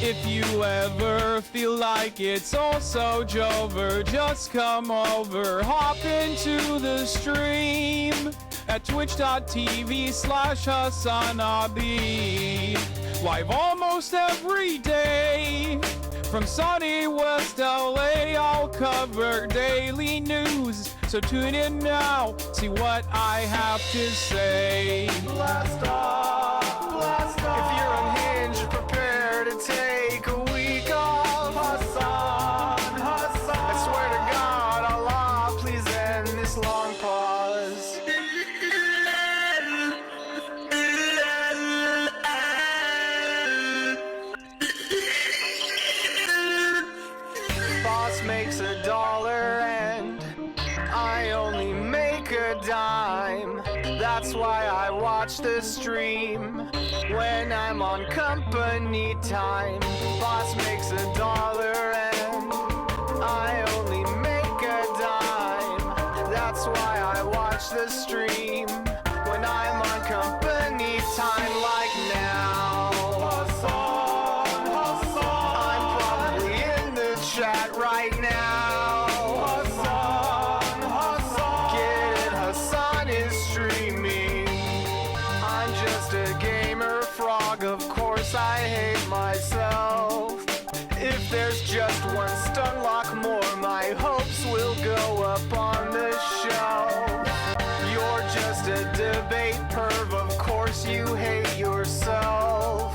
If you ever feel like it's also Jover, just come over, hop into the stream at twitch.tv/HassanAbi. Live almost every day from sunny West LA. I'll cover daily news, so tune in now, see what I have to say. Blast off, blast off. If you're unhinged, prepare to take a week off. Hassan, Hassan. I swear to God, Allah, please end this long pause. Boss makes $1 and I only make a dime. That's why I watch the stream when I'm on company time. Boss makes $1 and I only make a dime. That's why I watch the stream when I'm on company time, like now. I'm probably in the chat right now. Get it, Hassan is streaming. I'm just a gamer frog, of course I hate myself. If there's just one stun lock more, my hopes will go up on the shelf. You're just a debate perv, of course you hate yourself.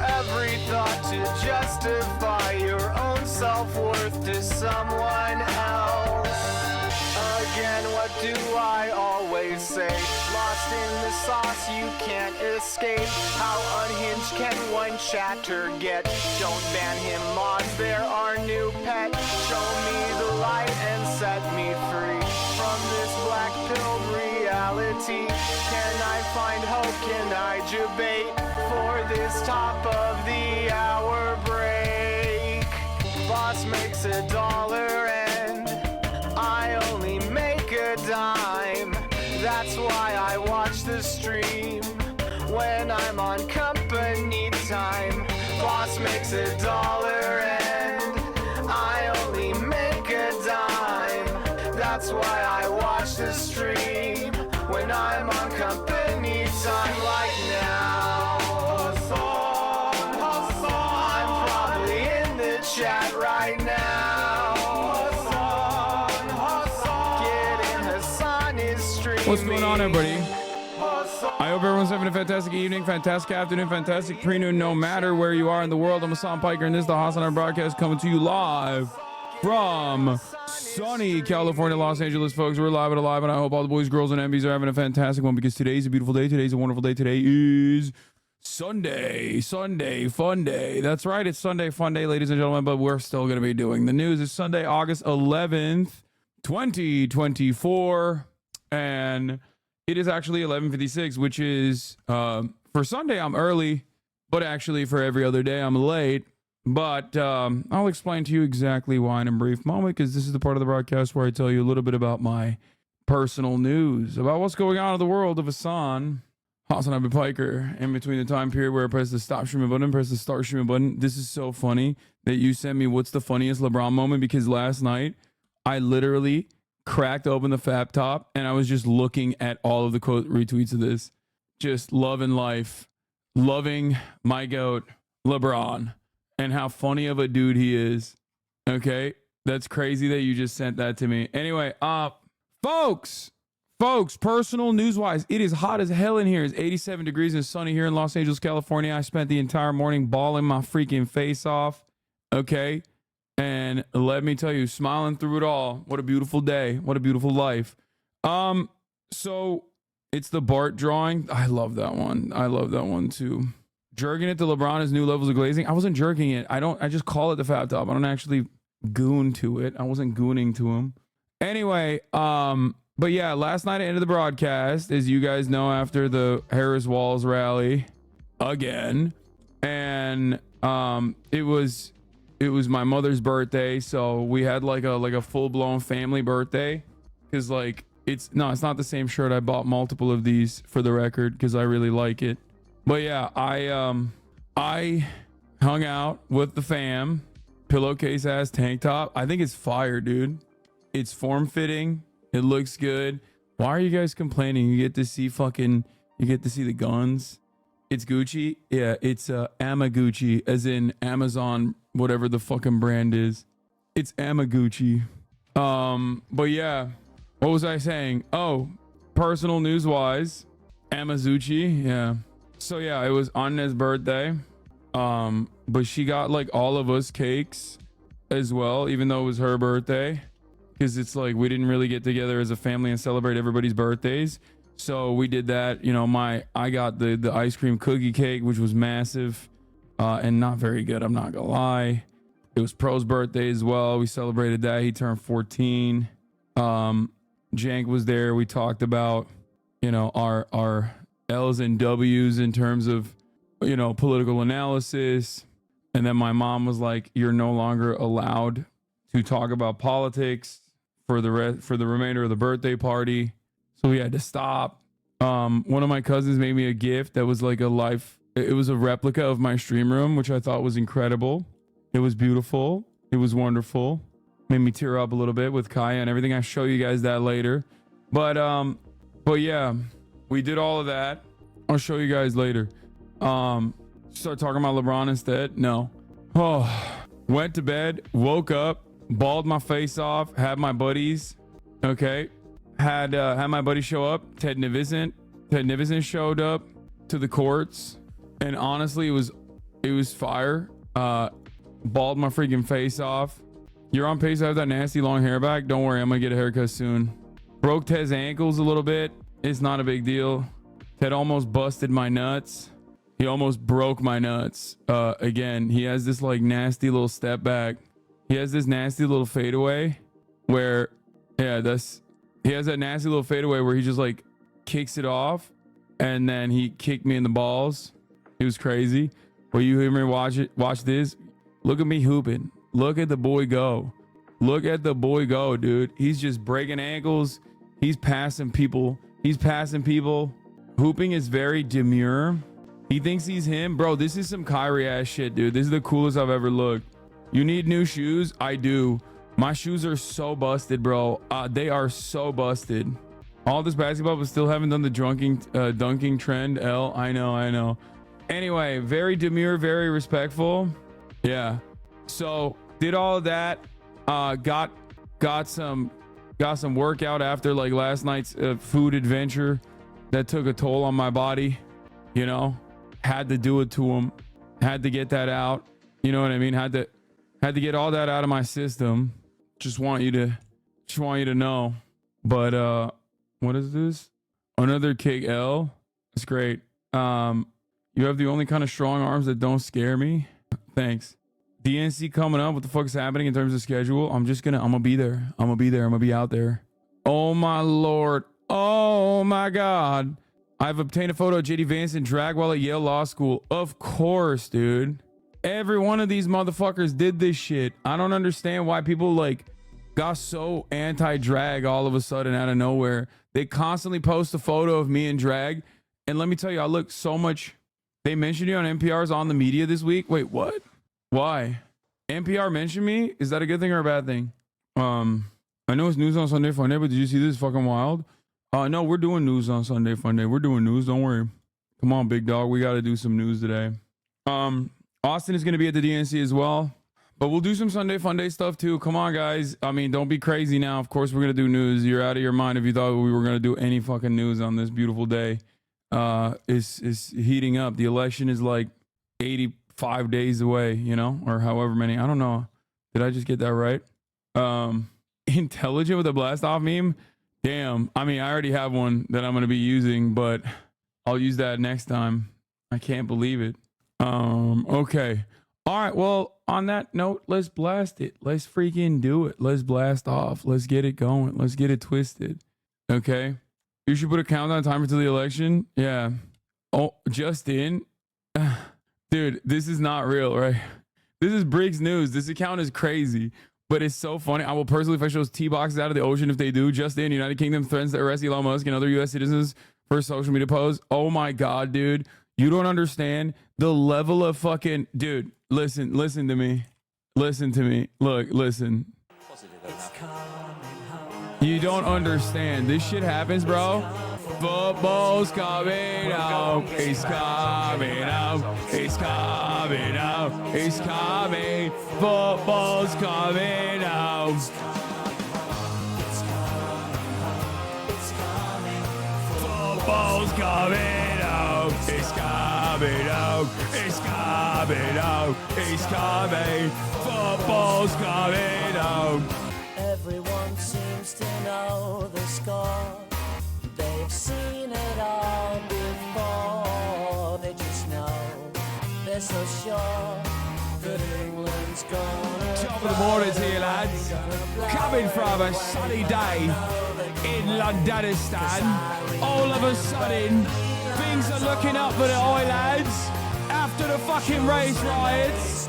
Every thought to justify your own self-worth to someone else. Again, what do I always say? Lost in the sauce, you can't escape. How unhinged can one chatter get? Don't ban him, mods, there are new pet. Show me the light and set me free from this black pill reality. Can I find hope? Can I debate for this top of the hour break? Boss makes $1 and I only make a dime. That's why I watch the stream when I'm on company time. Boss makes $1 and I only make a dime. That's why I watch the stream when I'm on company time, like now. I'm probably in the chat right now. Get in, Hassan is streaming. What's going on, everybody? I hope everyone's having a fantastic evening, fantastic afternoon, fantastic pre-noon, no matter where you are in the world. I'm Hassan Piker, and this is the Hassan Hour broadcast coming to you live from sunny California, Los Angeles, folks. We're live and alive, and I hope all the boys, girls, and MBs are having a fantastic one, because today's a beautiful day. Today's a wonderful day. Today is Sunday, fun day. That's right, it's Sunday, fun day, ladies and gentlemen, but we're still going to be doing the news. It's Sunday, August 11th, 2024, and it is actually 11:56, which is, for Sunday, I'm early, but actually for every other day, I'm late. But I'll explain to you exactly why in a brief moment, because this is the part of the broadcast where I tell you a little bit about my personal news, about what's going on in the world of Hassan Abi Piker, in between the time period where I press the stop streaming button, press the start streaming button. This is so funny that you sent me what's the funniest LeBron moment, because last night I literally cracked open the Fab Top and I was just looking at all of the quote retweets of this. Just loving life, loving my GOAT, LeBron, and how funny of a dude he is. Okay, that's crazy that you just sent that to me. Anyway, folks, personal news-wise, it is hot as hell in here. It's 87 degrees and sunny here in Los Angeles, California. I spent the entire morning bawling my freaking face off. Okay, and let me tell you, smiling through it all. What a beautiful day. What a beautiful life. So it's the Bart drawing. I love that one. I love that one too. Jerking it to LeBron is new levels of glazing. I wasn't jerking it. I just call it the Fab Top. I don't actually goon to it. I wasn't gooning to him. Anyway, but yeah, last night I ended the broadcast, as you guys know, after the Harris Walls rally again. And it was my mother's birthday, so we had like a full-blown family birthday, because like it's not the same shirt. I bought multiple of these for the record because I really like it. But yeah, I hung out with the fam. Pillowcase ass tank top. I think it's fire, dude. It's form fitting. It looks good. Why are you guys complaining? You get to see the guns. It's Gucci. Yeah, it's Amaguchi, as in Amazon, whatever the fucking brand is. It's Amaguchi. But yeah, what was I saying? Oh, personal news wise, Amazuchi. Yeah. So yeah, it was Anna's birthday. But she got like all of us cakes as well, even though it was her birthday. Because it's like we didn't really get together as a family and celebrate everybody's birthdays. So we did that. You know, I got the ice cream cookie cake, which was massive and not very good, I'm not gonna lie. It was Pro's birthday as well. We celebrated that. He turned 14. Jank was there. We talked about, you know, our L's and W's in terms of, you know, political analysis. And then my mom was like, you're no longer allowed to talk about politics for the remainder of the birthday party. So we had to stop. One of my cousins made me a gift that was like it was a replica of my stream room, which I thought was incredible. It was beautiful. It was wonderful. Made me tear up a little bit with Kaya and everything. I'll show you guys that later. But yeah, we did all of that. I'll show you guys later. Start talking about LeBron instead. No. Oh, went to bed, woke up, balled my face off, had my buddies. Okay. Had my buddy show up. Ted Nivison showed up to the courts. And honestly, it was fire. Balled my freaking face off. You're on pace to have that nasty long hair back. Don't worry, I'm gonna get a haircut soon. Broke Ted's ankles a little bit. It's not a big deal. Ted almost busted my nuts. He almost broke my nuts. Again, he has this like nasty little step back. He has this nasty little fadeaway where, yeah, he has that nasty little fadeaway where he just like kicks it off, and then he kicked me in the balls. It was crazy. Well, you hear me watch this. Look at me hooping. Look at the boy go. Look at the boy go, dude. He's just breaking ankles. He's passing people. Hooping is very demure. He thinks he's him. Bro, this is some Kyrie ass shit, dude. This is the coolest I've ever looked. You need new shoes? I do. My shoes are so busted, bro. They are so busted. All this basketball, but still haven't done the dunking trend. I know. Anyway, very demure, very respectful. Yeah. So did all of that. Got some workout after like last night's food adventure that took a toll on my body. You know, had to do it to him. Had to get that out. You know what I mean? Had to get all that out of my system. Just want you to know. But what is this? Another cake L. That's great. You have the only kind of strong arms that don't scare me. Thanks. DNC coming up. What the fuck is happening in terms of schedule? I'm gonna be there. I'm gonna be out there. Oh my lord. Oh my god. I've obtained a photo of JD Vance in drag while at Yale Law School. Of course, dude. Every one of these motherfuckers did this shit. I don't understand why people like got so anti-drag all of a sudden out of nowhere. They constantly post a photo of me in drag. And let me tell you, I look so much. They mentioned you on NPR's On the Media this week. Wait, what? Why? NPR mentioned me? Is that a good thing or a bad thing? I know it's news on Sunday Funday, but did you see this? Fucking wild. No, we're doing news on Sunday Funday. We're doing news. Don't worry. Come on, big dog. We got to do some news today. Austin is going to be at the DNC as well, but we'll do some Sunday Funday stuff too. Come on, guys. I mean, don't be crazy now. Of course, we're going to do news. You're out of your mind if you thought we were going to do any fucking news on this beautiful day. It's heating up. The election is like 85 days away, you know, or however many. I don't know. Did I just get that right? Intelligent with a blast off meme. Damn. I mean, I already have one that I'm going to be using, but I'll use that next time. I can't believe it. Okay. All right. Well, on that note, let's blast it. Let's freaking do it. Let's blast off. Let's get it going. Let's get it twisted. Okay. You should put a countdown timer to the election. Yeah. Oh, just in. Dude, this is not real, right? This is Briggs News. This account is crazy, but it's so funny. I will personally fish those T-boxes out of the ocean if they do. Just in, United Kingdom threatens to arrest Elon Musk and other U.S. citizens for social media posts. Oh my God, dude. You don't understand the level of fucking dude. Listen to me. Listen to me. Look, listen. You don't understand. This shit happens, bro. Football's coming out. It's coming out. It's coming out. It's coming. Football's coming out. Football's coming out. It's coming out. It's coming out. It's coming. Football's coming out. Everyone seems to know the score. They've seen it all before. They just know they're so sure that England's gonna. Top of the mornings here, lads. Coming from a sunny day in Londonistan. All of a sudden, things are looking up for the eye, lads. After the fucking race riots,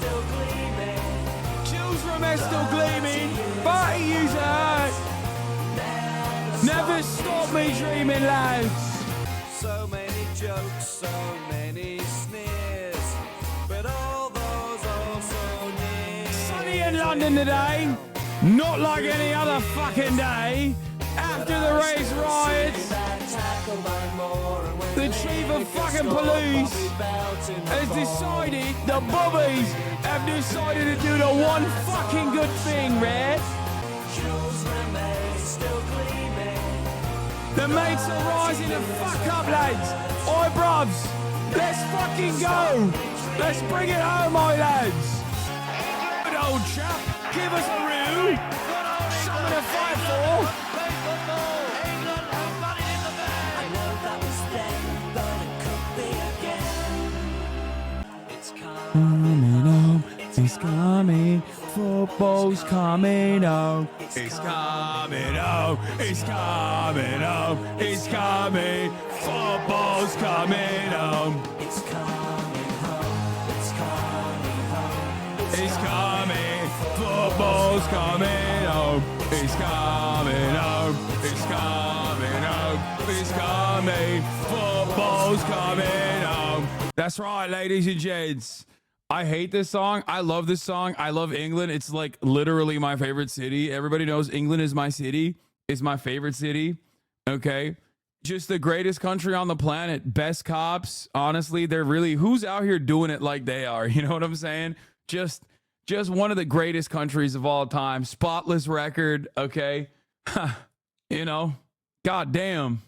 Jules Rimet's still gleaming, but he's hurt. Never stop me dreaming, lads. So many jokes, so many sneers, but all those also near. Sunny in London today, not like any other fucking day. After the race riots, the chief of fucking police has decided, the bobbies have decided to do the one fucking good thing, Red. The mates are rising the fuck up, lads. Oi, bruvs, let's fucking go. Let's bring it home, my lads. Good old chap, give us a roo. Something to fight for. I know that was then, but it could be again. It's Coming home, it's coming. Football's coming home. It's coming home. It's coming home. It's coming. Football's coming home. It's coming home. It's coming home. It's coming. Football's coming home. It's coming home. It's coming home. It's coming. Football's coming home. That's right, ladies and gents. I hate this song. I love this song. I love England. It's like literally my favorite city. Everybody knows England is my city. It's my favorite city. Okay. Just the greatest country on the planet. Best cops. Honestly, they're really, who's out here doing it like they are? You know what I'm saying? Just one of the greatest countries of all time. Spotless record. Okay. You know, God damn.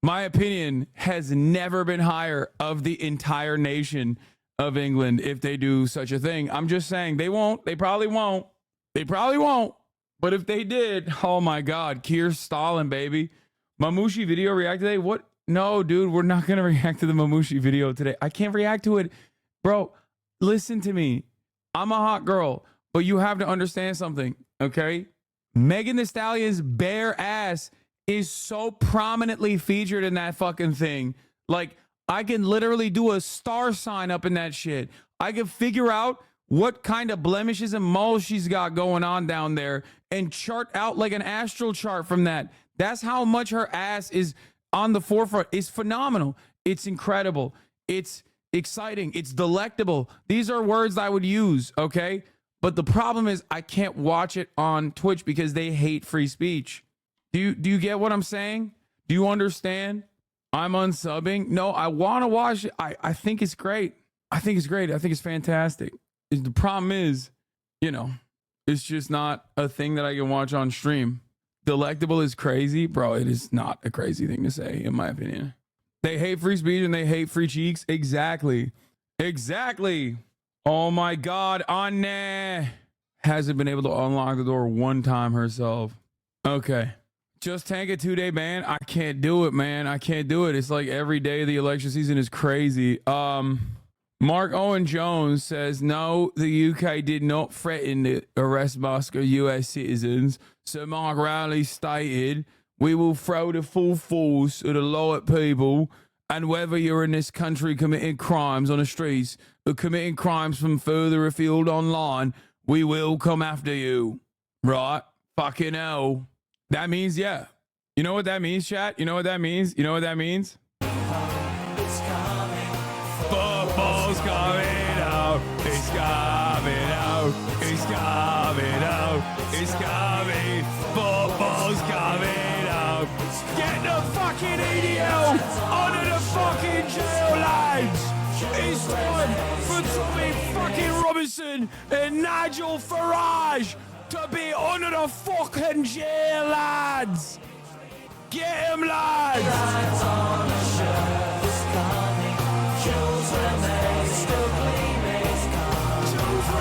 My opinion has never been higher of the entire nation of England if they do such a thing. I'm just saying they won't. They probably won't. They probably won't. But if they did, oh my God, Keir Stalin, baby. Mamouchi video react today? What? No, dude, we're not going to react to the Mamouchi video today. I can't react to it. Bro, listen to me. I'm a hot girl, but you have to understand something, okay? Megan Thee Stallion's bare ass is so prominently featured in that fucking thing. Like, I can literally do a star sign up in that shit. I can figure out what kind of blemishes and moles she's got going on down there and chart out like an astral chart from that. That's how much her ass is on the forefront. It's phenomenal. It's incredible. It's exciting. It's delectable. These are words I would use, okay? But the problem is I can't watch it on Twitch because they hate free speech. Do you get what I'm saying? Do you understand? I'm unsubbing. No, I want to watch it. I think it's great. I think it's great. I think it's fantastic. The problem is, you know, it's just not a thing that I can watch on stream. Delectable is crazy. Bro, it is not a crazy thing to say, in my opinion. They hate free speech and they hate free cheeks. Exactly. Exactly. Oh my God. Anne hasn't been able to unlock the door one time herself. Okay. Just tank a 2-day ban. I can't do it, man. I can't do it. It's like every day of the election season is crazy. Mark Owen Jones says, no, the UK did not threaten to arrest Moscow US citizens. So Mark Rowley stated, we will throw the full force of the law at people, and whether you're in this country committing crimes on the streets or committing crimes from further afield online, we will come after you. Right? Fucking hell. That means, yeah. You know what that means, chat? You know what that means? You know what that means? Football's coming out. It's coming out. It's coming out. It's coming. Football's coming out. Get the fucking ADL under the fucking jail, lads. It's time for Tommy fucking Robinson and Nigel Farage to be under the fucking jail, lads. Get him, lads.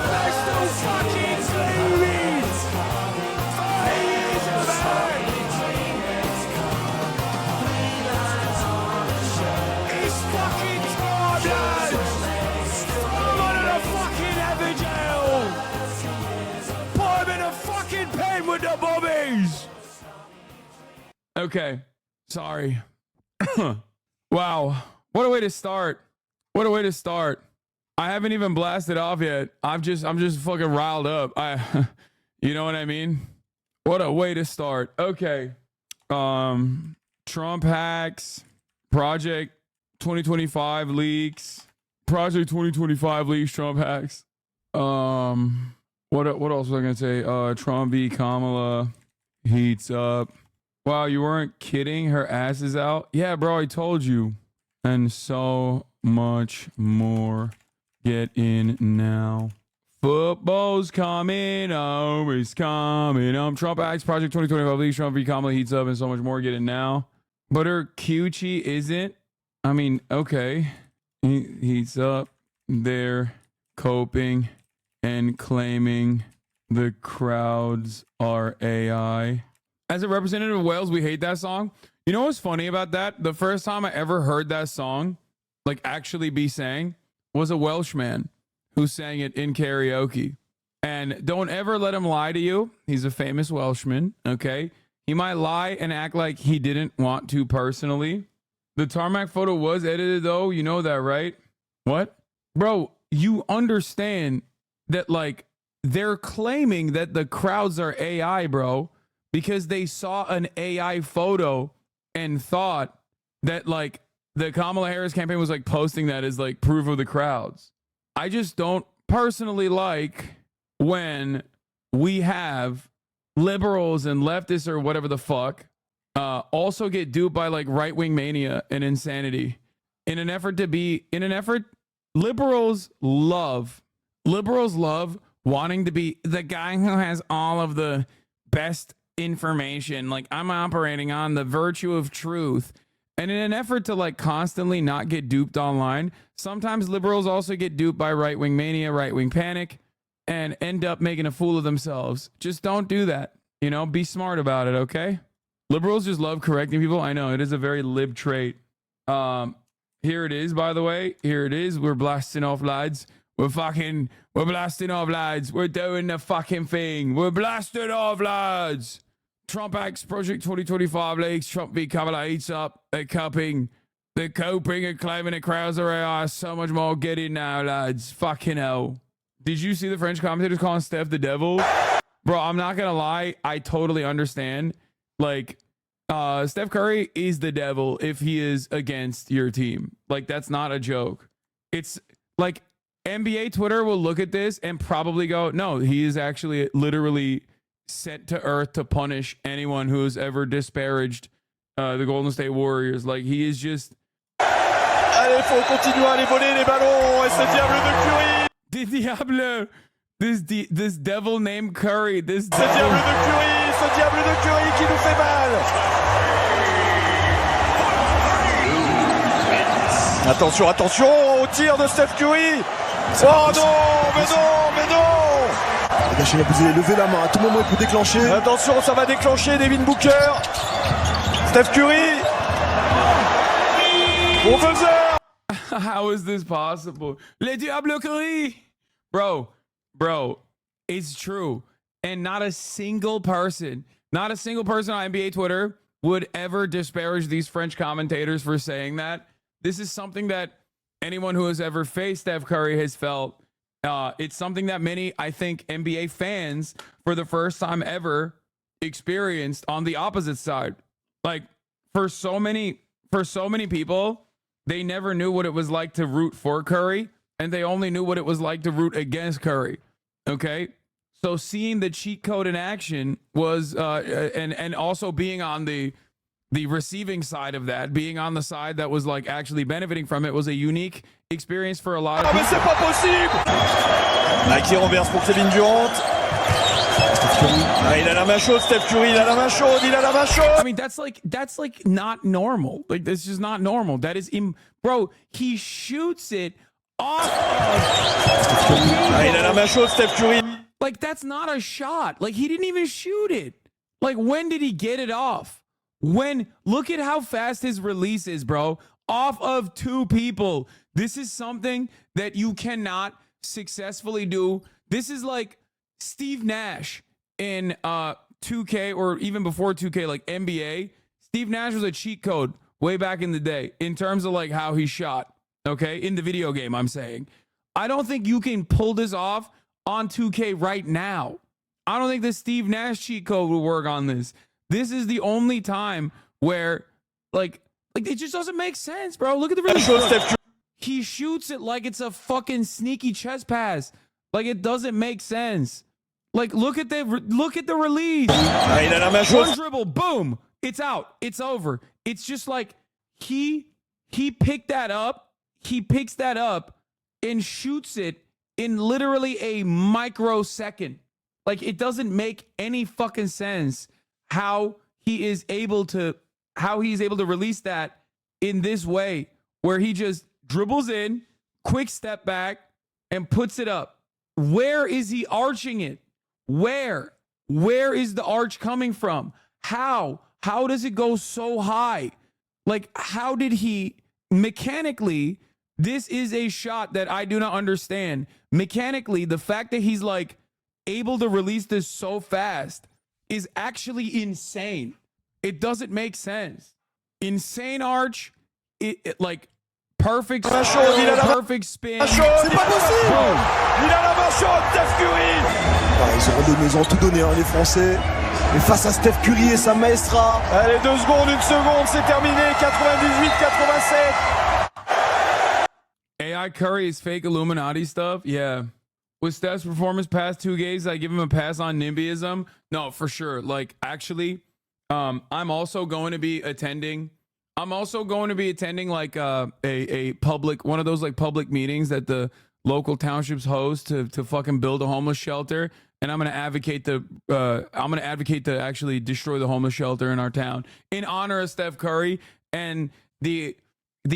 They're still fucking gleaming. 5 years of it. It's fucking time, lads. Throw him under the fucking heavy jail. Put him in a fucking pen with the bobbies. Okay, sorry. Wow, what a way to start. What a way to start. I haven't even blasted off yet. I'm just fucking riled up. You know what I mean? What a way to start. Okay. Trump hacks, Project 2025 leaks, Project 2025 leaks, Trump hacks. What else was I gonna say? Trump v. Kamala heats up. Wow, you weren't kidding. Her ass is out. Yeah, bro, I told you. And so much more. Get in now. Football's coming home. It's coming home. Trump acts Project 2025 leaks. Trump v. Kamala heats up and so much more. Get in now. But her coochie isn't. I mean, okay. Heats up. They're coping and claiming the crowds are AI. As a representative of Wales, we hate that song. You know what's funny about that? The first time I ever heard that song, like actually be sang, was a Welshman who sang it in karaoke. And don't ever let him lie to you. He's a famous Welshman, okay? He might lie and act like he didn't want to personally. The tarmac photo was edited though. You know that, right? What? Bro, you understand that like they're claiming that the crowds are AI, bro, because they saw an AI photo and thought that like the Kamala Harris campaign was like posting that as like proof of the crowds. I just don't personally like when we have liberals and leftists or whatever the fuck also get duped by like right-wing mania and insanity liberals love wanting to be the guy who has all of the best information. Like, I'm operating on the virtue of truth. And in an effort to like constantly not get duped online, sometimes liberals also get duped by right-wing mania, right-wing panic, and end up making a fool of themselves. Just don't do that. You know, be smart about it, okay? Liberals just love correcting people. I know, it is a very lib trait. Here it is, by the way. Here it is. We're blasting off, lads. We're blasting off, lads. We're doing the fucking thing. We're blasting off, lads. Trump acts Project 2025 leaks. Trump v. Kamala eats up. They're coping and claiming the crowds are AI. So much more. Get in now, lads. Fucking hell. Did you see the French commentators calling Steph the devil? Bro, I'm not gonna lie. I totally understand. Like, Steph Curry is the devil if he is against your team. Like, that's not a joke. It's like NBA Twitter will look at this and probably go, no, he is actually literally sent to earth to punish anyone who has ever disparaged the Golden State Warriors. Like, he is just... Allez, faut continuer à aller voler les ballons. Et ce diable de Curry. The Diablo. This devil named Curry. Ce diable de Curry qui nous fait mal. Attention, attention au tir de Steph Curry. Oh non, mais non. Lâchez, vous allez lever la main, à tout moment il peut déclencher. Attention, ça va déclencher Devin Booker. Steph Curry. Au buzzer. How is this possible? Le Diablo Curry. Bro, it's true. And not a single person on NBA Twitter would ever disparage these French commentators for saying that. This is something that anyone who has ever faced Steph Curry has felt. It's something that many, I think, NBA fans, for the first time ever, experienced on the opposite side. Like, for so many people, they never knew what it was like to root for Curry. and they only knew what it was like to root against Curry. Okay. So seeing the cheat code in action was, and also being on the receiving side of that, being on the side that was like actually benefiting from it, was a unique experience for a lot of Ah, mais people. c'est pas possible. Ah, qui renverse pour Kevin Durant. Ah, il a la main chaude, Steph Curry, il a la main chaude, il a la main chaude. I mean, that's like not normal. Like, this is not normal. That is, bro, he shoots it off of Ah, il a la main chaude, Steph Curry. Like, that's not a shot. Like, he didn't even shoot it. Like, when did he get it off? Look at how fast his release is, bro. Off of two people. This is something that you cannot successfully do. This is like Steve Nash in 2K, or even before 2K, like NBA. Steve Nash was a cheat code way back in the day in terms of like how he shot. Okay, in the video game, I'm saying. I don't think you can pull this off on 2K right now. I don't think the Steve Nash cheat code will work on this. This is the only time where, like it just doesn't make sense, bro. Look at the release. He shoots it like it's a fucking sneaky chest pass. Like, it doesn't make sense. Like, look at the release. Ah, il a la main chaude. One dribble, boom, it's out. It's over. It's just like he picked that up. He picks that up and shoots it in literally a microsecond. Like, it doesn't make any fucking sense how he's able to release that in this way, where he just dribbles in, quick step back, and puts it up. Where is he arching it? Where is the arch coming from? How does it go so high? Like, how did he mechanically? This is a shot that I do not understand. Mechanically, the fact that he's like able to release this so fast is actually insane. It doesn't make sense. Insane arch, it like perfect La main chaude, il a la main perfect spin. chaude. C'est pas possible. Boum. Il a la main chaude, Steph Curry. Ah, ils ont tout donné, hein, les Français. Et face à Steph Curry et sa maestra. Allez, 2 secondes, 1 seconde, c'est terminé. 98-87. AI Curry is fake Illuminati stuff. Yeah. With Steph's performance past 2 games, I give him a pass on NIMBYism. No, for sure. Like, actually, I'm also going to be attending like a public, one of those like public meetings that the local townships host to fucking build a homeless shelter. And I'm going to advocate to actually destroy the homeless shelter in our town in honor of Steph Curry and the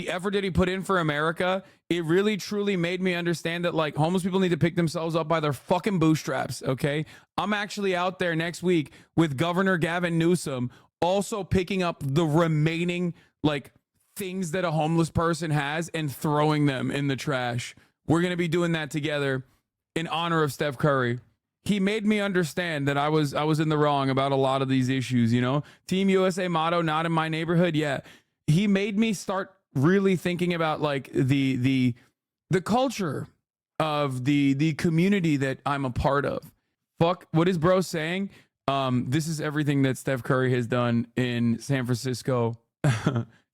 effort that he put in for America. It really truly made me understand that like homeless people need to pick themselves up by their fucking bootstraps. Okay. I'm actually out there next week with Governor Gavin Newsom, also picking up the remaining like things that a homeless person has and throwing them in the trash. We're going to be doing that together in honor of Steph Curry. He made me understand that I was in the wrong about a lot of these issues, you know? Team USA motto, not in my neighborhood. Yeah. He made me start really thinking about like the culture of the community that I'm a part of. Fuck, what is bro saying? This is everything that Steph Curry has done in San Francisco.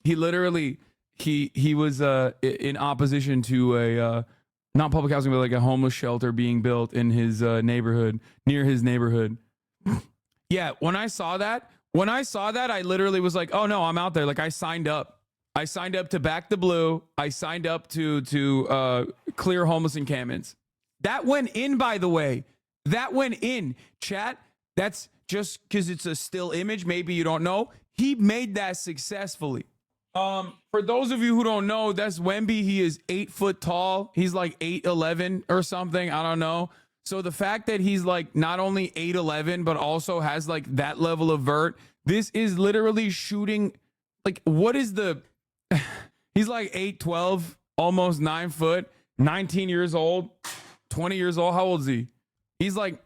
He literally he was in opposition to a not public housing, but like a homeless shelter being built in his neighborhood, near his neighborhood. Yeah, when I saw that, I literally was like, oh no, I'm out there. Like, I signed up to back the blue. I signed up to clear homeless encampments. That went in, by the way. That went in. Chat, that's just because it's a still image. Maybe you don't know. He made that successfully. For those of you who don't know, that's Wemby. He is 8 foot tall. He's like 8'11" or something. I don't know. So the fact that he's like not only 8'11", but also has like that level of vert, this is literally shooting. Like, what is the... He's like 8'12", almost 9 foot, 19 years old, 20 years old. How old is he? He's like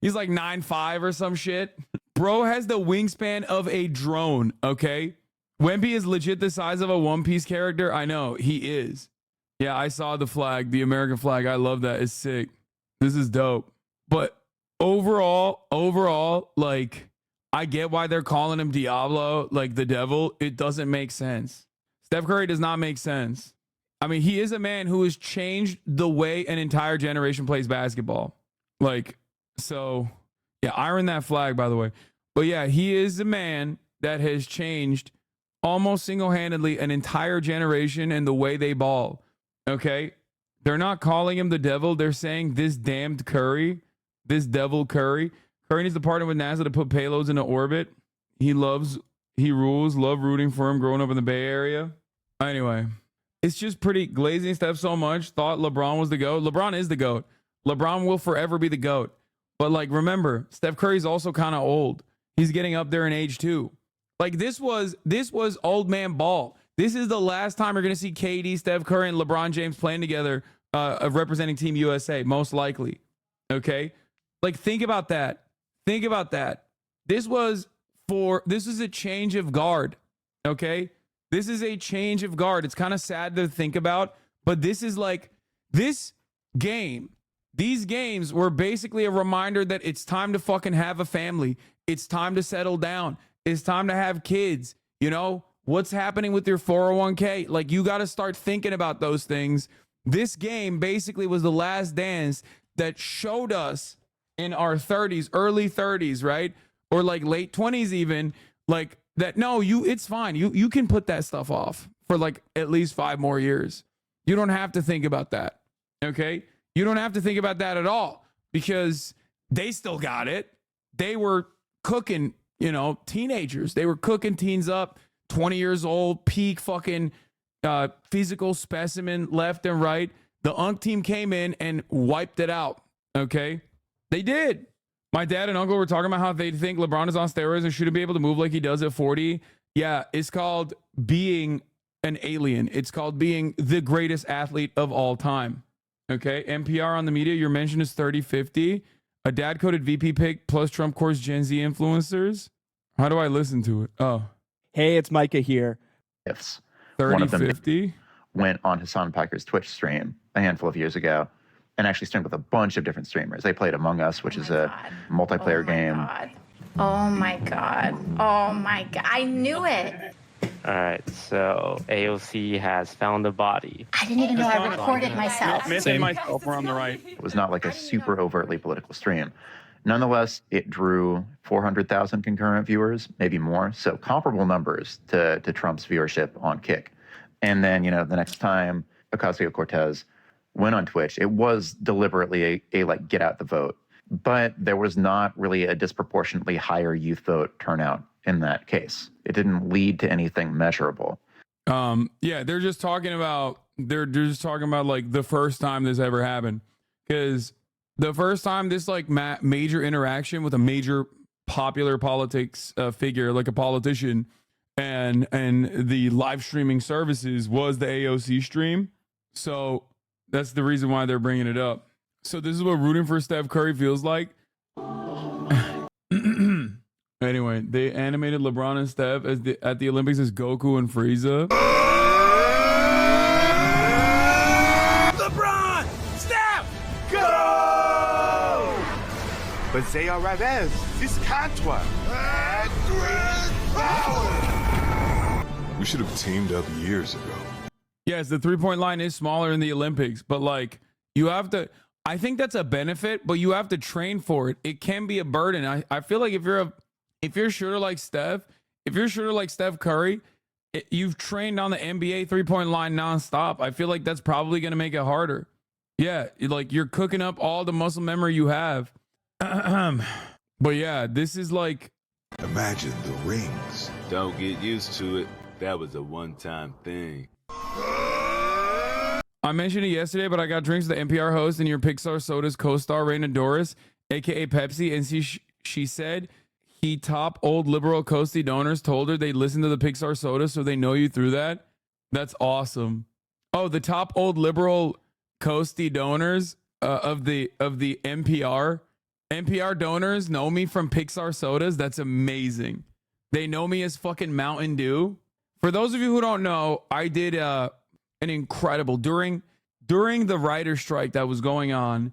9'5" or some shit. Bro has the wingspan of a drone, okay? Wemby is legit the size of a One Piece character. I know, he is. Yeah, I saw the flag, the American flag. I love that. It's sick. This is dope. But overall, like, I get why they're calling him Diablo, like the devil. It doesn't make sense. Steph Curry does not make sense. I mean, he is a man who has changed the way an entire generation plays basketball. Like, so yeah, iron that flag, by the way. But yeah, he is a man that has changed almost single-handedly an entire generation and the way they ball. Okay? They're not calling him the devil. They're saying this damned Curry, this devil Curry. Curry needs to partner with NASA to put payloads into orbit. He rules, love rooting for him growing up in the Bay Area. Anyway, it's just pretty glazing Steph so much. Thought LeBron was the GOAT. LeBron is the GOAT. LeBron will forever be the GOAT. But like, remember, Steph Curry's also kind of old. He's getting up there in age too. Like this was old man ball. This is the last time you're going to see KD, Steph Curry, and LeBron James playing together, representing Team USA, most likely. Okay? Like, think about that. Think about that. This is a change of guard. Okay? This is a change of guard. It's kind of sad to think about, but this is like this game. These games were basically a reminder that it's time to fucking have a family. It's time to settle down. It's time to have kids. You know, what's happening with your 401k? Like, you got to start thinking about those things. This game basically was the last dance that showed us in our 30s, early 30s, right? Or like late 20s even, like that, no, it's fine. You can put that stuff off for like at least 5 more years. You don't have to think about that. Okay? You don't have to think about that at all because they still got it. They were cooking, you know, teenagers. They were cooking teens up, 20 years old, peak fucking physical specimen left and right. The UNC team came in and wiped it out. Okay? They did. My dad and uncle were talking about how they think LeBron is on steroids and shouldn't be able to move like he does at 40. Yeah, it's called being an alien. It's called being the greatest athlete of all time. Okay, NPR on the media, your mention is 3050. A dad-coded VP pick plus Trump course Gen Z influencers. How do I listen to it? Oh. Hey, it's Micah here. Ifs. 3050. Went on Hassan Piker's Twitch stream a handful of years ago and actually streamed with a bunch of different streamers. They played Among Us, which is a multiplayer game. Oh my God. Oh my God. I knew it. All right, so AOC has found the body. I didn't even know I recorded myself. Missing myself, we're on the right. It was not like a super overtly political stream. Nonetheless, it drew 400,000 concurrent viewers, maybe more. So comparable numbers to Trump's viewership on Kick. And then, you know, the next time Ocasio-Cortez went on Twitch, it was deliberately a like get out the vote. But there was not really a disproportionately higher youth vote turnout in that case. It didn't lead to anything measurable. Yeah, they're just talking about like the first time this ever happened, because the first time this like major interaction with a major popular politics figure, like a politician, and the live streaming services was the AOC stream. So that's the reason why they're bringing it up. So this is what rooting for Steph Curry feels like. Anyway, they animated LeBron and Steph at the Olympics as Goku and Frieza. LeBron! Steph! Go! But they are rêves. This can't work. We should have teamed up years ago. Yes, the 3-point line is smaller in the Olympics, but like you have to, I think that's a benefit, but you have to train for it. It can be a burden. I feel like if you're a shooter like Steph, if you're a shooter like Steph Curry, you've trained on the NBA 3-point line nonstop. I feel like that's probably going to make it harder. Yeah, like you're cooking up all the muscle memory you have. But yeah, this is like... Imagine the rings. Don't get used to it. That was a one-time thing. I mentioned it yesterday, but I got drinks with the NPR host and your Pixar Soda's co-star, Raina Doris, a.k.a. Pepsi, and she said... He top old liberal Coastie donors told her they listened to the Pixar Soda, so they know you through that. That's awesome. Oh, the top old liberal Coastie donors of the NPR donors know me from Pixar Sodas. That's amazing. They know me as fucking Mountain Dew. For those of you who don't know, I did an incredible during the writer strike that was going on.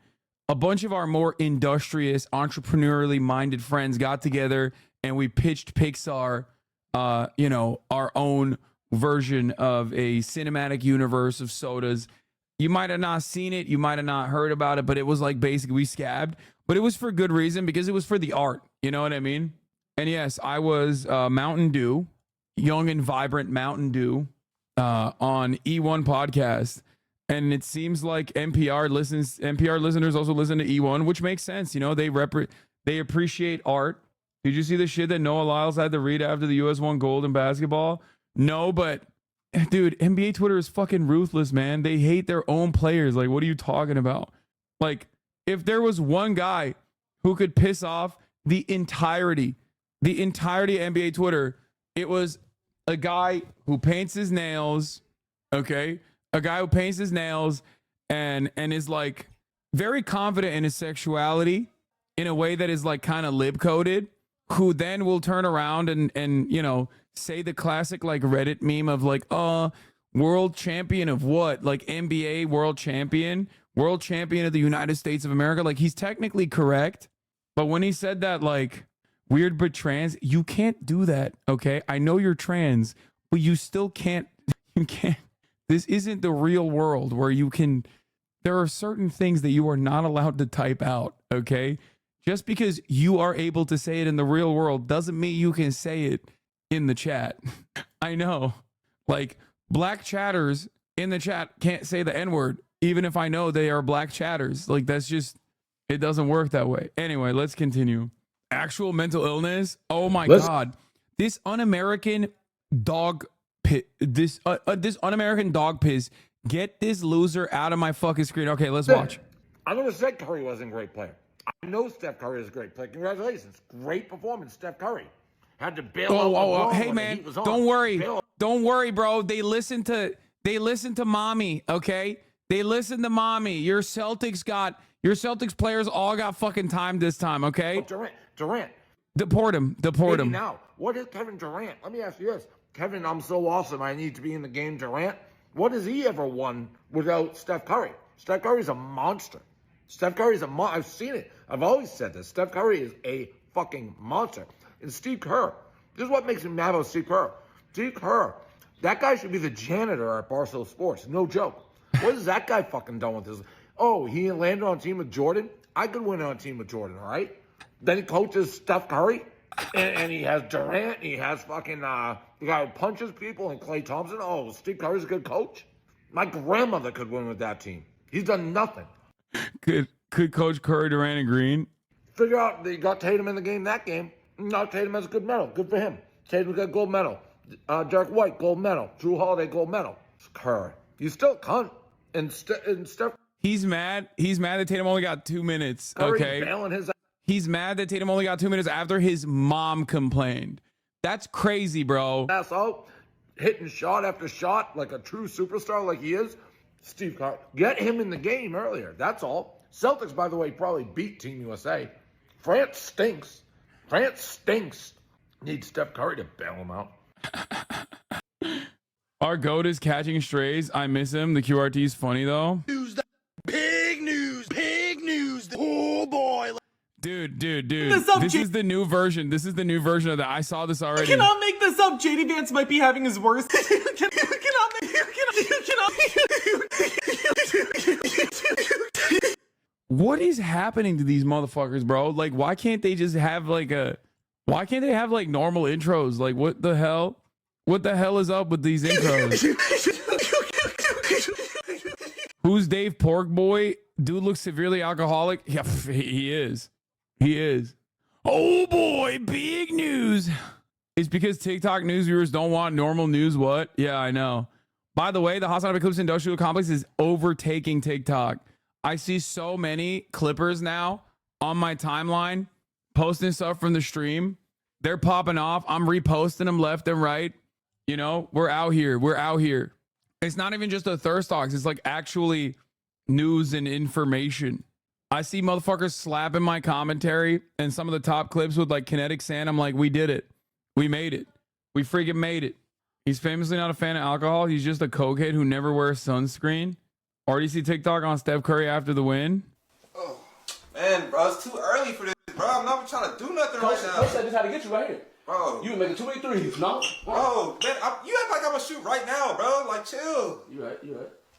A bunch of our more industrious, entrepreneurially minded friends got together and we pitched Pixar, our own version of a cinematic universe of sodas. You might have not seen it, you might have not heard about it, but it was like basically we scabbed, but it was for good reason because it was for the art. You know what I mean? And yes, I was Mountain Dew, young and vibrant Mountain Dew, on E1 podcast. And it seems like NPR listeners also listen to E1, which makes sense. You know, they appreciate art. Did you see the shit that Noah Lyles had to read after the US won gold in basketball? No, but dude, NBA Twitter is fucking ruthless, man. They hate their own players. Like, what are you talking about? Like, if there was one guy who could piss off the entirety of NBA Twitter, it was a guy who paints his nails, okay? A guy who paints his nails and is like very confident in his sexuality in a way that is like kind of lib coded, who then will turn around and you know, say the classic like Reddit meme of like, world champion of what? Like NBA world champion of the United States of America. Like, he's technically correct, but when he said that like weird but trans, you can't do that, okay? I know you're trans, but you still can't, you can't. This isn't the real world where you can, there are certain things that you are not allowed to type out, okay? Just because you are able to say it in the real world doesn't mean you can say it in the chat. I know, like, black chatters in the chat can't say the N-word, even if I know they are black chatters. Like, that's just, it doesn't work that way. Anyway, let's continue. Actual mental illness. Oh my God. This un-American dog this un-American dog piss. Get this loser out of my fucking screen. Okay, let's watch. I'm going to say Curry wasn't a great player. I know Steph Curry is a great player. Congratulations. Great performance, Steph Curry. Had to bail out. Hey man, don't worry, bro. They listen to mommy, okay? They listen to mommy. Your Celtics players all got fucking time this time, okay? Durant. Deport him. Now, what is Kevin Durant? Let me ask you this. Kevin, I'm so awesome, I need to be in the game. Durant, what has he ever won without Steph Curry? Steph Curry's a monster. I've seen it. I've always said this. Steph Curry is a fucking monster. And Steve Kerr, this is what makes me mad about Steve Kerr. Steve Kerr, that guy should be the janitor at Barstool Sports. No joke. What has that guy fucking done with this? Oh, he landed on a team with Jordan? I could win on a team with Jordan, all right? Then he coaches Steph Curry, and he has Durant, and he has fucking the guy who punches people, and Klay Thompson. Oh, Steve Curry's a good coach? My grandmother could win with that team. He's done nothing. Could Coach Curry, Durant, and Green figure out they got Tatum in the game that game? No, Tatum has a good medal. Good for him. Tatum got gold medal. Derek White, gold medal. Drew Holiday, gold medal. Curry, he's still a cunt. And Steph. He's mad. He's mad that Tatum only got 2 minutes. Curry's okay. bailing his. He's mad that Tatum only got 2 minutes after his mom complained. That's crazy, bro. Asshole, hitting shot after shot like a true superstar like he is. Steve Kerr, get him in the game earlier. That's all. Celtics, by the way, probably beat Team USA. France stinks. Need Steph Curry to bail him out. Our GOAT is catching strays. I miss him. The QRT is funny, though. Big news. Oh, boy. Dude. This is the new version. This is the new version of that. I saw this already. You cannot make this up. JD Vance might be having his worst. What is happening to these motherfuckers, bro? Like, why can't they just have like why can't they have like normal intros? Like, what the hell? What the hell is up with these intros? Who's Dave Pork Boy? Dude looks severely alcoholic. Yeah, he is. Oh boy, big news. It's because TikTok news viewers don't want normal news. What? Yeah, I know. By the way, the Hassan Eclipse Industrial Complex is overtaking TikTok. I see so many Clippers now on my timeline posting stuff from the stream. They're popping off. I'm reposting them left and right. You know, we're out here. It's not even just a thirst talks. It's like actually news and information. I see motherfuckers slapping my commentary and some of the top clips with like kinetic sand. I'm like, we did it. We made it. We freaking made it. He's famously not a fan of alcohol. He's just a cokehead who never wears sunscreen. Already see TikTok on Steph Curry after the win. Oh, man, bro, it's too early for this, bro. I'm not trying to do nothing right now. Coach said this how to get you right here. Bro. You making too many threes, no? Bro, man, you act like I'm gonna shoot right now, bro. Like, chill. You right.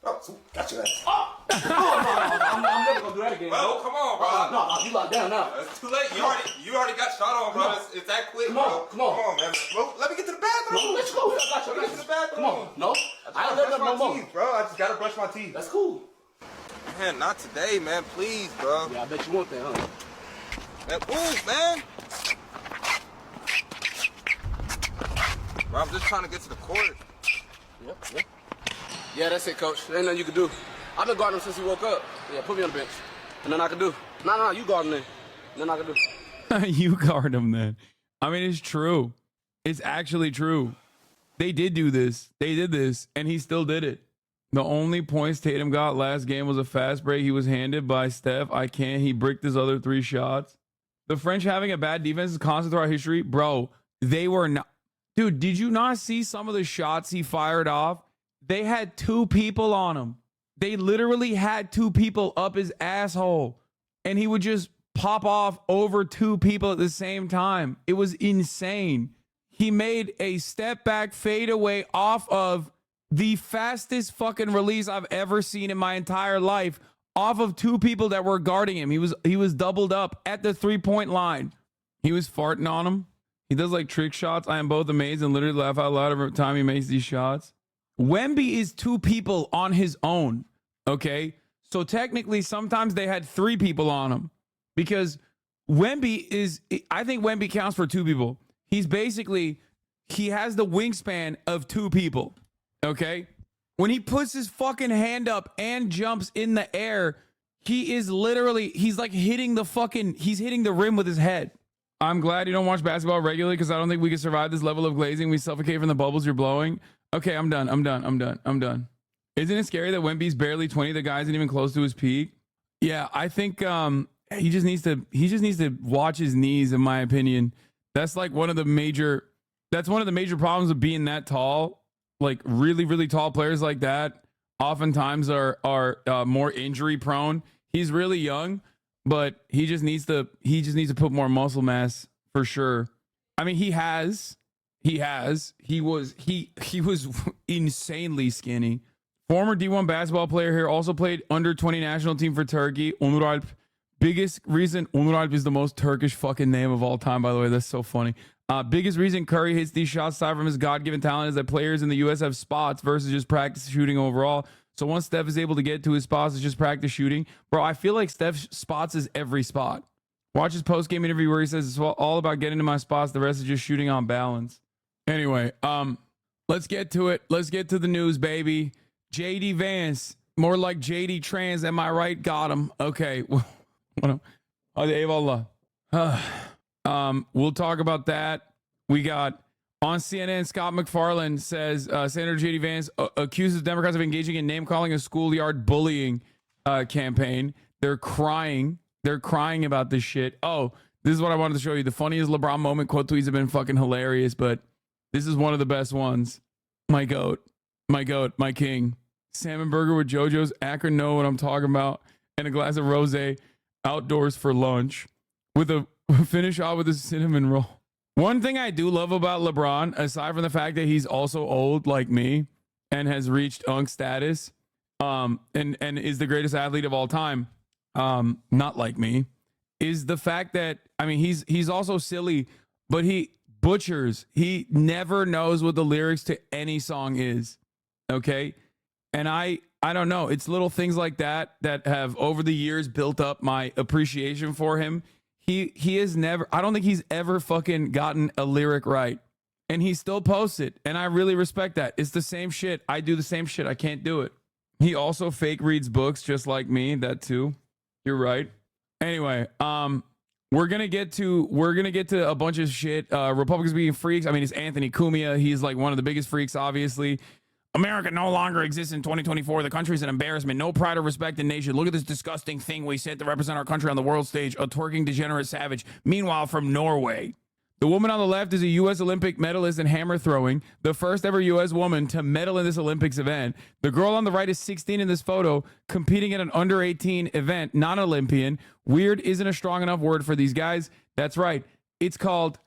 Oh, got you that. Oh, I'm never gonna do that again. Bro, come on, bro. No, you locked down now. It's too late. You already got shot on, bro. It's that quick, Come bro. on. Come on, man. Bro, let me get to the bathroom. No, let's go. I got you. Let me get to the bathroom. Come on. No, I ain't brush letting my up no more. teeth, bro. I just gotta brush my teeth. That's cool. Man, not today, man. Please, bro. Yeah, I bet you want that, huh? Man, move, man. Bro, I'm just trying to get to the court. Yep. Yeah, that's it, coach. There ain't nothing you can do. I've been guarding him since he woke up. Yeah, put me on the bench. And then I can do. No, you guard him then. Then I can do. You guard him then. I mean, it's true. It's actually true. They did do this. They did this, and he still did it. The only points Tatum got last game was a fast break he was handed by Steph. He bricked his other 3 shots. The French having a bad defense is constant throughout history. Bro, they were not. Dude, did you not see some of the shots he fired off? They had 2 people on him. They literally had 2 people up his asshole. And he would just pop off over 2 people at the same time. It was insane. He made a step back fadeaway off of the fastest fucking release I've ever seen in my entire life, off of 2 people that were guarding him. He was doubled up at the 3-point line. He was farting on him. He does like trick shots. I am both amazed and literally laugh out loud every time he makes these shots. Wemby is 2 people on his own. Okay. So technically sometimes they had 3 people on him because I think Wemby counts for 2 people. He has the wingspan of 2 people. Okay. When he puts his fucking hand up and jumps in the air, he's like hitting the rim with his head. I'm glad you don't watch basketball regularly because I don't think we can survive this level of glazing. We suffocate from the bubbles you're blowing. Okay, I'm done. Isn't it scary that Wemby's barely 20? The guy isn't even close to his peak. Yeah, I think he just needs to watch his knees, in my opinion. That's like one of the major problems of being that tall. Like really, really tall players like that oftentimes are more injury prone. He's really young, but he just needs to put more muscle mass for sure. I mean, he was insanely skinny. Former D1 basketball player here, also played under 20 national team for Turkey. Onur Alp. Biggest reason Onur Alp is the most Turkish fucking name of all time, by the way. That's so funny. Biggest reason Curry hits these shots aside from his God-given talent is that players in the U.S. have spots versus just practice shooting overall. So once Steph is able to get to his spots, it's just practice shooting. Bro, I feel like Steph's spots is every spot. Watch his post-game interview where he says it's all about getting to my spots. The rest is just shooting on balance. Anyway, let's get to it. Let's get to the news, baby. JD Vance, more like JD Trans. Am I right? Got him. Okay. We'll talk about that. We got on CNN, Scott McFarland says Senator JD Vance accuses Democrats of engaging in name-calling a schoolyard bullying campaign. They're crying. They're crying about this shit. Oh, this is what I wanted to show you. The funniest LeBron moment quote tweets have been fucking hilarious, but this is one of the best ones. My goat, my king. Salmon burger with JoJo's. Akron know what I'm talking about. And a glass of rosé outdoors for lunch with a finish off with a cinnamon roll. One thing I do love about LeBron, aside from the fact that he's also old like me and has reached unk status, and is the greatest athlete of all time, not like me, is the fact that, I mean, he's also silly, but he butchers. He never knows what the lyrics to any song is. Okay? And I don't know. It's little things like that have over the years built up my appreciation for him. He has never, I don't think he's ever fucking gotten a lyric right. And he still posts it. And I really respect that. It's the same shit. I do the same shit. I can't do it. He also fake reads books just like me. That too. You're right. Anyway, we're gonna get to a bunch of shit. Republicans being freaks. I mean, it's Anthony Cumia. He's like one of the biggest freaks, obviously. America no longer exists in 2024. The country's an embarrassment. No pride or respect in nation. Look at this disgusting thing we sent to represent our country on the world stage. A twerking degenerate savage. Meanwhile, from Norway. The woman on the left is a U.S. Olympic medalist in hammer throwing. The first ever U.S. woman to medal in this Olympics event. The girl on the right is 16 in this photo, competing at an under 18 event, non-Olympian. Weird isn't a strong enough word for these guys. That's right. It's called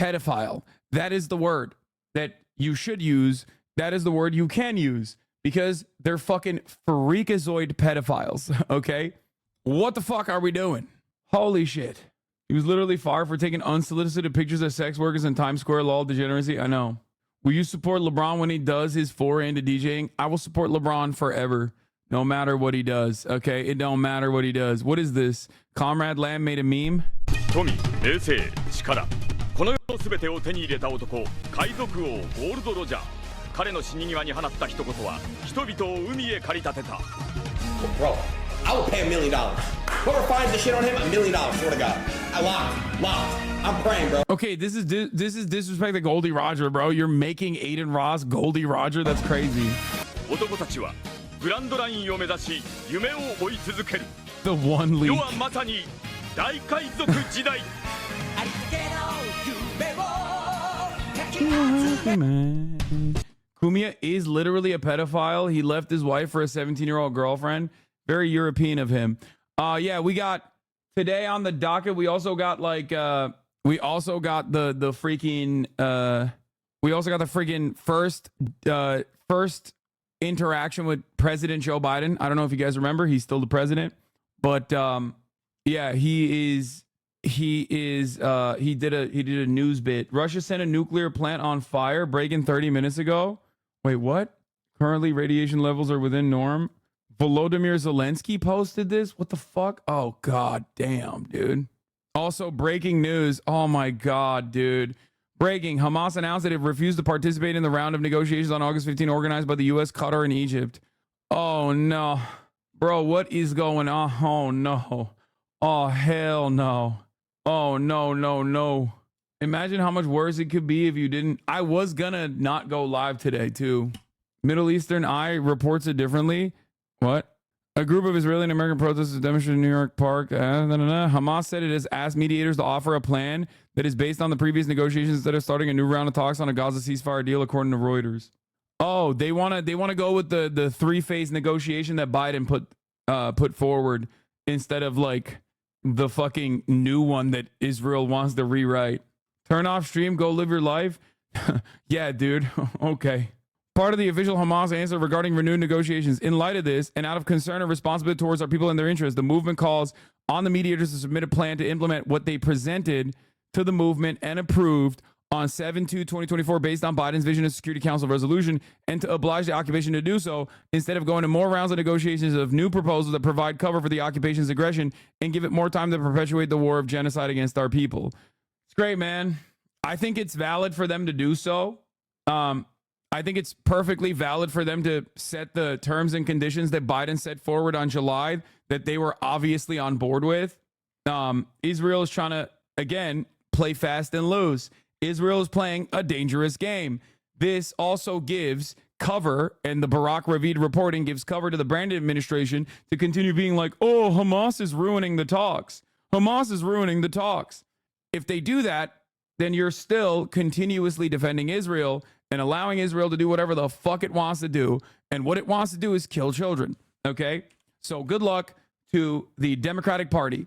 pedophile. That is the word that you should use. That is the word you can use because they're fucking freakazoid pedophiles. Okay. What the fuck are we doing? Holy shit. He was literally fired for taking unsolicited pictures of sex workers in Times Square. Lol, degeneracy. I know. Will you support LeBron when he does his foray into DJing? I will support LeBron forever, no matter what he does. Okay, it don't matter what he does. What is this? Comrade Lamb made a meme? 富、冷静、力。この世の全てを手に入れた男、海賊王ゴールド・ロジャー。彼の死に際に放った一言は、人々を海へ駆り立てた。Bro, I would pay $1 million. Whoever finds the shit on him, $1 million. Swear to God. I locked. I'm praying, bro. Okay, this is disrespect to Goldie Roger, bro. You're making Aiden Ross Goldie Roger. That's crazy. 男たちはグランドラインを目指し夢を追い続ける。The one leak. 世はまさに大海賊時代。Kumia is literally a pedophile. He left his wife for a 17-year-old girlfriend. Very European of him. Yeah, we got today on the docket. We also got like the freaking first interaction with President Joe Biden. I don't know if you guys remember. He's still the president, but yeah, he did a news bit. Russia sent a nuclear plant on fire, breaking 30 minutes ago. Wait, what? Currently, radiation levels are within norm. Volodymyr Zelensky posted this. What the fuck? Oh, god damn, dude. Also, breaking news. Oh my god, dude. Breaking. Hamas announced that it refused to participate in the round of negotiations on August 15 organized by the U.S., Qatar, and Egypt. Oh no. Bro, what is going on? Oh no. Oh, hell no. Oh, no. Imagine how much worse it could be if you didn't. I was gonna not go live today, too. Middle Eastern Eye reports it differently. What? A group of Israeli and American protesters demonstrated in New York Park. Hamas said it has asked mediators to offer a plan that is based on the previous negotiations instead of starting a new round of talks on a Gaza ceasefire deal, according to Reuters. Oh, they wanna go with the three-phase negotiation that Biden put forward instead of like the fucking new one that Israel wants to rewrite. Turn off stream, go live your life. Yeah, dude. Okay. Part of the official Hamas answer regarding renewed negotiations. In light of this, and out of concern and responsibility towards our people and their interests, the movement calls on the mediators to submit a plan to implement what they presented to the movement and approved on 7/2/2024 based on Biden's vision of Security Council resolution, and to oblige the occupation to do so instead of going to more rounds of negotiations of new proposals that provide cover for the occupation's aggression and give it more time to perpetuate the war of genocide against our people. It's great, man. I think it's valid for them to do so. I think it's perfectly valid for them to set the terms and conditions that Biden set forward on July that they were obviously on board with. Israel is trying to, again, play fast and loose. Israel is playing a dangerous game. This also gives cover, and the Barak Ravid reporting gives cover to the Brandon administration to continue being like, oh, Hamas is ruining the talks. Hamas is ruining the talks. If they do that, then you're still continuously defending Israel and allowing Israel to do whatever the fuck it wants to do. And what it wants to do is kill children. Okay? So good luck to the Democratic Party.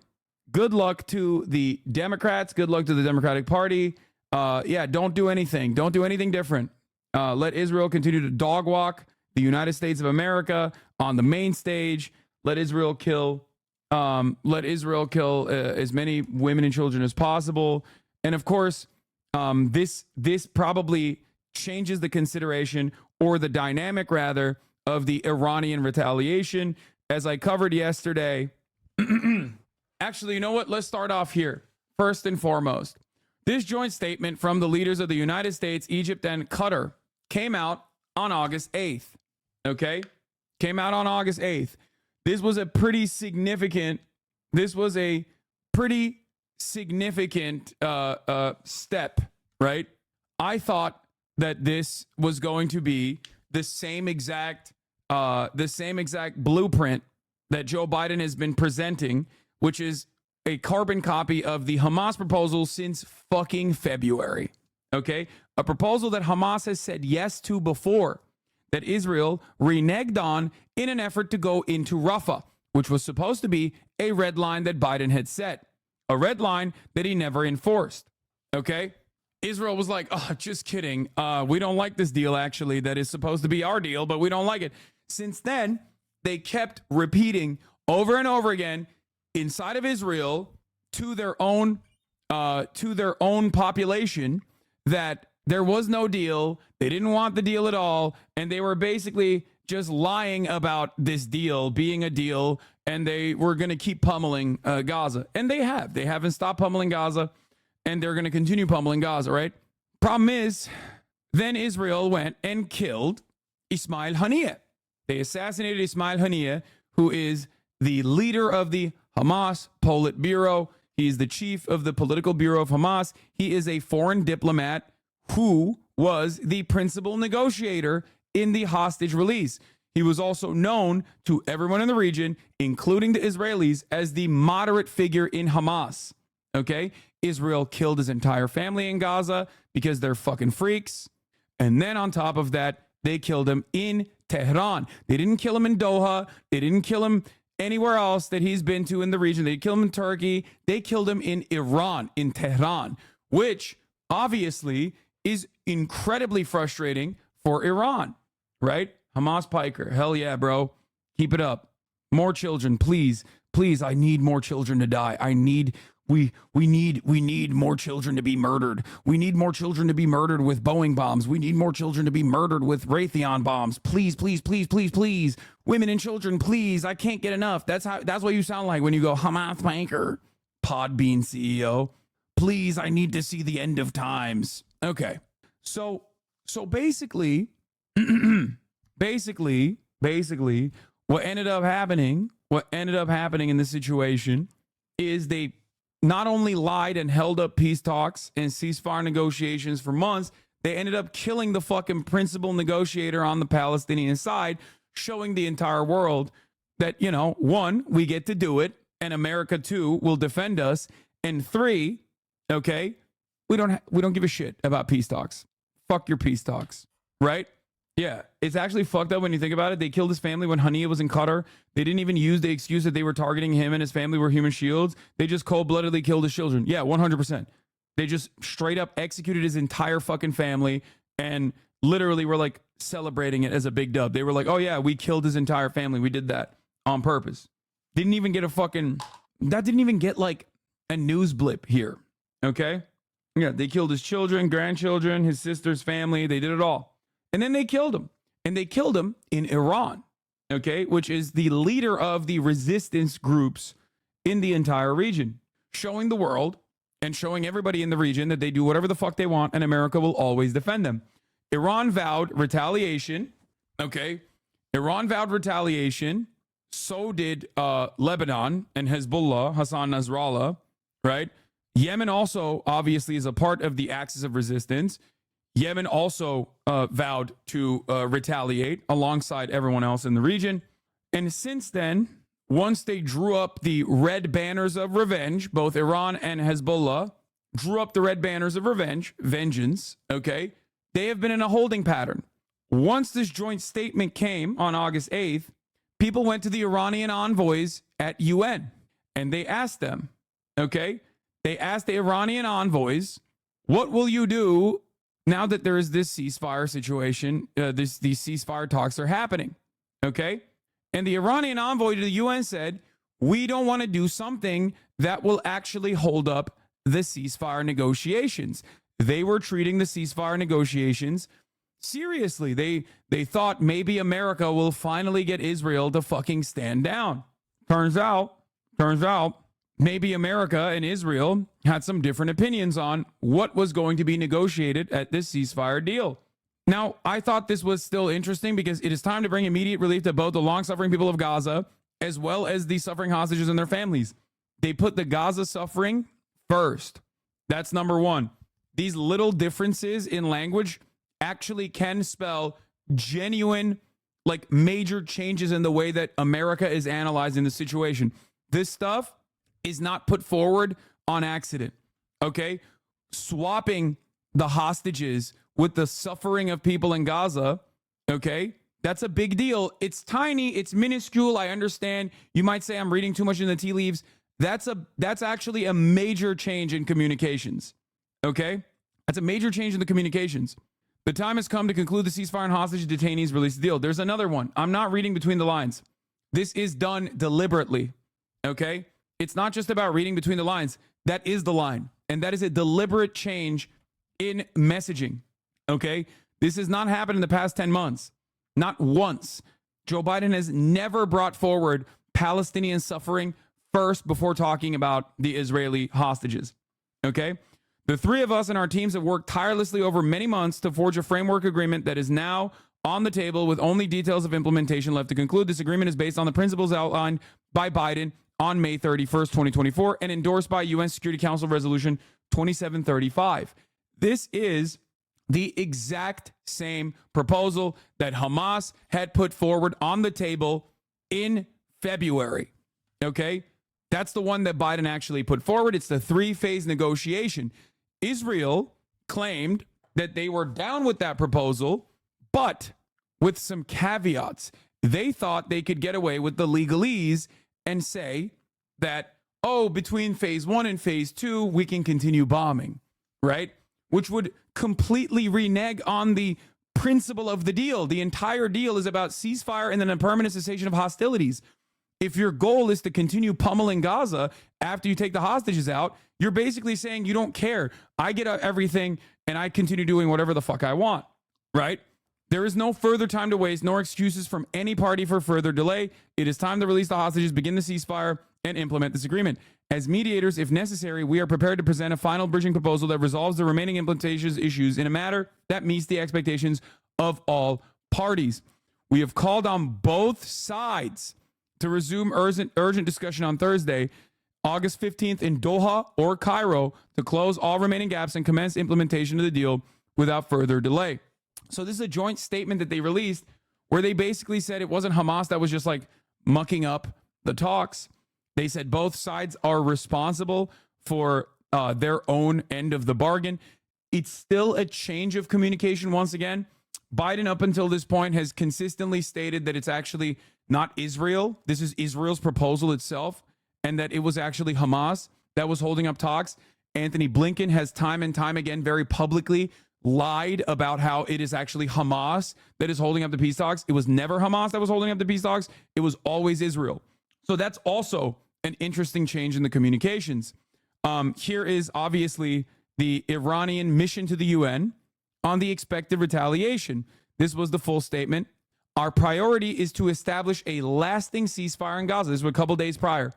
Good luck to the Democrats. Good luck to the Democratic Party. Yeah, don't do anything. Don't do anything different. Let Israel continue to dog walk the United States of America on the main stage. Let Israel kill as many women and children as possible. And of course, this probably changes the consideration or the dynamic rather of the Iranian retaliation. As I covered yesterday, actually, you know what? Let's start off here. First and foremost, this joint statement from the leaders of the United States, Egypt, and Qatar came out on August 8th. Okay? Came out on August 8th. This was a pretty significant step, right? I thought that this was going to be the same exact blueprint that Joe Biden has been presenting, which is a carbon copy of the Hamas proposal since fucking February. Okay? A proposal that Hamas has said yes to before, that Israel reneged on in an effort to go into Rafah, which was supposed to be a red line that Biden had set, a red line that he never enforced. Okay? Israel was like, oh, just kidding. We don't like this deal, actually. That is supposed to be our deal, but we don't like it. Since then, they kept repeating over and over again inside of Israel to their own population that there was no deal. They didn't want the deal at all. And they were basically just lying about this deal being a deal. And they were going to keep pummeling Gaza. And they have. They haven't stopped pummeling Gaza. And they're going to continue pummeling Gaza, right? Problem is, then Israel went and killed Ismail Haniyeh. They assassinated Ismail Haniyeh, who is the leader of the Hamas Politburo. He is the chief of the political bureau of Hamas. He is a foreign diplomat who was the principal negotiator in the hostage release. He was also known to everyone in the region, including the Israelis, as the moderate figure in Hamas. Okay? Israel killed his entire family in Gaza because they're fucking freaks. And then on top of that, they killed him in Tehran. They didn't kill him in Doha. They didn't kill him anywhere else that he's been to in the region. They killed him in Turkey. They killed him in Iran, in Tehran, which obviously is incredibly frustrating for Iran, right? Hamas Piker, hell yeah, bro. Keep it up. More children, please. Please, I need more children to die. We need more children to be murdered. We need more children to be murdered with Boeing bombs. We need more children to be murdered with Raytheon bombs. Please, please, please, please, please. Women and children, please. I can't get enough. That's what you sound like when you go Hamas Banker, Podbean CEO. Please, I need to see the end of times. Okay. So basically, what ended up happening in this situation is they not only lied and held up peace talks and ceasefire negotiations for months, they ended up killing the fucking principal negotiator on the Palestinian side, showing the entire world that, you know, 1, we get to do it, and America, 2, will defend us, and 3, okay, we don't give a shit about peace talks. Fuck your peace talks, right? Yeah, it's actually fucked up when you think about it. They killed his family when Haniyeh was in Qatar. They didn't even use the excuse that they were targeting him and his family were human shields. They just cold-bloodedly killed his children. Yeah, 100%. They just straight up executed his entire fucking family and literally were like celebrating it as a big dub. They were like, oh yeah, we killed his entire family. We did that on purpose. That didn't even get like a news blip here. Okay? Yeah, they killed his children, grandchildren, his sister's family. They did it all. And then they killed him. And they killed him in Iran, okay, which is the leader of the resistance groups in the entire region, showing the world and showing everybody in the region that they do whatever the fuck they want and America will always defend them. Iran vowed retaliation, okay? Iran vowed retaliation. So did Lebanon and Hezbollah, Hassan Nasrallah, right? Yemen also obviously is a part of the axis of resistance. Yemen also vowed to retaliate alongside everyone else in the region. And since then, once they drew up the red banners of revenge, both Iran and Hezbollah drew up the red banners of vengeance, okay? They have been in a holding pattern. Once this joint statement came on August 8th, people went to the Iranian envoys at UN and they asked them, okay? They asked the Iranian envoys, what will you do now that there is this ceasefire situation, these ceasefire talks are happening, okay? And the Iranian envoy to the UN said, we don't want to do something that will actually hold up the ceasefire negotiations. They were treating the ceasefire negotiations seriously. They thought maybe America will finally get Israel to fucking stand down. Turns out, maybe America and Israel had some different opinions on what was going to be negotiated at this ceasefire deal. Now, I thought this was still interesting because it is time to bring immediate relief to both the long-suffering people of Gaza as well as the suffering hostages and their families. They put the Gaza suffering first. That's number one. These little differences in language actually can spell genuine, like major changes in the way that America is analyzing the situation. This stuff is not put forward on accident, okay? Swapping the hostages with the suffering of people in Gaza, okay? That's a big deal. It's tiny, it's minuscule. I understand. You might say I'm reading too much in the tea leaves. That's actually a major change in communications, okay? That's a major change in the communications. The time has come to conclude the ceasefire and hostage detainees release the deal. There's another one. I'm not reading between the lines. This is done deliberately, okay? It's not just about reading between the lines. That is the line. And that is a deliberate change in messaging, okay? This has not happened in the past 10 months. Not once. Joe Biden has never brought forward Palestinian suffering first before talking about the Israeli hostages, okay? The three of us and our teams have worked tirelessly over many months to forge a framework agreement that is now on the table with only details of implementation left to conclude. This agreement is based on the principles outlined by Biden on May 31st, 2024, and endorsed by UN Security Council Resolution 2735. This is the exact same proposal that Hamas had put forward on the table in February. Okay? That's the one that Biden actually put forward. It's the three-phase negotiation. Israel claimed that they were down with that proposal, but with some caveats. They thought they could get away with the legalese and say that, oh, between phase 1 and phase 2, we can continue bombing, right? Which would completely renege on the principle of the deal. The entire deal is about ceasefire and then a permanent cessation of hostilities. If your goal is to continue pummeling Gaza after you take the hostages out, you're basically saying you don't care. I get everything and I continue doing whatever the fuck I want, right? There is no further time to waste, nor excuses from any party for further delay. It is time to release the hostages, begin the ceasefire, and implement this agreement. As mediators, if necessary, we are prepared to present a final bridging proposal that resolves the remaining implementation issues in a manner that meets the expectations of all parties. We have called on both sides to resume urgent discussion on Thursday, August 15th in Doha or Cairo to close all remaining gaps and commence implementation of the deal without further delay. So this is a joint statement that they released where they basically said it wasn't Hamas that was just like mucking up the talks. They said both sides are responsible for their own end of the bargain. It's still a change of communication once again. Biden, up until this point, has consistently stated that it's actually not Israel. This is Israel's proposal itself, and that it was actually Hamas that was holding up talks. Anthony Blinken has time and time again very publicly lied about how it is actually Hamas that is holding up the peace talks. It was never Hamas that was holding up the peace talks. It was always Israel. So that's also an interesting change in the communications. Here is obviously the Iranian mission to the UN on the expected retaliation. This was the full statement. Our priority is to establish a lasting ceasefire in Gaza. This was a couple days prior.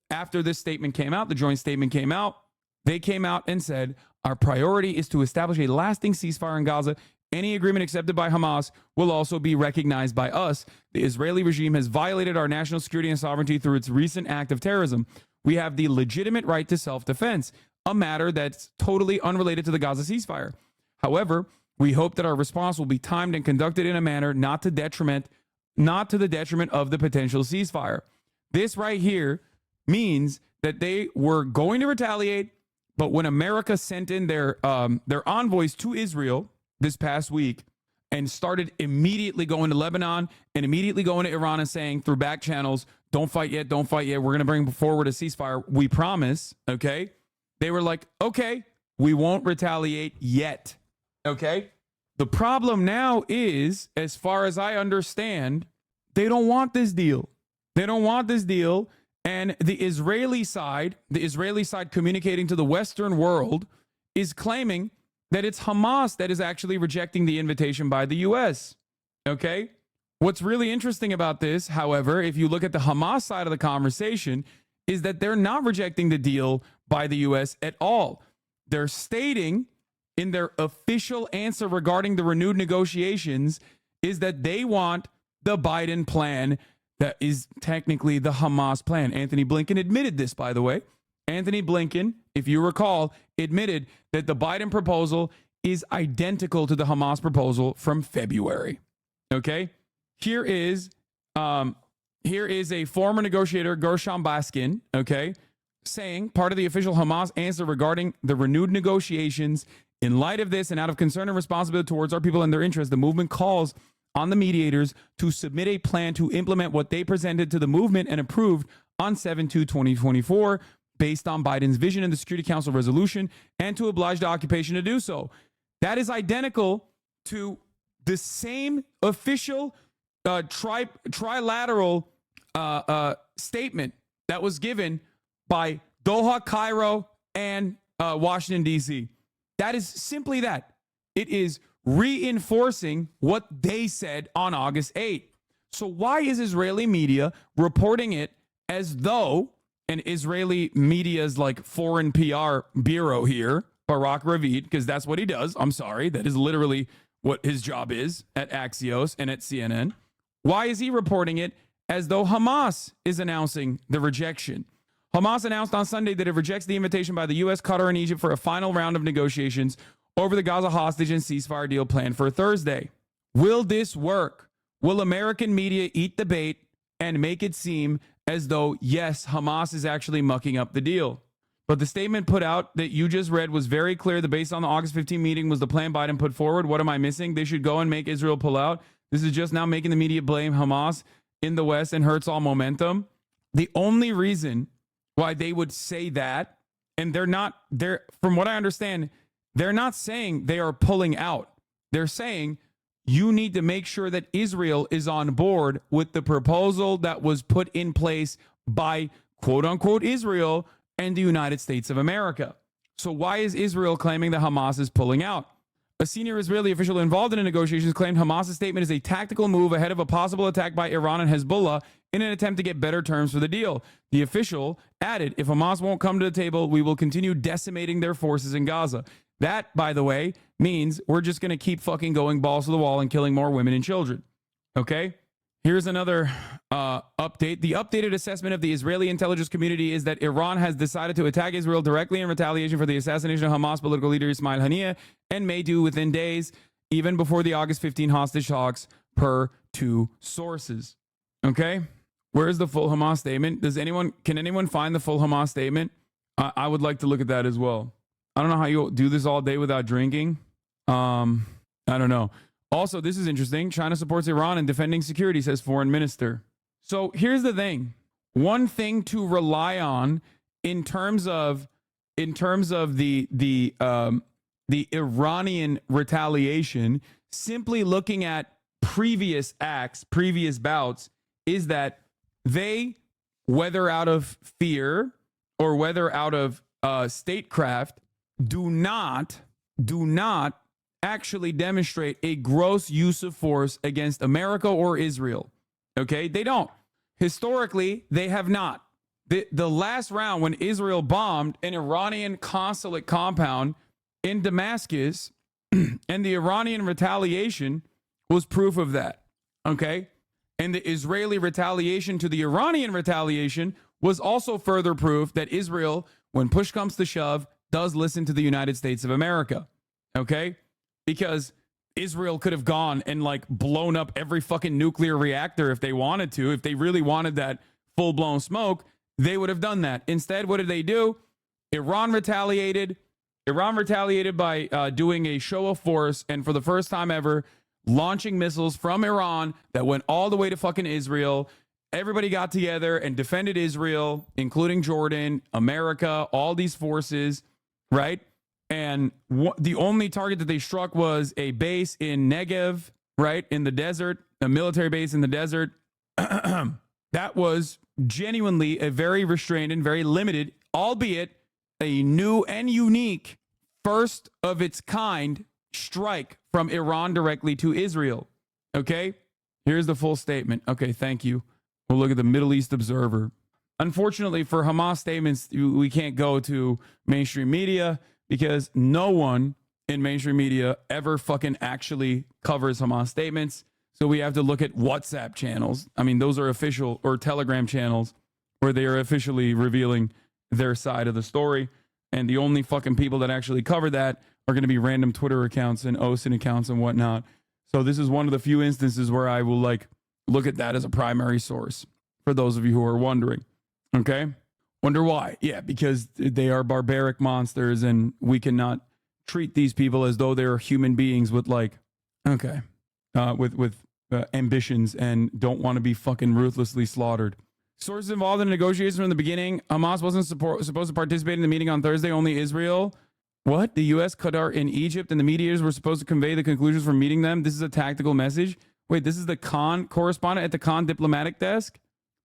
After this statement came out, the joint statement came out, they came out and said, our priority is to establish a lasting ceasefire in Gaza. Any agreement accepted by Hamas will also be recognized by us. The Israeli regime has violated our national security and sovereignty through its recent act of terrorism. We have the legitimate right to self-defense, a matter that's totally unrelated to the Gaza ceasefire. However, we hope that our response will be timed and conducted in a manner not to the detriment of the potential ceasefire. This right here means that they were going to retaliate, but when America sent in their envoys to Israel this past week and started immediately going to Lebanon and immediately going to Iran and saying through back channels, don't fight yet, don't fight yet, we're going to bring forward a ceasefire, we promise, okay? They were like, okay, we won't retaliate yet. Okay. The problem now is, as far as I understand, they don't want this deal. They don't want this deal. And the Israeli side communicating to the Western world is claiming that it's Hamas that is actually rejecting the invitation by the U.S. Okay. What's really interesting about this, however, if you look at the Hamas side of the conversation, is that they're not rejecting the deal by the U.S. at all. They're stating in their official answer regarding the renewed negotiations is that they want the Biden plan that is technically the Hamas plan. Anthony Blinken admitted this, by the way. Anthony Blinken, if you recall, admitted that the Biden proposal is identical to the Hamas proposal from February. Okay? Here is a former negotiator, Gershom Baskin, okay, saying part of the official Hamas answer regarding the renewed negotiations. In light of this and out of concern and responsibility towards our people and their interests, the movement calls on the mediators to submit a plan to implement what they presented to the movement and approved on 7/2/2024 based on Biden's vision in the Security Council resolution and to oblige the occupation to do so. That is identical to the same official trilateral statement that was given by Doha, Cairo, and Washington, D.C. That is simply that. It is reinforcing what they said on August 8th. So why is Israeli media reporting it as though an Israeli media's like foreign PR bureau here, Barak Ravid, because that's what he does. I'm sorry. That is literally what his job is at Axios and at CNN. Why is he reporting it as though Hamas is announcing the rejection? Hamas announced on Sunday that it rejects the invitation by the U.S., Qatar, and Egypt for a final round of negotiations over the Gaza hostage and ceasefire deal planned for Thursday. Will this work? Will American media eat the bait and make it seem as though, yes, Hamas is actually mucking up the deal? But the statement put out that you just read was very clear that based on the August 15 meeting was the plan Biden put forward. What am I missing? They should go and make Israel pull out. This is just now making the media blame Hamas in the West and hurts all momentum. The only reason why they would say that, and they're from what I understand, they're not saying they are pulling out. They're saying you need to make sure that Israel is on board with the proposal that was put in place by quote unquote Israel and the United States of America. So why is Israel claiming that Hamas is pulling out? A senior Israeli official involved in the negotiations claimed Hamas's statement is a tactical move ahead of a possible attack by Iran and Hezbollah in an attempt to get better terms for the deal. The official added, if Hamas won't come to the table, we will continue decimating their forces in Gaza. That, by the way, means we're just going to keep fucking going balls to the wall and killing more women and children. Okay? Here's another update. The updated assessment of the Israeli intelligence community is that Iran has decided to attack Israel directly in retaliation for the assassination of Hamas political leader Ismail Haniyeh and may do within days, even before the August 15 hostage talks, per two sources. Okay? Where's the full Hamas statement? Can anyone find the full Hamas statement? I would like to look at that as well. I don't know how you do this all day without drinking. I don't know. Also, this is interesting. China supports Iran in defending security, says foreign minister. So here's the thing. One thing to rely on in terms of the Iranian retaliation, simply looking at previous acts, previous bouts, is that they, whether out of fear or whether out of statecraft, do not actually demonstrate a gross use of force against America or Israel. Okay? They don't. Historically, they have not. The last round when Israel bombed an Iranian consulate compound in Damascus and the Iranian retaliation was proof of that. Okay? And the Israeli retaliation to the Iranian retaliation was also further proof that Israel, when push comes to shove, does listen to the United States of America. Okay? Because Israel could have gone and like blown up every fucking nuclear reactor if they wanted to. If they really wanted that full-blown smoke, they would have done that. Instead, what did they do? Iran retaliated. Iran retaliated by doing a show of force and for the first time ever, launching missiles from Iran that went all the way to fucking Israel. Everybody got together and defended Israel, including Jordan, America, all these forces, right? And the only target that they struck was a base in Negev, right? In the desert, a military base in the desert. That was genuinely a very restrained and very limited, albeit a new and unique, first of its kind strike from Iran directly to Israel. Okay? Here's the full statement. Okay, thank you. We'll look at the Middle East Observer. Unfortunately, for Hamas statements, we can't go to mainstream media because no one in mainstream media ever fucking actually covers Hamas statements. So we have to look at WhatsApp channels. I mean, those are official, or Telegram channels where they are officially revealing their side of the story. And the only fucking people that actually cover that are going to be random Twitter accounts and OSINT accounts and whatnot. So this is one of the few instances where I will like look at that as a primary source for those of you who are wondering. Okay? Wonder why? Yeah, because they are barbaric monsters and we cannot treat these people as though they're human beings with like, okay, with ambitions and don't want to be fucking ruthlessly slaughtered. Sources involved in the negotiations from the beginning. Hamas wasn't supposed to participate in the meeting on Thursday, only Israel. What? The U.S., Qatar, and Egypt, and the mediators were supposed to convey the conclusions from meeting them. This is a tactical message. Wait, this is the Khan correspondent at the Khan diplomatic desk?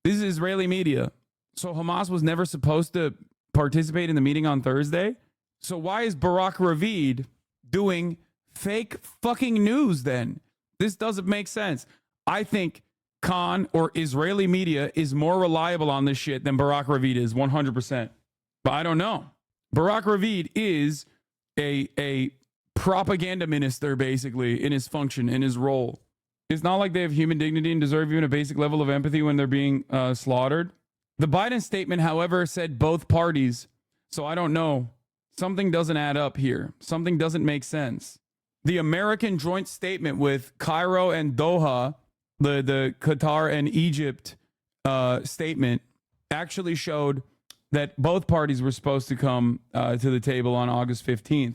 This is Israeli media. So Hamas was never supposed to participate in the meeting on Thursday? So why is Barak Ravid doing fake fucking news then? This doesn't make sense. I think Khan or Israeli media is more reliable on this shit than Barak Ravid is, 100%. But I don't know. Barak Ravid is a propaganda minister, basically, in his function, in his role. It's not like they have human dignity and deserve even a basic level of empathy when they're being slaughtered. The Biden statement, however, said both parties. So I don't know. Something doesn't add up here. Something doesn't make sense. The American joint statement with Cairo and Doha, the Qatar and Egypt statement, actually showed that both parties were supposed to come to the table on August 15th.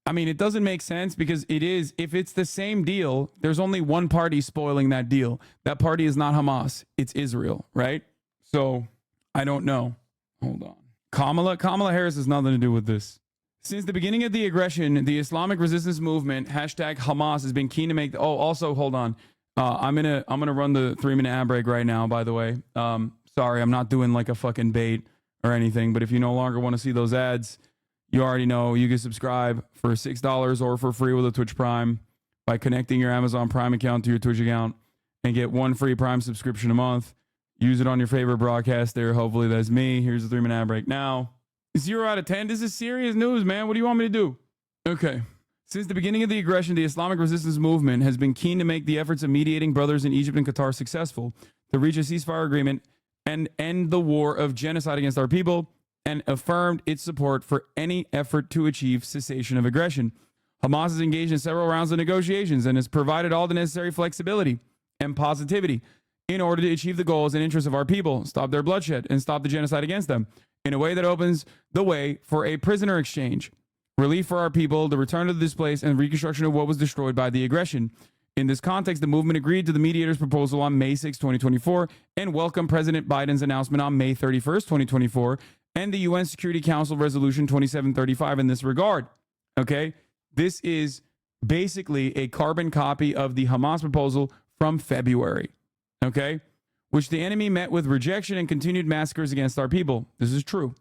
I mean, it doesn't make sense because it is, if it's the same deal, there's only one party spoiling that deal. That party is not Hamas. It's Israel, right? So I don't know. Hold on. Kamala Harris has nothing to do with this. Since the beginning of the aggression, the Islamic resistance movement, hashtag Hamas, has been keen to make, also, hold on. I'm gonna run the 3-minute ad break right now, by the way. Sorry, I'm not doing like a fucking bait or anything, but if you no longer want to see those ads, you already know you can subscribe for $6 or for free with a Twitch Prime by connecting your Amazon Prime account to your Twitch account and get one free Prime subscription a month. Use it on your favorite broadcaster. Hopefully that's me. Here's the 3-minute ad break now. 0 out of 10. This is serious news, man. What do you want me to do? Okay. Since the beginning of the aggression, the Islamic resistance movement has been keen to make the efforts of mediating brothers in Egypt and Qatar successful to reach a ceasefire agreement and end the war of genocide against our people, and affirmed its support for any effort to achieve cessation of aggression. Hamas has engaged in several rounds of negotiations and has provided all the necessary flexibility and positivity in order to achieve the goals and interests of our people, stop their bloodshed, and stop the genocide against them in a way that opens the way for a prisoner exchange, relief for our people, the return to the displaced, and reconstruction of what was destroyed by the aggression. In this context, the movement agreed to the mediator's proposal on May 6, 2024, and welcomed President Biden's announcement on May 31st, 2024, and the UN Security Council Resolution 2735 in this regard. Okay? This is basically a carbon copy of the Hamas proposal from February. Okay? Which the enemy met with rejection and continued massacres against our people. This is true.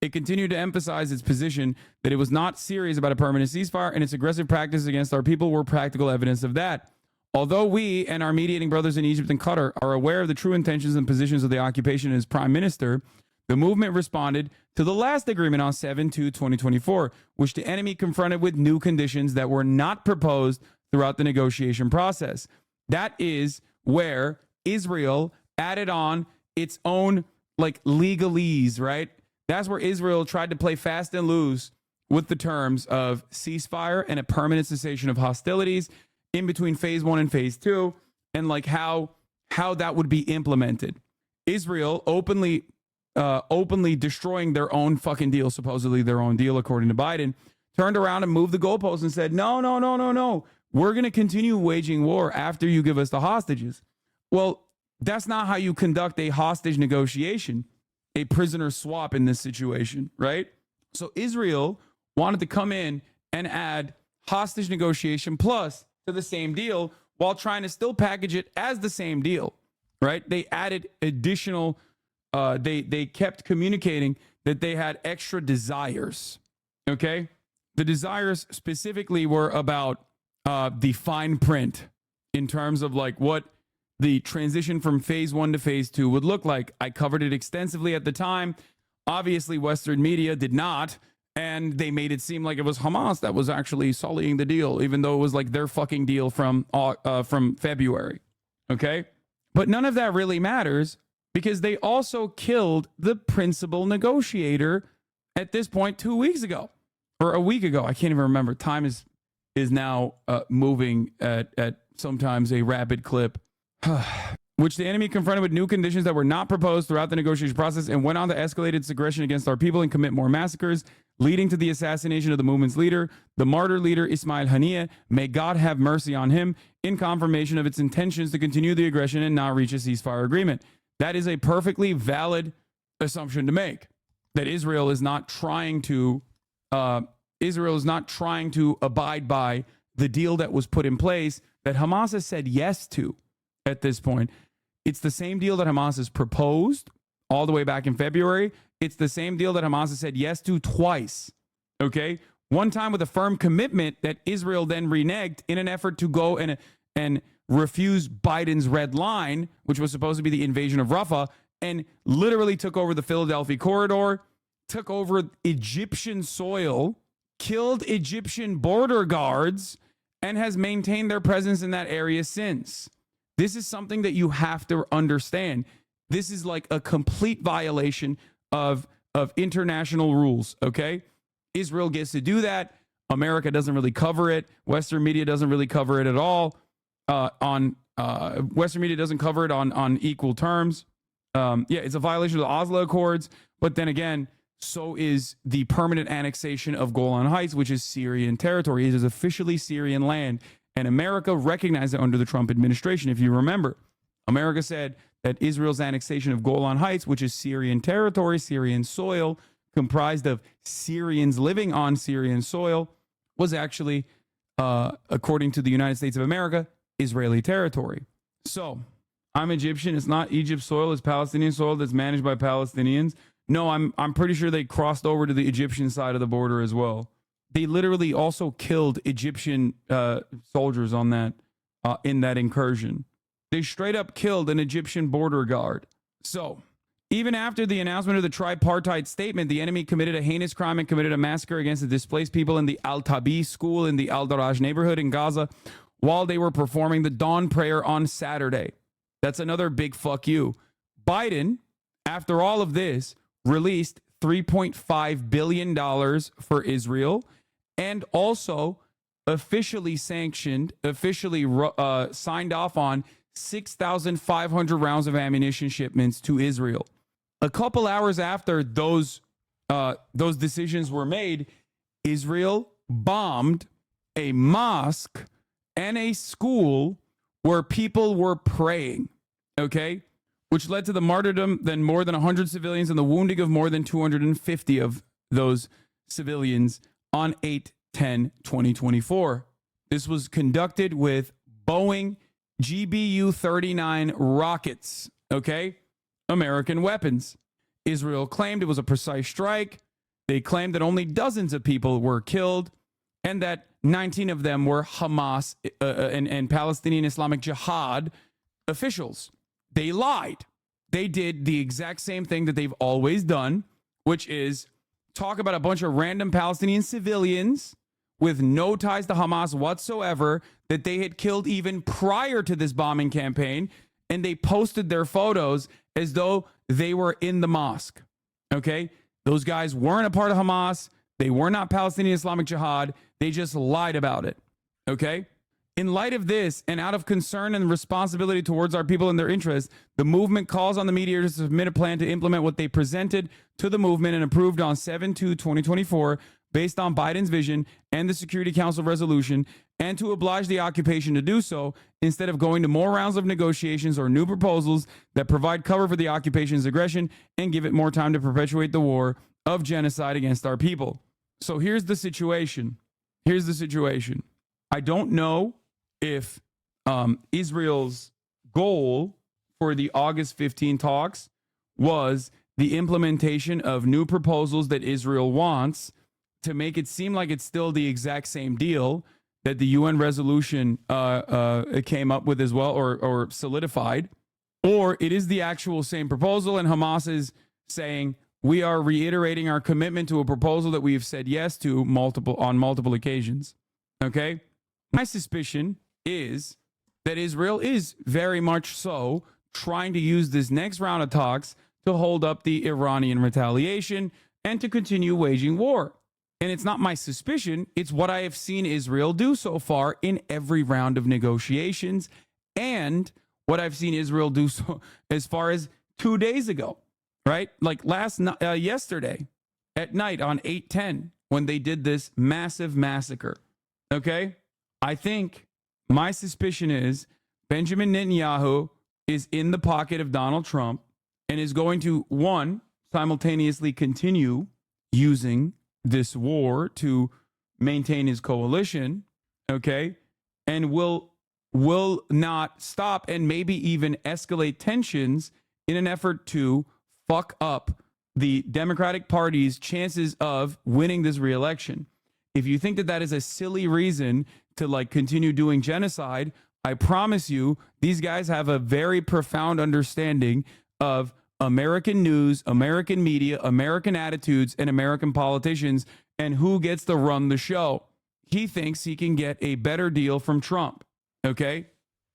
It continued to emphasize its position that it was not serious about a permanent ceasefire, and its aggressive practices against our people were practical evidence of that. Although we and our mediating brothers in Egypt and Qatar are aware of the true intentions and positions of the occupation and its prime minister, the movement responded to the last agreement on 7/2/2024, which the enemy confronted with new conditions that were not proposed throughout the negotiation process. That is where Israel added on its own like legalese, right? That's where Israel tried to play fast and loose with the terms of ceasefire and a permanent cessation of hostilities in between phase 1 and phase 2, and like how that would be implemented. Israel openly destroying their own fucking deal, supposedly their own deal, according to Biden, turned around and moved the goalposts and said, no. We're going to continue waging war after you give us the hostages. Well, that's not how you conduct a hostage negotiation, a prisoner swap in this situation, right? So Israel wanted to come in and add hostage negotiation plus to the same deal while trying to still package it as the same deal, right? They added additional, they kept communicating that they had extra desires, okay? The desires specifically were about the fine print in terms of like what the transition from phase 1 to phase 2 would look like. I covered it extensively at the time. Obviously, Western media did not, and they made it seem like it was Hamas that was actually sullying the deal, even though it was like their fucking deal from February, okay? But none of that really matters because they also killed the principal negotiator at this point 2 weeks ago, or a week ago. I can't even remember. Time is now moving at sometimes a rapid clip. Which the enemy confronted with new conditions that were not proposed throughout the negotiation process and went on to escalate its aggression against our people and commit more massacres, leading to the assassination of the movement's leader, the martyr leader Ismail Haniyeh. May God have mercy on him, in confirmation of its intentions to continue the aggression and not reach a ceasefire agreement. That is a perfectly valid assumption to make, that Israel is not trying to abide by the deal that was put in place that Hamas has said yes to at this point. It's the same deal that Hamas has proposed all the way back in February. It's the same deal that Hamas has said yes to twice. Okay? One time with a firm commitment that Israel then reneged in an effort to go and refuse Biden's red line, which was supposed to be the invasion of Rafah, and literally took over the Philadelphia corridor, took over Egyptian soil, killed Egyptian border guards, and has maintained their presence in that area since. This is something that you have to understand. This is like a complete violation of international rules, okay? Israel gets to do that. America doesn't really cover it. Western media doesn't really cover it at all. Western media doesn't cover it on equal terms. It's a violation of the Oslo Accords. But then again, so is the permanent annexation of Golan Heights, which is Syrian territory. It is officially Syrian land. And America recognized it under the Trump administration. If you remember, America said that Israel's annexation of Golan Heights, which is Syrian territory, Syrian soil, comprised of Syrians living on Syrian soil, was actually, according to the United States of America, Israeli territory. So I'm Egyptian. It's not Egypt soil. It's Palestinian soil that's managed by Palestinians. No, I'm pretty sure they crossed over to the Egyptian side of the border as well. They literally also killed Egyptian soldiers on that in that incursion. They straight up killed an Egyptian border guard. So even after the announcement of the tripartite statement, the enemy committed a heinous crime and committed a massacre against the displaced people in the Al-Tabi school in the Al-Daraj neighborhood in Gaza while they were performing the dawn prayer on Saturday. That's another big fuck you. Biden, after all of this, released $3.5 billion for Israel and also officially signed off on 6,500 rounds of ammunition shipments to Israel. A couple hours after those decisions were made, Israel bombed a mosque and a school where people were praying, okay? Which led to the martyrdom then more than 100 civilians and the wounding of more than 250 of those civilians on 8/10/2024. This was conducted with Boeing GBU-39 rockets, okay? American weapons. Israel claimed it was a precise strike. They claimed that only dozens of people were killed and that 19 of them were Hamas and Palestinian Islamic Jihad officials. They lied. They did the exact same thing that they've always done, which is talk about a bunch of random Palestinian civilians with no ties to Hamas whatsoever that they had killed even prior to this bombing campaign, and they posted their photos as though they were in the mosque. Okay? Those guys weren't a part of Hamas. They were not Palestinian Islamic Jihad. They just lied about it. Okay? In light of this, and out of concern and responsibility towards our people and their interests, the movement calls on the media to submit a plan to implement what they presented to the movement and approved on 7/2/2024 based on Biden's vision and the Security Council resolution, and to oblige the occupation to do so instead of going to more rounds of negotiations or new proposals that provide cover for the occupation's aggression and give it more time to perpetuate the war of genocide against our people. So here's the situation. I don't know if Israel's goal for the August 15 talks was the implementation of new proposals that Israel wants to make it seem like it's still the exact same deal that the UN resolution came up with as well, or solidified, or it is the actual same proposal and Hamas is saying, we are reiterating our commitment to a proposal that we have said yes to on multiple occasions. Okay? My suspicion is that Israel is very much so trying to use this next round of talks to hold up the Iranian retaliation and to continue waging war. And it's not my suspicion, it's what I have seen Israel do so far in every round of negotiations, and what I've seen Israel do so as far as 2 days ago, right? Like yesterday at night on 8/10 when they did this massive massacre. Okay? I think my suspicion is Benjamin Netanyahu is in the pocket of Donald Trump, and is going to, one, simultaneously continue using this war to maintain his coalition, okay, and will not stop and maybe even escalate tensions in an effort to fuck up the Democratic Party's chances of winning this reelection. If you think that that is a silly reason to like continue doing genocide, I promise you these guys have a very profound understanding of American news, American media, American attitudes, and American politicians, and who gets to run the show. He thinks he can get a better deal from Trump. Okay?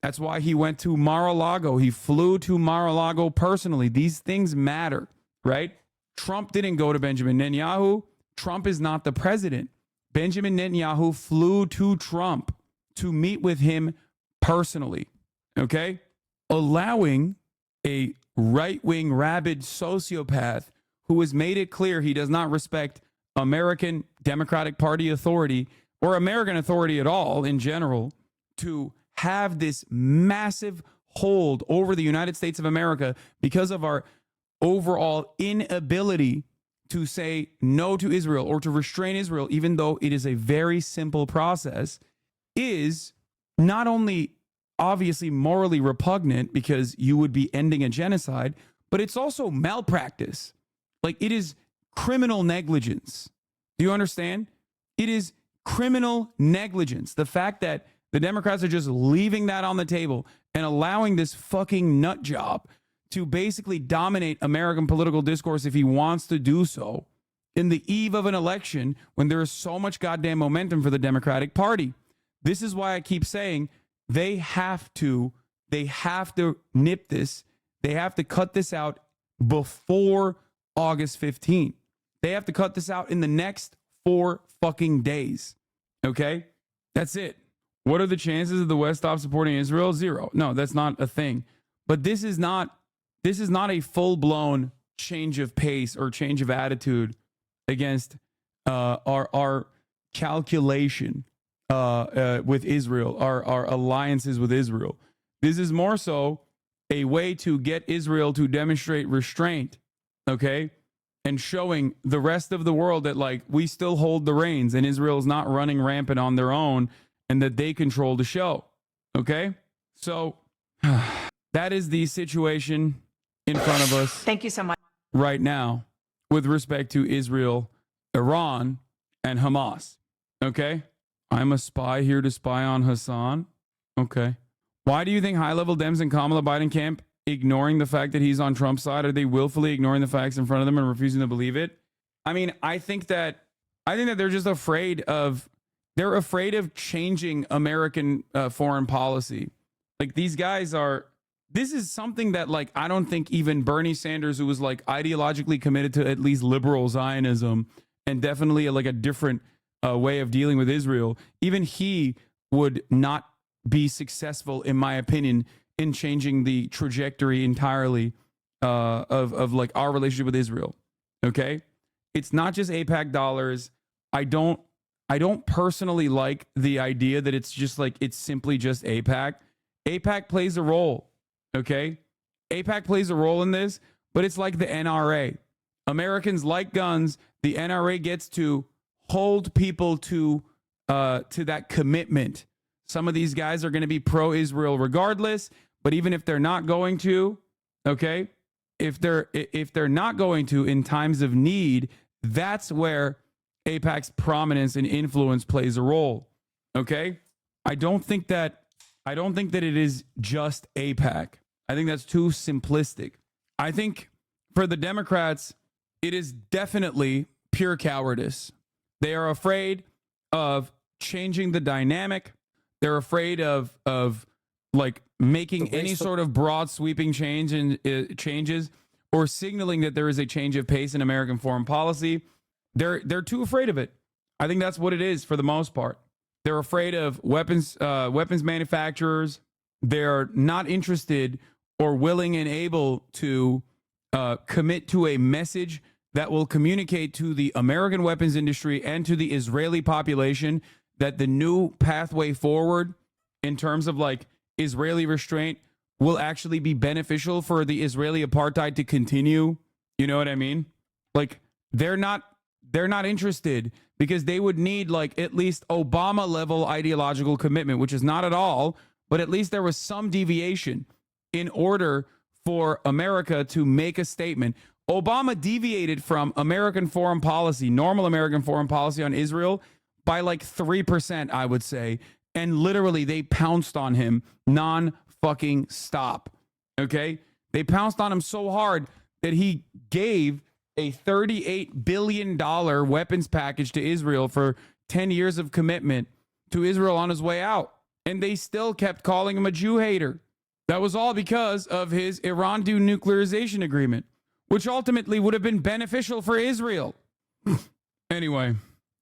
That's why he went to Mar-a-Lago. He flew to Mar-a-Lago personally. These things matter, right? Trump didn't go to Benjamin Netanyahu. Trump is not the president. Benjamin Netanyahu flew to Trump to meet with him personally. Okay? Allowing a right-wing rabid sociopath who has made it clear he does not respect American Democratic Party authority or American authority at all in general to have this massive hold over the United States of America because of our overall inability to say no to Israel or to restrain Israel, even though it is a very simple process, is not only obviously morally repugnant because you would be ending a genocide, but it's also malpractice. Like, it is criminal negligence. Do you understand? It is criminal negligence. The fact that the Democrats are just leaving that on the table and allowing this fucking nut job to basically dominate American political discourse if he wants to do so in the eve of an election when there is so much goddamn momentum for the Democratic Party. This is why I keep saying they have to nip this. They have to cut this out before August 15th. They have to cut this out in the next 4 fucking days. Okay? That's it. What are the chances of the West stop supporting Israel? 0. No, that's not a thing. But this is not a full-blown change of pace or change of attitude against our calculation with Israel, our alliances with Israel. This is more so a way to get Israel to demonstrate restraint, okay? And showing the rest of the world that, like, we still hold the reins and Israel is not running rampant on their own and that they control the show, okay? So that is the situation in front of us. Thank you so much. Right now with respect to Israel, Iran, and Hamas, okay? I'm a spy here to spy on Hassan. Okay. Why do you think high-level Dems in Kamala Biden camp ignoring the fact that he's on Trump's side? Are they willfully ignoring the facts in front of them and refusing to believe it? I mean, I think that they're just afraid of changing American foreign policy. Like, these guys are, this is something that, like, I don't think even Bernie Sanders, who was like ideologically committed to at least liberal Zionism and definitely like a different way of dealing with Israel, even he would not be successful, in my opinion, in changing the trajectory entirely of like our relationship with Israel. Okay, it's not just AIPAC dollars. I don't personally like the idea that it's just like it's simply just AIPAC. AIPAC plays a role. Okay, AIPAC plays a role in this, but it's like the NRA. Americans like guns. The NRA gets to hold people to that commitment. Some of these guys are going to be pro-Israel regardless, but even if they're not going to, okay, if they're not going to in times of need, that's where AIPAC's prominence and influence plays a role. Okay, I don't think that it is just AIPAC. I think that's too simplistic. I think for the Democrats, it is definitely pure cowardice. They are afraid of changing the dynamic. They're afraid of like making any sort of broad sweeping changes or signaling that there is a change of pace in American foreign policy. They're too afraid of it. I think that's what it is for the most part. They're afraid of weapons manufacturers. They're not interested or willing and able to commit to a message that will communicate to the American weapons industry and to the Israeli population that the new pathway forward in terms of like Israeli restraint will actually be beneficial for the Israeli apartheid to continue. You know what I mean? Like they're not interested because they would need like at least Obama level ideological commitment, which is not at all, but at least there was some deviation in order for America to make a statement. Obama deviated from American foreign policy, normal American foreign policy on Israel by like 3%, I would say. And literally they pounced on him non-fucking stop. Okay? They pounced on him so hard that he gave a $38 billion weapons package to Israel for 10 years of commitment to Israel on his way out. And they still kept calling him a Jew hater. That was all because of his Iran denuclearization agreement, which ultimately would have been beneficial for Israel. Anyway,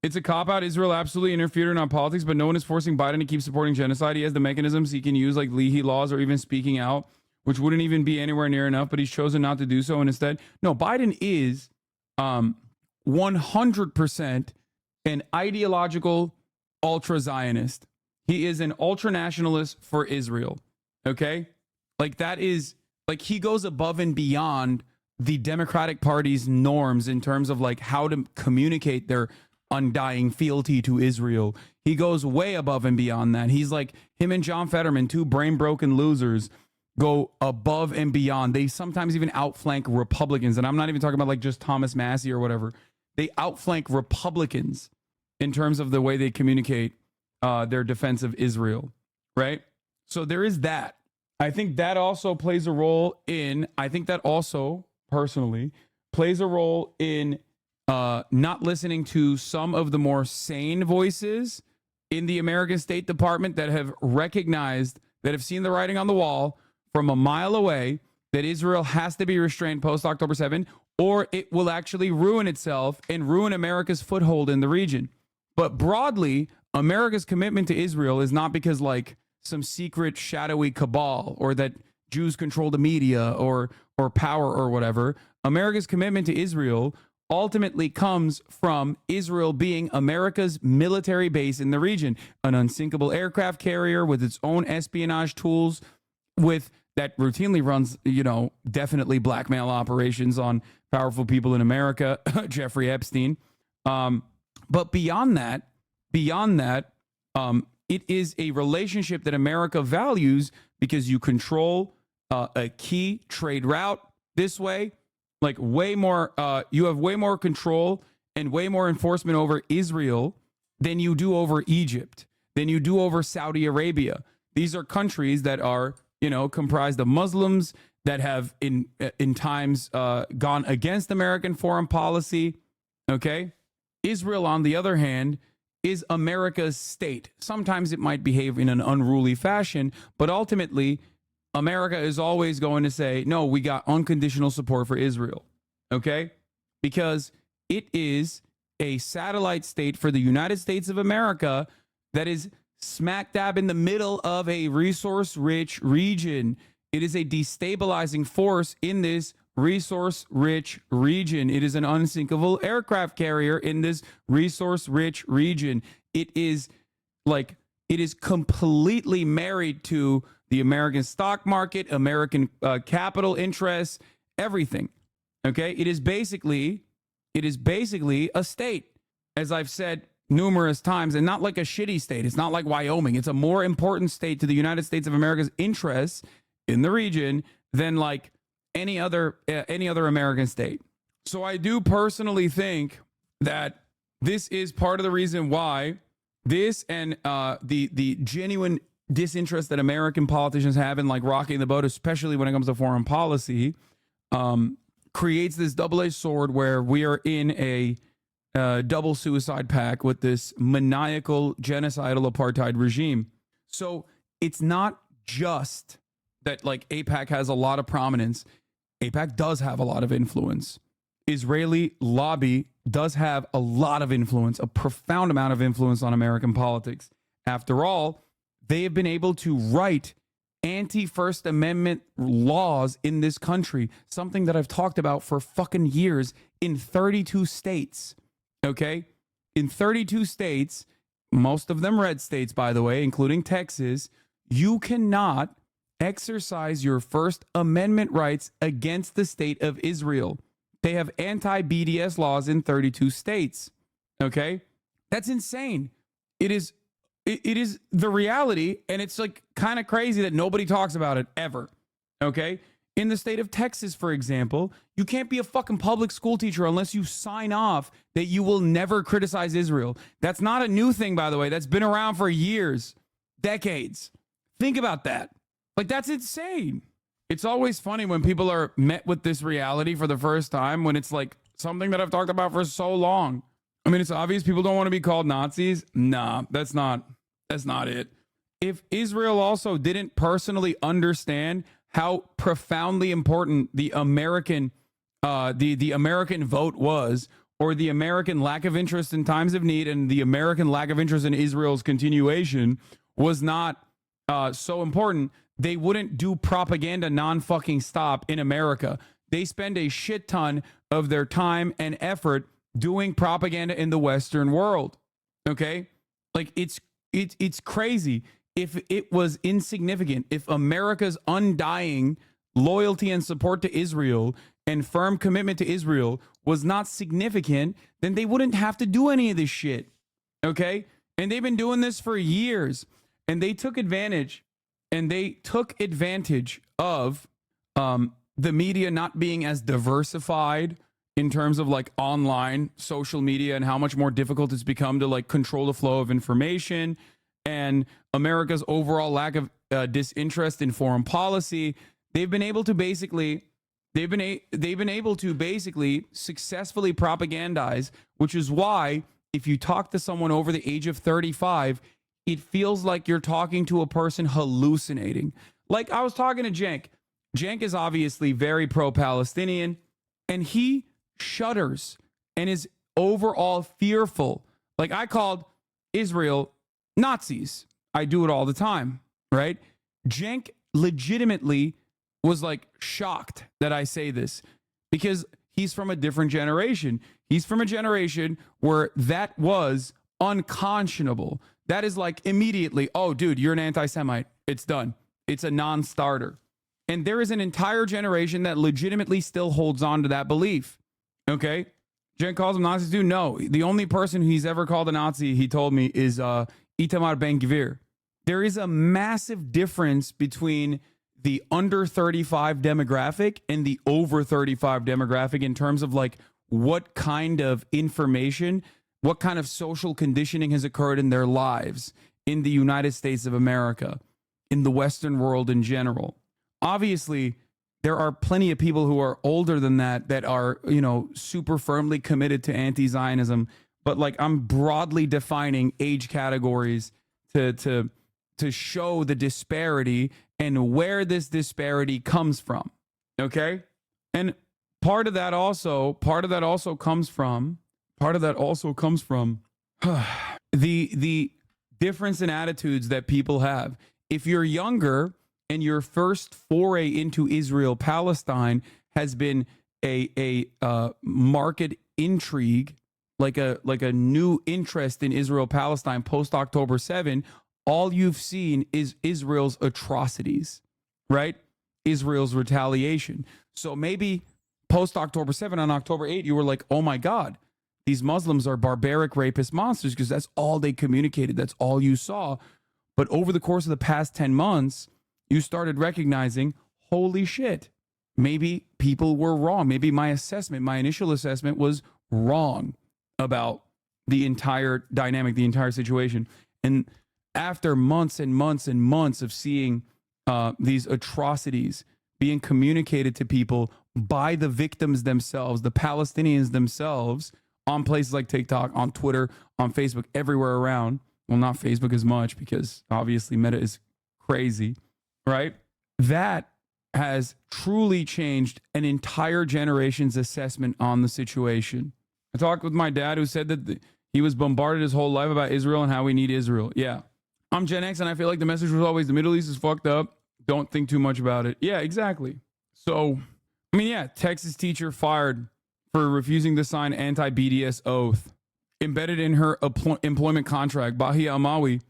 it's a cop-out. Israel absolutely interfered in our politics, but no one is forcing Biden to keep supporting genocide. He has the mechanisms he can use, like Leahy laws or even speaking out, which wouldn't even be anywhere near enough, but he's chosen not to do so. And instead, no, Biden is 100% an ideological ultra-Zionist. He is an ultra-nationalist for Israel. Okay? Like that is, like he goes above and beyond the Democratic Party's norms in terms of like how to communicate their undying fealty to Israel. He goes way above and beyond that. He's like him and John Fetterman, two brain-broken losers, go above and beyond. They sometimes even outflank Republicans. And I'm not even talking about like just Thomas Massey or whatever. They outflank Republicans in terms of the way they communicate their defense of Israel, right? So there is that. I think that also plays a role in, I think that also personally plays a role in not listening to some of the more sane voices in the American State Department that have recognized, that have seen the writing on the wall from a mile away, that Israel has to be restrained post October 7, or it will actually ruin itself and ruin America's foothold in the region. But broadly, America's commitment to Israel is not because like some secret shadowy cabal or that Jews control the media or power or whatever. America's commitment to Israel ultimately comes from Israel being America's military base in the region, an unsinkable aircraft carrier with its own espionage tools, with that routinely runs, you know, definitely blackmail operations on powerful people in America, Jeffrey Epstein. But beyond that, it is a relationship that America values because you control a key trade route this way, like way more, you have way more control and way more enforcement over Israel than you do over Egypt, than you do over Saudi Arabia. These are countries that are, you know, comprised of Muslims that have in times gone against American foreign policy. Okay. Israel, on the other hand, is America's state. Sometimes it might behave in an unruly fashion, but ultimately, America is always going to say, no, we got unconditional support for Israel. Okay? Because it is a satellite state for the United States of America that is smack dab in the middle of a resource-rich region. It is a destabilizing force in this resource-rich region. It is an unsinkable aircraft carrier in this resource-rich region. It is completely married to the American stock market, American capital interests, everything. Okay? It is basically a state, as I've said numerous times, and not like a shitty state. It's not like Wyoming. It's a more important state to the United States of America's interests in the region than like any other American state. So I do personally think that this is part of the reason why this and the genuine disinterest that American politicians have in like rocking the boat, especially when it comes to foreign policy, creates this double-edged sword where we are in a double suicide pact with this maniacal genocidal apartheid regime. So it's not just that like AIPAC has a lot of prominence. AIPAC does have a lot of influence. Israeli lobby does have a lot of influence, a profound amount of influence on American politics. After all, they have been able to write anti-First Amendment laws in this country, something that I've talked about for fucking years, in 32 states. Okay? In 32 states, most of them red states, by the way, including Texas, you cannot exercise your First Amendment rights against the state of Israel. They have anti-BDS laws in 32 states. Okay? That's insane. It is the reality, and it's like kind of crazy that nobody talks about it ever. Okay? In the state of Texas, for example, you can't be a fucking public school teacher unless you sign off that you will never criticize Israel. That's not a new thing, by the way. That's been around for years, decades. Think about that. Like, that's insane. It's always funny when people are met with this reality for the first time, when it's like something that I've talked about for so long. I mean, it's obvious people don't want to be called Nazis. Nah, that's not it. If Israel also didn't personally understand how profoundly important the American the American vote was, or the American lack of interest in times of need, and the American lack of interest in Israel's continuation was not so important, they wouldn't do propaganda non-fucking stop in America. They spend a shit ton of their time and effort doing propaganda in the Western world. Okay? Like, it's crazy. If it was insignificant, if America's undying loyalty and support to Israel and firm commitment to Israel was not significant, then they wouldn't have to do any of this shit. Okay? And they've been doing this for years. And they took advantage of the media not being as diversified in terms of like online social media, and how much more difficult it's become to like control the flow of information, and America's overall lack of disinterest in foreign policy. They've been able to basically successfully propagandize, which is why if you talk to someone over the age of 35, it feels like you're talking to a person hallucinating. Like, I was talking to Cenk. Cenk is obviously very pro-Palestinian, and he shudders and is overall fearful. Like, I called Israel Nazis. I do it all the time, right? Cenk legitimately was like shocked that I say this, because he's from a different generation. He's from a generation where that was unconscionable. That is like immediately, oh, dude, you're an anti-Semite. It's done. It's a non-starter. And there is an entire generation that legitimately still holds on to that belief. Okay? Cenk calls them Nazis, dude. No, the only person he's ever called a Nazi, he told me, is Itamar Ben-Gvir. There is a massive difference between the under 35 demographic and the over 35 demographic in terms of like what kind of information, what kind of social conditioning has occurred in their lives in the United States of America, in the Western world in general. Obviously, there are plenty of people who are older than that are, you know, super firmly committed to anti-Zionism. But like, I'm broadly defining age categories to show the disparity and where this disparity comes from. Okay? And part of that also comes from the difference in attitudes that people have. If you're younger and your first foray into Israel Palestine has been a market intrigue, like a new interest in Israel Palestine post October 7, all you've seen is Israel's atrocities, right? Israel's retaliation. So maybe post October 7, on October 8, you were like, oh my God, these Muslims are barbaric rapist monsters, because that's all they communicated. That's all you saw. But over the course of the past 10 months, you started recognizing, holy shit, maybe people were wrong. Maybe my initial assessment was wrong about the entire dynamic, the entire situation. And after months and months and months of seeing these atrocities being communicated to people by the victims themselves, the Palestinians themselves, on places like TikTok, on Twitter, on Facebook, everywhere around. Well, not Facebook as much, because obviously Meta is crazy, right? That has truly changed an entire generation's assessment on the situation. I talked with my dad, who said that he was bombarded his whole life about Israel and how we need Israel. Yeah. I'm Gen X, and I feel like the message was always the Middle East is fucked up. Don't think too much about it. Yeah, exactly. So, I mean, yeah, Texas teacher fired for refusing to sign anti-BDS oath. Embedded in her employment contract, Bahia Amawi,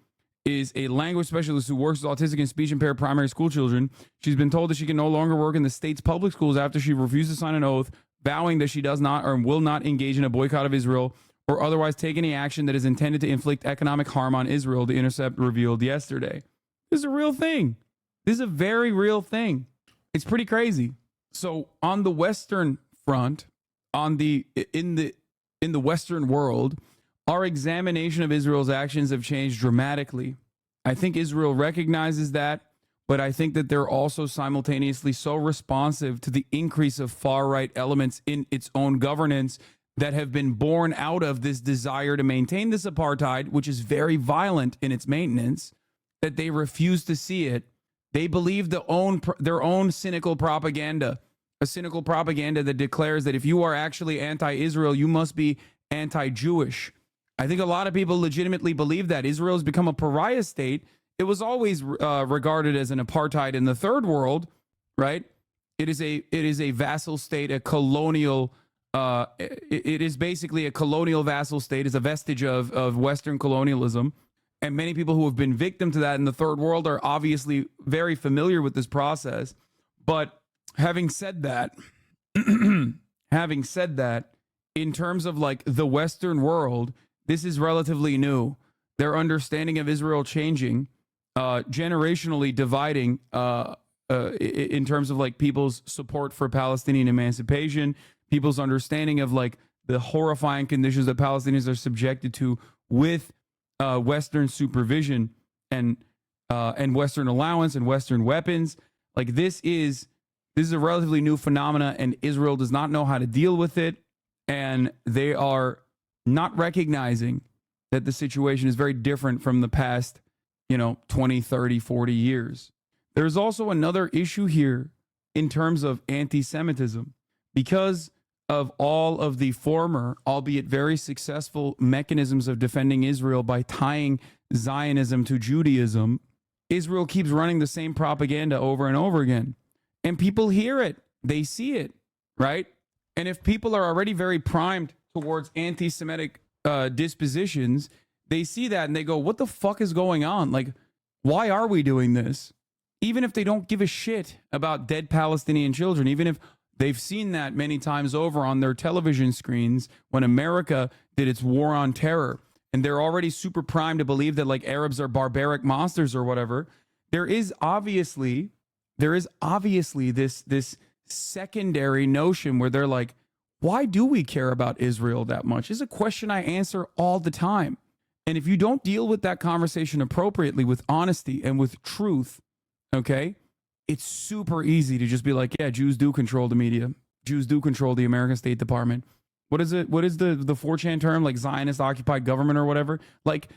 is a language specialist who works with autistic and speech impaired primary school children. She's been told that she can no longer work in the state's public schools after she refused to sign an oath vowing that she does not or will not engage in a boycott of Israel or otherwise take any action that is intended to inflict economic harm on Israel, The Intercept revealed yesterday. This is a real thing. This is a very real thing. It's pretty crazy. So on the Western front, in the Western world, our examination of Israel's actions have changed dramatically. I think Israel recognizes that, but I think that they're also simultaneously so responsive to the increase of far-right elements in its own governance that have been born out of this desire to maintain this apartheid, which is very violent in its maintenance, that they refuse to see it. They believe their own cynical propaganda, a cynical propaganda that declares that if you are actually anti-Israel, you must be anti-Jewish. I think a lot of people legitimately believe that Israel has become a pariah state. It was always regarded as an apartheid in the third world, right? It is a vassal state, a colonial. It is basically a colonial vassal state. It's a vestige of Western colonialism. And many people who have been victim to that in the third world are obviously very familiar with this process. But having said that, in terms of like the Western world, this is relatively new. Their understanding of Israel changing, generationally dividing in terms of like people's support for Palestinian emancipation, people's understanding of like the horrifying conditions that Palestinians are subjected to with Western supervision and Western allowance and Western weapons. Like this is a relatively new phenomena, and Israel does not know how to deal with it, and they are not recognizing that the situation is very different from the past, 20, 30, 40 years. There's also another issue here in terms of anti-Semitism. Because of all of the former, albeit very successful mechanisms of defending Israel by tying Zionism to Judaism, Israel keeps running the same propaganda over and over again. And people hear it. They see it, right? And if people are already very primed towards anti-Semitic dispositions, they see that and they go, what the fuck is going on? Like, why are we doing this? Even if they don't give a shit about dead Palestinian children, even if they've seen that many times over on their television screens when America did its war on terror, and they're already super primed to believe that like Arabs are barbaric monsters or whatever. There is obviously this secondary notion where they're like, why do we care about Israel that much? It's a question I answer all the time. And if you don't deal with that conversation appropriately with honesty and with truth, okay, it's super easy to just be like, yeah, Jews do control the media. Jews do control the American State Department. What is it? What is the 4chan term? Like Zionist occupied government or whatever? Like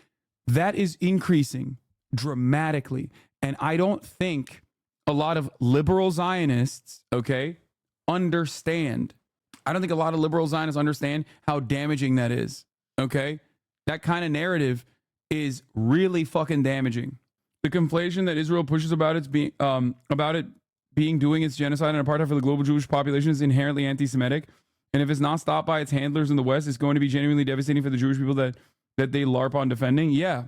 that is increasing dramatically. And I don't think a lot of liberal Zionists, okay, understand. I don't think a lot of liberal Zionists understand how damaging that is, okay? That kind of narrative is really fucking damaging. The conflation that Israel pushes about it doing its genocide and apartheid for the global Jewish population is inherently anti-Semitic. And if it's not stopped by its handlers in the West, it's going to be genuinely devastating for the Jewish people that they LARP on defending. Yeah.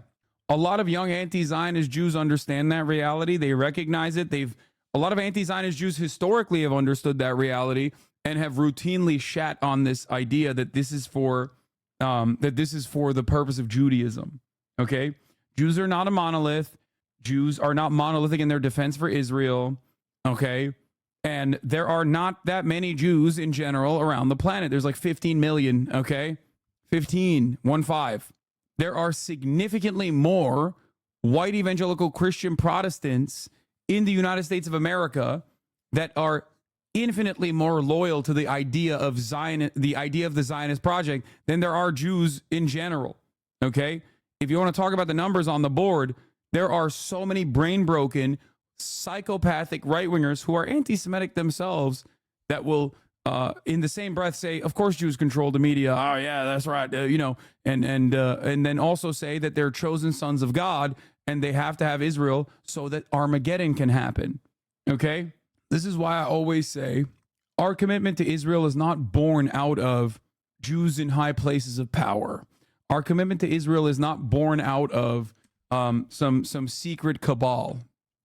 A lot of young anti-Zionist Jews understand that reality. They recognize it. A lot of anti-Zionist Jews historically have understood that reality and have routinely shat on this idea that this is for the purpose of Judaism. Okay? Jews are not a monolith. Jews are not monolithic in their defense for Israel. Okay? And there are not that many Jews in general around the planet. There's like 15 million, okay? 15. There are significantly more white evangelical Christian Protestants in the United States of America that are infinitely more loyal to the idea of the idea of the Zionist project than there are Jews in general, okay? If you want to talk about the numbers on the board, there are so many brain-broken, psychopathic right-wingers who are anti-Semitic themselves that will, in the same breath, say, of course Jews control the media. Oh, yeah, that's right. And then also say that they're chosen sons of God and they have to have Israel so that Armageddon can happen, okay? This is why I always say our commitment to Israel is not born out of Jews in high places of power. Our commitment to Israel is not born out of some secret cabal.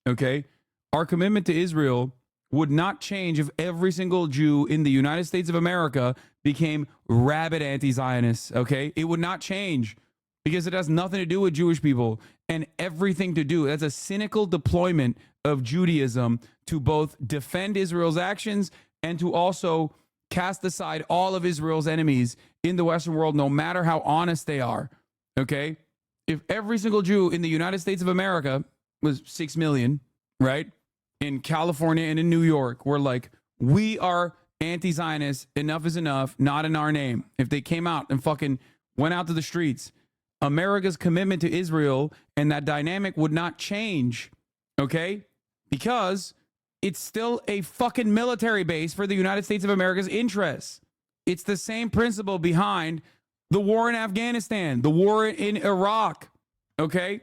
Okay, our commitment to Israel would not change if every single Jew in the United States of America became rabid anti-Zionists. Okay, it would not change because it has nothing to do with Jewish people and everything to do. That's a cynical deployment of Judaism to both defend Israel's actions and to also cast aside all of Israel's enemies in the Western world, no matter how honest they are. Okay, if every single Jew in the United States of America was 6 million, right? In California and in New York, we're like, we are anti-Zionist, enough is enough, not in our name. If they came out and fucking went out to the streets, America's commitment to Israel and that dynamic would not change, okay? Because it's still a fucking military base for the United States of America's interests. It's the same principle behind the war in Afghanistan, the war in Iraq, okay?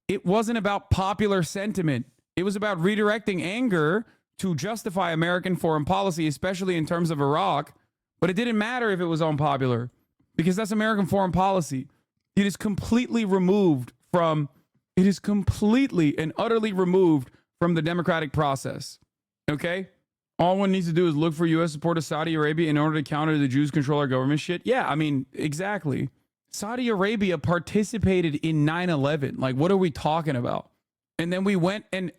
It wasn't about popular sentiment. It was about redirecting anger to justify American foreign policy, especially in terms of Iraq. But it didn't matter if it was unpopular because that's American foreign policy. It is completely removed from, it is completely and utterly removed from the democratic process. Okay? All one needs to do is look for U.S. support of Saudi Arabia in order to counter the Jews control our government shit. Yeah, I mean, exactly. Saudi Arabia participated in 9/11. Like, what are we talking about? And then we went and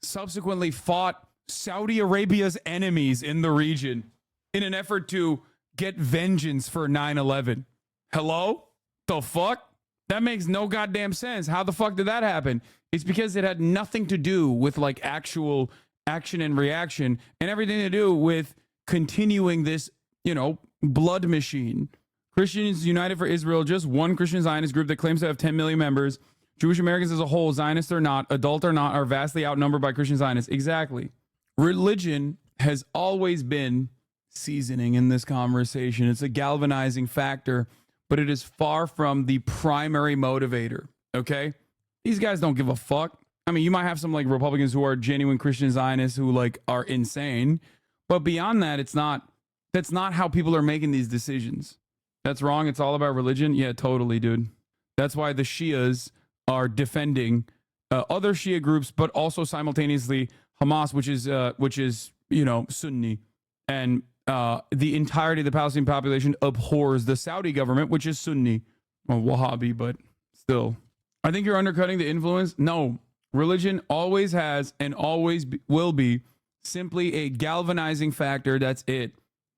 subsequently fought Saudi Arabia's enemies in the region in an effort to get vengeance for 9/11. Hello? The fuck? That makes no goddamn sense. How the fuck did that happen? It's because it had nothing to do with like actual action and reaction and everything to do with continuing this, you know, blood machine. Christians United for Israel, just one Christian Zionist group that claims to have 10 million members. Jewish Americans as a whole, Zionists or not, adult or not, are vastly outnumbered by Christian Zionists. Exactly. Religion has always been seasoning in this conversation. It's a galvanizing factor, but it is far from the primary motivator. Okay? These guys don't give a fuck. I mean, you might have some like Republicans who are genuine Christian Zionists who like are insane, but beyond that, that's not how people are making these decisions. That's wrong. It's all about religion. Yeah, totally, dude. That's why the Shias are defending other Shia groups, but also simultaneously Hamas, which is you know, Sunni, and the entirety of the Palestinian population abhors the Saudi government, which is Sunni, well, Wahhabi, but still. I think you're undercutting the influence. No, religion always has and always will be simply a galvanizing factor. That's it.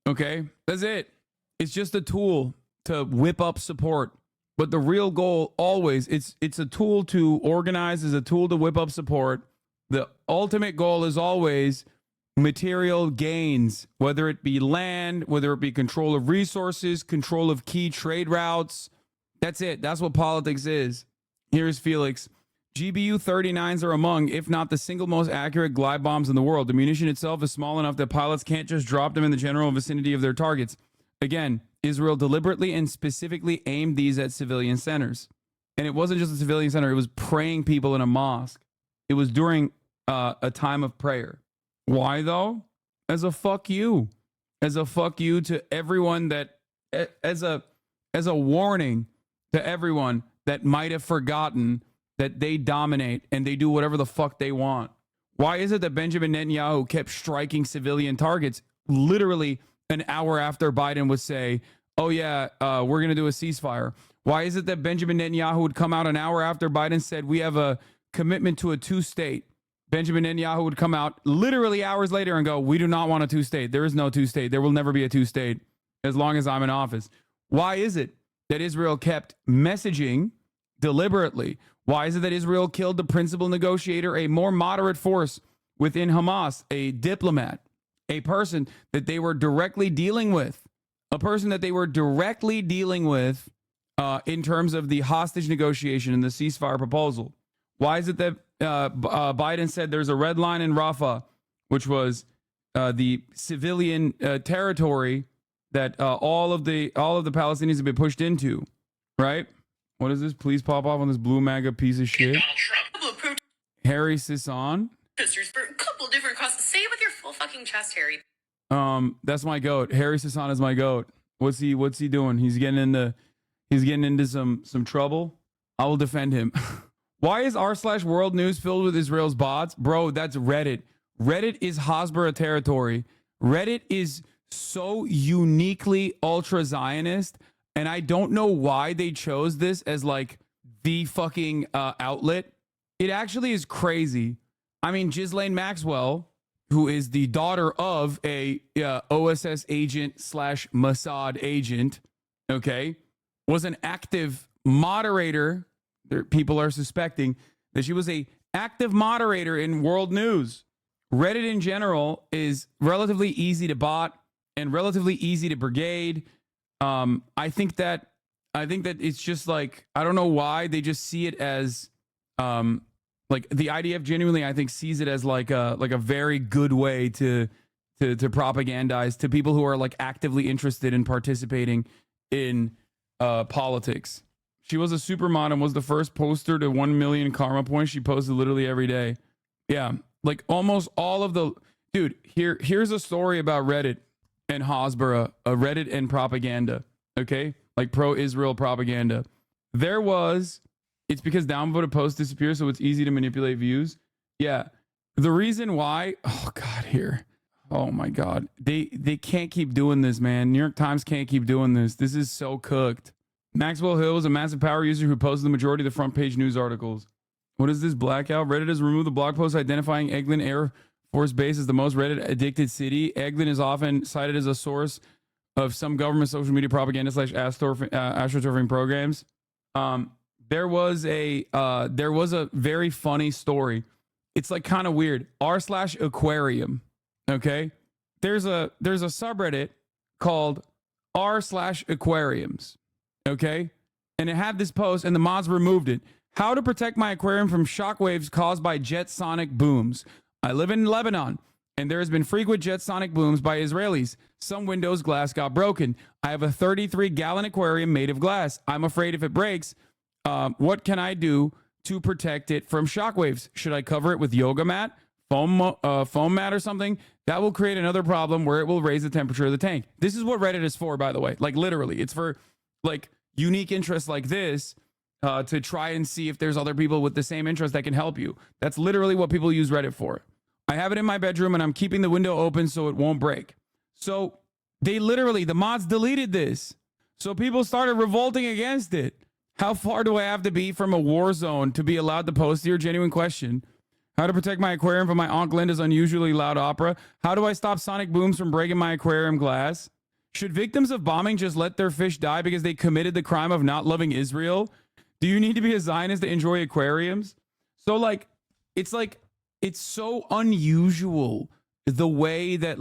Okay, that's it. It's just a tool to whip up support. But the real goal always, it's a tool to organize, is a tool to whip up support. The ultimate goal is always material gains, whether it be land, whether it be control of resources, control of key trade routes. That's it. That's what politics is. Here's Felix. GBU 39s are among, if not the single most accurate glide bombs in the world. The munition itself is small enough that pilots can't just drop them in the general vicinity of their targets. Again, Israel deliberately and specifically aimed these at civilian centers. And it wasn't just a civilian center. It was praying people in a mosque. It was during a time of prayer. Why, though? As a fuck you. As a fuck you to everyone that, as a warning to everyone that might have forgotten that they dominate and they do whatever the fuck they want. Why is it that Benjamin Netanyahu kept striking civilian targets literally an hour after Biden would say, oh yeah, we're going to do a ceasefire? Why is it that Benjamin Netanyahu would come out an hour after Biden said we have a commitment to a two-state? Benjamin Netanyahu would come out literally hours later and go, we do not want a two-state. There is no two-state. There will never be a two-state as long as I'm in office. Why is it that Israel kept messaging deliberately? Why is it that Israel killed the principal negotiator, a more moderate force within Hamas, a diplomat, a person that they were directly dealing with, a person that they were directly dealing with in terms of the hostage negotiation and the ceasefire proposal? Why is it that Biden said there's a red line in Rafah, which was the civilian territory that all of the Palestinians have been pushed into, right? What is this? Please pop off on this blue MAGA piece of shit. Harry Sisson. Sisters for a couple different causes. Say it with your full fucking chest, Harry. That's my goat. Harry Sisson is my goat. What's he doing? He's getting into some trouble. I will defend him. Why is r/world news filled with Israel's bots? Bro, that's Reddit. Reddit is Hasbara territory. Reddit is so uniquely ultra Zionist, and I don't know why they chose this as like the fucking outlet. It actually is crazy. I mean, Ghislaine Maxwell, who is the daughter of a OSS agent / Mossad agent, okay, was an active moderator. People are suspecting that she was a active moderator in world news. Reddit in general is relatively easy to bot and relatively easy to brigade. I think that it's just like, I don't know why they just see it as like the IDF genuinely, I think, sees it as like a very good way to propagandize to people who are like actively interested in participating in politics. She was a supermod and was the first poster to 1 million karma points. She posted literally every day. Yeah, like almost all of the dude. Here's a story about Reddit and Hasbara, Reddit and propaganda. Okay, like pro-Israel propaganda. It's because downvoted posts disappear, so it's easy to manipulate views. Yeah, the reason why. Oh God, here. Oh my God, they can't keep doing this, man. New York Times can't keep doing this. This is so cooked. Maxwell Hill is a massive power user who posted the majority of the front page news articles. What is this blackout? Reddit has removed the blog post identifying Eglin Air Force Base as the most Reddit addicted city. Eglin is often cited as a source of some government social media propaganda / astroturfing programs. There was a very funny story. It's like kind of weird. r/aquarium. Okay. There's a subreddit called r/aquariums. Okay. And it had this post and the mods removed it. How to protect my aquarium from shockwaves caused by jet sonic booms. I live in Lebanon and there has been frequent jet sonic booms by Israelis. Some windows glass got broken. I have a 33-gallon aquarium made of glass. I'm afraid if it breaks, what can I do to protect it from shockwaves? Should I cover it with yoga mat, foam mat or something? That will create another problem where it will raise the temperature of the tank. This is what Reddit is for, by the way. Like literally, it's for like unique interests like this to try and see if there's other people with the same interest that can help you. That's literally what people use Reddit for. I have it in my bedroom and I'm keeping the window open so it won't break. So the mods deleted this. So people started revolting against it. How far do I have to be from a war zone to be allowed to post your genuine question? How to protect my aquarium from my Aunt Glinda's unusually loud opera? How do I stop sonic booms from breaking my aquarium glass? Should victims of bombing just let their fish die because they committed the crime of not loving Israel? Do you need to be a Zionist to enjoy aquariums? So it's so unusual the way that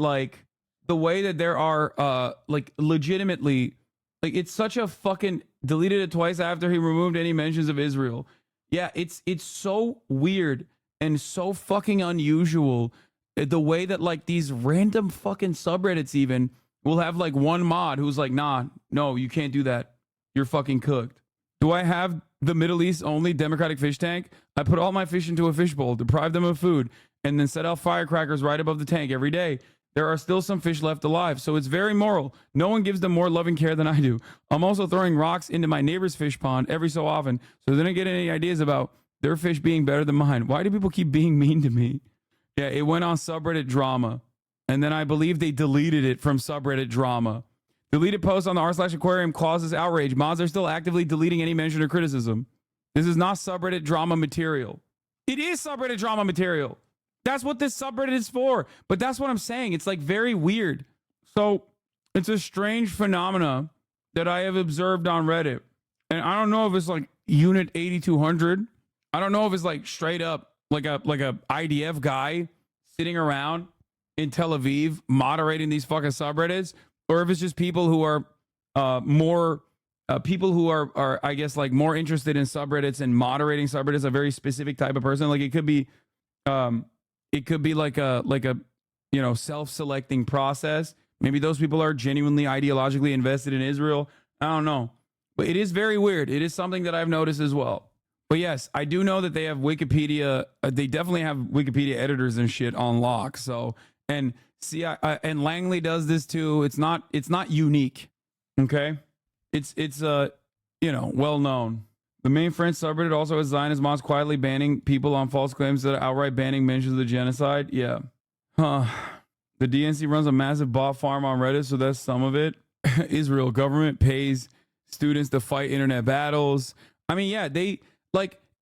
there are legitimately, it's such a fucking, deleted it twice after he removed any mentions of Israel. Yeah, it's so weird and so fucking unusual the way that these random fucking subreddits even will have one mod who's like, nah, no, you can't do that. You're fucking cooked. Do I have the Middle East only democratic fish tank? I put all my fish into a fishbowl, deprive them of food, and then set off firecrackers right above the tank every day. There are still some fish left alive, so it's very moral. No one gives them more loving care than I do. I'm also throwing rocks into my neighbor's fish pond every so often, so they don't get any ideas about their fish being better than mine. Why do people keep being mean to me? Yeah, it went on subreddit drama, and then I believe they deleted it from subreddit drama. Deleted post on the r/aquarium causes outrage. Mods are still actively deleting any mention or criticism. This is not subreddit drama material. It is subreddit drama material. That's what this subreddit is for. But that's what I'm saying. It's very weird. So it's a strange phenomena that I have observed on Reddit. And I don't know if it's Unit 8200. I don't know if it's straight up like a IDF guy sitting around in Tel Aviv moderating these fucking subreddits, or if it's just people who are more I guess more interested in subreddits and moderating subreddits, a very specific type of person. It could be like a self-selecting process. Maybe those people are genuinely ideologically invested in Israel. I don't know, but it is very weird. It is something that I've noticed as well. But yes, I do know that they have Wikipedia. They definitely have Wikipedia editors and shit on lock. So, and see, and Langley does this too. It's not unique. Okay. It's well known. The main French subreddit also has Zionist mobs quietly banning people on false claims that outright banning mentions of the genocide. Yeah. Huh. The DNC runs a massive bot farm on Reddit, so that's some of it. Israel government pays students to fight internet battles. I mean, yeah,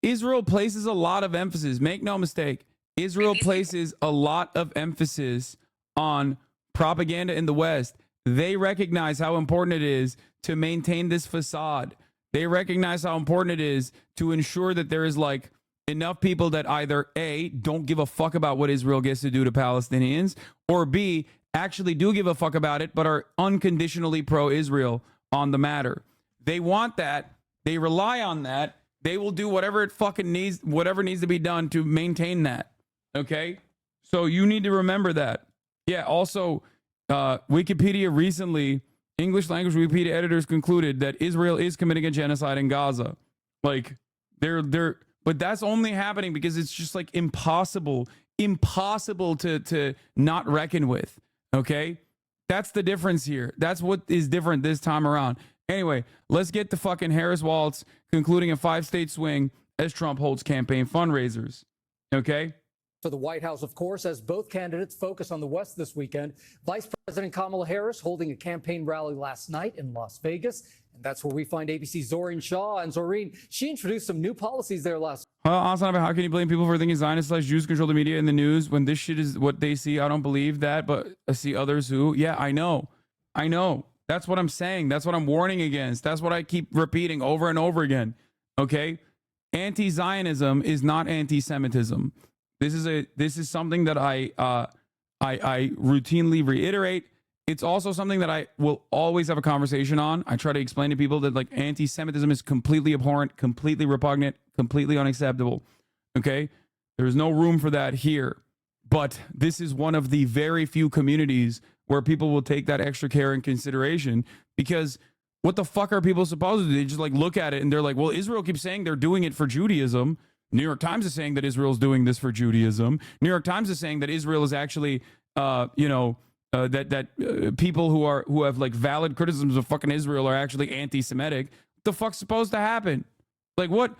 Israel places a lot of emphasis. Make no mistake. Israel places a lot of emphasis on propaganda in the West. They recognize how important it is to maintain this facade. They recognize how important it is to ensure that there is like enough people that either A, don't give a fuck about what Israel gets to do to Palestinians, or B, actually do give a fuck about it, but are unconditionally pro-Israel on the matter. They want that. They rely on that. They will do whatever needs to be done to maintain that. Okay? So you need to remember that. Yeah, also, Wikipedia recently, English language Wikipedia editors concluded that Israel is committing a genocide in Gaza. Like, but that's only happening because it's just like impossible to not reckon with. Okay? That's the difference here. That's what is different this time around. Anyway, let's get to fucking Harris Waltz concluding a 5-state swing as Trump holds campaign fundraisers. Okay? For the White House, of course, as both candidates focus on the West this weekend. Vice President Kamala Harris holding a campaign rally last night in Las Vegas. And that's where we find ABC's Zoreen Shaw. And Zoreen, she introduced some new policies there last Hassan, how can you blame people for thinking Zionists/Jews control the media and the news when this shit is what they see? I don't believe that, but I see others who. Yeah, I know. That's what I'm saying. That's what I'm warning against. That's what I keep repeating over and over again. Okay? Anti-Zionism is not anti-Semitism. This is something that I routinely reiterate. It's also something that I will always have a conversation on. I try to explain to people that like anti-Semitism is completely abhorrent, completely repugnant, completely unacceptable. Okay? There's no room for that here. But this is one of the very few communities where people will take that extra care and consideration, because what the fuck are people supposed to do? They just like look at it and they're like, well, Israel keeps saying they're doing it for Judaism. New York Times is saying that Israel's doing this for Judaism. New York Times is saying that Israel is actually, people who have like valid criticisms of fucking Israel are actually anti-Semitic. What the fuck's supposed to happen? Like what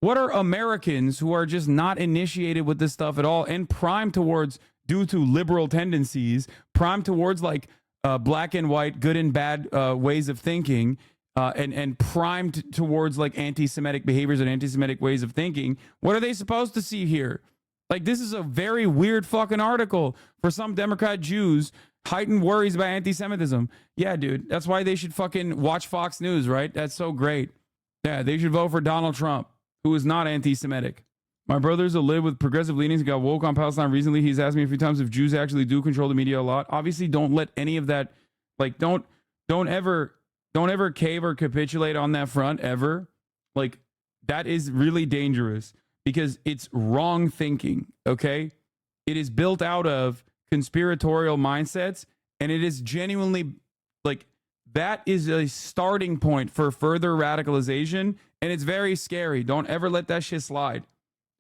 are Americans who are just not initiated with this stuff at all and primed towards, due to liberal tendencies, primed towards like black and white, good and bad ways of thinking, and primed towards like anti-Semitic behaviors and anti-Semitic ways of thinking? What are they supposed to see here? Like, this is a very weird fucking article for some Democrat Jews. Heightened worries about anti-Semitism. Yeah, dude, that's why they should fucking watch Fox News, right? That's so great. Yeah, they should vote for Donald Trump, who is not anti-Semitic. My brother's a live with progressive leanings and got woke on Palestine recently. He's asked me a few times if Jews actually do control the media a lot. Obviously, don't let any of that, like, don't ever cave or capitulate on that front ever. Like, that is really dangerous because it's wrong thinking, okay? It is built out of conspiratorial mindsets, and it is genuinely, like, that is a starting point for further radicalization, and it's very scary. Don't ever let that shit slide,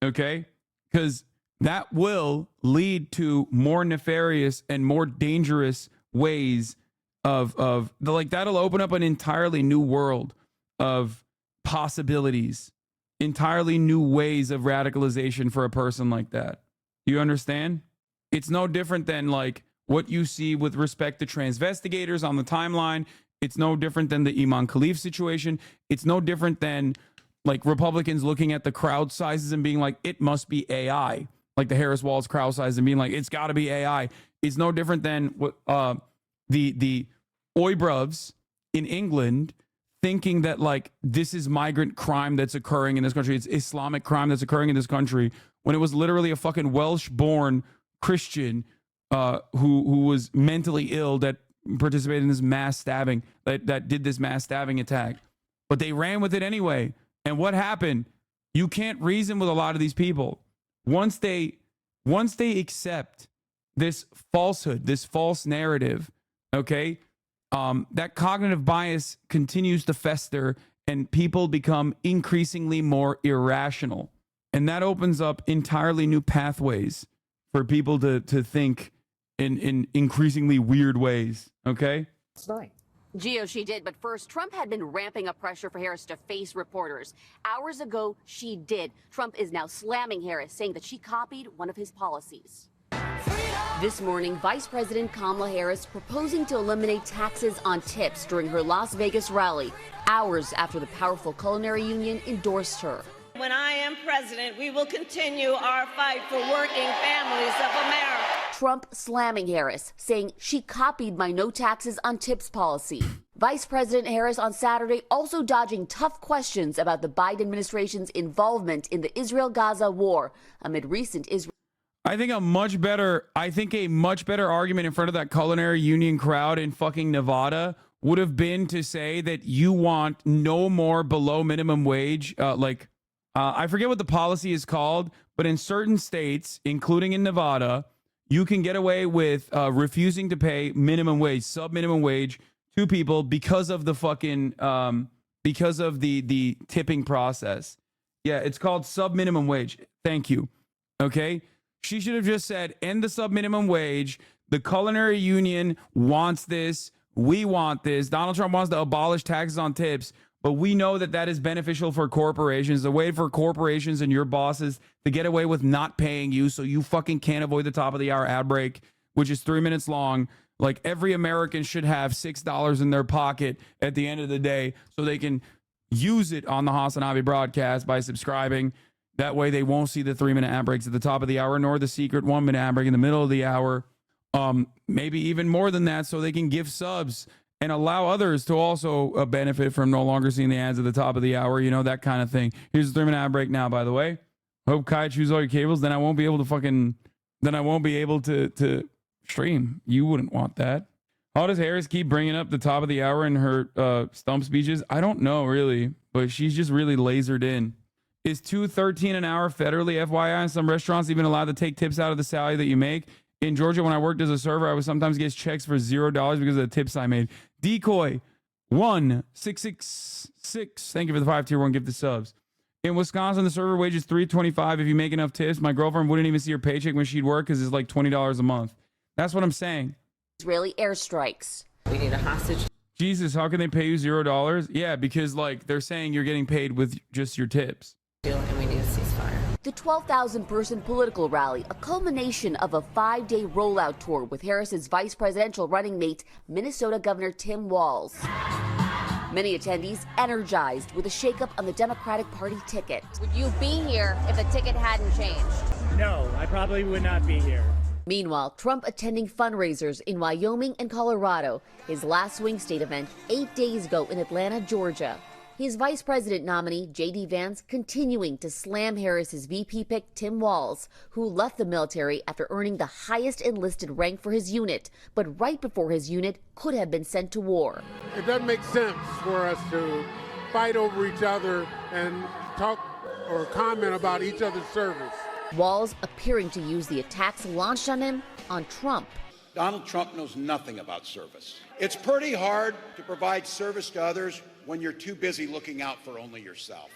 okay? Because that will lead to more nefarious and more dangerous ways of like, that'll open up an entirely new world of possibilities, entirely new ways of radicalization for a person like that. You understand? It's no different than like what you see with respect to transvestigators on the timeline. It's no different than the Iman Khalif situation. It's no different than like Republicans looking at the crowd sizes and being like, it must be AI. Like the Harris Waltz crowd size and being like, it's got to be AI. It's no different than what the Oibrovs in England thinking that like this is migrant crime that's occurring in this country. It's Islamic crime that's occurring in this country, when it was literally a fucking Welsh-born Christian who was mentally ill that participated in this mass stabbing, that did this mass stabbing attack. But they ran with it anyway. And what happened? You can't reason with a lot of these people. Once they accept this falsehood, this false narrative, okay, that cognitive bias continues to fester and people become increasingly more irrational. And that opens up entirely new pathways for people to think in increasingly weird ways, okay? night. Gio, she did. But first, Trump had been ramping up pressure for Harris to face reporters. Hours ago, she did. Trump is now slamming Harris, saying that she copied one of his policies. This morning, Vice President Kamala Harris proposing to eliminate taxes on tips during her Las Vegas rally, hours after the powerful culinary union endorsed her. When I am president, we will continue our fight for working families of America. Trump slamming Harris, saying she copied my no taxes on tips policy. Vice President Harris on Saturday also dodging tough questions about the Biden administration's involvement in the Israel-Gaza war amid recent Israel. I think a much better argument in front of that culinary union crowd in fucking Nevada would have been to say that you want no more below minimum wage. I forget what the policy is called, but in certain states, including in Nevada, you can get away with refusing to pay minimum wage, sub-minimum wage to people because of the fucking because of the tipping process. Yeah, it's called sub-minimum wage. Thank you. Okay? She should have just said, end the sub-minimum wage. The culinary union wants this. We want this. Donald Trump wants to abolish taxes on tips, but we know that that is beneficial for corporations. The way for corporations and your bosses to get away with not paying you so you fucking can't avoid the top of the hour ad break, which is 3 minutes long. Like, every American should have $6 in their pocket at the end of the day so they can use it on the Hasanabi broadcast by subscribing. That way they won't see the 3-minute ad breaks at the top of the hour, nor the secret 1-minute ad break in the middle of the hour. Maybe even more than that, so they can give subs and allow others to also benefit from no longer seeing the ads at the top of the hour, you know, that kind of thing. Here's the 3-minute ad break now, by the way. Hope Kai choose all your cables, then I won't be able to stream. You wouldn't want that. How does Harris keep bringing up the top of the hour in her stump speeches? I don't know, really, but she's just really lasered in. Is $2.13 an hour federally, FYI, and some restaurants even allowed to take tips out of the salary that you make? In Georgia, when I worked as a server, I would sometimes get checks for $0 because of the tips I made. Decoy 1666. Thank you for the 5-tier 1 gift to subs. In Wisconsin, the server wage is $3.25. If you make enough tips, my girlfriend wouldn't even see her paycheck when she'd work because it's like $20 a month. That's what I'm saying. Israeli airstrikes. We need a hostage. Jesus, how can they pay you $0? Yeah, because like they're saying you're getting paid with just your tips. And we need a ceasefire. The 12,000-person political rally, a culmination of a 5-day rollout tour with Harris's vice presidential running mate, Minnesota Governor Tim Walz. Many attendees energized with a shakeup on the Democratic Party ticket. Would you be here if the ticket hadn't changed? No, I probably would not be here. Meanwhile, Trump attending fundraisers in Wyoming and Colorado, his last swing state event 8 days ago in Atlanta, Georgia. His vice president nominee, J.D. Vance, continuing to slam Harris's VP pick, Tim Walz, who left the military after earning the highest enlisted rank for his unit, but right before his unit could have been sent to war. It doesn't make sense for us to fight over each other and talk or comment about each other's service. Walz appearing to use the attacks launched on him on Trump. Donald Trump knows nothing about service. It's pretty hard to provide service to others when you're too busy looking out for only yourself.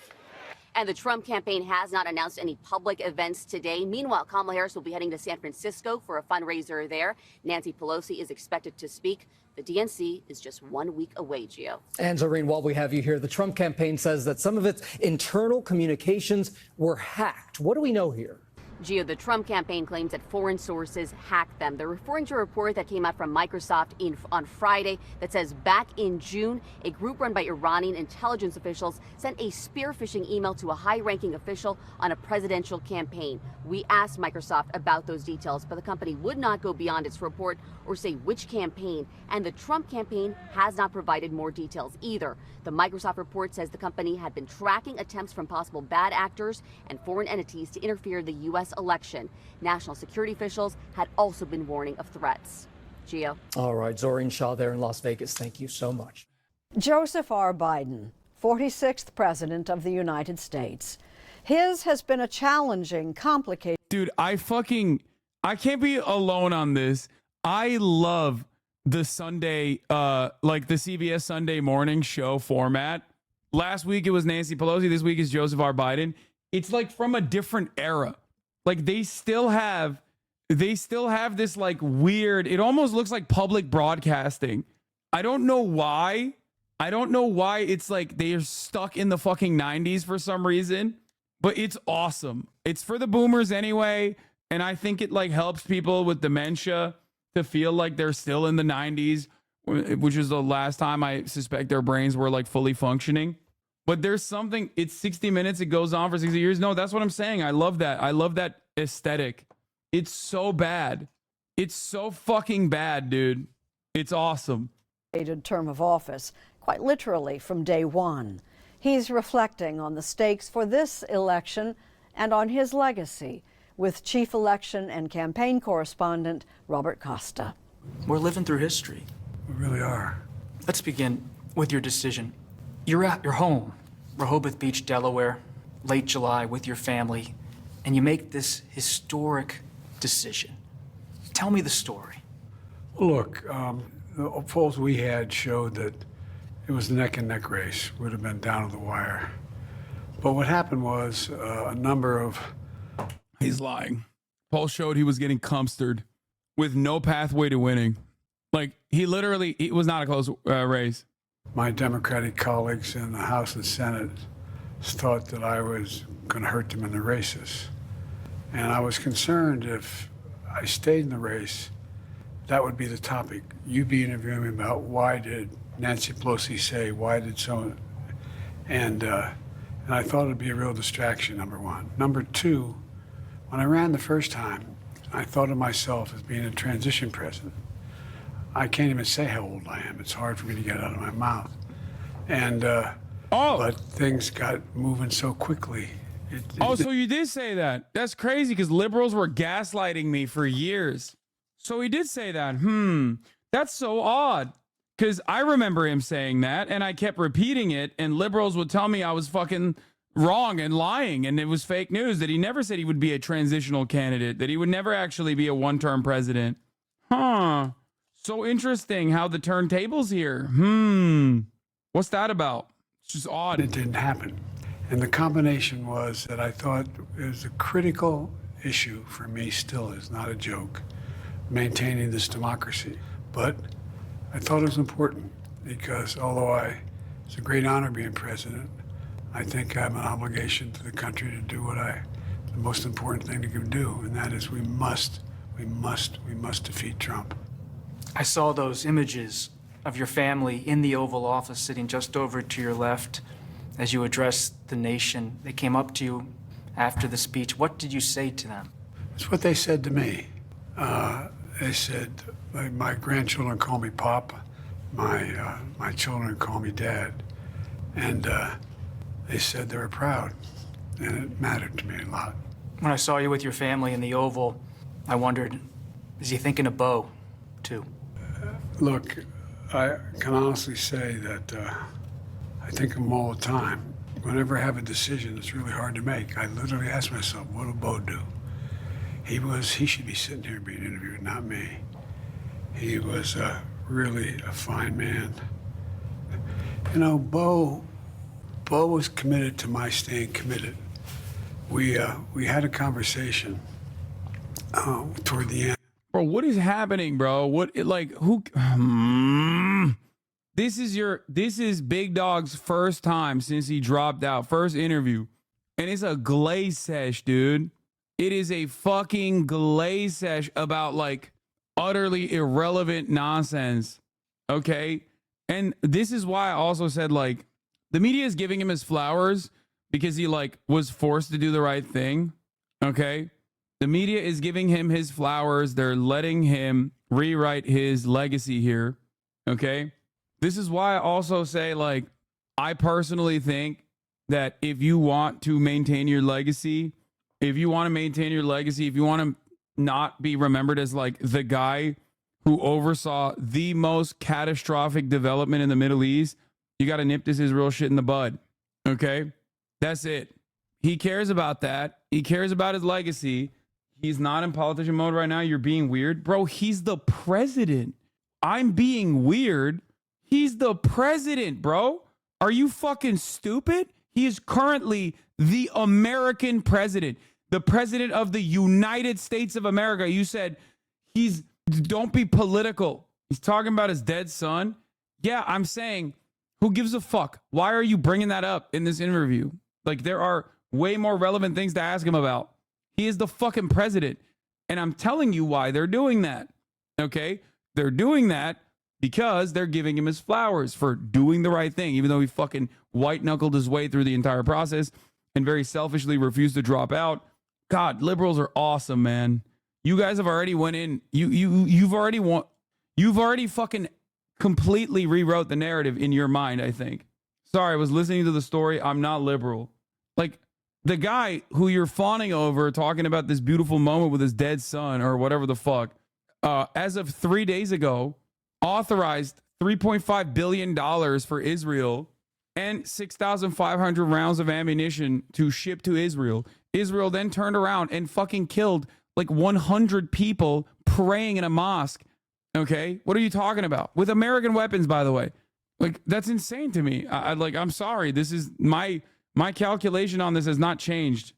And the Trump campaign has not announced any public events today. Meanwhile, Kamala Harris will be heading to San Francisco for a fundraiser there. Nancy Pelosi is expected to speak. The DNC is just 1 week away, Gio. And Zorine, while we have you here, the Trump campaign says that some of its internal communications were hacked. What do we know here? Gio, the Trump campaign claims that foreign sources hacked them. They're referring to a report that came out from Microsoft on Friday that says back in June, a group run by Iranian intelligence officials sent a spear-phishing email to a high-ranking official on a presidential campaign. We asked Microsoft about those details, but the company would not go beyond its report or say which campaign, and the Trump campaign has not provided more details either. The Microsoft report says the company had been tracking attempts from possible bad actors and foreign entities to interfere in the U.S. election. National security officials had also been warning of threats. Gio. All right, Zorine Shah there in Las Vegas. Thank you so much. Joseph R. Biden, 46th President of the United States. His has been a challenging, complicated... Dude, I can't be alone on this. I love the Sunday, like the CBS Sunday morning show format. Last week it was Nancy Pelosi. This week is Joseph R. Biden. It's like from a different era. Like they still have this like weird, it almost looks like public broadcasting. I don't know why. I don't know why it's like they are stuck in the fucking 90s for some reason, but it's awesome. It's for the boomers anyway, and I think it like helps people with dementia to feel like they're still in the 90s, which is the last time I suspect their brains were like fully functioning. But there's something, it's 60 minutes, it goes on for 60 years. No, that's what I'm saying. I love that. I love that aesthetic. It's so bad. It's so fucking bad, dude. It's awesome. Term of office, quite literally from day one. He's reflecting on the stakes for this election and on his legacy with chief election and campaign correspondent Robert Costa. We're living through history. We really are. Let's begin with your decision. You're at your home, Rehoboth Beach, Delaware, late July with your family, and you make this historic decision. Tell me the story. Look, the polls we had showed that it was a neck-and-neck race. Would have been down to the wire. But what happened was a number of... He's lying. Paul showed he was getting cumstered with no pathway to winning. Like, it was not a close race. My Democratic colleagues in the House and Senate thought that I was going to hurt them in the races. And I was concerned if I stayed in the race, that would be the topic. You'd be interviewing me about why did Nancy Pelosi say, why did someone... And I thought it'd be a real distraction, number one. Number two, when I ran the first time, I thought of myself as being a transition president. I can't even say how old I am. It's hard for me to get out of my mouth. And, but things got moving so quickly. So you did say that. That's crazy because liberals were gaslighting me for years. So he did say that. That's so odd. Because I remember him saying that, and I kept repeating it, and liberals would tell me I was fucking wrong and lying, and it was fake news, that he never said he would be a transitional candidate, that he would never actually be a one-term president. So interesting how the turntables here. What's that about? It's just odd. It didn't happen. And the combination was that I thought it was a critical issue for me, still is not a joke, maintaining this democracy. But I thought it was important because although it's a great honor being president, I think I have an obligation to the country to do the most important thing to do, and that is we must defeat Trump. I saw those images of your family in the Oval Office sitting just over to your left as you addressed the nation. They came up to you after the speech. What did you say to them? It's what they said to me. They said, my grandchildren call me Pop, my children call me Dad. And they said they were proud, and it mattered to me a lot. When I saw you with your family in the Oval, I wondered, is he thinking of Bo, too? Look, I can honestly say that I think of him all the time. Whenever I have a decision that's really hard to make, I literally ask myself, what will Bo do? He should be sitting here being interviewed, not me. He was really a fine man. You know, Bo was committed to my staying committed. We had a conversation toward the end. Bro, what is happening, bro? This is Big Dog's first time since he dropped out, first interview. And it's a glaze sesh, dude. It is a fucking glaze sesh about like utterly irrelevant nonsense. Okay? And this is why I also said like the media is giving him his flowers because he like was forced to do the right thing. Okay? The media is giving him his flowers. They're letting him rewrite his legacy here. Okay? This is why I also say, like, I personally think that if you want to maintain your legacy, if you want to not be remembered as, like, the guy who oversaw the most catastrophic development in the Middle East, you got to nip this his real shit in the bud. Okay? That's it. He cares about that. He cares about his legacy. He's not in politician mode right now. You're being weird. Bro, he's the president. I'm being weird. He's the president, bro. Are you fucking stupid? He is currently the American president, the president of the United States of America. You said don't be political. He's talking about his dead son. Yeah, I'm saying, who gives a fuck? Why are you bringing that up in this interview? Like, there are way more relevant things to ask him about. He is the fucking president. And I'm telling you why they're doing that. Okay? They're doing that because they're giving him his flowers for doing the right thing, even though he fucking white-knuckled his way through the entire process and very selfishly refused to drop out. God, liberals are awesome, man. You guys have already went in. You've already fucking completely rewrote the narrative in your mind, I think. Sorry, I was listening to the story. I'm not liberal. Like, the guy who you're fawning over, talking about this beautiful moment with his dead son or whatever the fuck, as of 3 days ago, authorized $3.5 billion for Israel and 6,500 rounds of ammunition to ship to Israel. Israel then turned around and fucking killed like 100 people praying in a mosque. Okay? What are you talking about? With American weapons, by the way. Like, that's insane to me. I'm sorry. This is my calculation on this has not changed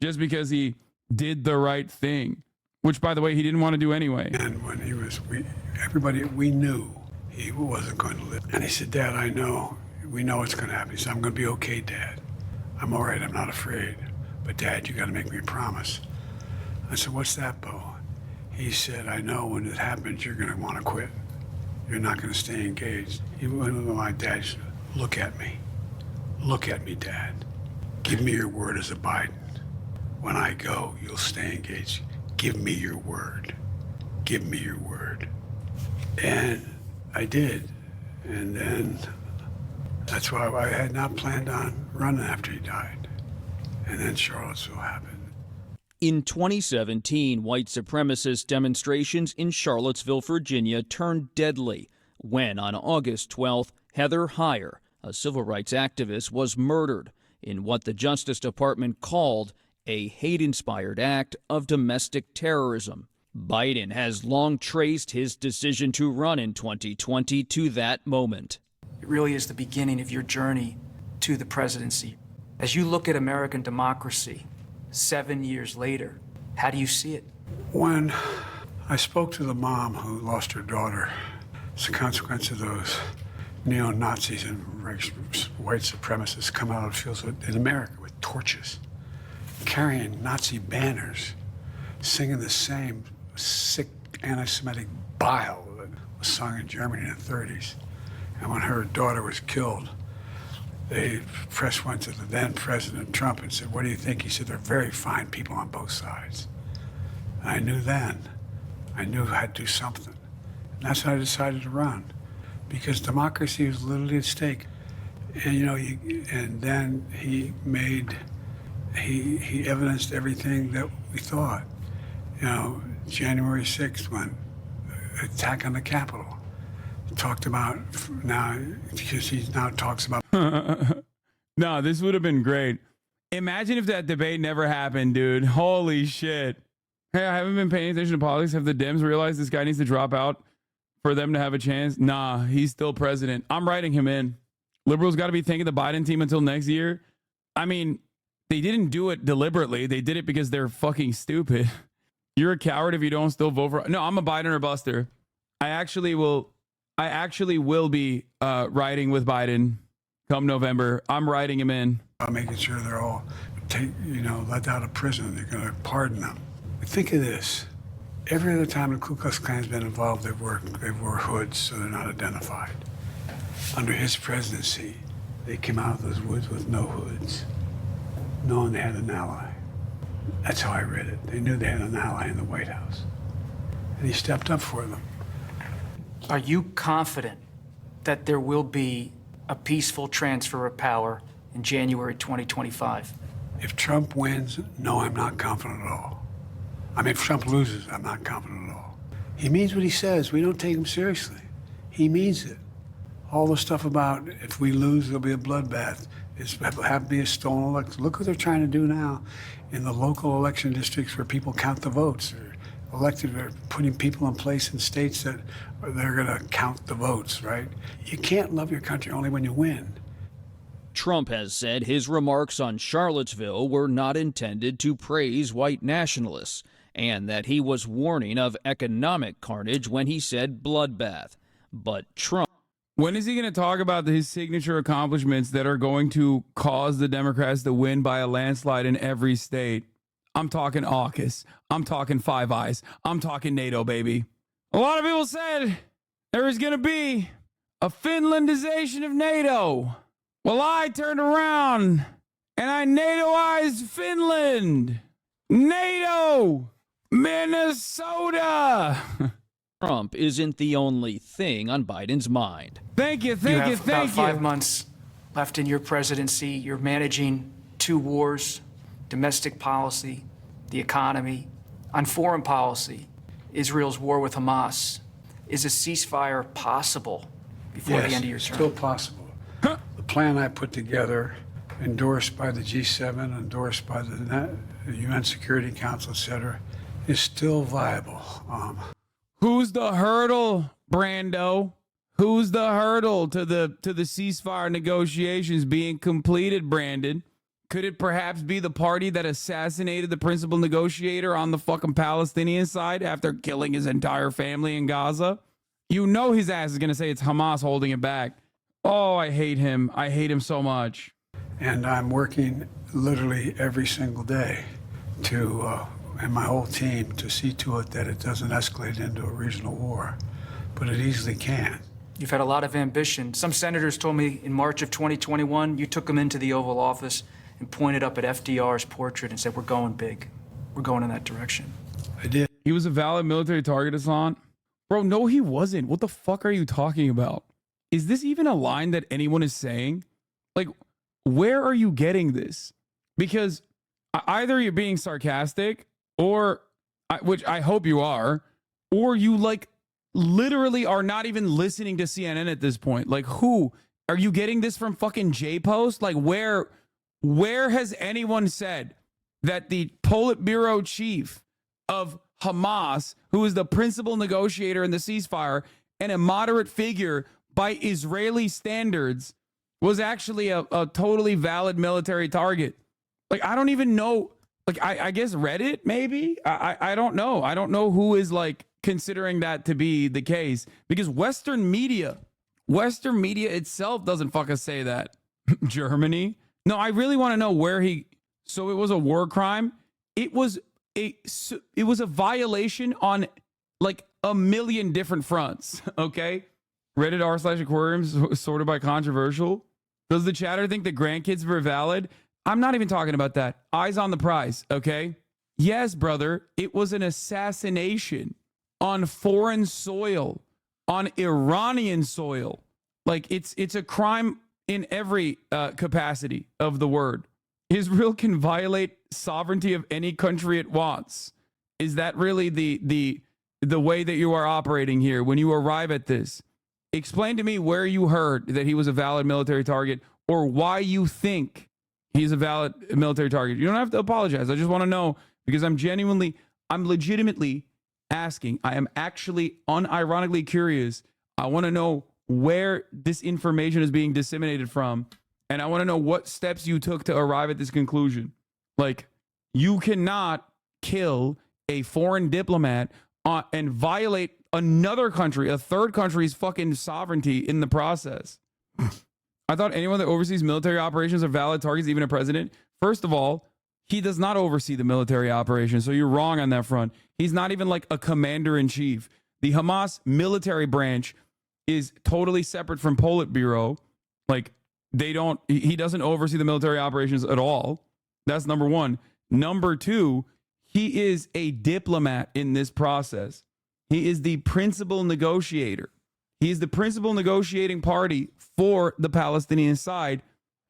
just because he did the right thing, which, by the way, he didn't want to do anyway. And when he was, we knew he wasn't going to live. And he said, Dad, I know. We know what's going to happen. He said, I'm going to be okay, Dad. I'm all right. I'm not afraid. But, Dad, you got to make me a promise. I said, what's that, Bo? He said, I know when it happens, you're going to want to quit. You're not going to stay engaged. He went to my dad. He said, look at me. Look at me, Dad. Give me your word as a Biden. When I go, you'll stay engaged. Give me your word. Give me your word. And I did. And then that's why I had not planned on running after he died. And then Charlottesville happened. In 2017, white supremacist demonstrations in Charlottesville, Virginia turned deadly when, on August 12th, Heather Heyer, a civil rights activist, was murdered in what the Justice Department called a hate-inspired act of domestic terrorism. Biden has long traced his decision to run in 2020 to that moment. It really is the beginning of your journey to the presidency. As you look at American democracy 7 years later, how do you see it? When I spoke to the mom who lost her daughter, it's a consequence of those neo-Nazis and white supremacists come out of fields in America with torches, carrying Nazi banners, singing the same sick anti-Semitic bile that was sung in Germany in the 30s. And when her daughter was killed, the press went to the then President Trump and said, what do you think? He said, they're very fine people on both sides. And I knew then, I knew I had to do something. And that's why I decided to run, because democracy was literally at stake. And, and then he evidenced everything that we thought. January 6th, when attack on the Capitol. Talked about now, because he now talks about. No, this would have been great. Imagine if that debate never happened, dude. Holy shit. Hey, I haven't been paying attention to politics. Have the Dems realized this guy needs to drop out for them to have a chance? Nah, he's still president. I'm writing him in. Liberals got to be thanking the Biden team until next year. I mean, they didn't do it deliberately. They did it because they're fucking stupid. You're a coward if you don't still vote for. No, I'm a Biden or buster. I actually will be riding with Biden come November. I'm writing him in. I'm making sure they're all let out of prison. They're going to pardon them. Think of this. Every other time the Ku Klux Klan's been involved, they wore hoods, so they're not identified. Under his presidency, they came out of those woods with no hoods, knowing they had an ally. That's how I read it. They knew they had an ally in the White House. And he stepped up for them. Are you confident that there will be a peaceful transfer of power in January 2025? If Trump wins, no, I'm not confident at all. I mean, if Trump loses, I'm not confident at all. He means what he says. We don't take him seriously. He means it. All the stuff about if we lose, there'll be a bloodbath. Have to be a stolen election. Look what they're trying to do now in the local election districts where people count the votes. They're putting people in place in states that they're going to count the votes, right? You can't love your country only when you win. Trump has said his remarks on Charlottesville were not intended to praise white nationalists, and that he was warning of economic carnage when he said bloodbath. But Trump... When is he going to talk about his signature accomplishments that are going to cause the Democrats to win by a landslide in every state? I'm talking AUKUS. I'm talking Five Eyes. I'm talking NATO, baby. A lot of people said there was going to be a Finlandization of NATO. Well, I turned around and I NATOized Finland. NATO! Minnesota! Trump isn't the only thing on Biden's mind. Thank you. You have about 5 months left in your presidency. You're managing 2 wars, domestic policy, the economy. On foreign policy, Israel's war with Hamas. Is a ceasefire possible before the end of your term? Still possible. The plan I put together, endorsed by the G7, endorsed by the UN Security Council, etc., is still viable. Who's the hurdle, Brando? Who's the hurdle to the ceasefire negotiations being completed, Brandon? Could it perhaps be the party that assassinated the principal negotiator on the fucking Palestinian side after killing his entire family in Gaza? You know his ass is going to say it's Hamas holding it back. Oh, I hate him. I hate him so much. And I'm working literally every single day to, and my whole team, to see to it that it doesn't escalate into a regional war. But it easily can. You've had a lot of ambition. Some senators told me in March of 2021, you took them into the Oval Office and pointed up at FDR's portrait and said, we're going big. We're going in that direction. I did. He was a valid military target, Aslan. Bro, no, he wasn't. What the fuck are you talking about? Is this even a line that anyone is saying? Like, where are you getting this? Because either you're being sarcastic, or, which I hope you are, or you like literally are not even listening to CNN at this point. Like, who? Are you getting this from fucking J-Post? Like, where has anyone said that the Politburo chief of Hamas, who is the principal negotiator in the ceasefire and a moderate figure by Israeli standards, was actually a totally valid military target? Like, I don't even know. Like, I guess Reddit, maybe? I don't know. I don't know who is, like, considering that to be the case. Because Western media itself doesn't fucking say that. Germany? No, I really want to know where he... So it was a war crime? It was a violation on, like, a million different fronts, okay? Reddit r/aquariums sorted by controversial. Does the chatter think the grandkids were valid? I'm not even talking about that. Eyes on the prize, okay? Yes, brother, it was an assassination on foreign soil, on Iranian soil. Like, it's a crime in every capacity of the word. Israel can violate sovereignty of any country it wants. Is that really the way that you are operating here when you arrive at this? Explain to me where you heard that he was a valid military target, or why you think he's a valid military target. You don't have to apologize. I just want to know, because I'm legitimately asking. I am actually unironically curious. I want to know where this information is being disseminated from, and I want to know what steps you took to arrive at this conclusion. Like, you cannot kill a foreign diplomat and violate another country, a third country's fucking sovereignty in the process. I thought anyone that oversees military operations are valid targets, even a president. First of all, he does not oversee the military operations, so you're wrong on that front. He's not even like a commander-in-chief. The Hamas military branch is totally separate from Politburo. Like, he doesn't oversee the military operations at all. That's number one. Number two, he is a diplomat in this process. He is the principal negotiator. He is the principal negotiating party for the Palestinian side.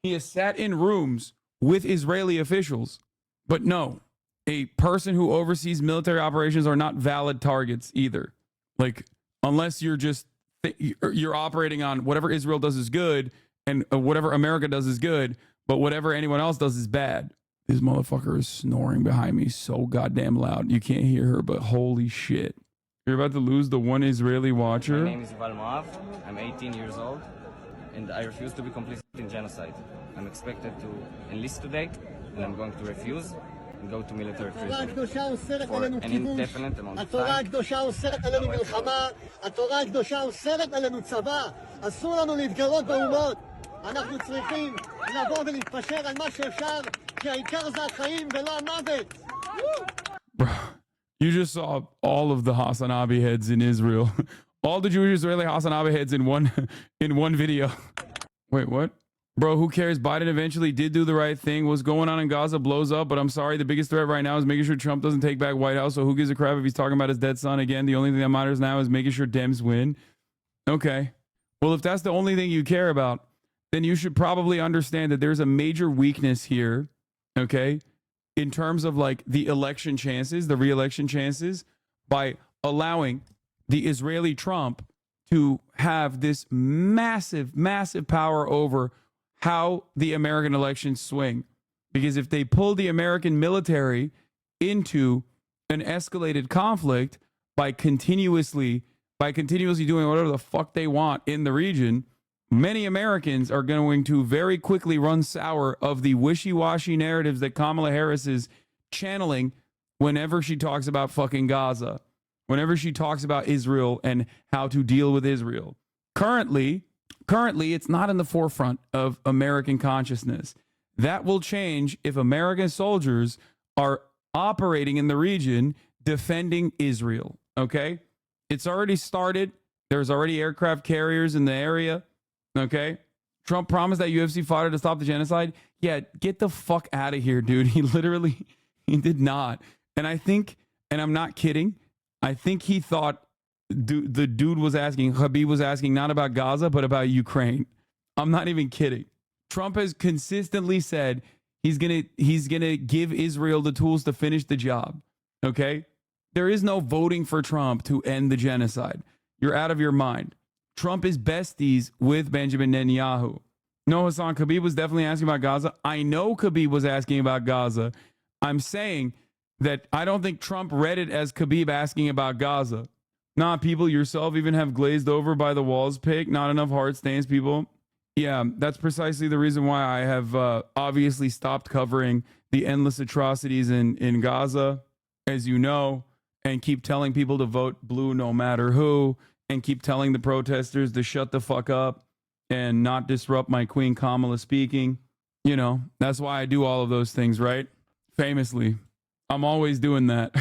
He has sat in rooms with Israeli officials. But no, a person who oversees military operations are not valid targets either. Like, unless you're operating on whatever Israel does is good and whatever America does is good, but whatever anyone else does is bad. This motherfucker is snoring behind me so goddamn loud. You can't hear her, but holy shit. You're about to lose the one Israeli watcher. My name is Yuval Moav. I'm 18 years old, and I refuse to be complicit in genocide. I'm expected to enlist today, and I'm going to refuse and go to military prison for an indefinite amount of time. אסור לנו להתגרות באומות. אנחנו צריכים לבוא ולהתפשר על מה שאפשר, כי העיקר זה החיים ולא המוות. You just saw all of the Hasanabi heads in Israel. All the Jewish Israeli Hasanabi heads in one video. Wait, what? Bro, who cares? Biden eventually did do the right thing. What's going on in Gaza blows up, but I'm sorry. The biggest threat right now is making sure Trump doesn't take back White House. So who gives a crap if he's talking about his dead son again? The only thing that matters now is making sure Dems win. Okay. Well, if that's the only thing you care about, then you should probably understand that there's a major weakness here, okay, in terms of like the election chances, the re-election chances, by allowing the Israeli Trump to have this massive, massive power over how the American elections swing. Because if they pull the American military into an escalated conflict by continuously doing whatever the fuck they want in the region, many Americans are going to very quickly run sour of the wishy-washy narratives that Kamala Harris is channeling whenever she talks about fucking Gaza, whenever she talks about Israel and how to deal with Israel. Currently, it's not in the forefront of American consciousness. That will change if American soldiers are operating in the region defending Israel, okay? It's already started. There's already aircraft carriers in the area, okay? Trump promised that UFC fighter to stop the genocide. Yeah, get the fuck out of here, dude. He did not. And I think, and I'm not kidding, I think he thought the dude was asking, Khabib was asking not about Gaza, but about Ukraine. I'm not even kidding. Trump has consistently said he's gonna give Israel the tools to finish the job. Okay? There is no voting for Trump to end the genocide. You're out of your mind. Trump is besties with Benjamin Netanyahu. No, Hassan, Khabib was definitely asking about Gaza. I know Khabib was asking about Gaza. I'm saying that I don't think Trump read it as Khabib asking about Gaza. Nah, people yourself even have glazed over by the walls pick. Not enough heart stains, people. Yeah, that's precisely the reason why I have obviously stopped covering the endless atrocities in Gaza, as you know, and keep telling people to vote blue no matter who, and keep telling the protesters to shut the fuck up and not disrupt my Queen Kamala speaking. You know, that's why I do all of those things, right? Famously. I'm always doing that.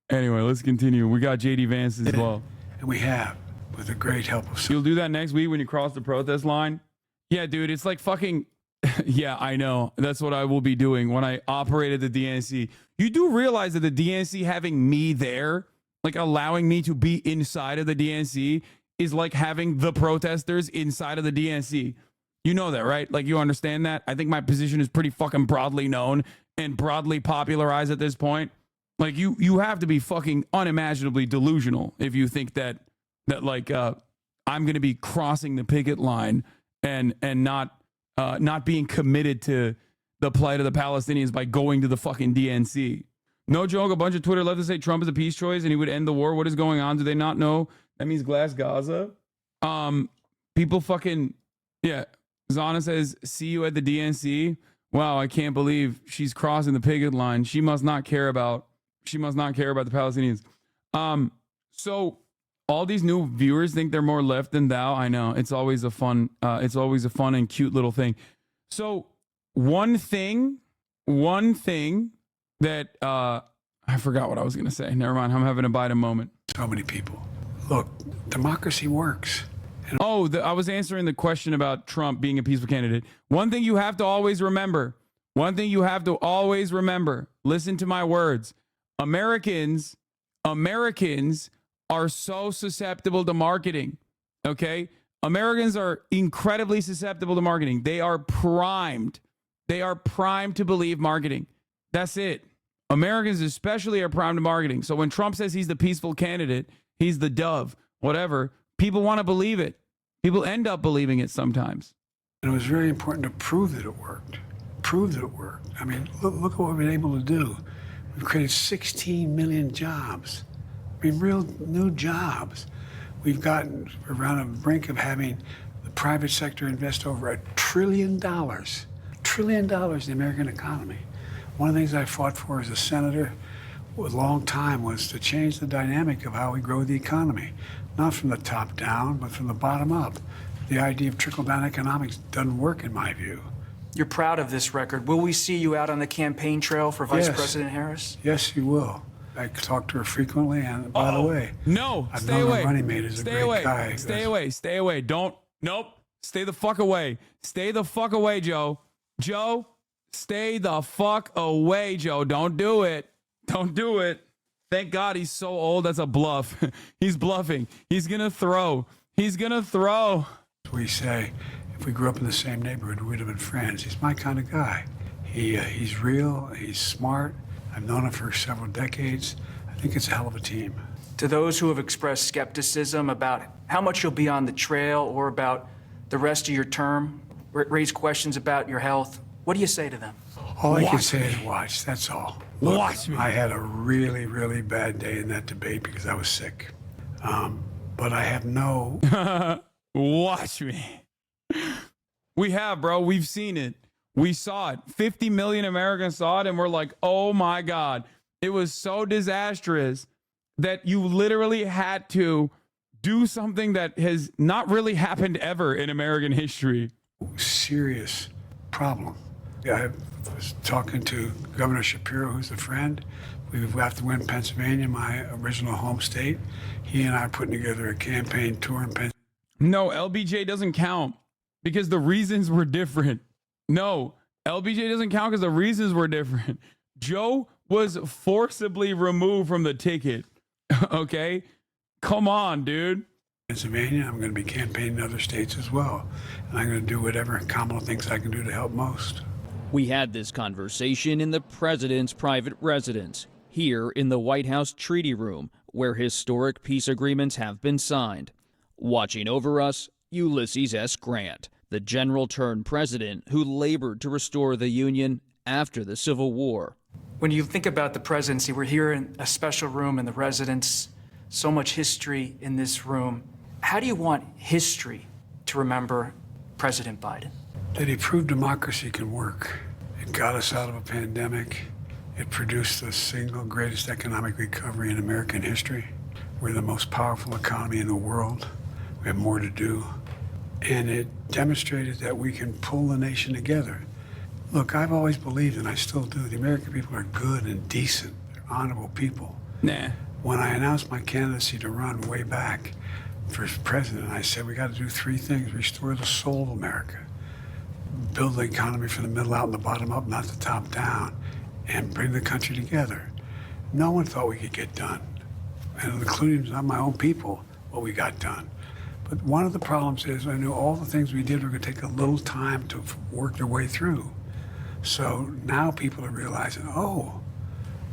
Anyway, let's continue. We got JD Vance as well. And we have, with the great help of... You'll do that next week when you cross the protest line? Yeah, dude, it's like fucking... Yeah, I know. That's what I will be doing when I operate at the DNC. You do realize that the DNC having me there, like allowing me to be inside of the DNC, is like having the protesters inside of the DNC. You know that, right? Like, you understand that? I think my position is pretty fucking broadly known and broadly popularized at this point. Like, you have to be fucking unimaginably delusional if you think that like I'm going to be crossing the picket line and not being committed to the plight of the Palestinians by going to the fucking DNC. No joke, a bunch of Twitter left to say Trump is a peace choice and he would end the war. What is going on? Do they not know that means Glass Gaza? People fucking, yeah. Zana says, see you at the DNC. Wow, I can't believe she's crossing the picket line. She must not care about the Palestinians. So all these new viewers think they're more left than thou. I know. It's always a fun and cute little thing. So one thing that I forgot what I was gonna say. Never mind. I'm having a Biden moment. So many people. Look, democracy works. I was answering the question about Trump being a peaceful candidate. One thing you have to always remember. Listen to my words. Americans are so susceptible to marketing. Okay? Americans are incredibly susceptible to marketing. They are primed. To believe marketing. That's it. Americans especially are primed to marketing. So when Trump says he's the peaceful candidate, he's the dove, whatever, people want to believe it. People end up believing it sometimes. And it was very important to prove that it worked. I mean, look at what we've been able to do. We've created 16 million jobs. I mean, real new jobs. We've gotten around the brink of having the private sector invest over $1 trillion. $1 trillion in the American economy. One of the things I fought for as a senator a long time was to change the dynamic of how we grow the economy. Not from the top down, but from the bottom up. The idea of trickle-down economics doesn't work in my view. You're proud of this record. Will we see you out on the campaign trail for Vice Yes. President Harris? Yes, you will. I talk to her frequently, and by the way, No, I've stay known away. her running mate is a Stay great away. guy. Stay away. Stay away. Don't. Nope. Stay the fuck away. Stay the fuck away, Joe. Joe, stay the fuck away, Joe. Don't do it. Don't do it. Thank God he's so old. That's a bluff. He's bluffing. He's gonna throw. He's gonna throw. We say, if we grew up in the same neighborhood, we'd have been friends. He's my kind of guy. He's real. He's smart. I've known him for several decades. I think it's a hell of a team. To those who have expressed skepticism about how much you'll be on the trail or about the rest of your term, raise questions about your health, what do you say to them? All I can say is watch. That's all. Look, Watch me. I had a really, really bad day in that debate because I was sick. But I have no. Watch me. We have, bro. We've seen it. We saw it. 50 million Americans saw it, and we're like, oh my God. It was so disastrous that you literally had to do something that has not really happened ever in American history. Serious problem. I was talking to Governor Shapiro, who's a friend. We have to win Pennsylvania, my original home state. He and I are putting together a campaign tour in Pennsylvania. No, LBJ doesn't count because the reasons were different. No, LBJ doesn't count because the reasons were different. Joe was forcibly removed from the ticket. Okay? Come on, dude. Pennsylvania, I'm going to be campaigning in other states as well. And I'm going to do whatever Kamala thinks I can do to help most. We had this conversation in the president's private residence, here in the White House Treaty Room, where historic peace agreements have been signed. Watching over us, Ulysses S. Grant, the general turned president who labored to restore the Union after the Civil War. When you think about the presidency, we're here in a special room in the residence, so much history in this room. How do you want history to remember President Biden? That he proved democracy can work. It got us out of a pandemic. It produced the single greatest economic recovery in American history. We're the most powerful economy in the world. We have more to do. And it demonstrated that we can pull the nation together. Look, I've always believed, and I still do, the American people are good and decent. They're honorable people. Nah. When I announced my candidacy to run way back for president, I said we got to do three things. Restore the soul of America. Build the economy from the middle out and the bottom up, not the top down. And bring the country together. No one thought we could get done, and including not my own people, what we got done. But one of the problems is I knew all the things we did were going to take a little time to work their way through. So now people are realizing, oh,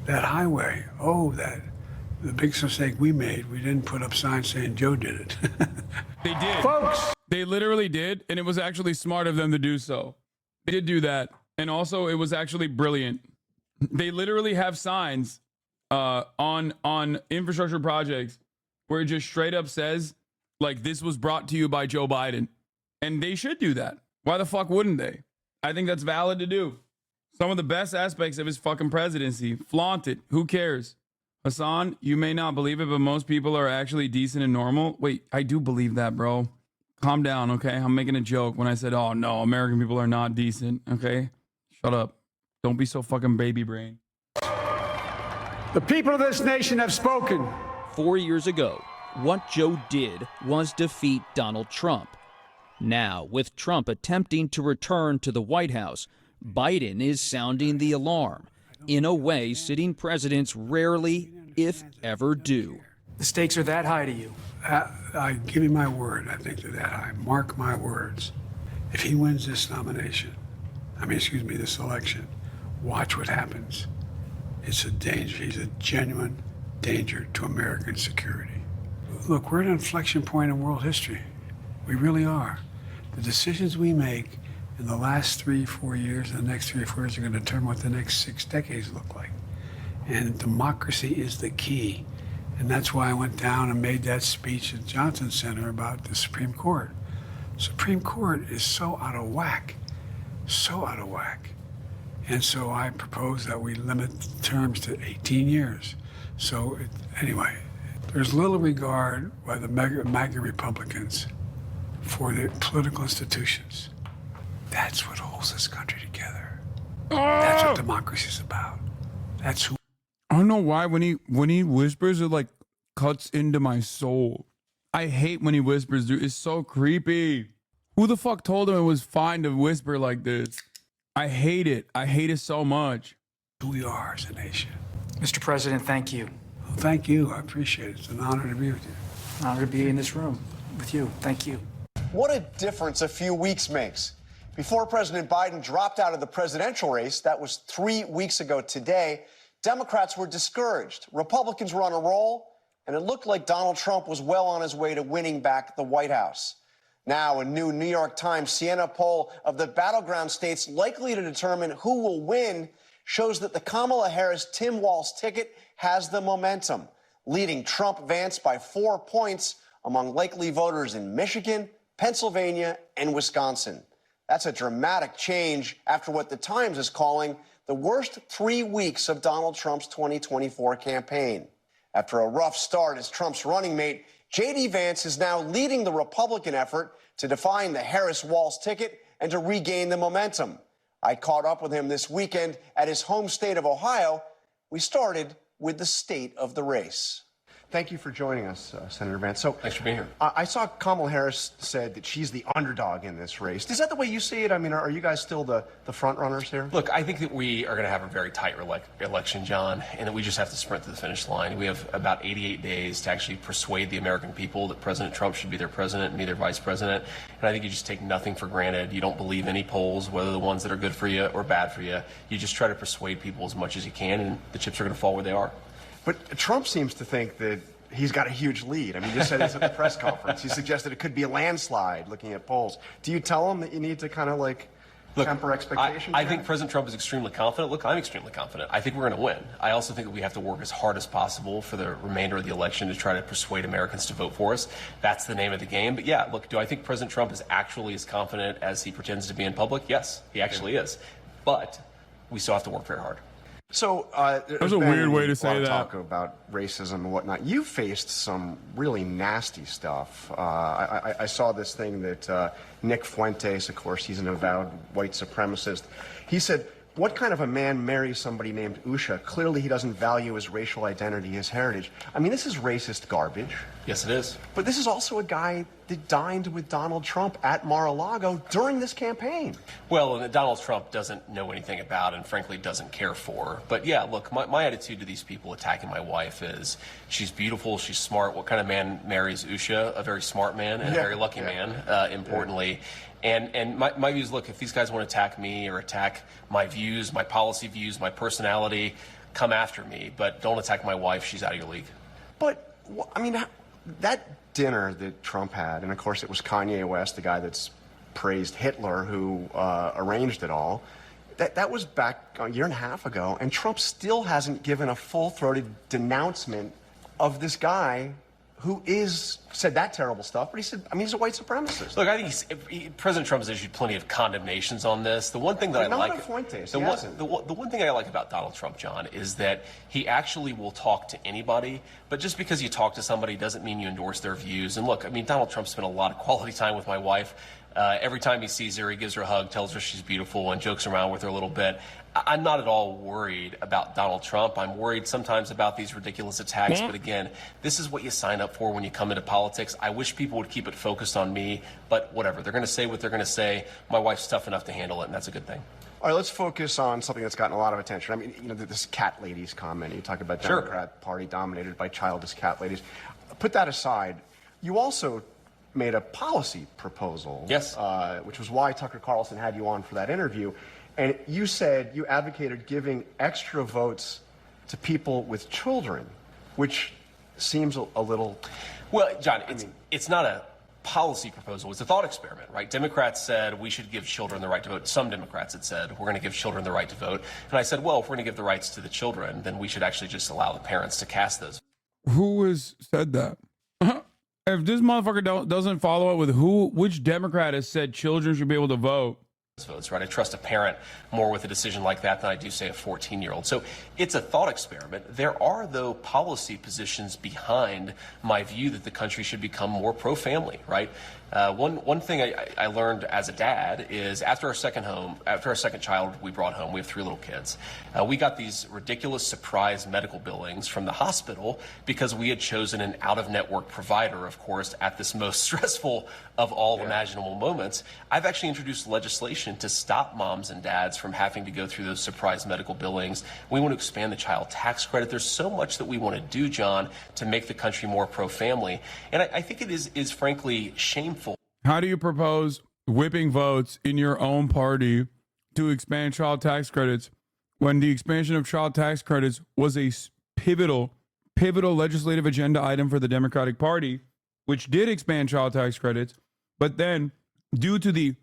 that highway, oh, the big mistake we made, we didn't put up signs saying Joe did it. They did. Folks! They literally did, and it was actually smart of them to do so. They did do that. And also, it was actually brilliant. They literally have signs on infrastructure projects where it just straight up says, like, this was brought to you by Joe Biden. And they should do that. Why the fuck wouldn't they? I think that's valid to do. Some of the best aspects of his fucking presidency. Flaunt it. Who cares? Hassan, you may not believe it, but most people are actually decent and normal. Wait, I do believe that, bro. Calm down, okay? I'm making a joke when I said, oh, no, American people are not decent, okay? Shut up. Don't be so fucking baby brain. The people of this nation have spoken. 4 years ago, what Joe did was defeat Donald Trump. Now, with Trump attempting to return to the White House, Biden is sounding the alarm in a way sitting presidents rarely, if ever, do. The stakes are that high to you. I give you my word, I think they're that high. Mark my words. If he wins this nomination, this election, watch what happens. It's a danger. He's a genuine danger to American security. Look, we're at an inflection point in world history. We really are. The decisions we make in the last 3-4 years and the next 3 or 4 years are going to determine what the next 6 decades look like. And democracy is the key. And that's why I went down and made that speech at Johnson Center about the Supreme Court. Supreme Court is so out of whack. So out of whack. And so I propose that we limit terms to 18 years. Anyway, there's little regard by the MAGA Republicans for the political institutions. That's what holds this country together. That's what democracy is about. That's who. I don't know why when he whispers, it like cuts into my soul. I hate when he whispers, dude. It's so creepy. Who the fuck told him it was fine to whisper like this? I hate it. I hate it so much. Who we are as a nation. Mr. President, thank you. Well, thank you. I appreciate it. It's an honor to be with you. An honor to be in this room with you. Thank you. What a difference a few weeks makes. Before President Biden dropped out of the presidential race, that was 3 weeks ago today, Democrats were discouraged. Republicans were on a roll, and it looked like Donald Trump was well on his way to winning back the White House. Now, a new New York Times Siena poll of the battleground states likely to determine who will win shows that the Kamala Harris-Tim Walz ticket has the momentum, leading Trump-Vance by 4 points among likely voters in Michigan, Pennsylvania, and Wisconsin. That's a dramatic change after what the Times is calling the worst 3 weeks of Donald Trump's 2024 campaign. After a rough start as Trump's running mate, J.D. Vance is now leading the Republican effort to define the Harris-Walz ticket and to regain the momentum. I caught up with him this weekend at his home state of Ohio. We started with the state of the race. Thank you for joining us, Senator Vance. So, thanks for being here. I saw Kamala Harris said that she's the underdog in this race. Is that the way you see it? I mean, are you guys still the front runners here? Look, I think that we are going to have a very tight election, John, and that we just have to sprint to the finish line. We have about 88 days to actually persuade the American people that President Trump should be their president and be their vice president. And I think you just take nothing for granted. You don't believe any polls, whether the ones that are good for you or bad for you. You just try to persuade people as much as you can, and the chips are going to fall where they are. But Trump seems to think that he's got a huge lead. I mean, you just said this at the press conference. He suggested it could be a landslide looking at polls. Do you tell him that you need to kind of temper expectations? I think President Trump is extremely confident. Look, I'm extremely confident. I think we're going to win. I also think that we have to work as hard as possible for the remainder of the election to try to persuade Americans to vote for us. That's the name of the game. But yeah, look, do I think President Trump is actually as confident as he pretends to be in public? Yes, he actually is. But we still have to work very hard. So there's a weird way to say that. Talk about racism and whatnot. You faced some really nasty stuff. I saw this thing that Nick Fuentes, of course, he's an avowed white supremacist. He said, "What kind of a man marries somebody named Usha? Clearly, he doesn't value his racial identity, his heritage." I mean, this is racist garbage. Yes, it is. But this is also a guy that dined with Donald Trump at Mar-a-Lago during this campaign. Well, and that Donald Trump doesn't know anything about and frankly doesn't care for. But yeah, look, my attitude to these people attacking my wife is she's beautiful, she's smart. What kind of man marries Usha? A very smart man and a very lucky man, importantly. And my view is, look, if these guys want to attack me or attack my views, my policy views, my personality, come after me. But don't attack my wife. She's out of your league. But, I mean, that dinner that Trump had, and of course it was Kanye West, the guy that's praised Hitler, who arranged it all, that was back a year and a half ago, and Trump still hasn't given a full-throated denouncement of this guy who said that terrible stuff, but he said, I mean, he's a white supremacist. Look, I think President Trump has issued plenty of condemnations on this. The one thing that the one thing I like about Donald Trump, John, is that he actually will talk to anybody, but just because you talk to somebody doesn't mean you endorse their views. And look, I mean, Donald Trump spent a lot of quality time with my wife. Every time he sees her, he gives her a hug, tells her she's beautiful, and jokes around with her a little bit. I'm not at all worried about Donald Trump. I'm worried sometimes about these ridiculous attacks. But again, this is what you sign up for when you come into politics. I wish people would keep it focused on me, but whatever. They're going to say what they're going to say. My wife's tough enough to handle it, and that's a good thing. All right, let's focus on something that's gotten a lot of attention. I mean, you know, this cat ladies comment. You talk about Democrat Party dominated by childish cat ladies. Put that aside. You also made a policy proposal. Yes. Which was why Tucker Carlson had you on for that interview. And you said you advocated giving extra votes to people with children, which seems a little... Well, John, it's not a policy proposal. It's a thought experiment, right? Democrats said we should give children the right to vote. Some Democrats had said we're going to give children the right to vote. And I said, well, if we're going to give the rights to the children, then we should actually just allow the parents to cast those. Who has said that? If this motherfucker doesn't follow up with which Democrat has said children should be able to vote? Votes, right? I trust a parent more with a decision like that than I do, say, a 14-year-old. So it's a thought experiment. There are, though, policy positions behind my view that the country should become more pro-family, right? One thing I learned as a dad is after our second child we brought home, we have 3 little kids, we got these ridiculous surprise medical billings from the hospital because we had chosen an out-of-network provider, of course, at this most stressful of all imaginable moments. I've actually introduced legislation to stop moms and dads from having to go through those surprise medical billings. We want to expand the child tax credit. There's so much that we want to do, John, to make the country more pro-family. And I think it is frankly shameful. How do you propose whipping votes in your own party to expand child tax credits when the expansion of child tax credits was a pivotal legislative agenda item for the Democratic Party, which did expand child tax credits, but then due to the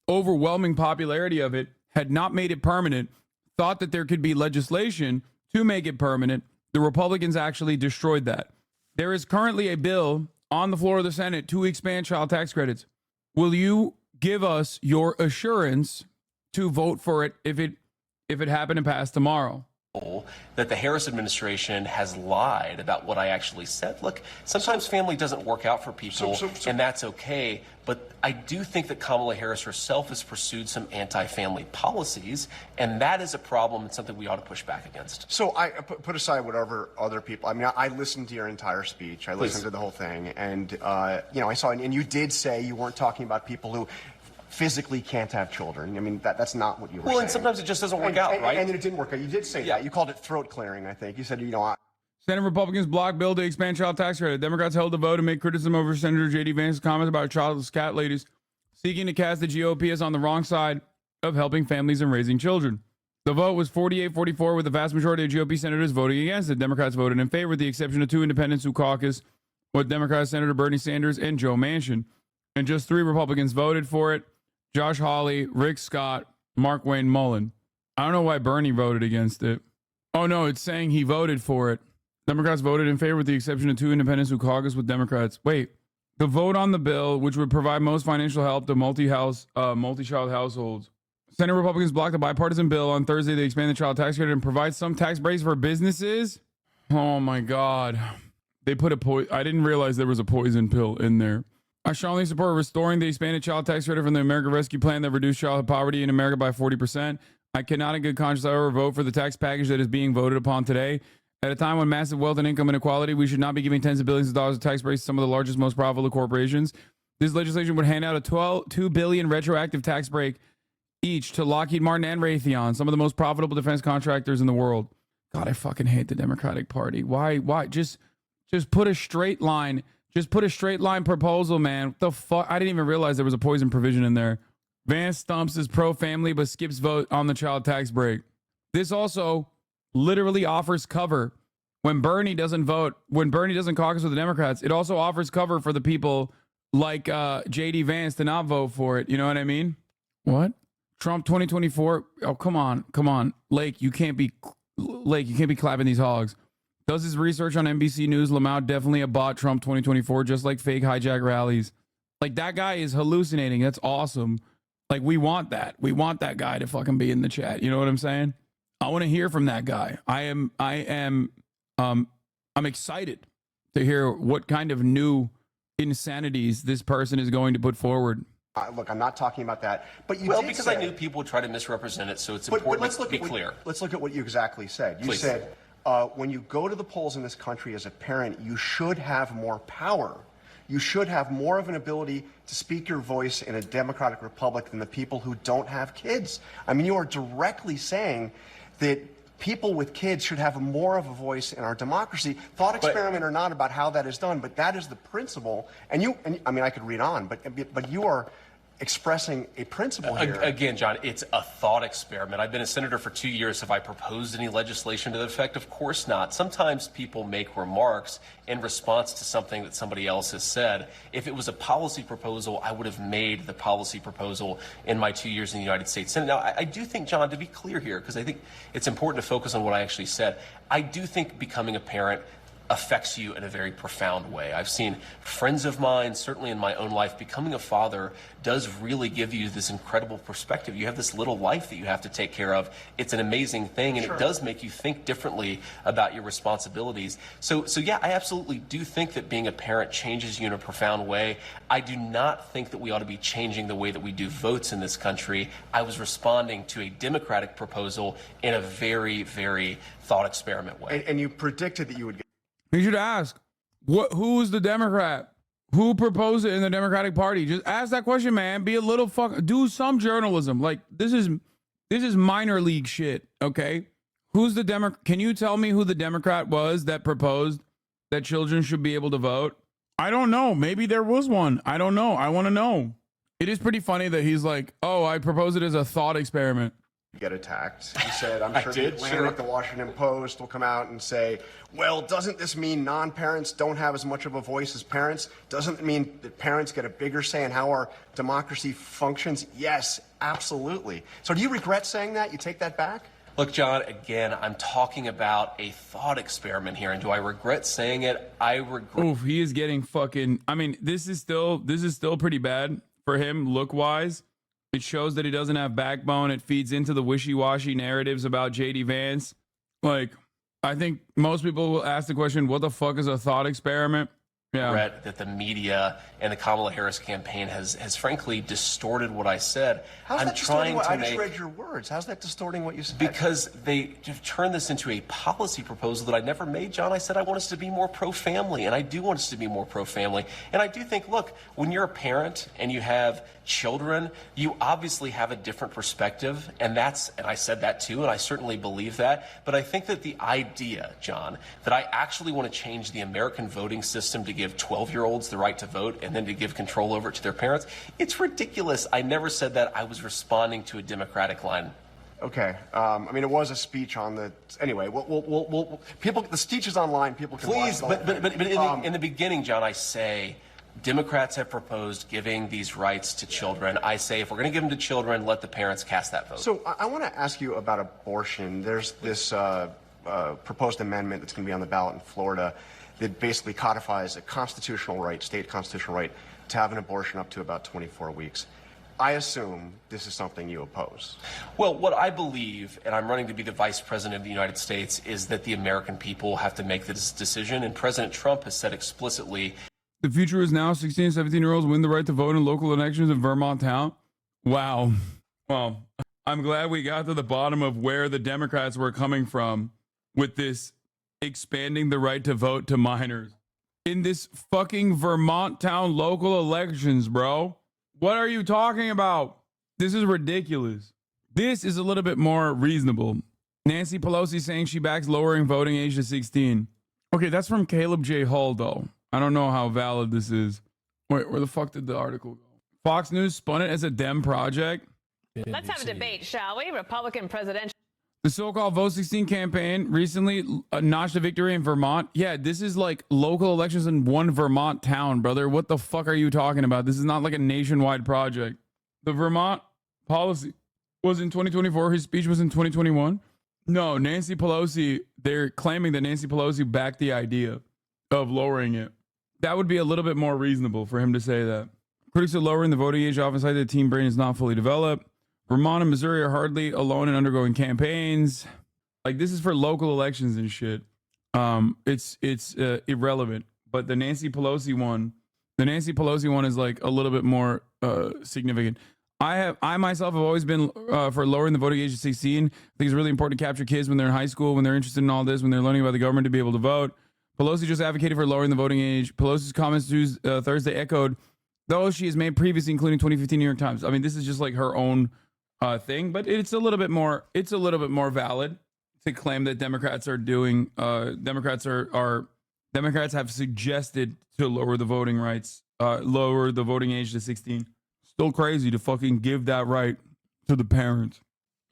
overwhelming popularity of it, had not made it permanent, thought that there could be legislation to make it permanent. The Republicans actually destroyed that. There is currently a bill on the floor of the Senate to expand child tax credits. Will you give us your assurance to vote for it if it happened to pass tomorrow? That the Harris administration has lied about what I actually said. Look, sometimes family doesn't work out for people, and that's okay. But I do think that Kamala Harris herself has pursued some anti-family policies, and that is a problem and something we ought to push back against. So I put aside whatever other people. I mean, I listened to your entire speech. I listened to the whole thing, and I saw. And you did say you weren't talking about people who physically can't have children. I mean, that's not what you were saying. Well, and sometimes it just doesn't work out, right? And it didn't work out. You did say that. You called it throat clearing, I think. You said, Senate Republicans blocked bill to expand child tax credit. Democrats held the vote and made criticism over Senator J.D. Vance's comments about childless cat ladies, seeking to cast the GOP as on the wrong side of helping families and raising children. The vote was 48-44, with the vast majority of GOP senators voting against it. Democrats voted in favor, with the exception of 2 independents who caucus with Democrat Senator Bernie Sanders and Joe Manchin. And just 3 Republicans voted for it: Josh Hawley, Rick Scott, Mark Wayne Mullen. I don't know why Bernie voted against it. Oh, no, it's saying he voted for it. Democrats voted in favor with the exception of 2 independents who caucus with Democrats. Wait, the vote on the bill, which would provide most financial help to multi-child households. Senate Republicans blocked a bipartisan bill on Thursday to expand the child tax credit and provide some tax breaks for businesses. Oh, my God. They put I didn't realize there was a poison pill in there. I strongly support restoring the expanded child tax credit from the American Rescue Plan that reduced childhood poverty in America by 40%. I cannot in good conscience, however, vote for the tax package that is being voted upon today. At a time when massive wealth and income inequality, we should not be giving tens of billions of dollars of tax breaks to some of the largest, most profitable corporations. This legislation would hand out a $2 billion retroactive tax break each to Lockheed Martin and Raytheon, some of the most profitable defense contractors in the world. God, I fucking hate the Democratic Party. Why? Just put a straight line. Just put a straight line proposal, man. What the fuck? I didn't even realize there was a poison provision in there. Vance stumps is pro-family but skips vote on the child tax break. This also literally offers cover. When Bernie doesn't vote, when Bernie doesn't caucus with the Democrats, it also offers cover for the people like J.D. Vance to not vote for it. You know what I mean? What? Trump 2024? Oh, come on. Lake, you can't be clapping these hogs. Does his research on NBC News, Lamau definitely a bot Trump 2024, just like fake hijack rallies. Like, that guy is hallucinating. That's awesome. Like, we want that. We want that guy to fucking be in the chat. You know what I'm saying? I want to hear from that guy. I'm excited to hear what kind of new insanities this person is going to put forward. Look, I'm not talking about that, but because I knew people would try to misrepresent it, so it's important to be clear. Let's look at what you exactly said. You said, when you go to the polls in this country as a parent, you should have more power. You should have more of an ability to speak your voice in a democratic republic than the people who don't have kids. I mean, you are directly saying that people with kids should have more of a voice in our democracy. Thought experiment or not about how that is done, but that is the principle. And I mean, I could read on, but you are expressing a principle here. Again, John, it's a thought experiment. I've been a senator for 2 years. Have I proposed any legislation to that effect? Of course not. Sometimes people make remarks in response to something that somebody else has said. If it was a policy proposal, I would have made the policy proposal in my 2 years in the United States Senate. Now, I do think, John, to be clear here, because I think it's important to focus on what I actually said, I do think becoming a parent affects you in a very profound way. I've seen friends of mine, certainly in my own life, becoming a father does really give you this incredible perspective. You have this little life that you have to take care of. It's an amazing thing, and it does make you think differently about your responsibilities. So yeah, I absolutely do think that being a parent changes you in a profound way. I do not think that we ought to be changing the way that we do votes in this country. I was responding to a Democratic proposal in a very, very thought experiment way. And you predicted that you would get. You should ask, who's the Democrat? Who proposed it in the Democratic Party? Just ask that question, man. Be a little do some journalism. Like this is minor league shit, okay? Who's the Democrat? Can you tell me who the Democrat was that proposed that children should be able to vote? I don't know. Maybe there was one. I don't know. I want to know. It is pretty funny that he's like, oh, I proposed it as a thought experiment. Get attacked. He said, I'm sure the Atlantic, the Washington Post will come out and say, well, doesn't this mean non-parents don't have as much of a voice as parents? Doesn't it mean that parents get a bigger say in how our democracy functions? Yes, absolutely. So do you regret saying that? You take that back? Look, John, again, I'm talking about a thought experiment here, and do I regret saying it? I regret. Oof, he is getting fucking. I mean, this is still pretty bad for him look-wise. It shows that he doesn't have backbone. It feeds into the wishy-washy narratives about JD Vance. Like, I think most people will ask the question, what the fuck is a thought experiment? Yeah. Regret that the media and the Kamala Harris campaign has frankly distorted what I said. How's that distorting what I just read your words? How's that distorting what you said? Because they have turned this into a policy proposal that I never made, John. I said I want us to be more pro-family, and I do want us to be more pro-family. And I do think, look, when you're a parent and you have children, you obviously have a different perspective, and I said that too, and I certainly believe that. But I think that the idea, John, that I actually want to change the American voting system to give 12-year-olds the right to vote and then to give control over it to their parents, it's ridiculous. I never said that. I was responding to a Democratic line. Okay. I mean, it was a speech on the. Anyway, we'll people. The speech is online. People can please, watch it. But in the beginning, John, I say Democrats have proposed giving these rights to children. I say if we're going to give them to children, let the parents cast that vote. So I want to ask you about abortion. There's this proposed amendment that's going to be on the ballot in Florida that basically codifies a constitutional right, state constitutional right, to have an abortion up to about 24 weeks. I assume this is something you oppose. Well, what I believe, and I'm running to be the vice president of the United States, is that the American people have to make this decision. And President Trump has said explicitly, the future is now 16 and 17-year-olds win the right to vote in local elections in Vermont town. Wow. Well, I'm glad we got to the bottom of where the Democrats were coming from with this expanding the right to vote to minors in this fucking Vermont town local elections, bro. What are you talking about? This is ridiculous. This is a little bit more reasonable. Nancy Pelosi saying she backs lowering voting age to 16. Okay, that's from Caleb J. Hull, though. I don't know how valid this is. Wait, where the fuck did the article go? Fox News spun it as a Dem project. Let's have a debate, shall we? Republican presidential. The so-called Vote 16 campaign recently notched a victory in Vermont. Yeah, this is like local elections in one Vermont town, brother. What the fuck are you talking about? This is not like a nationwide project. The Vermont policy was in 2024. His speech was in 2021. No, Nancy Pelosi, they're claiming that Nancy Pelosi backed the idea of lowering it. That would be a little bit more reasonable for him to say that. Critics of lowering the voting age often cite that the teen brain is not fully developed. Vermont and Missouri are hardly alone in undergoing campaigns. Like, this is for local elections and shit. It's irrelevant. But the Nancy Pelosi one is like a little bit more significant. I myself have always been for lowering the voting age to 16. I think it's really important to capture kids when they're in high school, when they're interested in all this, when they're learning about the government, to be able to vote. Pelosi just advocated for lowering the voting age. Pelosi's comments Thursday echoed those she has made previously, including 2015 New York Times. I mean, this is just like her own thing, but it's a little bit more valid to claim that Democrats are doing. Democrats have suggested to lower the voting age to 16. Still crazy to fucking give that right to the parents.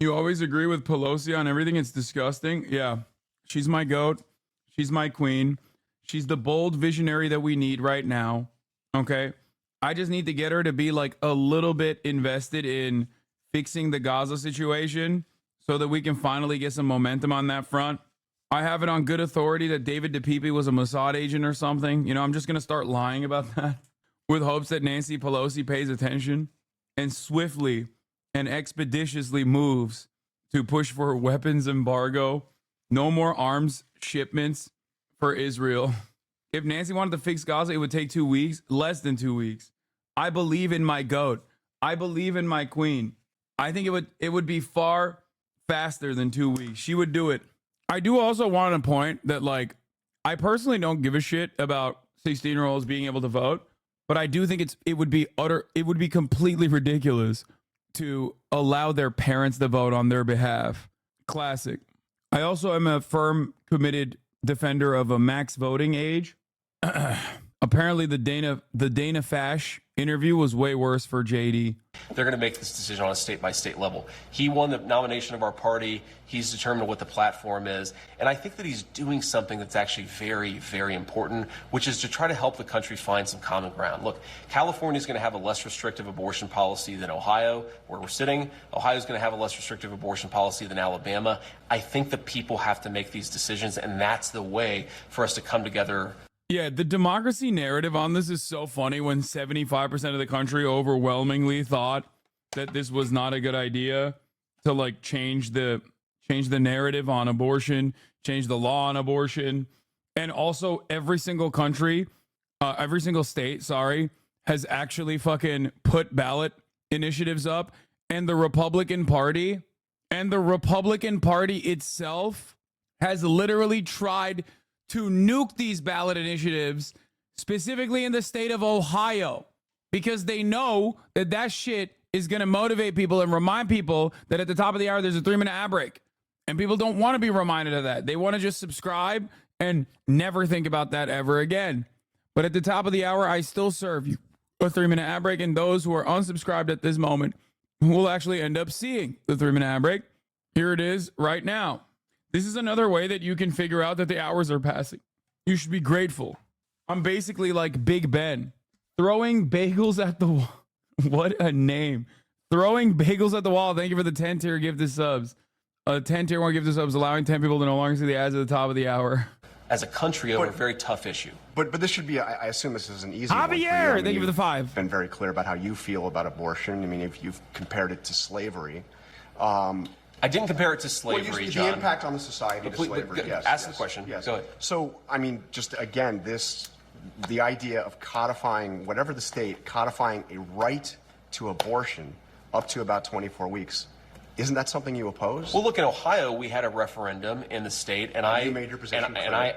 You always agree with Pelosi on everything. It's disgusting. Yeah, she's my goat. She's my queen. She's the bold visionary that we need right now. Okay, I just need to get her to be like a little bit invested in fixing the Gaza situation so that we can finally get some momentum on that front. I have it on good authority that David DePipe was a Mossad agent or something. You know, I'm just going to start lying about that with hopes that Nancy Pelosi pays attention and swiftly and expeditiously moves to push for a weapons embargo. No more arms shipments for Israel. If Nancy wanted to fix Gaza, it would take 2 weeks, less than 2 weeks. I believe in my goat. I believe in my queen. I think it would be far faster than 2 weeks. She would do it. I do also want to point that, like, I personally don't give a shit about 16-year-olds being able to vote, but I do think it would be completely ridiculous to allow their parents to vote on their behalf. Classic. I also am a firm, committed defender of a max voting age. Apparently the Dana Fash interview was way worse for JD. They're going to make this decision on a state-by-state level. He won the nomination of our party. He's determined what the platform is. And I think that he's doing something that's actually very, very important, which is to try to help the country find some common ground. Look, California is going to have a less restrictive abortion policy than Ohio, where we're sitting. Ohio is going to have a less restrictive abortion policy than Alabama. I think the people have to make these decisions, and that's the way for us to come together. Yeah, the democracy narrative on this is so funny when 75% of the country overwhelmingly thought that this was not a good idea to like change the narrative on abortion, change the law on abortion. And also every single state, has actually fucking put ballot initiatives up, and the Republican Party itself has literally tried to nuke these ballot initiatives, specifically in the state of Ohio, because they know that shit is going to motivate people and remind people that at the top of the hour, there's a 3-minute ad break. And people don't want to be reminded of that. They want to just subscribe and never think about that ever again. But at the top of the hour, I still serve you a 3-minute ad break. And those who are unsubscribed at this moment will actually end up seeing the 3-minute ad break. Here it is right now. This is another way that you can figure out that the hours are passing. You should be grateful. I'm basically like Big Ben, throwing bagels at the wall. What a name. Throwing bagels at the wall. Thank you for the 10-tier gift of subs. 10-tier 1 gift of subs, allowing 10 people to no longer see the ads at the top of the hour. As a country, over a very tough issue. But this should be, I assume this is an easy one for you. Javier, thank you for the 5. You've been very clear about how you feel about abortion. I mean, if you've compared it to slavery. I didn't compare it to slavery, John. The impact on the society to slavery, yes. Ask the question. Yes. Go ahead. So, I mean, just again, the idea of codifying, whatever the state, codifying a right to abortion up to about 24 weeks, isn't that something you oppose? Well, look, in Ohio, we had a referendum in the state, and you made your position and I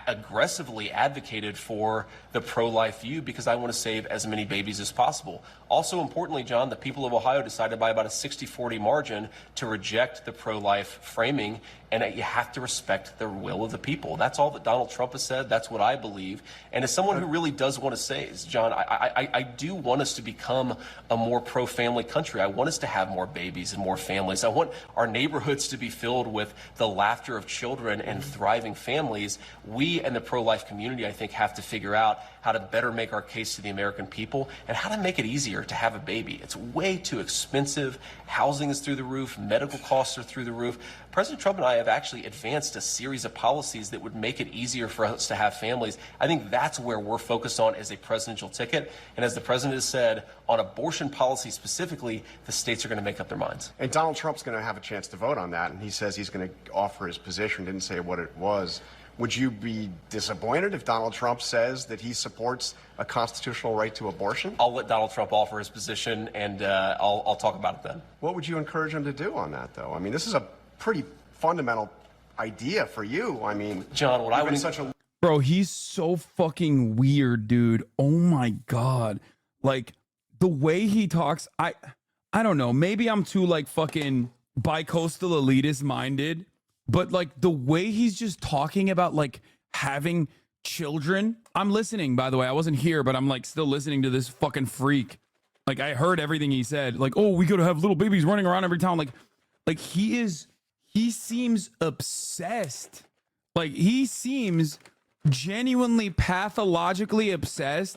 aggressively advocated for the pro-life view because I want to save as many babies as possible. Also importantly, John, the people of Ohio decided by about a 60-40 margin to reject the pro-life framing, and you have to respect the will of the people. That's all that Donald Trump has said. That's what I believe. And as someone who really does want to say, John, I do want us to become a more pro-family country. I want us to have more babies and more families. I want our neighborhoods to be filled with the laughter of children and thriving families. We and the pro-life community, I think, have to figure out how to better make our case to the American people and how to make it easier to have a baby. It's way too expensive. Housing is through the roof. Medical costs are through the roof. President Trump and I have actually advanced a series of policies that would make it easier for us to have families. I think that's where we're focused on as a presidential ticket. And as the president has said, on abortion policy specifically, the states are going to make up their minds. And Donald Trump's going to have a chance to vote on that, and he says he's going to offer his position, didn't say what it was. Would you be disappointed if Donald Trump says that he supports a constitutional right to abortion? I'll let Donald Trump offer his position, and I'll talk about it then. What would you encourage him to do on that, though? I mean, this is a pretty fundamental idea for you. I mean, John, what I would Bro, he's so fucking weird, dude. Oh my God. Like the way he talks, I don't know. Maybe I'm too like fucking bi-coastal elitist minded, but like the way he's just talking about like having children. I'm listening, by the way. I wasn't here, but I'm like still listening to this fucking freak. Like I heard everything he said. Like, oh, we gotta have little babies running around every town. Like he seems obsessed. Like he seems genuinely pathologically obsessed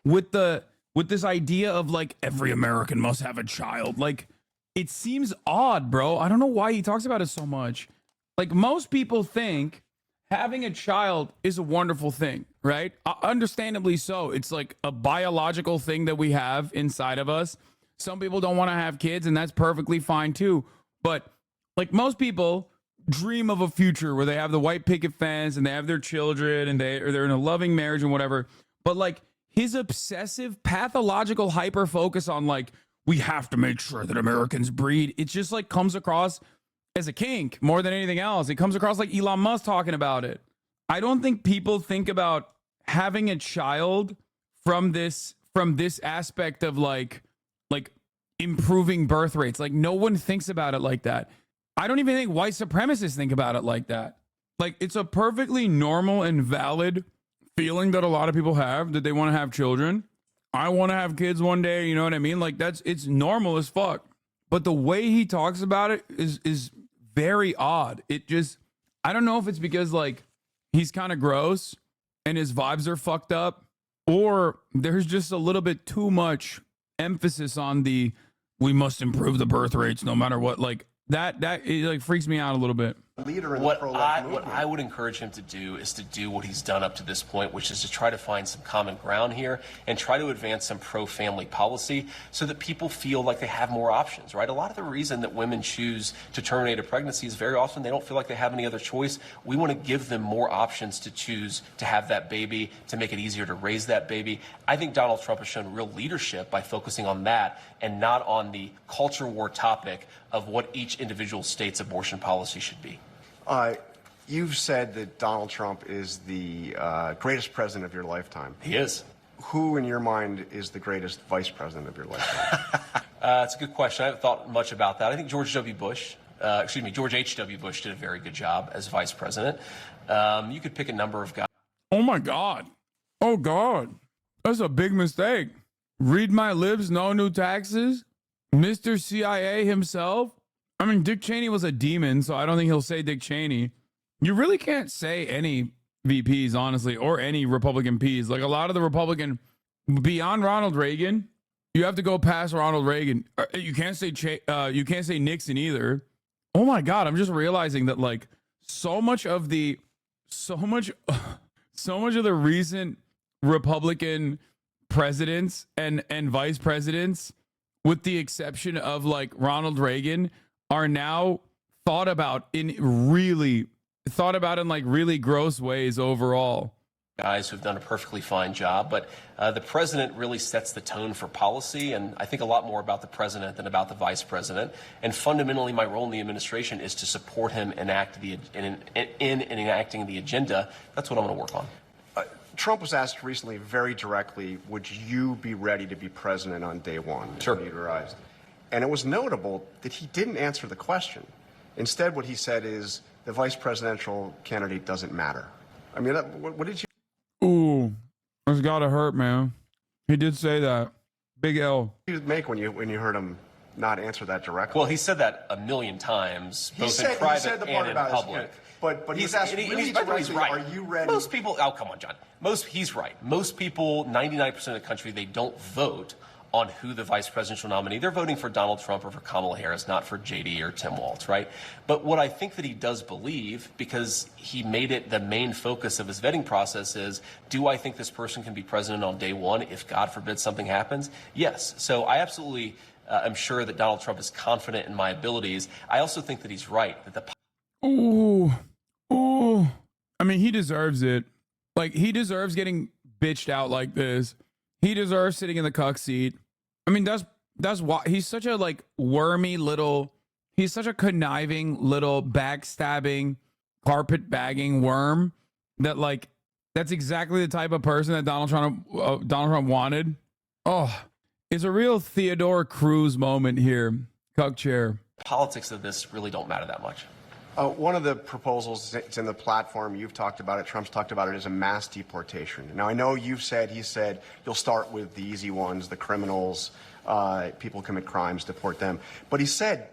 with this idea of like every American must have a child. Like it seems odd, bro. I don't know why he talks about it so much. Like most people think having a child is a wonderful thing, right? Understandably so. It's like a biological thing that we have inside of us. Some people don't want to have kids, and that's perfectly fine too. But like most people dream of a future where they have the white picket fence and they have their children and they're in a loving marriage and whatever. But like his obsessive, pathological hyper focus on like, we have to make sure that Americans breed. It just like comes across as a kink more than anything else. It comes across like Elon Musk talking about it. I don't think people think about having a child from this aspect of like improving birth rates. Like no one thinks about it like that. I don't even think white supremacists think about it like that. Like it's a perfectly normal and valid feeling that a lot of people have, that they want to have children. I want to have kids one day, you know what I mean? Like it's normal as fuck. But the way he talks about it is very odd. It just, I don't know if it's because like he's kind of gross and his vibes are fucked up, or there's just a little bit too much emphasis on the, we must improve the birth rates no matter what. Like that it like freaks me out a little bit. Leader in What the pro-life what I would encourage him to do is to do what he's done up to this point, which is to try to find some common ground here and try to advance some pro-family policy so that people feel like they have more options, right? A lot of the reason that women choose to terminate a pregnancy is very often they don't feel like they have any other choice. We want to give them more options to choose to have that baby, to make it easier to raise that baby. I think Donald Trump has shown real leadership by focusing on that and not on the culture war topic of what each individual state's abortion policy should be. You've said that Donald Trump is the greatest president of your lifetime. He is. Who, in your mind, is the greatest vice president of your lifetime? It's a good question. I haven't thought much about that. I think George H.W. Bush did a very good job as vice president. You could pick a number of guys. Oh my God. Oh God. That's a big mistake. Read my lips, no new taxes. Mr. CIA himself. I mean, Dick Cheney was a demon, so I don't think he'll say Dick Cheney. You really can't say any VPs, honestly, or any Republican Ps. Like a lot of the Republican, beyond Ronald Reagan, you have to go past Ronald Reagan. You can't say Nixon either. Oh my God, I'm just realizing that like so much of the recent Republican presidents and vice presidents, with the exception of like Ronald Reagan, are now thought about in really gross ways overall. Guys who've done a perfectly fine job, but the president really sets the tone for policy, and I think a lot more about the president than about the vice president. And fundamentally, my role in the administration is to support him in enacting the agenda. That's what I'm going to work on. Trump was asked recently very directly, would you be ready to be president on day one? Sure. When he arrived? And it was notable that he didn't answer the question. Instead, what he said is the vice presidential candidate doesn't matter. I mean, what did you... Ooh, that's gotta hurt, man. He did say that. Big L. What did you make when you heard him not answer that directly? Well, he said that a million times, both in private and in public. But he's asked really directly, are you ready? Most people, oh, come on, John. He's right. Most people, 99% of the country, they don't vote on who the vice presidential nominee. They're voting for Donald Trump or for Kamala Harris, not for JD or Tim Walz, right? But what I think that he does believe, because he made it the main focus of his vetting process, is, do I think this person can be president on day one if, God forbid, something happens? Yes. So I absolutely am sure that Donald Trump is confident in my abilities. I also think that he's right. That Ooh. I mean, he deserves it. Like, he deserves getting bitched out like this. He deserves sitting in the cuck seat. I mean, that's why he's such a like wormy little, he's such a conniving little backstabbing, carpet bagging worm that like, that's exactly the type of person that Donald Trump wanted. Oh, it's a real Theodore Cruz moment here. Cuck chair. Politics of this really don't matter that much. One of the proposals, it's in the platform, you've talked about it, Trump's talked about it, is a mass deportation. Now, I know he said, you'll start with the easy ones, the criminals, people commit crimes, deport them. But he said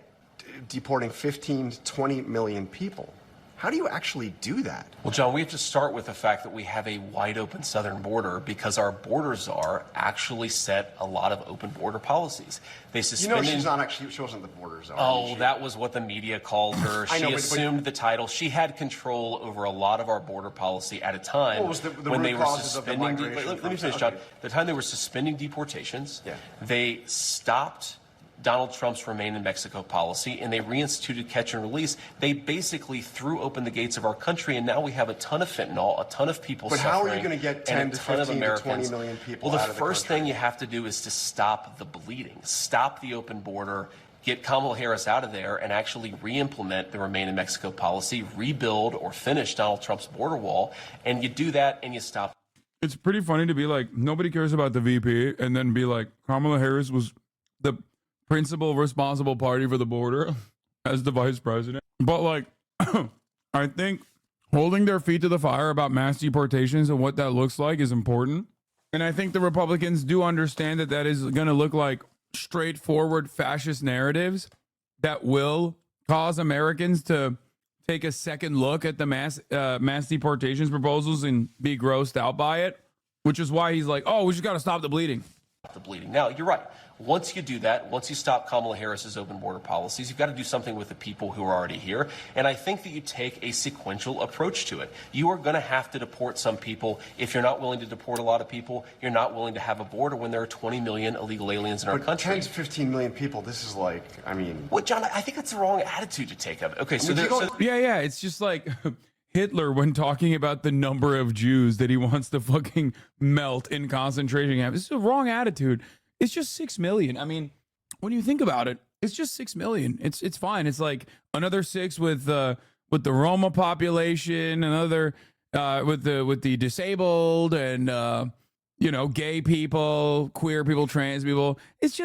deporting 15 to 20 million people. How do you actually do that? Well, John, we have to start with the fact that we have a wide open southern border because our border czar actually set a lot of open border policies. They suspended. She's not actually, she wasn't the border czar. Oh, that was what the media called her. I She know, but- assumed the title. She had control over a lot of our border policy at a time What was the when root they were causes of the suspending. migration Let me from- finish, John. The time they were suspending deportations, they stopped Donald Trump's Remain in Mexico policy, and they reinstituted catch and release. They basically threw open the gates of our country, and now we have a ton of fentanyl, a ton of people But suffering. how are you gonna get 10 and a to ton of 15 to 20 Americans. million people Well, out the of the first country? thing you have to do is to stop the bleeding, stop the open border, get Kamala Harris out of there, and actually re-implement the Remain in Mexico policy, rebuild or finish Donald Trump's border wall, and you do that and you stop. It's pretty funny to be like, nobody cares about the VP, and then be like, Kamala Harris was the principal responsible party for the border as the vice president. But like, I think holding their feet to the fire about mass deportations and what that looks like is important. And I think the Republicans do understand that that is going to look like straightforward fascist narratives that will cause Americans to take a second look at the mass deportations proposals and be grossed out by it, which is why he's like, oh, we just got to stop the bleeding. The bleeding. Now, you're right. Once you do that, once you stop Kamala Harris's open border policies, you've got to do something with the people who are already here. And I think that you take a sequential approach to it. You are going to have to deport some people. If you're not willing to deport a lot of people, you're not willing to have a border when there are 20 million illegal aliens in our But country. 10 to 15 million people, this is like, I mean... Well, John, I think that's the wrong attitude to take of it. Okay, so, Yeah, it's just like Hitler when talking about the number of Jews that he wants to fucking melt in concentration camps. It's the wrong attitude. It's just 6 million. I mean, when you think about it, it's just 6 million. It's fine. It's like another 6 with the Roma population, another with the disabled and gay people, queer people, trans people. It's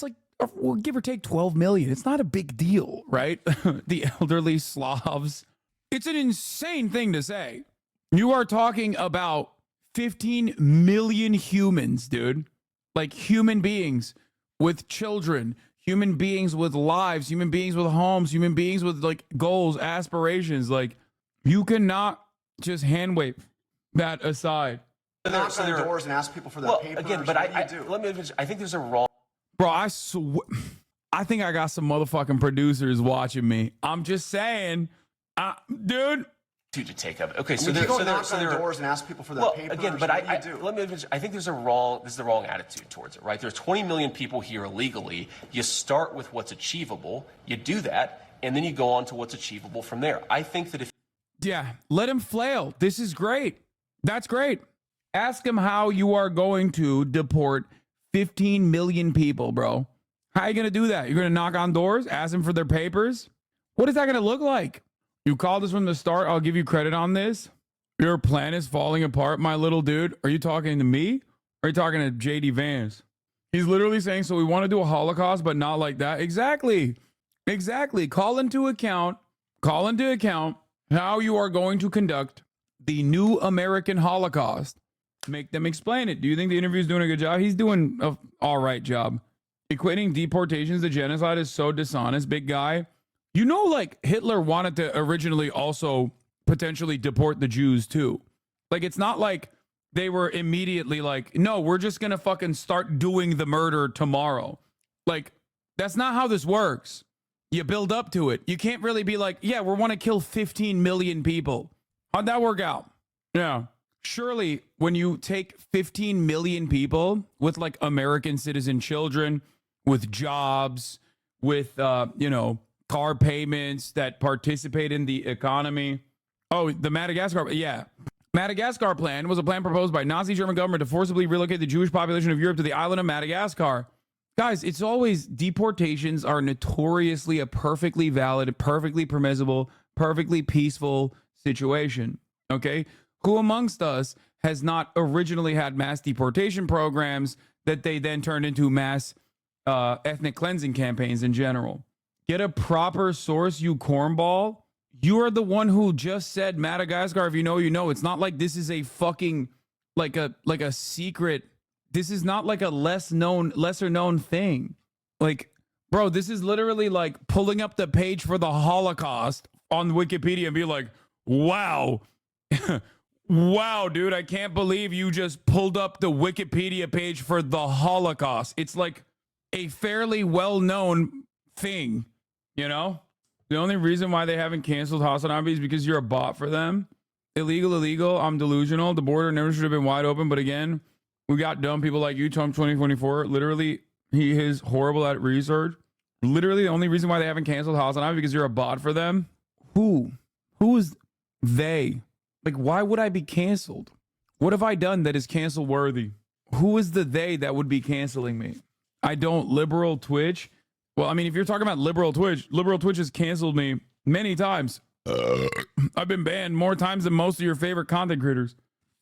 like, well, give or take 12 million. It's not a big deal, right? The elderly Slavs. It's an insane thing to say. You are talking about 15 million humans, dude. Like human beings with children, human beings with lives, human beings with homes, human beings with like goals, aspirations. Like you cannot just hand wave that aside. Knock on doors and ask people for their papers. Again, but let me finish. I think there's a wrong. Bro, I think I got some motherfucking producers watching me. I'm just saying, dude. To take of it. Okay, so you there, go so there, knock so on there, doors and ask people for their papers. Again, but what do you do? let me finish. I think there's a wrong. This is the wrong attitude towards it, right? There's 20 million people here illegally. You start with what's achievable. You do that, and then you go on to what's achievable from there. I think that if let him flail. This is great. That's great. Ask him how you are going to deport 15 million people, bro. How are you going to do that? You're going to knock on doors, ask them for their papers? What is that going to look like? You called us from the start. I'll give you credit on this. Your plan is falling apart, my little dude. Are you talking to me? Or are you talking to JD Vance? He's literally saying, so we want to do a Holocaust, but not like that. Exactly. Call into account how you are going to conduct the new American Holocaust. Make them explain it. Do you think the interview is doing a good job? He's doing an all right job. Equating deportations to genocide is so dishonest, big guy. You know, like Hitler wanted to originally also potentially deport the Jews too. Like, it's not like they were immediately like, no, we're just going to fucking start doing the murder tomorrow. Like, that's not how this works. You build up to it. You can't really be like, yeah, we want to kill 15 million people. How'd that work out? Yeah. Surely when you take 15 million people with like American citizen children, with jobs, with, car payments that participate in the economy. Oh, the Madagascar. Yeah. Madagascar plan was a plan proposed by Nazi German government to forcibly relocate the Jewish population of Europe to the island of Madagascar. Guys, it's always deportations are notoriously a perfectly valid, perfectly permissible, perfectly peaceful situation. Okay. Who amongst us has not originally had mass deportation programs that they then turned into mass ethnic cleansing campaigns in general? Get a proper source, you cornball. You are the one who just said Madagascar. If you know, you know. It's not like this is a fucking like a secret. This is not like a lesser known thing. Like, bro, this is literally like pulling up the page for the Holocaust on Wikipedia and be like, wow. Wow, dude, I can't believe you just pulled up the Wikipedia page for the Holocaust. It's like a fairly well-known thing, you know? The only reason why they haven't canceled Hasanabi is because you're a bot for them. Illegal. I'm delusional. The border never should have been wide open. But again, we got dumb people like you, Trump 2024. Literally, he is horrible at research. Literally, the only reason why they haven't canceled Hasanabi is because you're a bot for them. Who is they? Like, why would I be canceled? What have I done that is cancel worthy? Who is the they that would be canceling me? I don't liberal Twitch. Well, I mean, if you're talking about liberal Twitch has canceled me many times. I've been banned more times than most of your favorite content creators.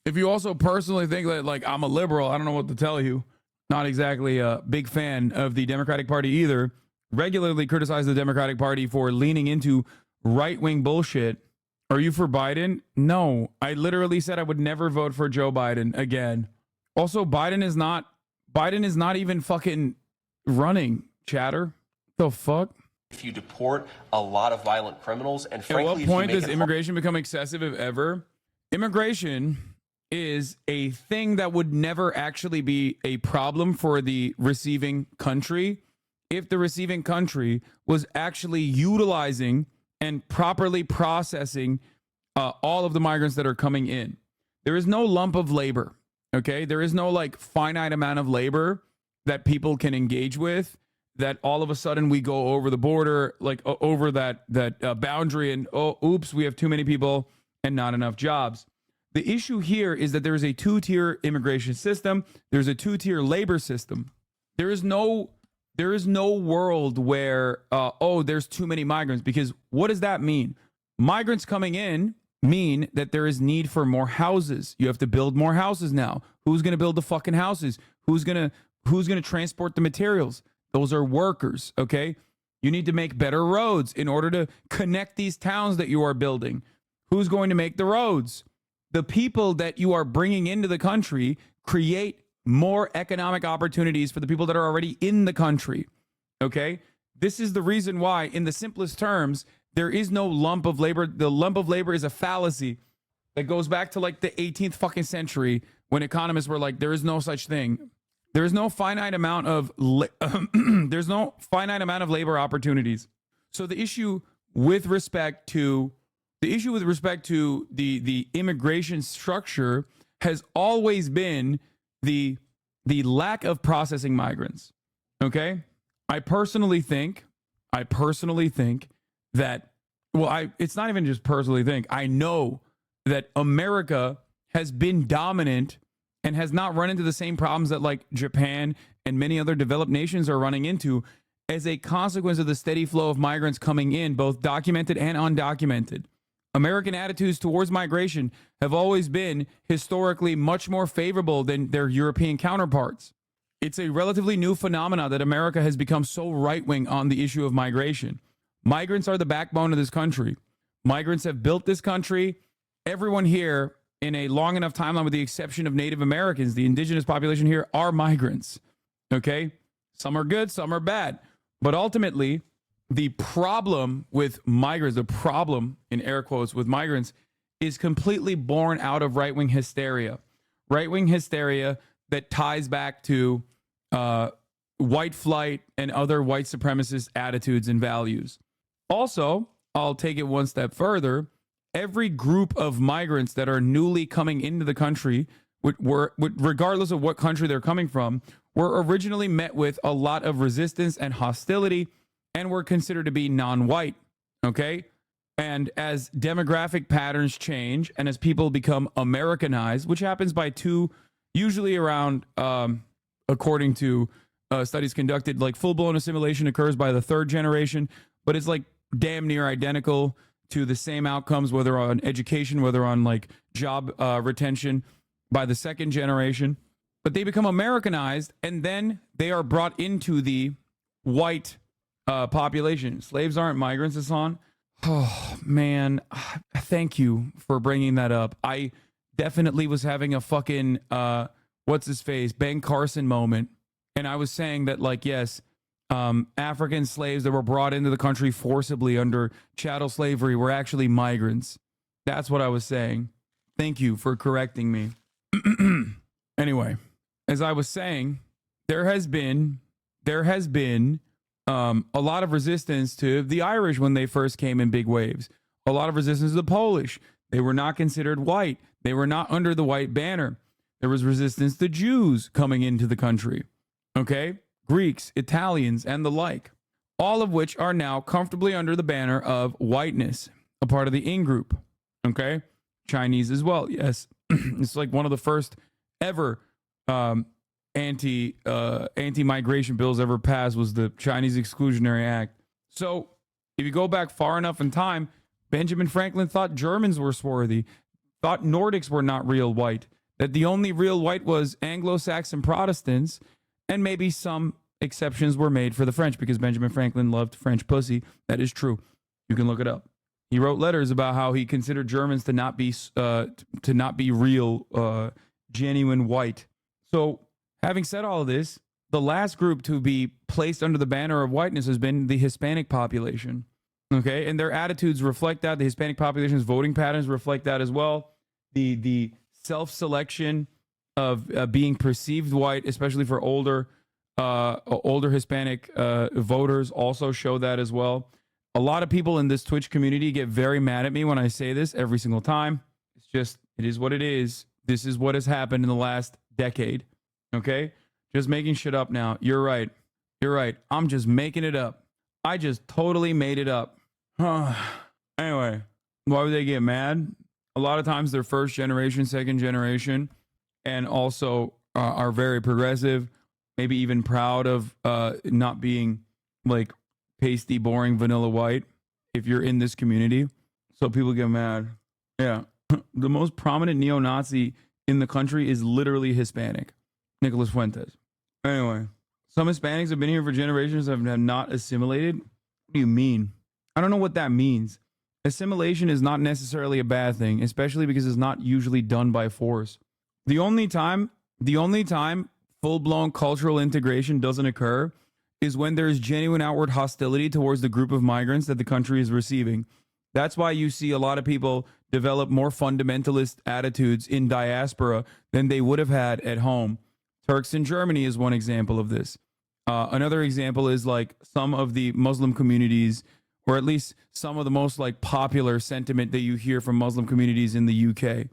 If you also personally think that, like, I'm a liberal, I don't know what to tell you. Not exactly a big fan of the Democratic Party either. Regularly criticize the Democratic Party for leaning into right-wing bullshit. Are you for Biden? No. I literally said I would never vote for Joe Biden again. Also, Biden is not even fucking running, chatter. The fuck? If you deport a lot of violent criminals, and frankly, at what point does immigration become excessive, if ever? Immigration is a thing that would never actually be a problem for the receiving country if the receiving country was actually utilizing and properly processing all of the migrants that are coming in. There is no lump of labor, okay? There is no like finite amount of labor that people can engage with, that all of a sudden we go over the border, like over that boundary, and oh, oops, we have too many people and not enough jobs. The issue here is that there is a two-tier immigration system. There's a two-tier labor system. There is no world where, there's too many migrants, because what does that mean? Migrants coming in mean that there is need for more houses. You have to build more houses now. Who's going to build the fucking houses? Who's going to transport the materials? Those are workers, okay? You need to make better roads in order to connect these towns that you are building. Who's going to make the roads? The people that you are bringing into the country create more economic opportunities for the people that are already in the country, okay? This is the reason why, in the simplest terms, there is no lump of labor. The lump of labor is a fallacy that goes back to like the 18th fucking century, when economists were like, there is no such thing. There is no finite amount of there's no finite amount of labor opportunities. So the issue with respect to the immigration structure has always been the lack of processing migrants. Okay? I personally think that, well, it's not even just personally think. I know that America has been dominant and has not run into the same problems that like Japan and many other developed nations are running into as a consequence of the steady flow of migrants coming in, both documented and undocumented. American attitudes towards migration have always been historically much more favorable than their European counterparts. It's a relatively new phenomenon that America has become so right-wing on the issue of migration. Migrants are the backbone of this country. Migrants have built this country. Everyone here, in a long enough timeline, with the exception of Native Americans, the indigenous population here are migrants, okay? Some are good, some are bad. But ultimately, the problem with migrants, the problem, in air quotes, with migrants, is completely born out of right-wing hysteria. Right-wing hysteria that ties back to white flight and other white supremacist attitudes and values. Also, I'll take it one step further. Every group of migrants that are newly coming into the country, regardless of what country they're coming from, were originally met with a lot of resistance and hostility and were considered to be non-white, okay? And as demographic patterns change and as people become Americanized, which happens by usually around, according to studies conducted, like full-blown assimilation occurs by the third generation, but it's like damn near identical to the same outcomes, whether on education, whether on like job retention, by the second generation. But they become Americanized, and then they are brought into the white population. Slaves aren't migrants, Hassan. Oh, man. Thank you for bringing that up. I definitely was having a fucking, what's his face, Ben Carson moment. And I was saying that, like, yes, African slaves that were brought into the country forcibly under chattel slavery were actually migrants. That's what I was saying. Thank you for correcting me. Anyway, as I was saying, there has been a lot of resistance to the Irish when they first came in big waves. A lot of resistance to the Polish. They were not considered white. They were not under the white banner. There was resistance to Jews coming into the country. Okay? Greeks, Italians, and the like. All of which are now comfortably under the banner of whiteness, a part of the in-group. Okay? Chinese as well, yes. It's like one of the first ever anti-migration bills ever passed was the Chinese Exclusionary Act. So if you go back far enough in time, Benjamin Franklin thought Germans were swarthy, thought Nordics were not real white, that the only real white was Anglo-Saxon Protestants, and maybe some exceptions were made for the French because Benjamin Franklin loved French pussy. That is true. You can look it up. He wrote letters about how he considered Germans to not be real, genuine white. So, having said all of this, the last group to be placed under the banner of whiteness has been the Hispanic population. Okay, and their attitudes reflect that. The Hispanic population's voting patterns reflect that as well. The self-selection of being perceived white, especially for older Hispanic voters, also show that as well. A lot of people in this Twitch community get very mad at me when I say this every single time. It's just, it is what it is. This is what has happened in the last decade. Okay? Just making shit up now. You're right. You're right. I'm just making it up. I just totally made it up. Anyway, why would they get mad? A lot of times they're first generation, second generation, and also are very progressive, maybe even proud of not being like pasty, boring, vanilla white if you're in this community. So people get mad. Yeah. The most prominent neo-Nazi in the country is literally Hispanic. Nicolas Fuentes. Anyway, some Hispanics have been here for generations and have not assimilated. What do you mean? I don't know what that means. Assimilation is not necessarily a bad thing, especially because it's not usually done by force. The only time full-blown cultural integration doesn't occur is when there's genuine outward hostility towards the group of migrants that the country is receiving. That's why you see a lot of people develop more fundamentalist attitudes in diaspora than they would have had at home. Turks in Germany is one example of this. Another example is like some of the Muslim communities, or at least some of the most like popular sentiment that you hear from Muslim communities in the UK.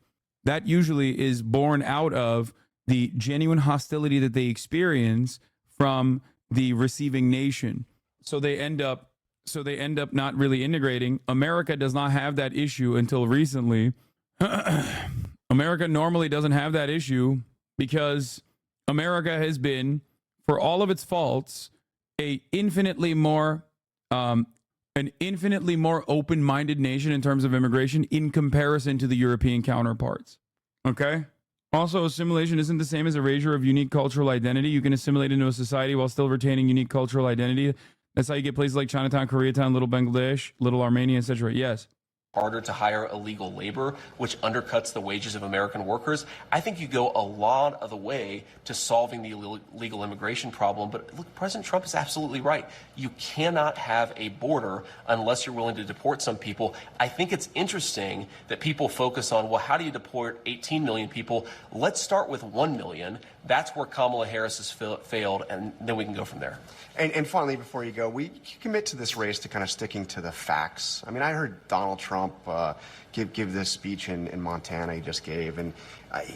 That usually is born out of the genuine hostility that they experience from the receiving nation. So they end up not really integrating. America does not have that issue until recently. America normally doesn't have that issue because America has been, for all of its faults, an infinitely more open-minded nation in terms of immigration in comparison to the European counterparts. Okay? Also, assimilation isn't the same as erasure of unique cultural identity. You can assimilate into a society while still retaining unique cultural identity. That's how you get places like Chinatown, Koreatown, Little Bangladesh, Little Armenia, etc. Yes. Harder to hire illegal labor, which undercuts the wages of American workers. I think you go a lot of the way to solving the illegal immigration problem. But look, President Trump is absolutely right. You cannot have a border unless you're willing to deport some people. I think it's interesting that people focus on, well, how do you deport 18 million people? Let's start with 1 million. That's where Kamala Harris has failed, and then we can go from there. And finally, before you go, you commit to this race to kind of sticking to the facts. I mean, I heard Donald Trump give this speech in Montana he just gave, and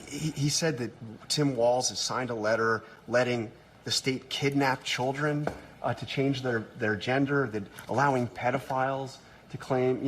he said that Tim Walz has signed a letter letting the state kidnap children to change their gender, that allowing pedophiles to claim,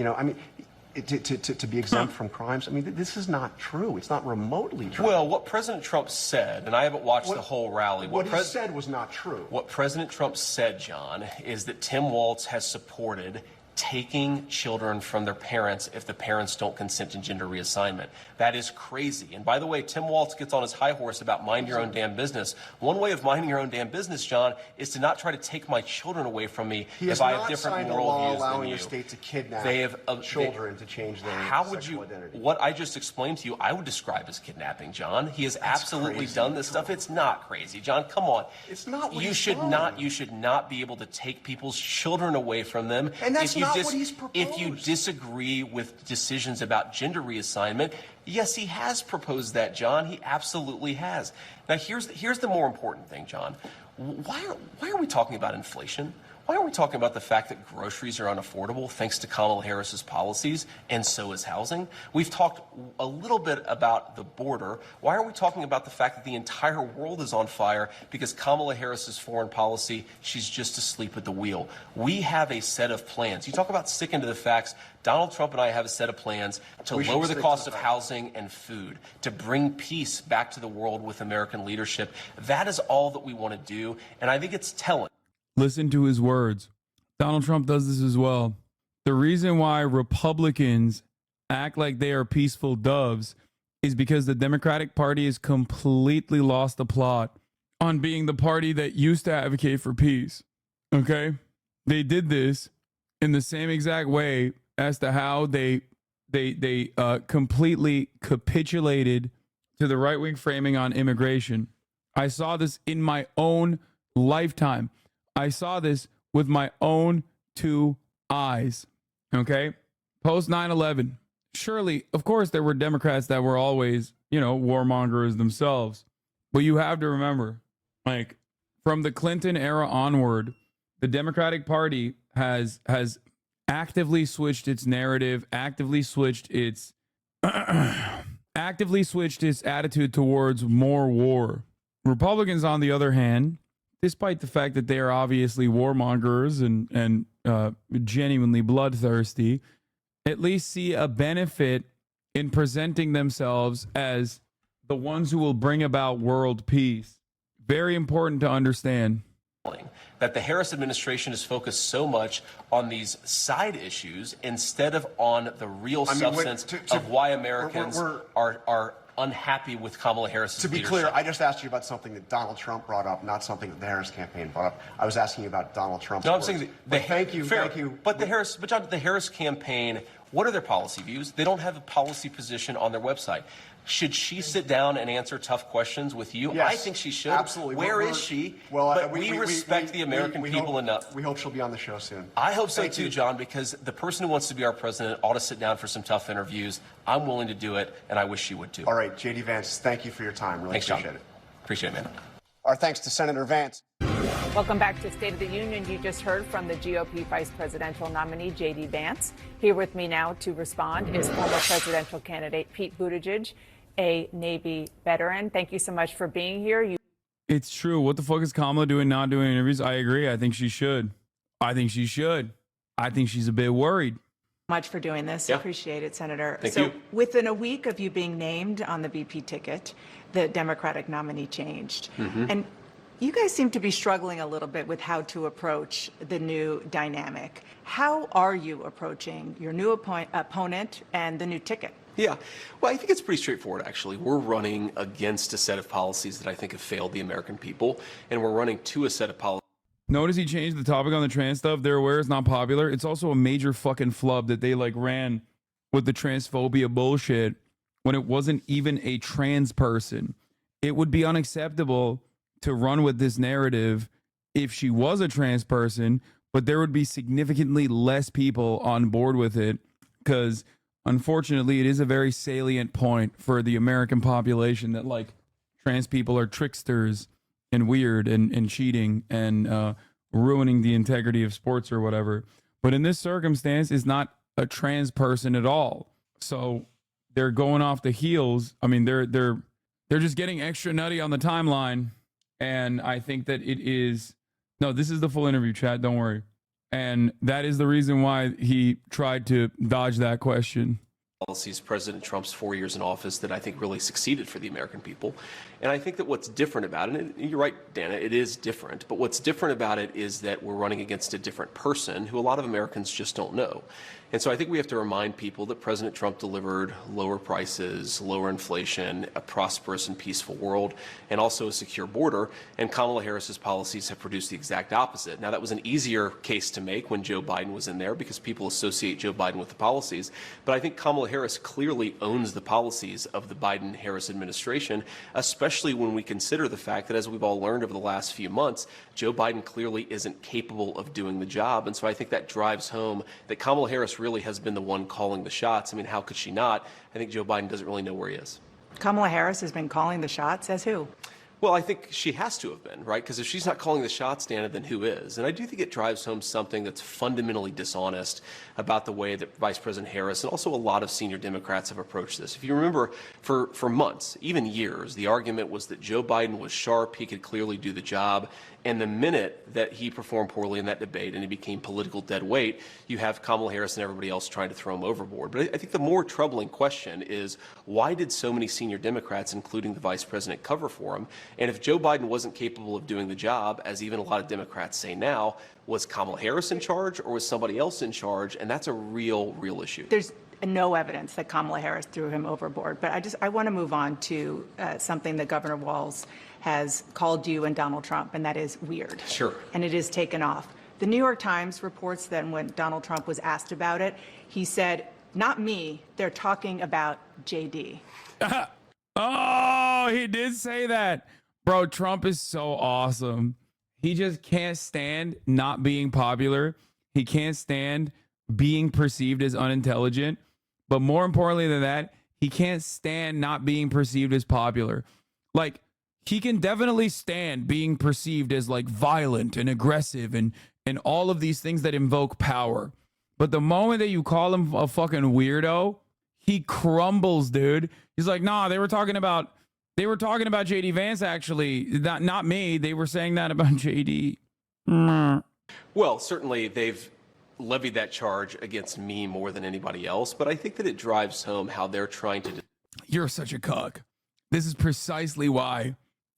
to be exempt from crimes. I mean, this is not true. It's not remotely true. Well, what President Trump said, and I haven't watched the whole rally. What he said was not true. What President Trump said, John, is that Tim Walz has supported taking children from their parents if the parents don't consent to gender reassignment. That is crazy. And by the way, Tim Walz gets on his high horse about mind your own damn business. One way of minding your own damn business, John, is to not try to take my children away from me if I have different moral views than allowing you. the state to kidnap They have children to change their How would sexual you? identity. What I just explained to you, I would describe as kidnapping, John. He has absolutely crazy. done this stuff. It's not crazy, John. Come on. It's not what you he's should done. not. You should not be able to take people's children away from them. And that's if you not what he's proposed. If you disagree with decisions about gender reassignment, yes, he has proposed that, John. He absolutely has. Now, here's the more important thing, John. Why are we talking about inflation? Why are we talking about the fact that groceries are unaffordable thanks to Kamala Harris's policies, and so is housing? We've talked a little bit about the border. Why are we talking about the fact that the entire world is on fire because Kamala Harris's foreign policy, she's just asleep at the wheel? We have a set of plans. You talk about sticking to the facts. Donald Trump and I have a set of plans to lower the cost of housing and food, to bring peace back to the world with American leadership. That is all that we want to do, and I think it's telling. Listen to his words. Donald Trump does this as well. The reason why Republicans act like they are peaceful doves is because the Democratic Party has completely lost the plot on being the party that used to advocate for peace. Okay? They did this in the same exact way as to how they completely capitulated to the right-wing framing on immigration. I saw this in my own lifetime. I saw this with my own two eyes, okay? Post 9/11, surely, of course, there were Democrats that were always, warmongers themselves. But you have to remember, like, from the Clinton era onward, the Democratic Party has actively switched its narrative, actively switched its attitude towards more war. Republicans, on the other hand, despite the fact that they are obviously warmongers and genuinely bloodthirsty, at least see a benefit in presenting themselves as the ones who will bring about world peace. Very important to understand. That the Harris administration is focused so much on these side issues instead of on the real substance of why Americans are unhappy with Kamala Harris's To be leadership. clear, I just asked you about something that Donald Trump brought up, not something that the Harris campaign brought up. I was asking you about Donald Trump's No, I'm words. saying Thank you. But John, the Harris campaign, what are their policy views? They don't have a policy position on their website. Should she sit down and answer tough questions with you? Yes, I think she should. absolutely. Where is she? Well, but we respect the American people hope, enough. We hope she'll be on the show soon. I hope so Thank too, you. John, because the person who wants to be our president ought to sit down for some tough interviews. I'm willing to do it, and I wish she would too. All right, J.D. Vance, thank you for your time. Really Thanks, John. appreciate it. Appreciate it, man. Our thanks to Senator Vance. Welcome back to State of the Union. You just heard from the GOP vice presidential nominee, J.D. Vance. Here with me now to respond is former presidential candidate Pete Buttigieg, a Navy veteran. Thank you so much for being here. It's true. What the fuck is Kamala doing, not doing interviews? I agree. I think she should. I think she's a bit worried. Much for doing this. Yeah. Appreciate it, Senator. Thank so you. within a week of you being named on the VP ticket, the Democratic nominee changed. And you guys seem to be struggling a little bit with how to approach the new dynamic. How are you approaching your new opponent and the new ticket? Yeah, well, I think it's pretty straightforward, actually. We're running against a set of policies that I think have failed the American people, and we're running to a set of policies. Notice he changed the topic on the trans stuff. They're aware it's not popular. It's also a major fucking flub that they ran with the transphobia bullshit when it wasn't even a trans person. It would be unacceptable to run with this narrative if she was a trans person, but there would be significantly less people on board with it because unfortunately it is a very salient point for the American population that trans people are tricksters and weird and cheating and ruining the integrity of sports or whatever. But in this circumstance, it's not a trans person at all. So they're going off the heels. I mean, they're just getting extra nutty on the timeline. And I think that this is the full interview, chat. Don't worry. And that is the reason why he tried to dodge that question. policies, President Trump's 4 years in office that I think really succeeded for the American people. And I think that what's different about it, and you're right, Dana, it is different, but what's different about it is that we're running against a different person who a lot of Americans just don't know. And so I think we have to remind people that President Trump delivered lower prices, lower inflation, a prosperous and peaceful world, and also a secure border. And Kamala Harris's policies have produced the exact opposite. Now, that was an easier case to make when Joe Biden was in there because people associate Joe Biden with the policies. But I think Kamala Harris clearly owns the policies of the Biden-Harris administration, especially when we consider the fact that, as we've all learned over the last few months, Joe Biden clearly isn't capable of doing the job. And so I think that drives home that Kamala Harris really has been the one calling the shots. I mean, how could she not? I think Joe Biden doesn't really know where he is. Kamala Harris has been calling the shots. As who? Well, I think she has to have been, right? Because if she's not calling the shots, Dana, then who is? And I do think it drives home something that's fundamentally dishonest about the way that Vice President Harris and also a lot of senior Democrats have approached this. If you remember, for months, even years, the argument was that Joe Biden was sharp, he could clearly do the job. And the minute that he performed poorly in that debate and he became political dead weight, you have Kamala Harris and everybody else trying to throw him overboard. But I think the more troubling question is, why did so many senior Democrats, including the vice president, cover for him? And if Joe Biden wasn't capable of doing the job, as even a lot of Democrats say now, was Kamala Harris in charge or was somebody else in charge? And that's a real issue. There's no evidence that Kamala Harris threw him overboard. But I want to move on to something that Governor Walz has called you and Donald Trump, and that is weird. Sure. And it is taken off. The New York Times reports that when Donald Trump was asked about it, he said, "Not me, they're talking about JD." Oh, he did say that. Bro, Trump is so awesome. He just can't stand not being popular. He can't stand being perceived as unintelligent. But more importantly than that, he can't stand not being perceived as popular. Like, he can definitely stand being perceived as like violent and aggressive and all of these things that invoke power. But the moment that you call him a fucking weirdo, he crumbles, dude. He's like, nah, they were talking about JD Vance, actually. Not me. They were saying that about JD. Well, certainly they've levied that charge against me more than anybody else, but I think that it drives home how they're trying to... You're such a cuck. This is precisely why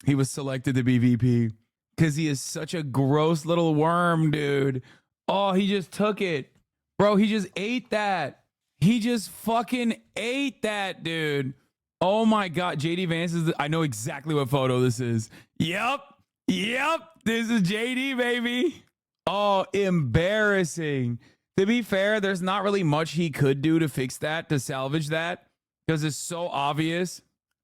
he was selected to be VP. Because he is such a gross little worm, dude. Oh, he just took it. Bro, he just ate that. He just fucking ate that, dude. Oh my God. JD Vance is... I know exactly what photo this is. Yep. This is JD, baby. Oh, embarrassing. To be fair, there's not really much he could do to fix that, to salvage that, because it's so obvious.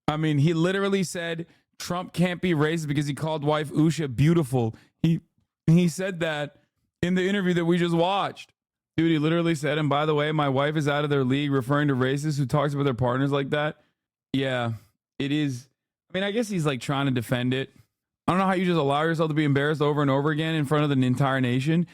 I mean, he literally said Trump can't be racist because he called wife Usha beautiful. He said that in the interview that we just watched. Dude, he literally said, and by the way, my wife is out of their league, referring to racists who talks about their partners like that. Yeah, it is. I mean, I guess he's like trying to defend it. I don't know how you just allow yourself to be embarrassed over and over again in front of the entire nation.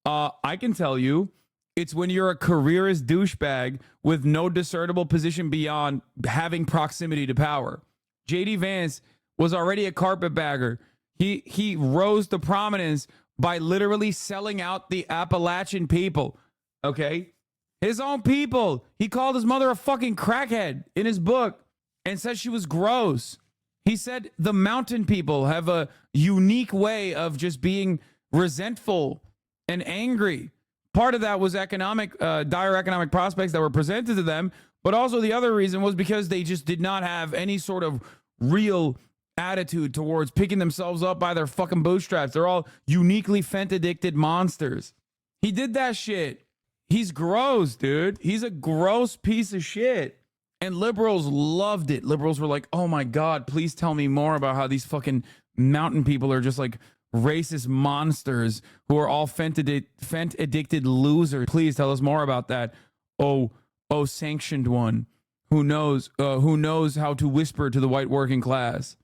I can tell you, it's when you're a careerist douchebag with no discernible position beyond having proximity to power. JD Vance was already a carpetbagger. He rose to prominence by literally selling out the Appalachian people. Okay? His own people. He called his mother a fucking crackhead in his book and said she was gross. He said the mountain people have a unique way of just being resentful and angry. Part of that was dire economic prospects that were presented to them. But also the other reason was because they just did not have any sort of real attitude towards picking themselves up by their fucking bootstraps. They're all uniquely fent-addicted monsters. He did that shit. He's gross, dude. He's a gross piece of shit. And liberals loved it. Liberals were like, oh my God, please tell me more about how these fucking mountain people are just like racist monsters who are all fent-addicted losers. Please tell us more about that. Oh, sanctioned one who knows how to whisper to the white working class.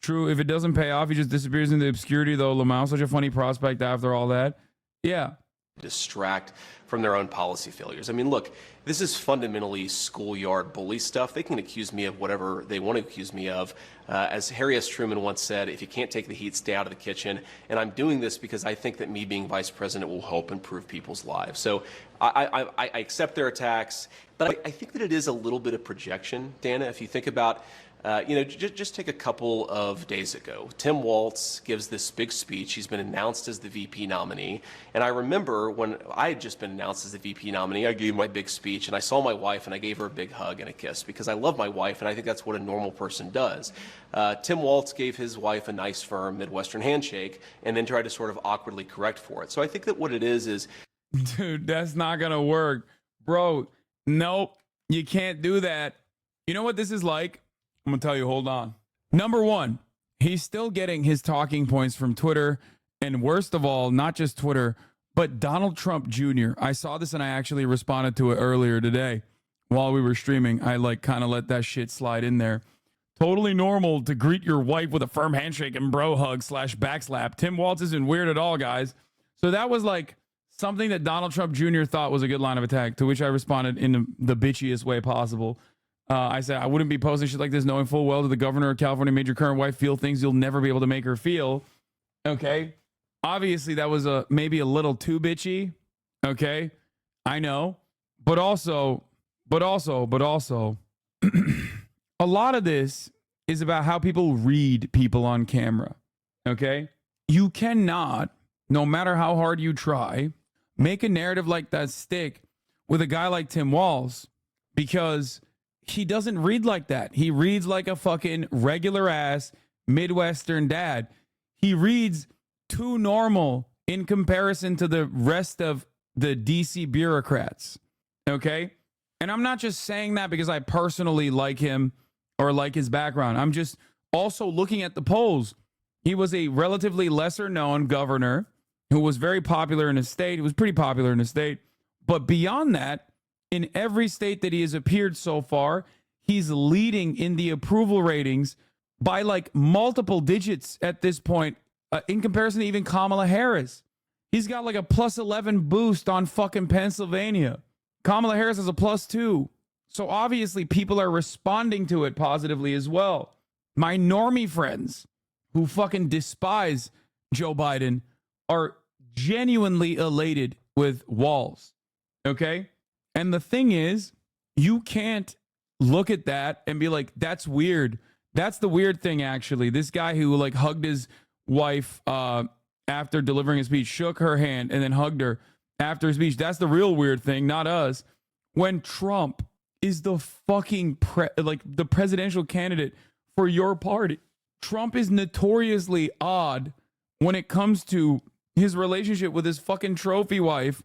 True, if it doesn't pay off, he just disappears into obscurity, though. Lamal's such a funny prospect after all that. Yeah, distract from their own policy failures. I mean, look, this is fundamentally schoolyard bully stuff. They can accuse me of whatever they want to accuse me of. As Harry S. Truman once said, if you can't take the heat, stay out of the kitchen. And I'm doing this because I think that me being vice president will help improve people's lives. So I accept their attacks, but I think that it is a little bit of projection, Dana. If you think about just take a couple of days ago. Tim Walz gives this big speech. He's been announced as the VP nominee. And I remember when I had just been announced as the VP nominee, I gave my big speech and I saw my wife and I gave her a big hug and a kiss because I love my wife and I think that's what a normal person does. Tim Walz gave his wife a nice, firm Midwestern handshake and then tried to sort of awkwardly correct for it. So I think that what it is... Dude, that's not going to work. Bro, nope, you can't do that. You know what this is like? I'm going to tell you, hold on. Number one, he's still getting his talking points from Twitter. And worst of all, not just Twitter, but Donald Trump Jr. I saw this and I actually responded to it earlier today while we were streaming. I kind of let that shit slide in there. Totally normal to greet your wife with a firm handshake and bro hug / backslap. Tim Walz isn't weird at all, guys. So that was like something that Donald Trump Jr. thought was a good line of attack, to which I responded in the bitchiest way possible. I said, I wouldn't be posting shit like this knowing full well that the governor of California made your current wife feel things you'll never be able to make her feel. Okay. Obviously, that was maybe a little too bitchy. Okay. I know. But also, a lot of this is about how people read people on camera. Okay. You cannot, no matter how hard you try, make a narrative like that stick with a guy like Tim Walz, because he doesn't read like that. He reads like a fucking regular ass Midwestern dad. He reads too normal in comparison to the rest of the DC bureaucrats. Okay? And I'm not just saying that because I personally like him or like his background. I'm just also looking at the polls. He was a relatively lesser known governor who was very popular in his state. He was pretty popular in his state. But beyond that, in every state that he has appeared so far, he's leading in the approval ratings by like multiple digits at this point, in comparison to even Kamala Harris. He's got like a +11 boost on fucking Pennsylvania. Kamala Harris has a +2. So obviously people are responding to it positively as well. My normie friends who fucking despise Joe Biden are genuinely elated with Walz. Okay? And the thing is, you can't look at that and be like, that's weird. That's the weird thing, actually. This guy who like hugged his wife after delivering his speech, shook her hand and then hugged her after his speech. That's the real weird thing, not us. When Trump is the fucking the presidential candidate for your party. Trump is notoriously odd when it comes to his relationship with his fucking trophy wife.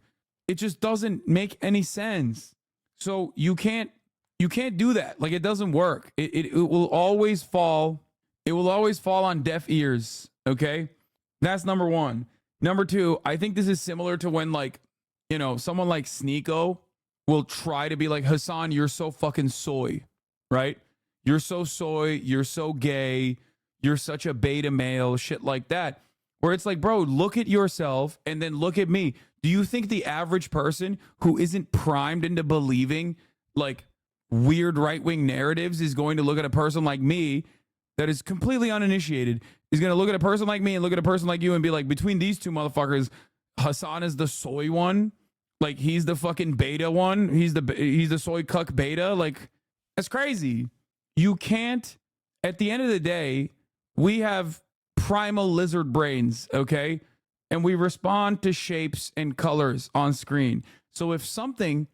It just doesn't make any sense. So you can't do that. Like, it doesn't work. It will always fall. It will always fall on deaf ears. Okay. That's number one. Number two, I think this is similar to when, like, you know, someone like Sneeko will try to be like, Hassan, you're so fucking soy, right? You're so soy. You're so gay. You're such a beta male, shit like that. Where it's like, bro, look at yourself and then look at me. Do you think the average person who isn't primed into believing like weird right-wing narratives is going to look at a person like me that is completely uninitiated, is going to look at a person like me and look at a person like you and be like, between these two motherfuckers, Hassan is the soy one. Like, he's the fucking beta one. He's the soy cuck beta. Like, that's crazy. You can't, at the end of the day, we have primal lizard brains, okay? And we respond to shapes and colors on screen. So if something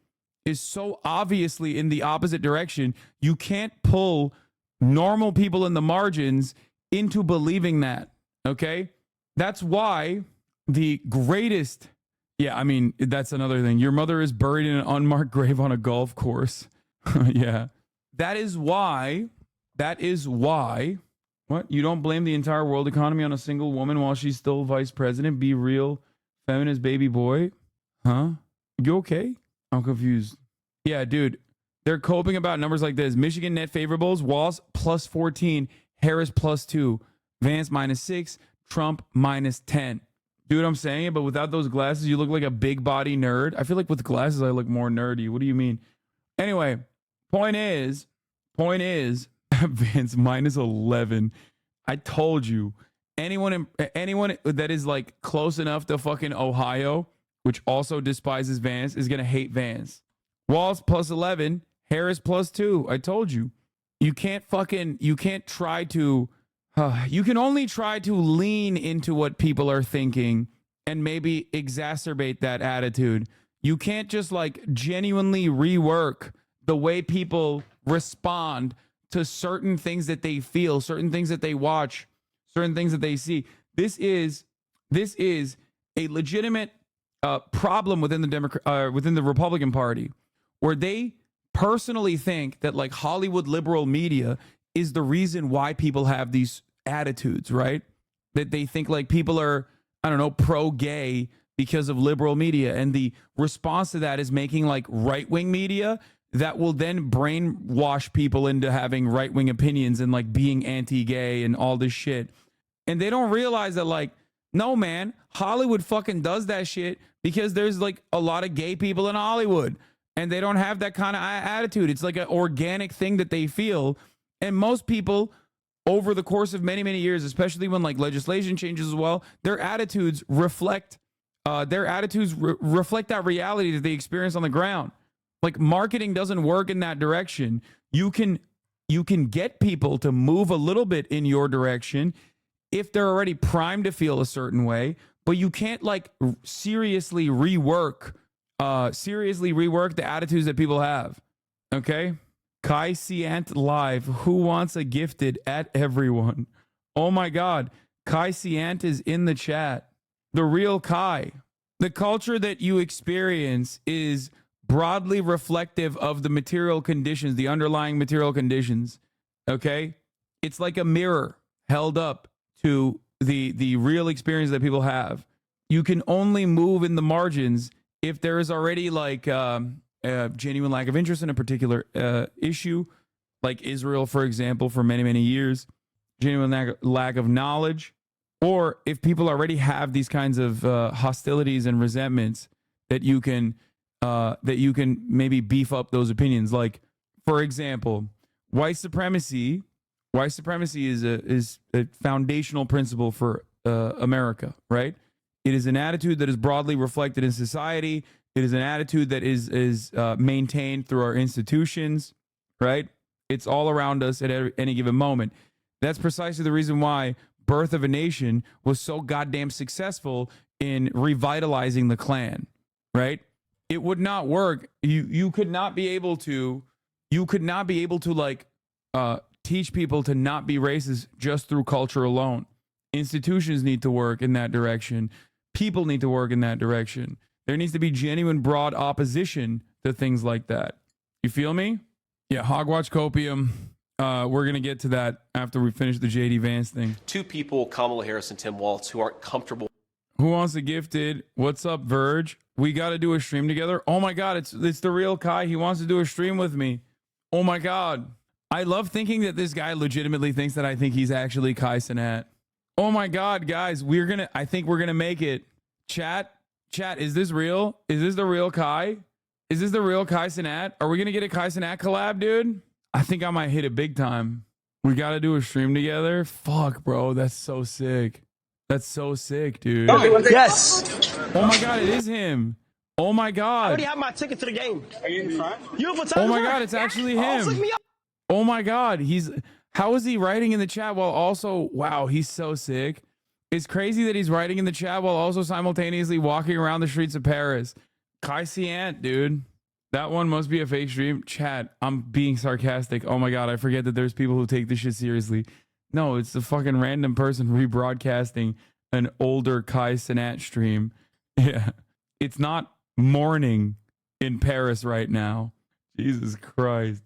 is so obviously in the opposite direction, you can't pull normal people in the margins into believing that, okay? That's why the greatest, yeah, I mean, that's another thing. Your mother is buried in an unmarked grave on a golf course. Yeah. That is why, what? You don't blame the entire world economy on a single woman while she's still vice president? Be real, feminist baby boy? Huh? You okay? I'm confused. Yeah, dude. They're coping about numbers like this. Michigan net favorables, Walz +14, Harris +2, Vance -6, Trump -10. Dude, I'm saying it, but without those glasses, you look like a big body nerd. I feel like with glasses, I look more nerdy. What do you mean? Anyway, point is, Vance minus 11. I told you, anyone that is like close enough to fucking Ohio, which also despises Vance, is gonna hate Vance. Walz plus 11, Harris plus 2. I told you. You can't try to, you can only try to lean into what people are thinking and maybe exacerbate that attitude. You can't just like genuinely rework the way people respond to certain things that they feel, certain things that they watch, certain things that they see. This is a legitimate problem within the Republican Party, where they personally think that like Hollywood liberal media is the reason why people have these attitudes, right? That they think like people are, I don't know, pro-gay because of liberal media. And the response to that is making like right-wing media that will then brainwash people into having right-wing opinions and like being anti-gay and all this shit. And they don't realize that like, no, man, Hollywood fucking does that shit because there's like a lot of gay people in Hollywood. And they don't have that kind of attitude. It's like an organic thing that they feel. And most people over the course of many, many years, especially when like legislation changes as well, their attitudes reflect that reality that they experience on the ground. Like marketing doesn't work in that direction. You can get people to move a little bit in your direction if they're already primed to feel a certain way, but you can't like seriously rework the attitudes that people have. Okay? Kai Siant live. Who wants a gifted at everyone? Oh my God. Kai Siant is in the chat. The real Kai. The culture that you experience is broadly reflective of the material conditions, the underlying material conditions. Okay? It's like a mirror held up to the real experience that people have. You can only move in the margins if there is already like a genuine lack of interest in a particular issue, like Israel, for example, for many, many years, genuine lack of knowledge, or if people already have these kinds of hostilities and resentments that you can maybe beef up those opinions. Like, for example, white supremacy is a foundational principle for America, right? It is an attitude that is broadly reflected in society. It is an attitude that is maintained through our institutions, right? It's all around us at any given moment. That's precisely the reason why Birth of a Nation was so goddamn successful in revitalizing the Klan, right? It would not work. You could not be able to like teach people to not be racist just through culture alone. Institutions need to work in that direction. People need to work in that direction. There needs to be genuine broad opposition to things like that. You feel me? Yeah, Hogwatch Copium. We're going to get to that after we finish the JD Vance thing. Two people, Kamala Harris and Tim Walz, who aren't comfortable. Who wants a gifted? What's up, Verge? We got to do a stream together. Oh my God, it's the real Kai. He wants to do a stream with me. Oh my God. I love thinking that this guy legitimately thinks that I think he's actually Kai Cenat. Oh my God, guys, I think we're going to make it. Chat, is this real? Is this the real Kai? Is this the real Kai Cenat? Are we going to get a Kai Cenat collab, dude? I think I might hit it big time. We got to do a stream together. Fuck, bro. That's so sick. That's so sick, dude. Yes. Oh my God, it is him. Oh my God. I already have my ticket to the game. Are you in front? You have a Oh my God, it's actually him. Oh my God, how is he writing in the chat while also, wow, he's so sick. It's crazy that he's writing in the chat while also simultaneously walking around the streets of Paris. Kai Siant, dude. That one must be a fake stream. Chat, I'm being sarcastic. Oh my God, I forget that there's people who take this shit seriously. No, it's a fucking random person rebroadcasting an older Kai Cenat stream. Yeah. It's not morning in Paris right now. Jesus Christ.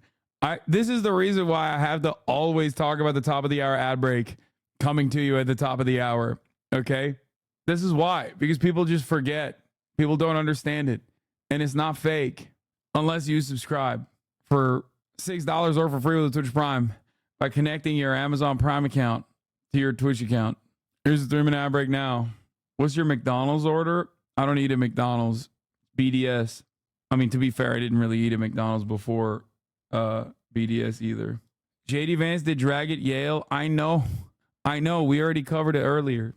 This is the reason why I have to always talk about the top of the hour ad break coming to you at the top of the hour. Okay? This is why. Because people just forget. People don't understand it. And it's not fake unless you subscribe for $6 or for free with a Twitch Prime by connecting your Amazon Prime account to your Twitch account. Here's the 3-minute ad break now. What's your McDonald's order? I don't eat at McDonald's. BDS. I mean, to be fair, I didn't really eat at McDonald's before BDS either. JD Vance did drag at Yale. I know. We already covered it earlier.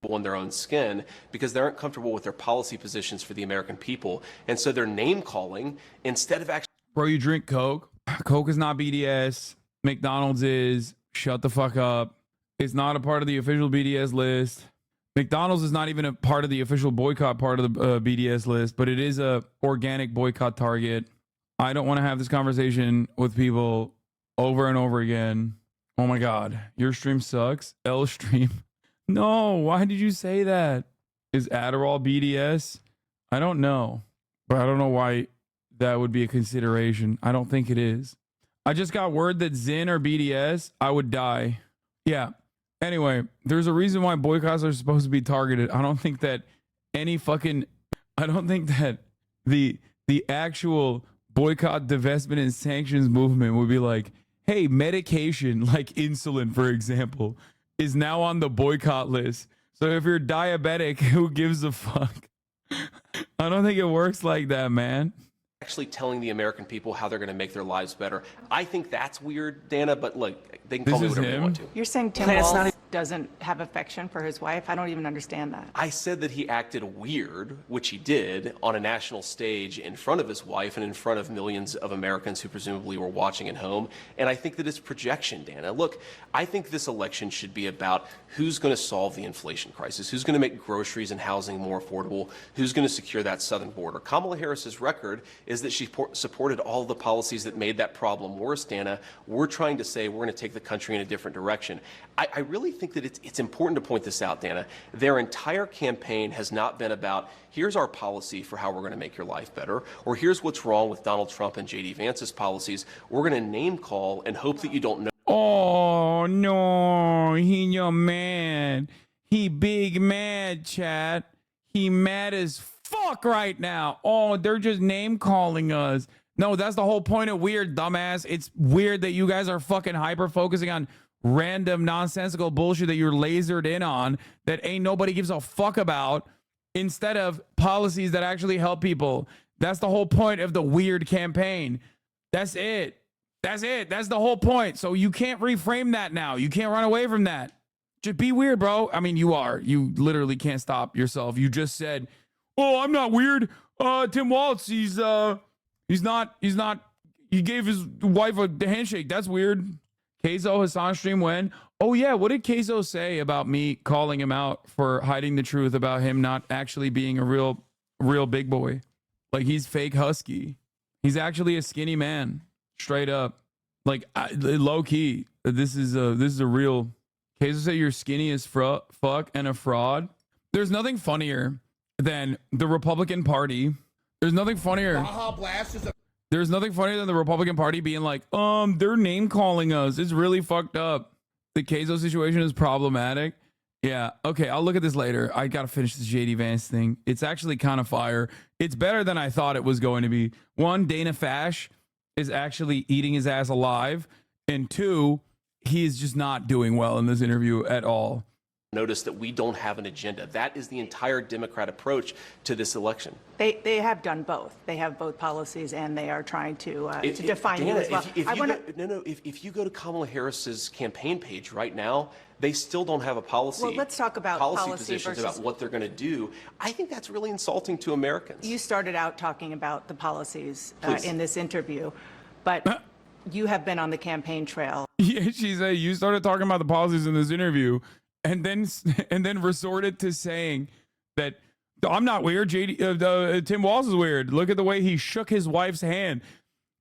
On their own skin because they aren't comfortable with their policy positions for the American people. And so they're name calling instead of actually. Bro, you drink Coke. Coke is not BDS. McDonald's is. Shut the fuck up. It's not a part of the official BDS list. McDonald's is not even a part of the official boycott part of the BDS list, but it is a organic boycott target. I don't want to have this conversation with people over and over again. Oh my God, your stream sucks. L stream. No, why did you say that? Is Adderall BDS? I don't know, but I don't know why that would be a consideration. I don't think it is. I just got word that Zyn or BDS, I would die. Yeah. Anyway, there's a reason why boycotts are supposed to be targeted. I don't think that the actual boycott, divestment, and sanctions movement would be like, hey, medication like insulin, for example, is now on the boycott list. So if you're diabetic, who gives a fuck? I don't think it works like that, man. Actually telling the American people how they're going to make their lives better. I think that's weird, Dana, but look, they can call me whatever they want to. You're saying Tim Walz doesn't have affection for his wife? I don't even understand that. I said that he acted weird, which he did, on a national stage in front of his wife and in front of millions of Americans who presumably were watching at home. And I think that it's projection, Dana. Look, I think this election should be about who's going to solve the inflation crisis, who's going to make groceries and housing more affordable, who's going to secure that southern border. Kamala Harris's record is that she supported all the policies that made that problem worse, Dana. We're trying to say we're going to take the country in a different direction. I really think that it's important to point this out, Dana. Their entire campaign has not been about, here's our policy for how we're going to make your life better, or here's what's wrong with Donald Trump and J.D. Vance's policies. We're going to name call and hope that you don't know. Oh, no, he your man. He big mad, chat. He mad as fuck right now. Oh, they're just name calling us. No, that's the whole point of weird, dumbass. It's weird that you guys are fucking hyper focusing on random nonsensical bullshit that you're lasered in on that ain't nobody gives a fuck about instead of policies that actually help people. That's the whole point of the weird campaign. That's it. That's the whole point. So you can't reframe that now. You can't run away from that. Just be weird, bro. I mean, you are. You literally can't stop yourself. You just said, oh, I'm not weird. Tim Walz, he's not, he gave his wife a handshake. That's weird. Keizo Hassan stream when? Oh yeah, what did Keizo say about me calling him out for hiding the truth about him not actually being a real big boy? Like he's fake husky. He's actually a skinny man, straight up. Like low key. This is a real. Keizo said you're skinny as fuck and a fraud. There's nothing funnier than the Republican Party. There's nothing funnier. There's nothing funnier than the Republican Party being like, they're name calling us. It's really fucked up. The Keizo situation is problematic. Yeah, okay, I'll look at this later. I gotta finish this JD Vance thing. It's actually kind of fire. It's better than I thought it was going to be. One, Dana Fash is actually eating his ass alive. And two, he is just not doing well in this interview at all. Notice that we don't have an agenda. That is the entire Democrat approach to this election. They have done both. They have both policies, and they are trying to define you as well. If you go to Kamala Harris's campaign page right now, they still don't have a policy. Well, let's talk about policy positions versus about what they're going to do. I think that's really insulting to Americans. You started out talking about the policies in this interview, but you have been on the campaign trail. Yeah, she said you started talking about the policies in this interview. And then resorted to saying that I'm not weird. Tim Walz is weird. Look at the way he shook his wife's hand.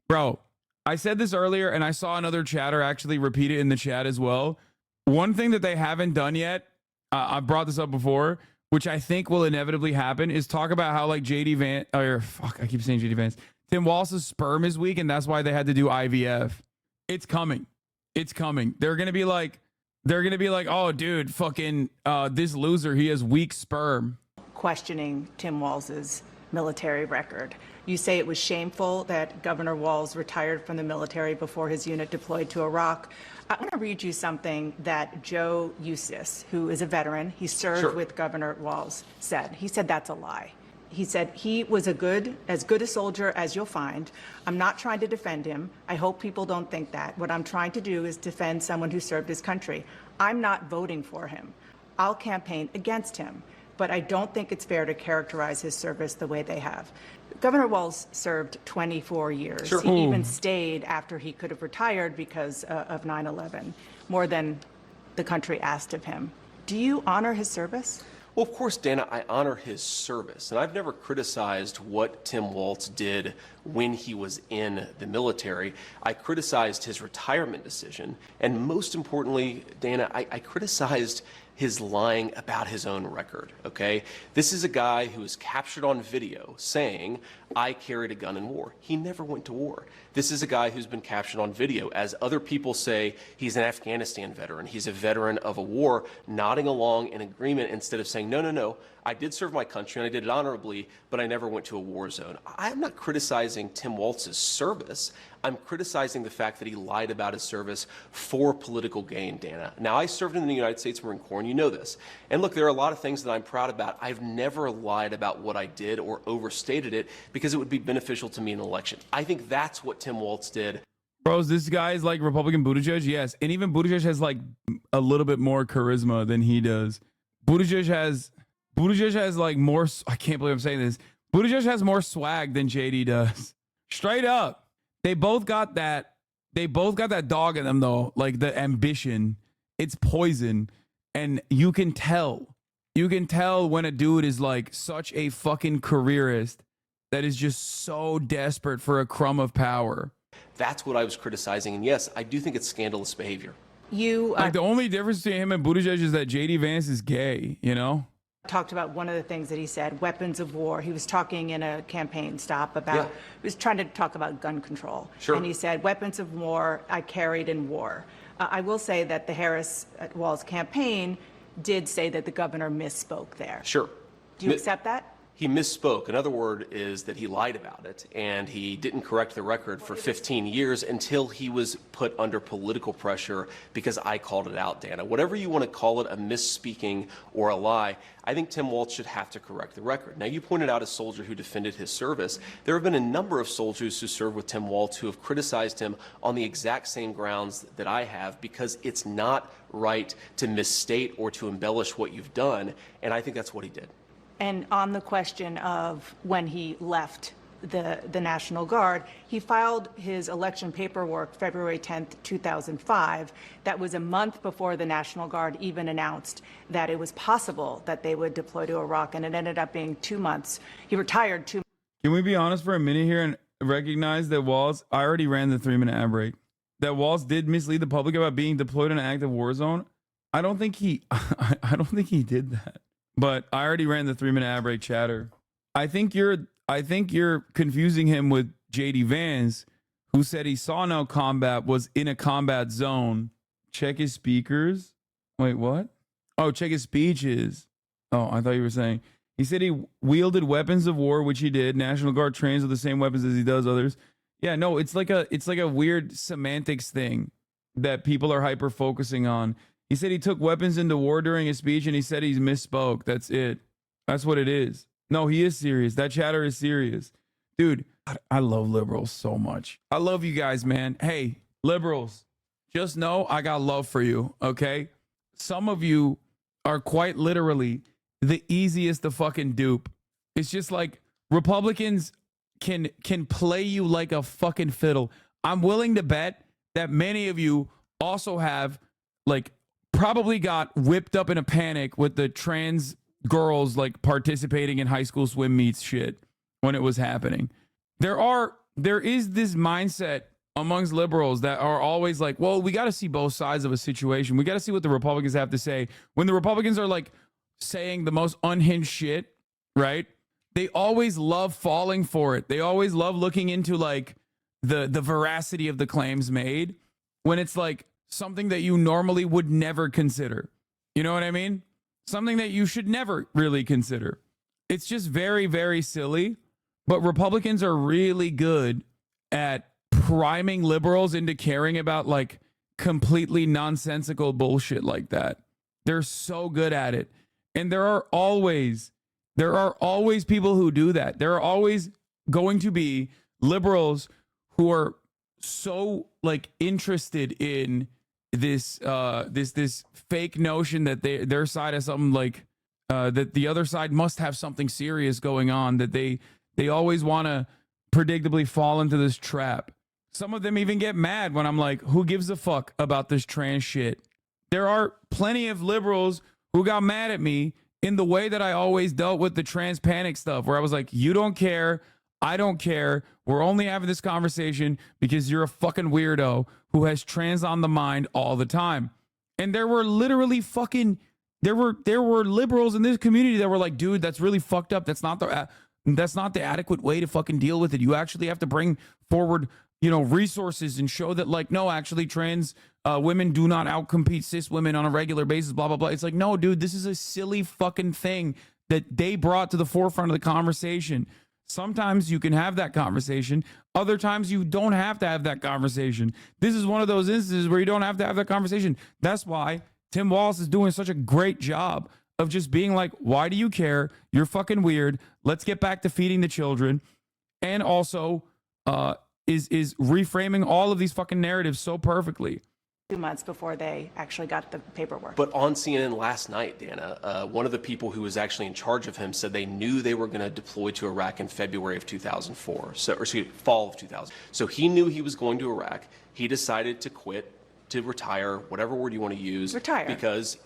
Bro, I said this earlier, and I saw another chatter actually repeat it in the chat as well. One thing that they haven't done yet, I brought this up before, which I think will inevitably happen, is talk about how like I keep saying JD Vance. Tim Walz's sperm is weak, and that's why they had to do IVF. It's coming. It's coming. They're going to be like, oh, dude, fucking this loser, he has weak sperm. Questioning Tim Walz's military record. You say it was shameful that Governor Walz retired from the military before his unit deployed to Iraq. I want to read you something that Joe Eustace, who is a veteran, he served with Governor Walz, said. He said that's a lie. He said he was as good a soldier as you'll find. I'm not trying to defend him. I hope people don't think that. What I'm trying to do is defend someone who served his country. I'm not voting for him. I'll campaign against him. But I don't think it's fair to characterize his service the way they have. Governor Walz served 24 years. Sure. He even stayed after he could have retired because of 9/11, more than the country asked of him. Do you honor his service? Well, of course, Dana, I honor his service, and I've never criticized what Tim Walz did when he was in the military. I criticized his retirement decision, and most importantly, Dana, I criticized his lying about his own record, okay? This is a guy who was captured on video saying, I carried a gun in war. He never went to war. This is a guy who's been captured on video. As other people say, he's an Afghanistan veteran. He's a veteran of a war, nodding along in agreement instead of saying, no, I did serve my country and I did it honorably, but I never went to a war zone. I'm not criticizing Tim Walz's service. I'm criticizing the fact that he lied about his service for political gain, Dana. Now, I served in the United States Marine Corps, and you know this. And look, there are a lot of things that I'm proud about. I've never lied about what I did or overstated it because it would be beneficial to me in an election. I think that's what Tim Walz did. Bros, this guy is like Republican Buttigieg, yes. And even Buttigieg has like a little bit more charisma than he does. Buttigieg has like more, I can't believe I'm saying this. Buttigieg has more swag than JD does. Straight up. They both got that dog in them though, like the ambition. It's poison. And you can tell when a dude is like such a fucking careerist that is just so desperate for a crumb of power. That's what I was criticizing. And yes, I do think it's scandalous behavior. Like the only difference between him and Buttigieg is that JD Vance is gay, you know? Talked about one of the things that he said, weapons of war. He was talking in a campaign stop about, he was trying to talk about gun control. Sure. And he said, weapons of war I carried in war. I will say that the Harris-Walz campaign did say that the governor misspoke there. Sure. Do you accept that? He misspoke. Another word is that he lied about it, and he didn't correct the record for 15 years until he was put under political pressure because I called it out, Dana. Whatever you want to call it, a misspeaking or a lie, I think Tim Walz should have to correct the record. Now, you pointed out a soldier who defended his service. There have been a number of soldiers who served with Tim Walz who have criticized him on the exact same grounds that I have because it's not right to misstate or to embellish what you've done, and I think that's what he did. And on the question of when he left the National Guard, he filed his election paperwork February 10th, 2005. That was a month before the National Guard even announced that it was possible that they would deploy to Iraq, and it ended up being 2 months. He retired 2 months. Can we be honest for a minute here and recognize that Walz, I already ran the 3-minute ad break, that Walz did mislead the public about being deployed in an active war zone? I don't think he did that. But I already ran the 3-minute ad break chatter. I think you're confusing him with JD Vance, who said he saw no combat, was in a combat zone. Check his speakers. Wait, what? Oh, check his speeches. Oh, I thought you were saying. He said he wielded weapons of war, which he did. National Guard trains with the same weapons as he does others. Yeah, no, it's like a weird semantics thing that people are hyper focusing on. He said he took weapons into war during his speech, and he said he misspoke. That's it. That's what it is. No, he is serious. That chatter is serious. Dude, I love liberals so much. I love you guys, man. Hey, liberals, just know I got love for you, okay? Some of you are quite literally the easiest to fucking dupe. It's just like Republicans can play you like a fucking fiddle. I'm willing to bet that many of you also have, like, probably got whipped up in a panic with the trans girls like participating in high school swim meets shit when it was happening. There is this mindset amongst liberals that are always like, well, we got to see both sides of a situation. We got to see what the Republicans have to say. When the Republicans are like saying the most unhinged shit, right? They always love falling for it. They always love looking into like the veracity of the claims made when it's like something that you normally would never consider. You know what I mean? Something that you should never really consider. It's just very, very silly. But Republicans are really good at priming liberals into caring about like completely nonsensical bullshit like that. They're so good at it. And there are always people who do that. There are always going to be liberals who are so like interested in this this fake notion that their side has something like that the other side must have something serious going on, that they always want to predictably fall into this trap. Some of them even get mad when I'm like, who gives a fuck about this trans shit? There are plenty of liberals who got mad at me in the way that I always dealt with the trans panic stuff, where I was like, you don't care, I don't care, we're only having this conversation because you're a fucking weirdo who has trans on the mind all the time. And there were literally fucking, there were liberals in this community that were like, dude, that's really fucked up. That's not the adequate way to fucking deal with it. You actually have to bring forward, you know, resources and show that like, no, actually trans women do not outcompete cis women on a regular basis, blah, blah, blah. It's like, no, dude, this is a silly fucking thing that they brought to the forefront of the conversation. Sometimes you can have that conversation. Other times you don't have to have that conversation. This is one of those instances where you don't have to have that conversation. That's why Tim Walz is doing such a great job of just being like, why do you care? You're fucking weird. Let's get back to feeding the children. And also is reframing all of these fucking narratives so perfectly. 2 months before they actually got the paperwork. But on CNN last night, Dana, one of the people who was actually in charge of him said they knew they were going to deploy to Iraq in February of 2004, fall of 2000. So he knew he was going to Iraq. He decided to quit, to retire, whatever word you want to use. Retire. Because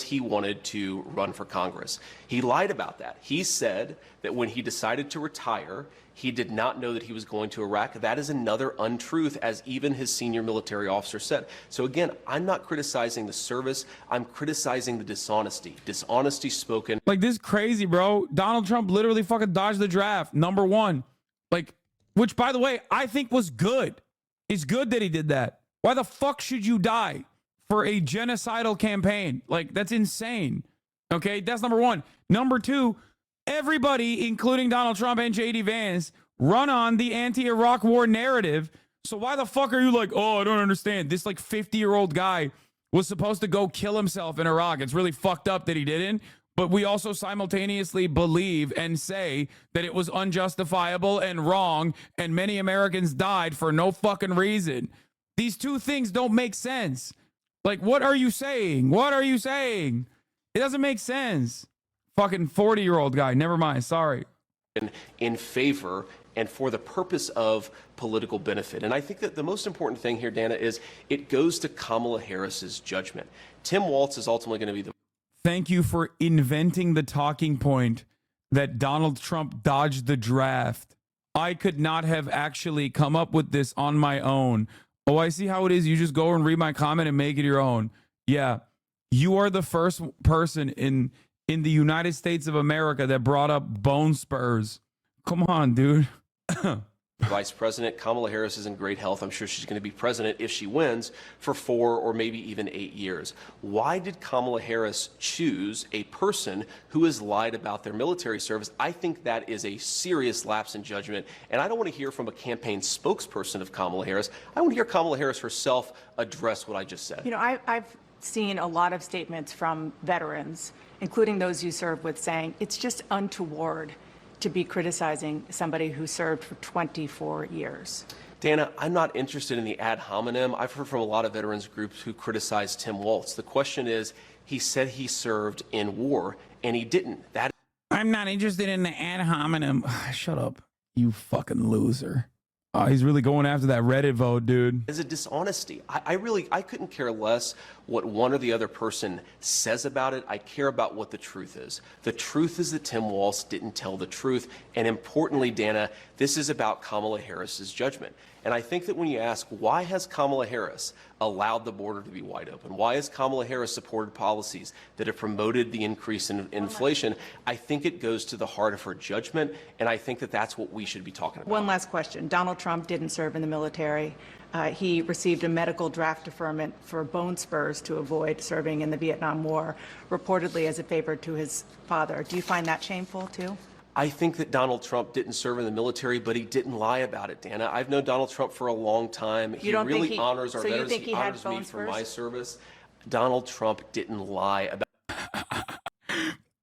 he wanted to run for Congress. He lied about that. He said that when he decided to retire, he did not know that he was going to Iraq. That is another untruth, as even his senior military officer said. So again, I'm not criticizing the service. I'm criticizing the dishonesty. Dishonesty spoken. Like, this is crazy, bro. Donald Trump literally fucking dodged the draft, number one. Like, which, by the way, I think was good. It's good that he did that. Why the fuck should you die for a genocidal campaign? Like, that's insane. Okay, that's number one. Number two, everybody, including Donald Trump and JD Vance, run on the anti-Iraq war narrative. So why the fuck are you like, oh, I don't understand. This like 50-year-old guy was supposed to go kill himself in Iraq. It's really fucked up that he didn't. But we also simultaneously believe and say that it was unjustifiable and wrong, and many Americans died for no fucking reason. These two things don't make sense. Like, what are you saying? What are you saying? It doesn't make sense. Fucking 40-year-old guy. Never mind. Sorry. In favor and for the purpose of political benefit. And I think that the most important thing here, Dana, is it goes to Kamala Harris's judgment. Tim Walz is ultimately going to be the... Thank you for inventing the talking point that Donald Trump dodged the draft. I could not have actually come up with this on my own. Oh, I see how it is. You just go and read my comment and make it your own. Yeah. You are the first person in the United States of America that brought up bone spurs. Come on, dude. Vice President Kamala Harris is in great health. I'm sure she's going to be president if she wins for 4 or maybe even 8 years. Why did Kamala Harris choose a person who has lied about their military service? I think that is a serious lapse in judgment. And I don't want to hear from a campaign spokesperson of Kamala Harris. I want to hear Kamala Harris herself address what I just said. You know, I've seen a lot of statements from veterans, including those you served with, saying it's just untoward to be criticizing somebody who served for 24 years. Dana, I'm not interested in the ad hominem. I've heard from a lot of veterans groups who criticize Tim Walz. The question is, he said he served in war, and he didn't. I'm not interested in the ad hominem. Shut up, you fucking loser. He's really going after that Reddit vote, dude. Is a dishonesty. I couldn't care less what one or the other person says about it. I care about what the truth is. The truth is that Tim Walz didn't tell the truth. And importantly, Dana, this is about Kamala Harris's judgment. And I think that when you ask, why has Kamala Harris allowed the border to be wide open? Why has Kamala Harris supported policies that have promoted the increase in inflation? I think it goes to the heart of her judgment, and I think that that's what we should be talking about. One last question. Donald Trump didn't serve in the military. He received a medical draft deferment for bone spurs to avoid serving in the Vietnam War, reportedly as a favor to his father. Do you find that shameful, too? I think that Donald Trump didn't serve in the military, but he didn't lie about it, Dana. I've known Donald Trump for a long time. He really honors our veterans. He honors me for my service. Donald Trump didn't lie about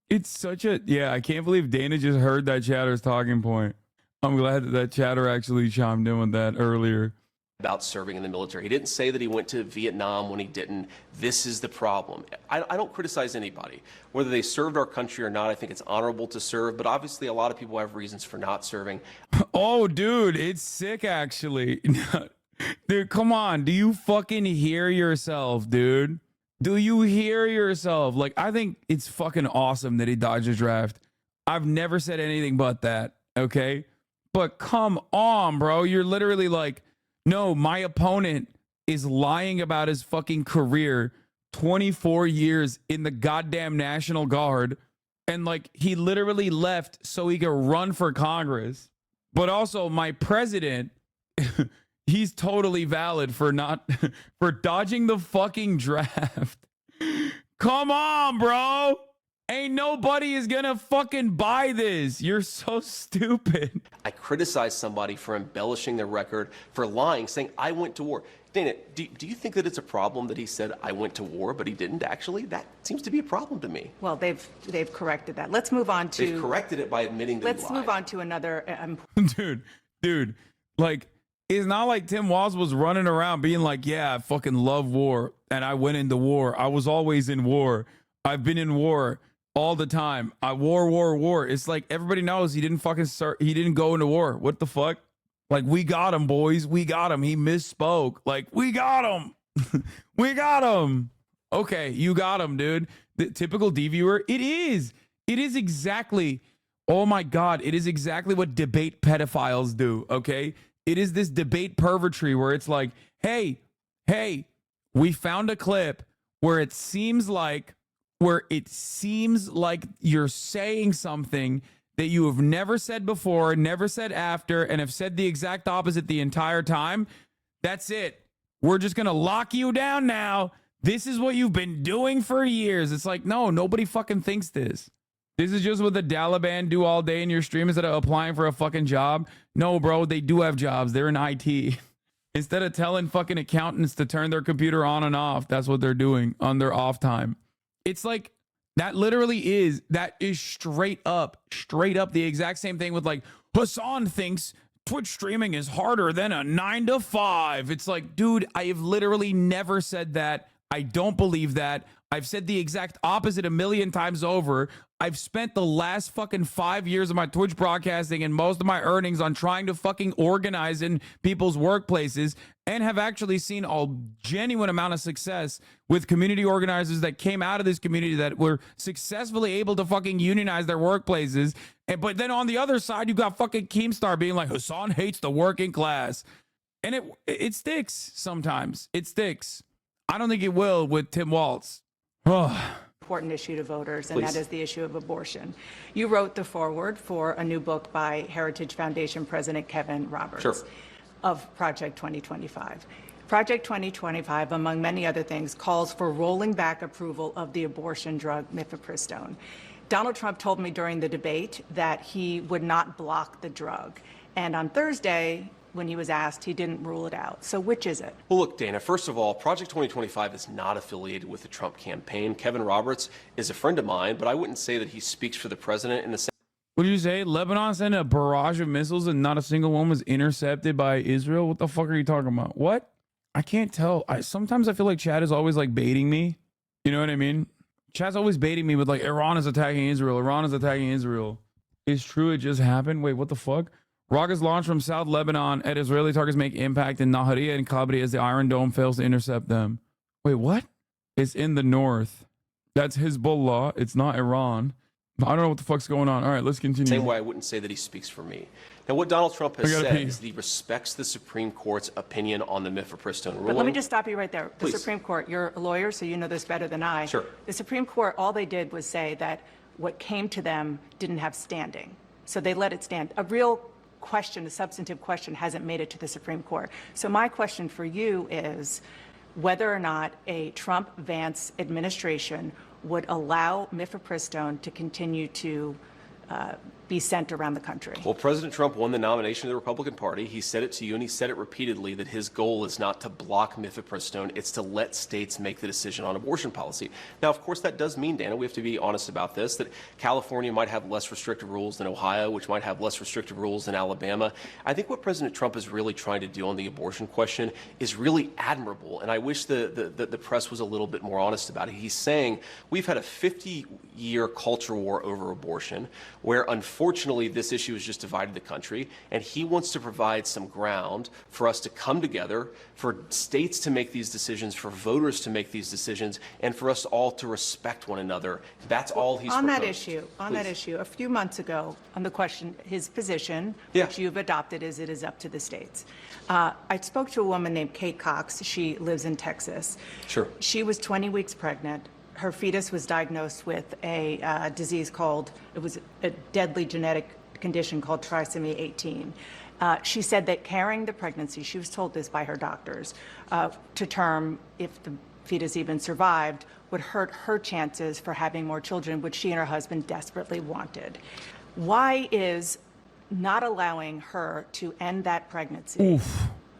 It's such a, yeah, I can't believe Dana just heard that chatter's talking point. I'm glad that chatter actually chimed in with that earlier. About serving in the military. He didn't say that he went to Vietnam when he didn't. This is the problem. I don't criticize anybody. Whether they served our country or not, I think it's honorable to serve, but obviously a lot of people have reasons for not serving. Oh, dude, it's sick, actually. Dude, come on. Do you fucking hear yourself, dude? Do you hear yourself? Like, I think it's fucking awesome that he dodged a draft. I've never said anything but that, okay? But come on, bro. You're literally like, no, my opponent is lying about his fucking career, 24 years in the goddamn National Guard, and like he literally left so he could run for Congress. But also my president, he's totally valid for not for dodging the fucking draft. Come on, bro. Ain't nobody is gonna fucking buy this. You're so stupid. I criticize somebody for embellishing their record, for lying, saying I went to war. Dana, do you think that it's a problem that he said I went to war, but he didn't actually? That seems to be a problem to me. Well, they've corrected that. Let's move on to. They've corrected it by admitting that Let's move on to another. Dude, like it's not like Tim Walz was running around being like, yeah, I fucking love war and I went into war. I was always in war. I've been in war all the time. I war. It's like everybody knows he didn't fucking start. He didn't go into war. What the fuck? Like, we got him, boys. We got him. He misspoke. Like, we got him. We got him. Okay, you got him, dude. The typical D viewer. It is exactly. Oh my God. It is exactly what debate pedophiles do. Okay. It is this debate pervertry where it's like, hey, we found a clip where it seems like you're saying something that you have never said before, never said after, and have said the exact opposite the entire time. That's it. We're just going to lock you down now. This is what you've been doing for years. It's like, no, nobody fucking thinks this. This is just what the Taliban do all day in your stream instead of applying for a fucking job. No, bro, they do have jobs. They're in IT. Instead of telling fucking accountants to turn their computer on and off, that's what they're doing on their off time. It's like, that is straight up the exact same thing with like, Hassan thinks Twitch streaming is harder than a 9 to 5. It's like, dude, I have literally never said that. I don't believe that. I've said the exact opposite a million times over. I've spent the last fucking 5 years of my Twitch broadcasting and most of my earnings on trying to fucking organize in people's workplaces and have actually seen a genuine amount of success with community organizers that came out of this community that were successfully able to fucking unionize their workplaces. But then on the other side, you got fucking Keemstar being like, Hassan hates the working class. And it sticks sometimes. It sticks. I don't think it will with Tim Walz. Important issue to voters, and that is the issue of abortion. You wrote the foreword for a new book by Heritage Foundation President Kevin Roberts of Project 2025. Project 2025, among many other things, calls for rolling back approval of the abortion drug mifepristone. Donald Trump told me during the debate that he would not block the drug. And on Thursday, when he was asked, he didn't rule it out. So which is it? Well, look, Dana, first of all, Project 2025 is not affiliated with the Trump campaign. Kevin Roberts is a friend of mine, but I wouldn't say that he speaks for the president in the same. What did you say? Lebanon sent a barrage of missiles and not a single one was intercepted by Israel? What the fuck are you talking about? What? I can't tell. Sometimes I feel like Chad is always like baiting me. You know what I mean? Chad's always baiting me with like, Iran is attacking Israel. Iran is attacking Israel. It's true. It just happened. Wait, what the fuck? Rockets launched from South Lebanon at Israeli targets make impact in Nahariya and Kabri as the Iron Dome fails to intercept them. Wait, what? It's in the north. That's Hezbollah. It's not Iran. I don't know what the fuck's going on. All right, let's continue. Same way I wouldn't say that he speaks for me. Now, what Donald Trump has said is that he respects the Supreme Court's opinion on the mifepristone ruling. But let me just stop you right there. The Please. Supreme Court, you're a lawyer, so you know this better than I. Sure. The Supreme Court, all they did was say that what came to them didn't have standing. So they let it stand. A real question, a substantive question, hasn't made it to the Supreme Court. So my question for you is whether or not a Trump-Vance administration would allow mifepristone to continue to be sent around the country? Well, President Trump won the nomination of the Republican Party. He said it to you, and he said it repeatedly, that his goal is not to block mifepristone, it's to let states make the decision on abortion policy. Now, of course, that does mean, Dana, we have to be honest about this, that California might have less restrictive rules than Ohio, which might have less restrictive rules than Alabama. I think what President Trump is really trying to do on the abortion question is really admirable, and I wish the press was a little bit more honest about it. He's saying we've had a 50-year culture war over abortion, where unfortunately this issue has just divided the country, and he wants to provide some ground for us to come together, for states to make these decisions, for voters to make these decisions, and for us all to respect one another. That's all he's on proposed. that issue, a few months ago, on the question, his position, Yeah. which you've adopted, is it is up to the states. I spoke to a woman named Kate Cox. She lives in Texas. Sure. She was 20 weeks pregnant. Her fetus was diagnosed with a disease called, it was a deadly genetic condition called trisomy 18. She said that carrying the pregnancy, she was told this by her doctors, to term, if the fetus even survived, would hurt her chances for having more children, which she and her husband desperately wanted. Why is not allowing her to end that pregnancy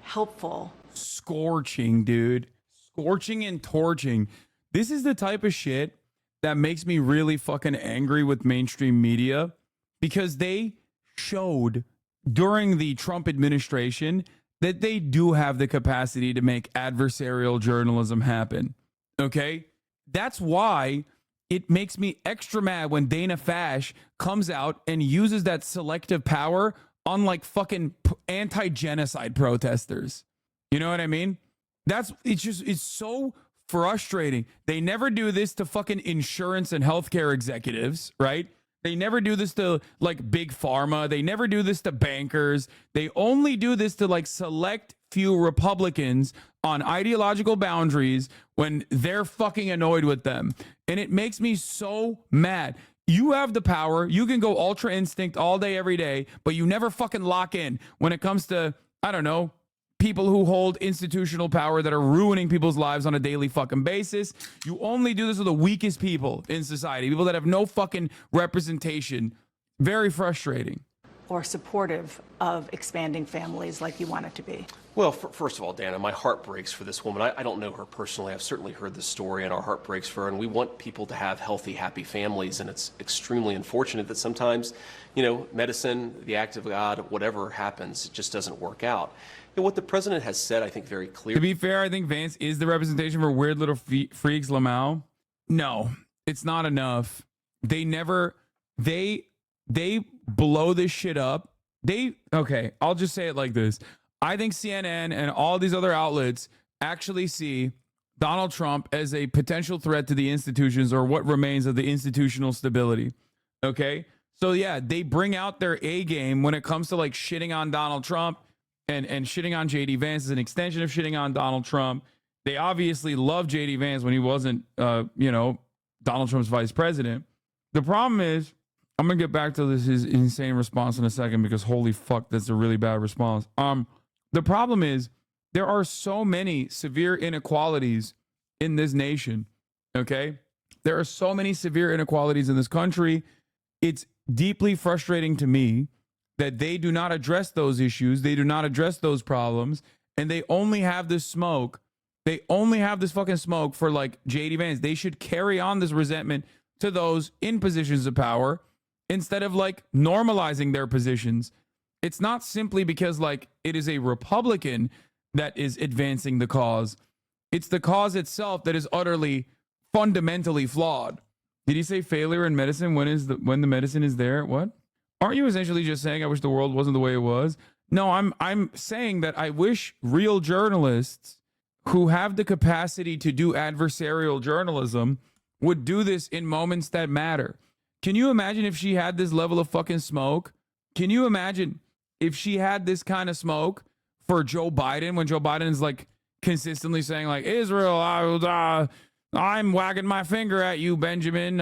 helpful? Scorching, dude. Scorching and torching. This is the type of shit that makes me really fucking angry with mainstream media, because they showed during the Trump administration that they do have the capacity to make adversarial journalism happen. Okay? That's why it makes me extra mad when Dana Fash comes out and uses that selective power on like fucking anti-genocide protesters. You know what I mean? It's so frustrating. They never do this to fucking insurance and healthcare executives, right? They never do this to like big pharma. They never do this to bankers. They only do this to like select few Republicans on ideological boundaries when they're fucking annoyed with them. And it makes me so mad. You have the power. You can go ultra instinct all day, every day, but you never fucking lock in when it comes to, I don't know, people who hold institutional power that are ruining people's lives on a daily fucking basis. You only do this with the weakest people in society, people that have no fucking representation. Very frustrating. Or supportive of expanding families like you want it to be? Well, first of all, Dana, my heart breaks for this woman. I don't know her personally. I've certainly heard the story, and our heart breaks for her. And we want people to have healthy, happy families. And it's extremely unfortunate that sometimes, you know, medicine, the act of God, whatever happens, it just doesn't work out. And what the president has said, I think, very clearly. To be fair, I think Vance is the representation for weird little freaks, Lamau. No, it's not enough. They blow this shit up. Okay, I'll just say it like this. I think CNN and all these other outlets actually see Donald Trump as a potential threat to the institutions, or what remains of the institutional stability. Okay? So yeah, they bring out their A game when it comes to like shitting on Donald Trump and shitting on JD Vance as an extension of shitting on Donald Trump. They obviously love JD Vance when he wasn't Donald Trump's vice president. The problem is, I'm gonna get back to his insane response in a second, because holy fuck, that's a really bad response. The problem is, there are so many severe inequalities in this nation. Okay, there are so many severe inequalities in this country. It's deeply frustrating to me that they do not address those issues. They do not address those problems, and they only have this smoke. They only have this fucking smoke for like JD Vance. They should carry on this resentment to those in positions of power, instead of like normalizing their positions. It's not simply because like it is a Republican that is advancing the cause. It's the cause itself that is utterly, fundamentally flawed. Did he say failure in medicine when the medicine is there? What? Aren't you essentially just saying I wish the world wasn't the way it was? No, I'm saying that I wish real journalists who have the capacity to do adversarial journalism would do this in moments that matter. Can you imagine if she had this level of fucking smoke? Can you imagine if she had this kind of smoke for Joe Biden, when Joe Biden is like consistently saying like, Israel, I'm wagging my finger at you, Benjamin.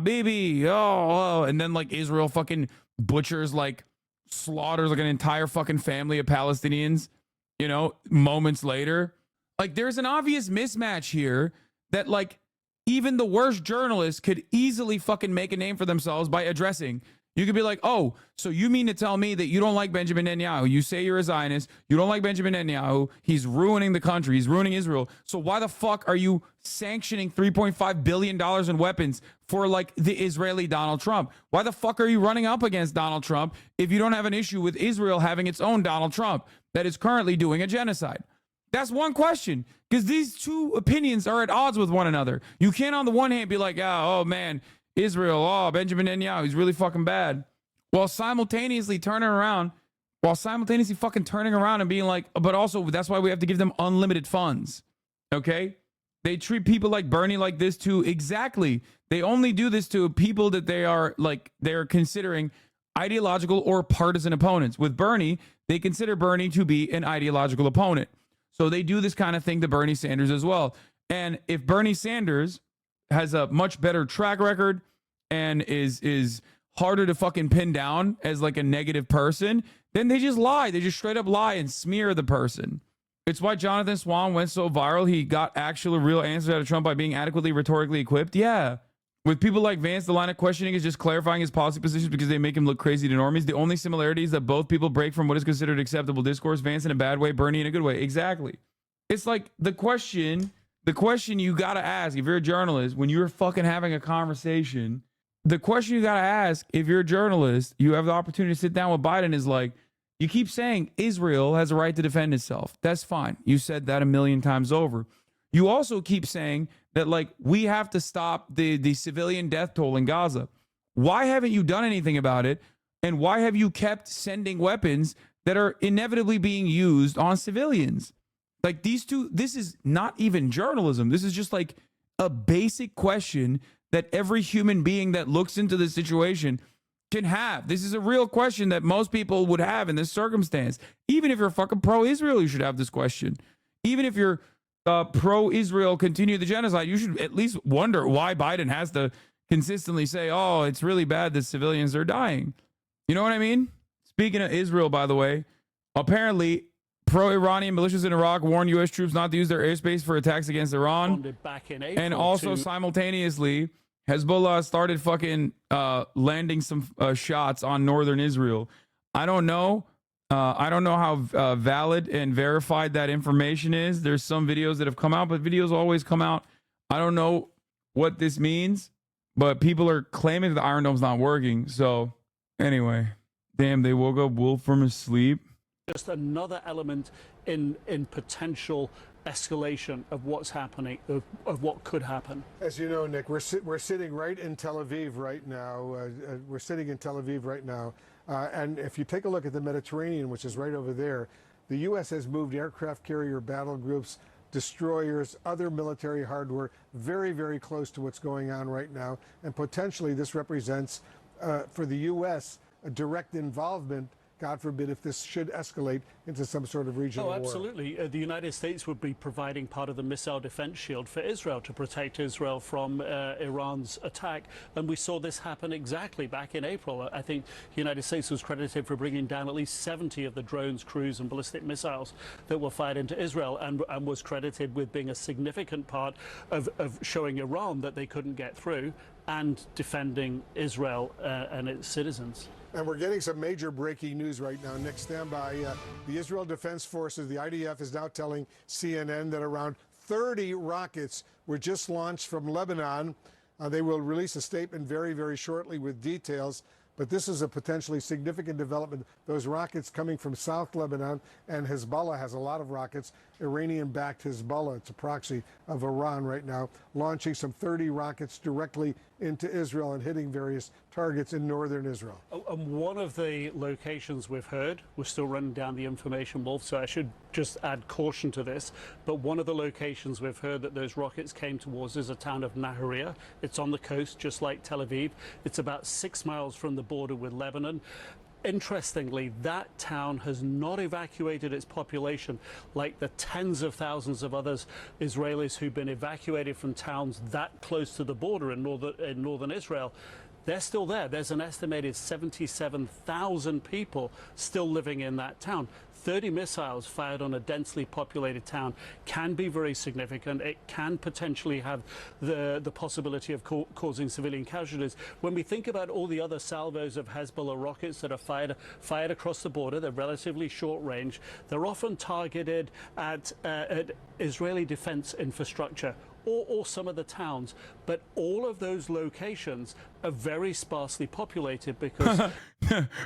Bibi. Oh. And then like Israel fucking butchers, like slaughters like an entire fucking family of Palestinians, you know, moments later. Like there's an obvious mismatch here that like even the worst journalists could easily fucking make a name for themselves by addressing. You could be like, oh, so you mean to tell me that you don't like Benjamin Netanyahu? You say you're a Zionist. You don't like Benjamin Netanyahu. He's ruining the country. He's ruining Israel. So why the fuck are you sanctioning $3.5 billion in weapons for like the Israeli Donald Trump? Why the fuck are you running up against Donald Trump if you don't have an issue with Israel having its own Donald Trump that is currently doing a genocide? That's one question, because these two opinions are at odds with one another. You can't on the one hand be like, oh man, Israel, oh, Benjamin Netanyahu, he's really fucking bad. While simultaneously fucking turning around and being like, but also that's why we have to give them unlimited funds. Okay? They treat people like Bernie like this too. Exactly. They only do this to people that they're considering ideological or partisan opponents. With Bernie, they consider Bernie to be an ideological opponent. So they do this kind of thing to Bernie Sanders as well. And if Bernie Sanders has a much better track record and is harder to fucking pin down as like a negative person, then they just lie. They just straight up lie and smear the person. It's why Jonathan Swan went so viral. He got actual real answers out of Trump by being adequately rhetorically equipped. Yeah. With people like Vance, the line of questioning is just clarifying his policy positions because they make him look crazy to normies. The only similarity is that both people break from what is considered acceptable discourse. Vance in a bad way, Bernie in a good way. Exactly. It's like the question you got to ask if you're a journalist when you're fucking having a conversation, the question you got to ask if you're a journalist, you have the opportunity to sit down with Biden is like, you keep saying Israel has a right to defend itself. That's fine. You said that a million times over. You also keep saying that like we have to stop the civilian death toll in Gaza. Why haven't you done anything about it? And why have you kept sending weapons that are inevitably being used on civilians? Like these two, this is not even journalism. This is just like a basic question that every human being that looks into the situation can have. This is a real question that most people would have in this circumstance. Even if you're fucking pro-Israel, you should have this question. Even if you're pro-Israel, continue the genocide, you should at least wonder why Biden has to consistently say, oh, it's really bad that civilians are dying. You know what I mean? Speaking of Israel, by the way, apparently pro-Iranian militias in Iraq warned U.S. troops not to use their airspace for attacks against Iran. Back in April and also simultaneously, Hezbollah started fucking landing some shots on northern Israel. I don't know how valid and verified that information is. There's some videos that have come out, but videos always come out. I don't know what this means, but people are claiming that the Iron Dome's not working. So anyway, damn, they woke up Wolf from his sleep. Just another element in potential escalation of what's happening, of what could happen. As you know, Nick, we're sitting right in Tel Aviv right now. We're sitting in Tel Aviv right now. And if you take a look at the Mediterranean, which is right over there, the U.S. has moved aircraft carrier battle groups, destroyers, other military hardware very, very close to what's going on right now. And potentially this represents, for the U.S., a direct involvement, God forbid, if this should escalate into some sort of regional war. Oh, absolutely. The United States would be providing part of the missile defense shield for Israel to protect Israel from Iran's attack. And we saw this happen exactly back in April. I think the United States was credited for bringing down at least 70 of the drones, cruise and ballistic missiles that were fired into Israel, and was credited with being a significant part of showing Iran that they couldn't get through and defending Israel and its citizens. And we're getting some major breaking news right now. Nick, stand by. The Israel Defense Forces, the IDF, is now telling CNN that around 30 rockets were just launched from Lebanon. They will release a statement very, very shortly with details. But this is a potentially significant development. Those rockets coming from South Lebanon, and Hezbollah has a lot of rockets. Iranian-backed Hezbollah, it's a proxy of Iran right now, launching some 30 rockets directly into Israel and hitting various targets in northern Israel. And one of the locations we've heard, we're still running down the information, Wolf, so I should just add caution to this, but one of the locations we've heard that those rockets came towards is a town of Nahariya. It's on the coast, just like Tel Aviv. It's about 6 miles from the border with Lebanon. Interestingly, that town has not evacuated its population like the tens of thousands of others Israelis who've been evacuated from towns that close to the border in northern Israel. They're still there. There's an estimated 77,000 people still living in that town. 30 missiles fired on a densely populated town can be very significant. It can potentially have the possibility of causing civilian casualties. When we think about all the other salvos of Hezbollah rockets that are fired across the border, they're relatively short range. They're often targeted at Israeli defense infrastructure or some of the towns, but all of those locations are very sparsely populated because...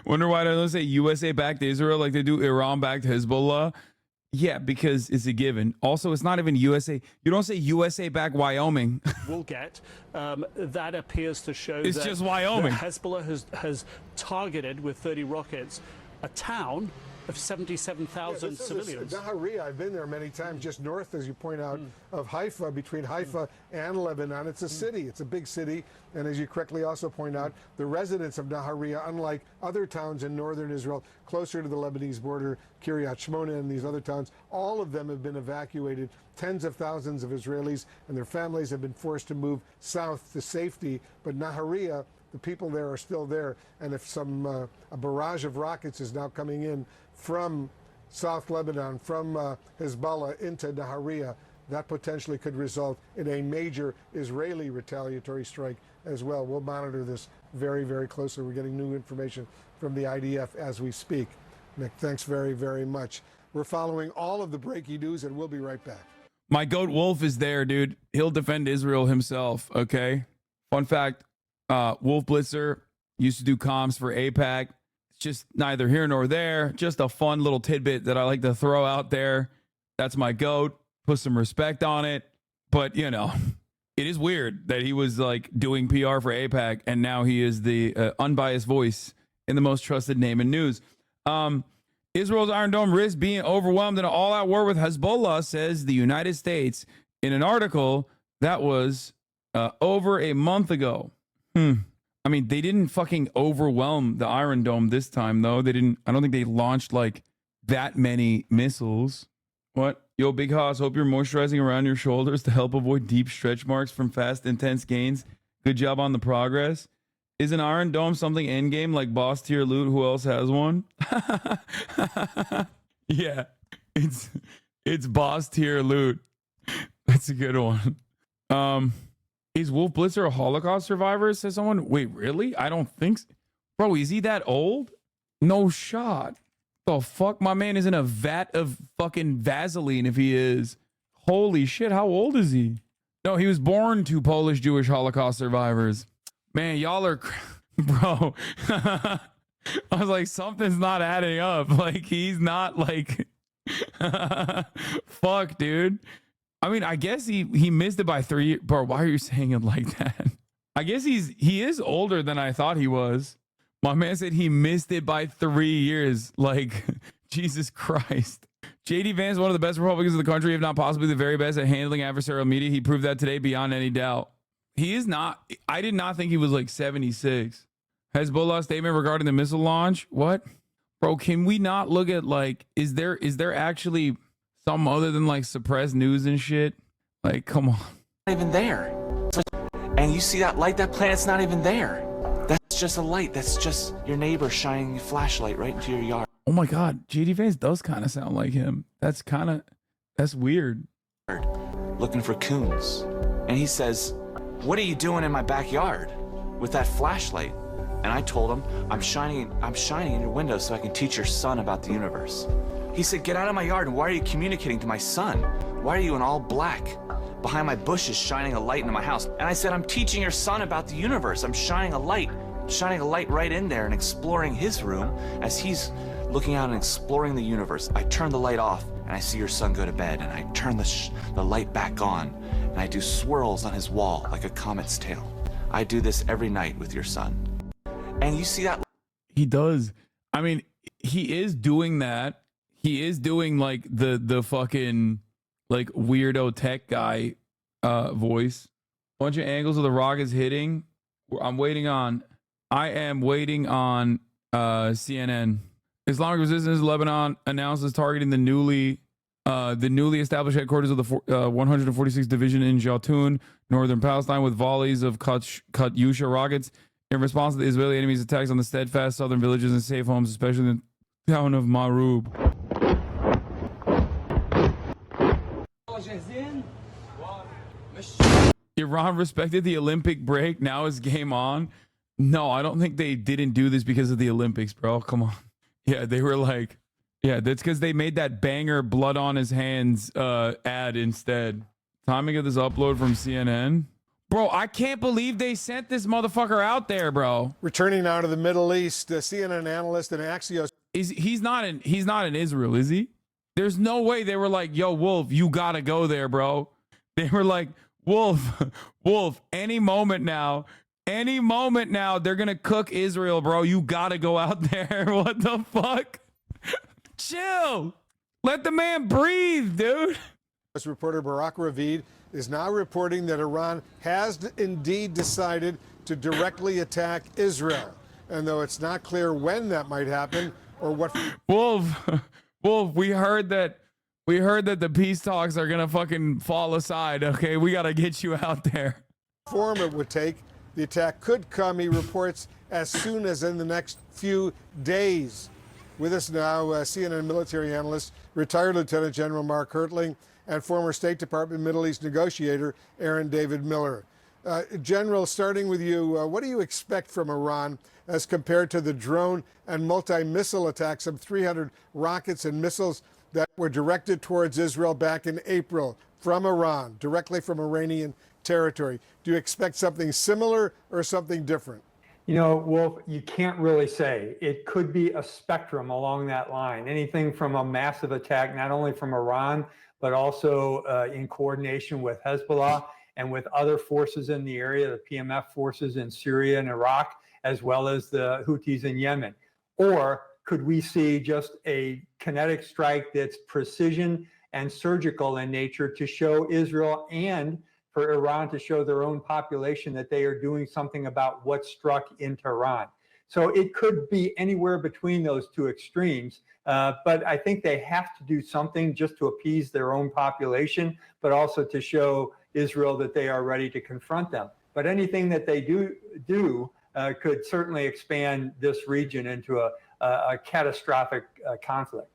Wonder why they don't say USA-backed Israel like they do Iran-backed Hezbollah? Yeah, because it's a given. Also, it's not even USA. You don't say USA-backed Wyoming. We'll get. That appears to show it's that, just Wyoming. That Hezbollah has targeted with 30 rockets a town of 77,000 civilians. Nahariya, I've been there many times, just north, as you point out, of Haifa, between Haifa and Lebanon. It's a city. It's a big city. And as you correctly also point out, the residents of Nahariya, unlike other towns in northern Israel, closer to the Lebanese border, Kiryat Shmona and these other towns, all of them have been evacuated. Tens of thousands of Israelis and their families have been forced to move south to safety. But Nahariya, the people there are still there. And if a barrage of rockets is now coming in from South Lebanon, from Hezbollah into Nahariya, that potentially could result in a major Israeli retaliatory strike as well. We'll monitor this very, very closely. We're getting new information from the IDF as we speak. Nick, thanks very, very much. We're following all of the breaking news, and we'll be right back. My goat Wolf is there, dude. He'll defend Israel himself, okay? Fun fact, Wolf Blitzer used to do comms for AIPAC. Just neither here nor there. Just a fun little tidbit that I like to throw out there. That's my goat. Put some respect on it. But, you know, it is weird that he was like doing PR for AIPAC and now he is the unbiased voice in the most trusted name in news. Israel's Iron Dome risks being overwhelmed in an all-out war with Hezbollah, says the United States in an article that was over a month ago. I mean, they didn't fucking overwhelm the Iron Dome this time, though. They didn't. I don't think they launched like that many missiles. What? Yo, Big Hoss, hope you're moisturizing around your shoulders to help avoid deep stretch marks from fast, intense gains. Good job on the progress. Is an Iron Dome something endgame like boss tier loot? Who else has one? Yeah, it's boss tier loot. That's a good one. Is Wolf Blitzer a Holocaust survivor? Says someone. Wait, really? I don't think so. Bro, is he that old? No shot. The fuck? My man is in a vat of fucking Vaseline if he is. Holy shit, how old is he? No, he was born to Polish Jewish Holocaust survivors. Man, y'all are... Bro. I was like, something's not adding up. Like, he's not like... Fuck, dude. I mean, I guess he missed it by 3 years. Bro, why are you saying it like that? I guess he is older than I thought he was. My man said he missed it by 3 years. Like, Jesus Christ. JD Vance, one of the best Republicans in the country, if not possibly the very best at handling adversarial media. He proved that today beyond any doubt. He is not. I did not think he was like 76. Hezbollah statement regarding the missile launch. What? Bro, can we not look at like, is there actually... something other than like suppressed news and shit? Like, come on. Not even there. And you see that light? That planet's not even there. That's just a light. That's just your neighbor shining a flashlight right into your yard. Oh my God. JD Vance does kind of sound like him. That's weird. Looking for coons. And he says, "What are you doing in my backyard with that flashlight?" And I told him, I'm shining in your window so I can teach your son about the universe. He said, "Get out of my yard, and why are you communicating to my son? Why are you in all black behind my bushes shining a light into my house?" And I said, "I'm teaching your son about the universe. I'm shining a light right in there and exploring his room as he's looking out and exploring the universe. I turn the light off, and I see your son go to bed, and I turn the light back on, and I do swirls on his wall like a comet's tail. I do this every night with your son." And you see that? He does. I mean, he is doing that. He is doing like the fucking like weirdo tech guy voice. Bunch of angles of the rockets hitting. I am waiting on CNN. Islamic Resistance Lebanon announces targeting the newly established headquarters of the 146th Division in Jatoun, northern Palestine, with volleys of Katyusha rockets in response to the Israeli enemy's attacks on the steadfast southern villages and safe homes, especially in the town of Marub. Iran respected the Olympic break. Now is game on. No, I don't think they didn't do this because of the Olympics, bro. Come on. Yeah, they were like, yeah, that's because they made that banger blood on his hands ad instead. Timing of this upload from CNN. Bro, I can't believe they sent this motherfucker out there, bro. Returning now to the Middle East, CNN analyst and Axios. He's not in Israel, is he? There's no way they were like, yo, Wolf, you gotta go there, bro. They were like, Wolf, any moment now, they're gonna cook Israel, bro. You gotta go out there. What the fuck? Chill. Let the man breathe, dude. Reporter Barak Ravid is now reporting that Iran has indeed decided to directly attack Israel. And though it's not clear when that might happen or what... Wolf, we heard that the peace talks are gonna fucking fall aside, okay? We gotta get you out there. Form it would take. The attack could come, he reports, as soon as in the next few days. With us now, CNN military analyst, retired Lieutenant General Mark Hertling, and former State Department Middle East negotiator Aaron David Miller. General, starting with you, what do you expect from Iran as compared to the drone and multi-missile attacks of 300 rockets and missiles that were directed towards Israel back in April from Iran, directly from Iranian territory? Do you expect something similar or something different? You know, Wolf, you can't really say. It could be a spectrum along that line. Anything from a massive attack, not only from Iran, but also in coordination with Hezbollah and with other forces in the area, the PMF forces in Syria and Iraq, as well as the Houthis in Yemen. Or could we see just a kinetic strike that's precision and surgical in nature to show Israel and for Iran to show their own population that they are doing something about what struck in Tehran? So it could be anywhere between those two extremes. But I think they have to do something just to appease their own population, but also to show Israel that they are ready to confront them. But anything that they do could certainly expand this region into a catastrophic conflict.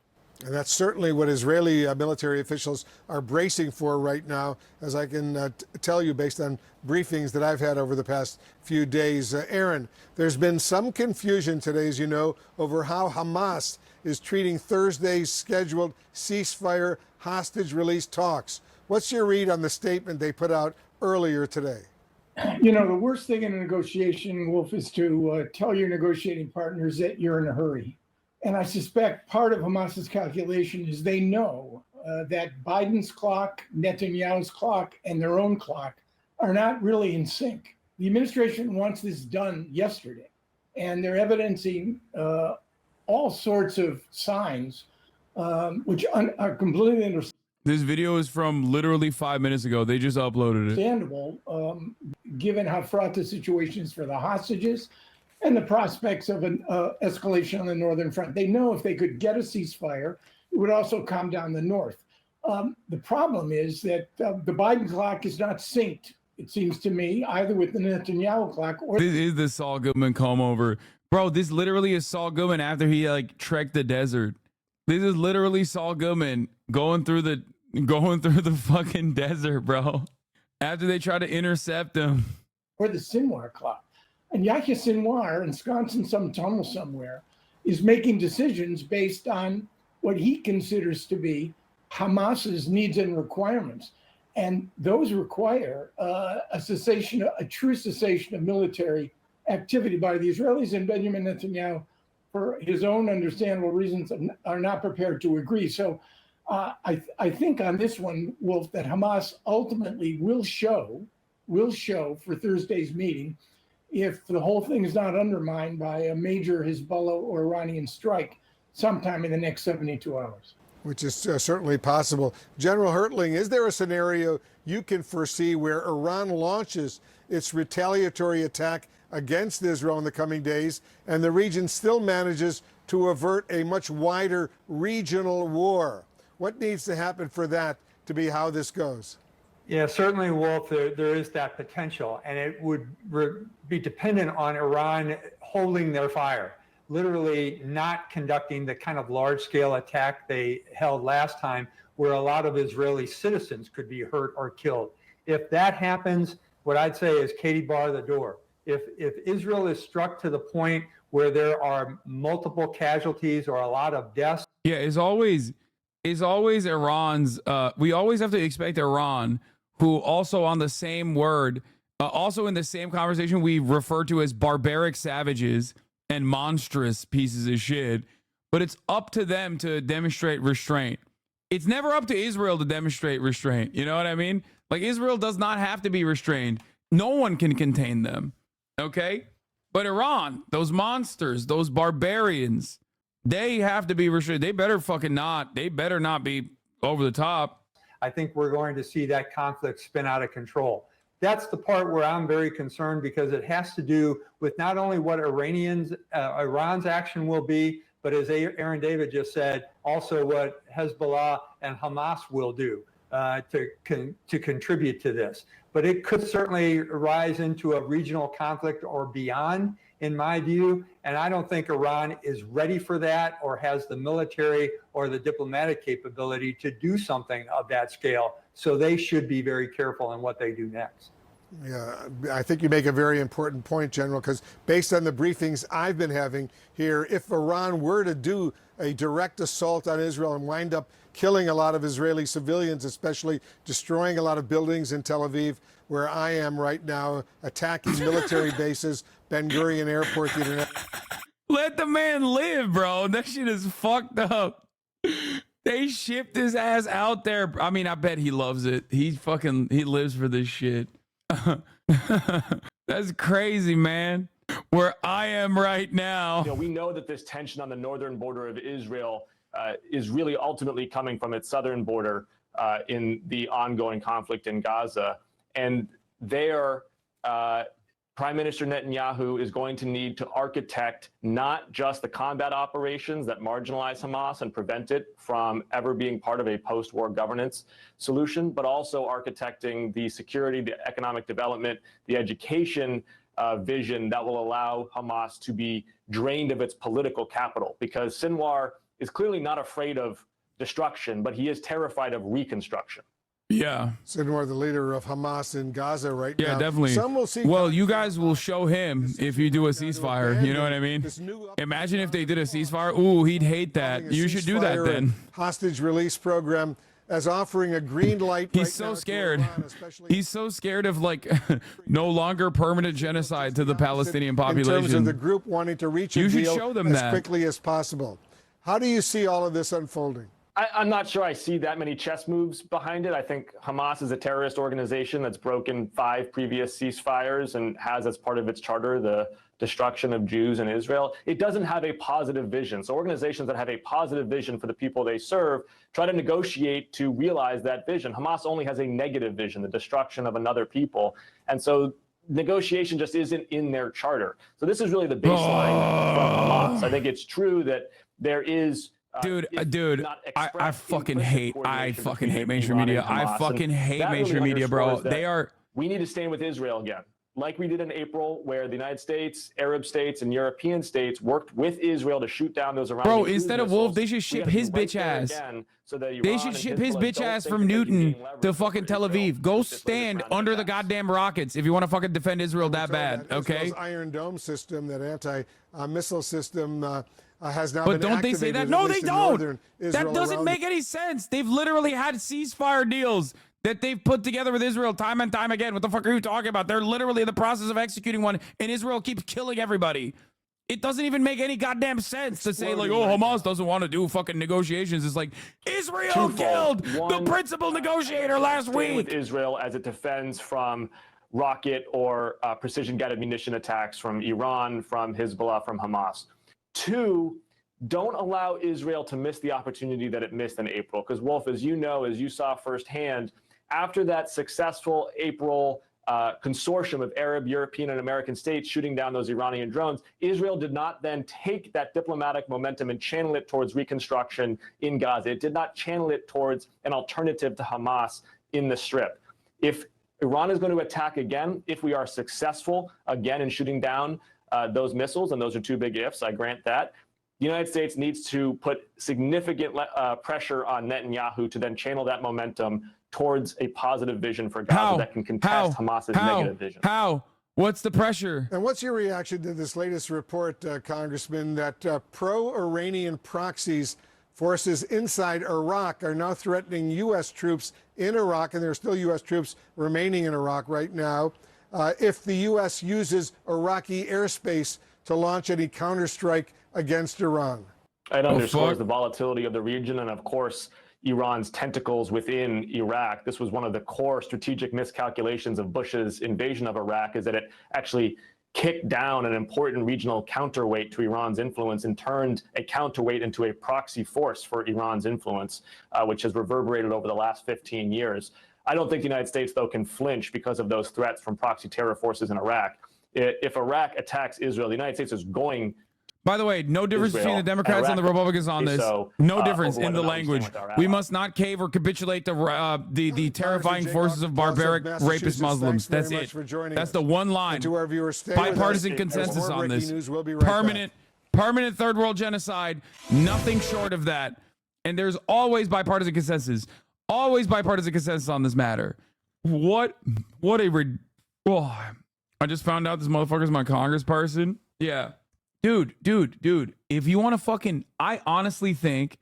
And that's certainly what Israeli military officials are bracing for right now, as I can tell you based on briefings that I've had over the past few days. Aaron, there's been some confusion today, as you know, over how Hamas is treating Thursday's scheduled ceasefire hostage release talks. What's your read on the statement they put out earlier today? You know, the worst thing in a negotiation, Wolf, is to tell your negotiating partners that you're in a hurry. And I suspect part of Hamas's calculation is they know that Biden's clock, Netanyahu's clock, and their own clock are not really in sync. The administration wants this done yesterday, and they're evidencing all sorts of signs which are completely understandable. This video is from literally 5 minutes ago. They just uploaded it. Given how fraught the situation is for the hostages and the prospects of an escalation on the northern front. They know if they could get a ceasefire, it would also calm down the north. The problem is that the Biden clock is not synced, it seems to me, either with the Netanyahu clock or... This is the Saul Goodman come over. Bro, this literally is Saul Goodman after he like trekked the desert. This is literally Saul Goodman going through the fucking desert, bro. After they try to intercept him. Or the Sinwar clock. And Yahya Sinwar, ensconced in some tunnel somewhere, is making decisions based on what he considers to be Hamas's needs and requirements. And those require a true cessation of military activity by the Israelis, and Benjamin Netanyahu, for his own understandable reasons, are not prepared to agree. So I think on this one, Wolf, that Hamas ultimately will show for Thursday's meeting if the whole thing is not undermined by a major Hezbollah or Iranian strike sometime in the next 72 hours. Which is certainly possible. General Hertling, is there a scenario you can foresee where Iran launches its retaliatory attack against Israel in the coming days and the region still manages to avert a much wider regional war? What needs to happen for that to be how this goes? Yeah, certainly, Wolf, there is that potential, and it would be dependent on Iran holding their fire, literally not conducting the kind of large-scale attack they held last time, where a lot of Israeli citizens could be hurt or killed. If that happens, what I'd say is Katie, bar the door. If Israel is struck to the point where there are multiple casualties or a lot of deaths. Yeah, is always Iran's. We always have to expect Iran, who also on the same word, also in the same conversation we refer to as barbaric savages and monstrous pieces of shit. But it's up to them to demonstrate restraint. It's never up to Israel to demonstrate restraint. You know what I mean? Like, Israel does not have to be restrained. No one can contain them. Okay? But Iran, those monsters, those barbarians, they have to be restrained. They better fucking not. They better not be over the top. I think we're going to see that conflict spin out of control. That's the part where I'm very concerned, because it has to do with not only what Iran's action will be, but as Aaron David just said, also what Hezbollah and Hamas will do to contribute to this. But it could certainly rise into a regional conflict or beyond, in my view. And I don't think Iran is ready for that or has the military or the diplomatic capability to do something of that scale. So they should be very careful in what they do next. Yeah, I think you make a very important point, General, because based on the briefings I've been having here, if Iran were to do a direct assault on Israel and wind up killing a lot of Israeli civilians, especially destroying a lot of buildings in Tel Aviv, where I am right now, attacking military bases, Ben Gurion Airport, the International. Let the man live, bro. That shit is fucked up. They shipped his ass out there. I mean, I bet he loves it. He lives for this shit. That's crazy, man. Where I am right now. You know, we know that this tension on the northern border of Israel is really ultimately coming from its southern border in the ongoing conflict in Gaza. And there, Prime Minister Netanyahu is going to need to architect not just the combat operations that marginalize Hamas and prevent it from ever being part of a post-war governance solution, but also architecting the security, the economic development, the education vision that will allow Hamas to be drained of its political capital. Because Sinwar is clearly not afraid of destruction, but he is terrified of reconstruction. Yeah. Sinwar, the leader of Hamas in Gaza right now. Yeah, definitely. Some will see. Well, you guys will show him if you do a ceasefire. You know what I mean? Imagine if they did a ceasefire. Ooh, he'd hate that. You should do that then. Hostage release program as offering a green light. He's so scared. He's so scared of, like, no longer permanent genocide to the Palestinian population. In terms of the group wanting to reach a deal as quickly as possible. How do you see all of this unfolding? I'm not sure I see that many chess moves behind it. I think Hamas is a terrorist organization that's broken 5 previous ceasefires and has as part of its charter the destruction of Jews in Israel. It doesn't have a positive vision. So organizations that have a positive vision for the people they serve try to negotiate to realize that vision. Hamas only has a negative vision, the destruction of another people. And so negotiation just isn't in their charter. So this is really the baseline from Hamas. I think it's true that there is Dude, I fucking hate mainstream media. I fucking hate mainstream media, bro. We need to stand with Israel again, like we did in April, where the United States, Arab states, and European states worked with Israel to shoot down those Iranian. Bro, instead of Wolf, they should ship his bitch ass. They should ship his bitch ass from Newton to fucking Tel Aviv. Go stand under the goddamn rockets if you want to fucking defend Israel that bad, okay? Iron Dome system, that anti-missile system. Has now but been don't they say that? No, they don't. That doesn't make any sense. They've literally had ceasefire deals that they've put together with Israel time and time again. What the fuck are you talking about? They're literally in the process of executing one, and Israel keeps killing everybody. It doesn't even make any goddamn sense to say, like, oh, Hamas doesn't want to do fucking negotiations. It's like, Israel killed the principal negotiator last week. With Israel as it defends from rocket or precision-guided munition attacks from Iran, from Hezbollah, from Hamas. 2, don't allow Israel to miss the opportunity that it missed in April. Because, Wolf, as you know, as you saw firsthand, after that successful April consortium of Arab, European, and American states shooting down those Iranian drones, Israel did not then take that diplomatic momentum and channel it towards reconstruction in Gaza. It did not channel it towards an alternative to Hamas in the Strip. If Iran is going to attack again, if we are successful again in shooting down those missiles, and those are 2 big ifs, I grant that, the United States needs to put significant pressure on Netanyahu to then channel that momentum towards a positive vision for Gaza that can contest Hamas's negative vision. How? What's the pressure? And what's your reaction to this latest report, Congressman, that pro-Iranian proxies forces inside Iraq are now threatening U.S. troops in Iraq, and there are still U.S. troops remaining in Iraq right now, if the U.S. uses Iraqi airspace to launch any counterstrike against Iran? It underscores the volatility of the region and, of course, Iran's tentacles within Iraq. This was one of the core strategic miscalculations of Bush's invasion of Iraq, is that it actually kicked down an important regional counterweight to Iran's influence and turned a counterweight into a proxy force for Iran's influence, which has reverberated over the last 15 years. I don't think the United States, though, can flinch because of those threats from proxy terror forces in Iraq. If Iraq attacks Israel, the United States is going. By the way, no difference between the Democrats and the Republicans on this. No difference in the language. We must not cave or capitulate to the terrifying forces of barbaric rapist Muslims. That's it. That's the one line. Bipartisan consensus on this. Permanent third world genocide. Nothing short of that. And there's always bipartisan consensus. Always bipartisan consensus on this matter. What a I just found out this motherfucker's my congressperson. Yeah. Dude, if you want to fucking, I honestly think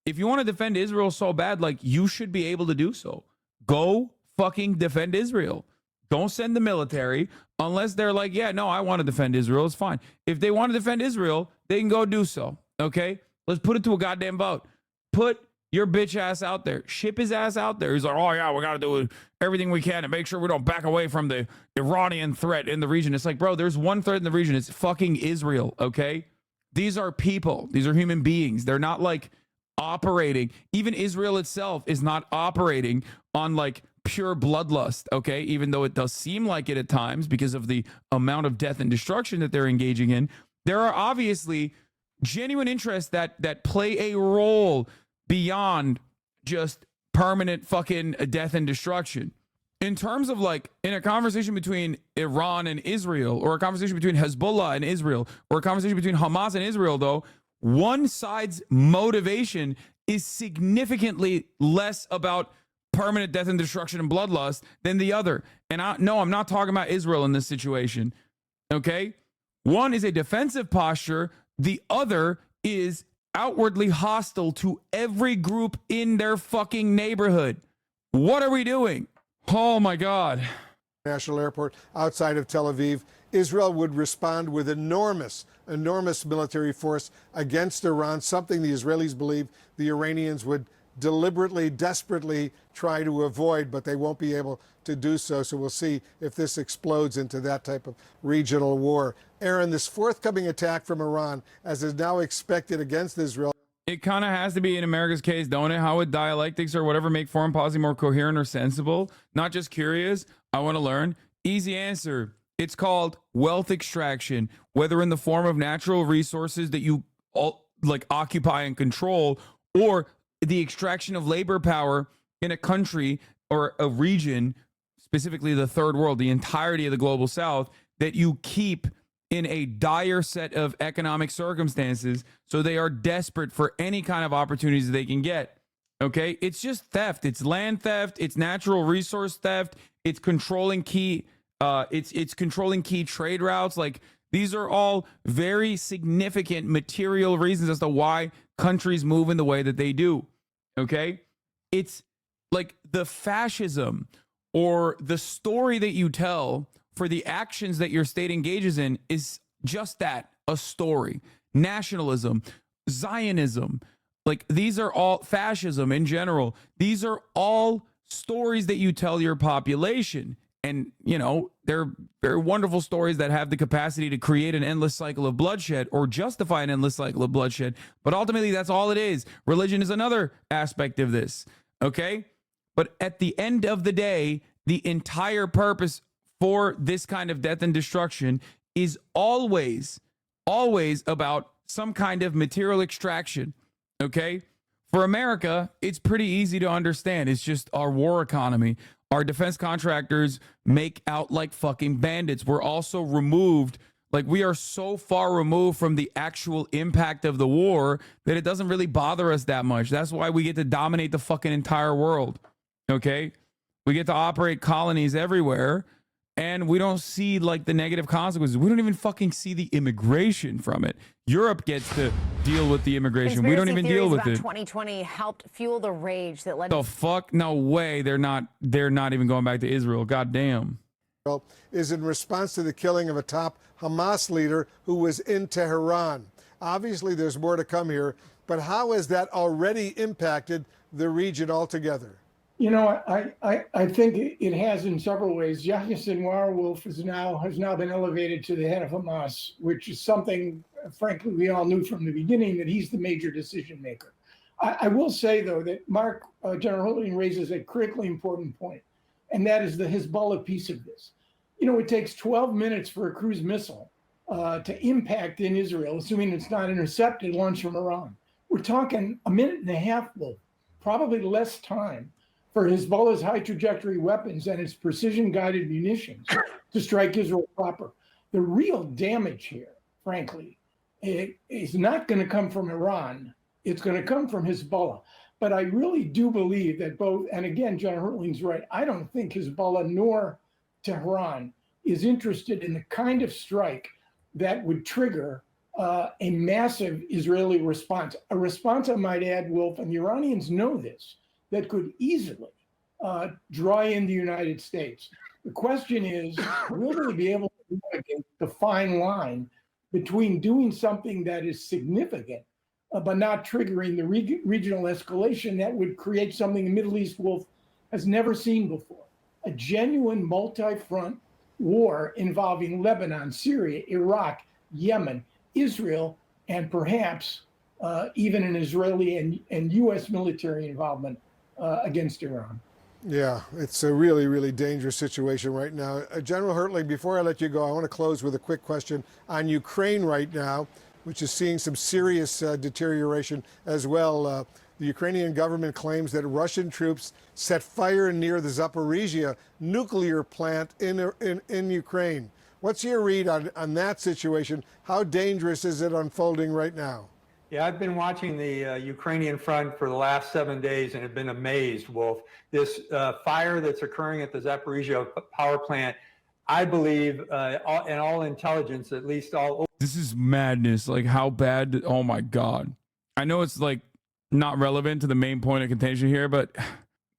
if you want to defend Israel so bad, like, you should be able to do so. Go fucking defend Israel. Don't send the military unless they're like, yeah, no, I want to defend Israel. It's fine. If they want to defend Israel, they can go do so. Okay? Let's put it to a goddamn vote. Put your bitch ass out there. Ship his ass out there. He's like, oh yeah, we got to do everything we can to make sure we don't back away from the Iranian threat in the region. It's like, bro, there's one threat in the region. It's fucking Israel, okay? These are people. These are human beings. They're not like operating. Even Israel itself is not operating on like pure bloodlust, okay? Even though it does seem like it at times because of the amount of death and destruction that they're engaging in. There are obviously genuine interests that play a role beyond just permanent fucking death and destruction. In terms of like in a conversation between Iran and Israel, or a conversation between Hezbollah and Israel, or a conversation between Hamas and Israel, though, one side's motivation is significantly less about permanent death and destruction and bloodlust than the other. And I'm not talking about Israel in this situation. Okay? One is a defensive posture. The other is outwardly hostile to every group in their fucking neighborhood. What are we doing? Oh my God. National airport outside of Tel Aviv. Israel would respond with enormous military force against Iran, something the Israelis believe the Iranians would deliberately, desperately try to avoid, but they won't be able to do so. So we'll see if this explodes into that type of regional war. Aaron, this forthcoming attack from Iran, as is now expected against Israel. It kind of has to be in America's case, don't it? How would dialectics or whatever make foreign policy more coherent or sensible? Not just curious. I want to learn. Easy answer. It's called wealth extraction, whether in the form of natural resources that you like occupy and control, or the extraction of labor power in a country or a region, specifically the third world, the entirety of the global south, that you keep in a dire set of economic circumstances, so they are desperate for any kind of opportunities they can get. Okay? It's just theft. It's land theft. It's natural resource theft. It's controlling key it's controlling key trade routes. Like, these are all very significant material reasons as to why countries move in the way that they do. Okay? It's like the fascism or the story that you tell for the actions that your state engages in is just that, a story. Nationalism, Zionism, like, these are all, fascism in general, these are all stories that you tell your population. And, you know, they're very wonderful stories that have the capacity to create an endless cycle of bloodshed or justify an endless cycle of bloodshed. But ultimately, that's all it is. Religion is another aspect of this. Okay? But at the end of the day, the entire purpose for this kind of death and destruction is always about some kind of material extraction. Okay? For America, it's pretty easy to understand. It's just our war economy. Our defense contractors make out like fucking bandits. We're also removed Like, we are so far removed from the actual impact of the war that it doesn't really bother us that much. That's why we get to dominate the fucking entire world. Okay? We get to operate colonies everywhere, and we don't see like the negative consequences. We don't even fucking see the immigration from it. Europe gets to deal with the immigration. We don't even deal with it. 2020 helped fuel the rage that led The fuck? No way. They're not even going back to Israel. God damn. Is in response to the killing of a top Hamas leader who was in Tehran. Obviously, there's more to come here, but how has that already impacted the region altogether? You know, I think it has in several ways. Yahya Sinwar, Wolf, has now been elevated to the head of Hamas, which is something, frankly, we all knew from the beginning that he's the major decision maker. I will say, though, that General Hilton raises a critically important point, and that is the Hezbollah piece of this. You know, it takes 12 minutes for a cruise missile to impact in Israel, assuming it's not intercepted, launched from Iran. We're talking a minute and a half, Wolf, probably less time for Hezbollah's high trajectory weapons and its precision guided munitions to strike Israel proper. The real damage here, frankly, is not going to come from Iran. It's going to come from Hezbollah. But I really do believe that both, and again, John Hertling's right, I don't think Hezbollah nor Tehran is interested in the kind of strike that would trigger a massive Israeli response. A response, I might add, Wolf, and the Iranians know this, that could easily draw in the United States. The question is, will they be able to navigate the fine line between doing something that is significant, but not triggering the regional escalation that would create something the Middle East, Wolf, has never seen before? A genuine multi-front war involving Lebanon, Syria, Iraq, Yemen, Israel, and perhaps even an Israeli and U.S. military involvement against Iran. Yeah, it's a really, really dangerous situation right now. General Hertling, before I let you go, I want to close with a quick question on Ukraine right now, which is seeing some serious deterioration as well. The Ukrainian government claims that Russian troops set fire near the Zaporizhia nuclear plant in Ukraine. What's your read on that situation? How dangerous is it unfolding right now? Yeah, I've been watching the Ukrainian front for the last 7 days and have been amazed, Wolf. This fire that's occurring at the Zaporizhia power plant, I believe, in all intelligence, at least all... This is madness. Like, how bad? Oh, my God. I know it's, like, not relevant to the main point of contention here, but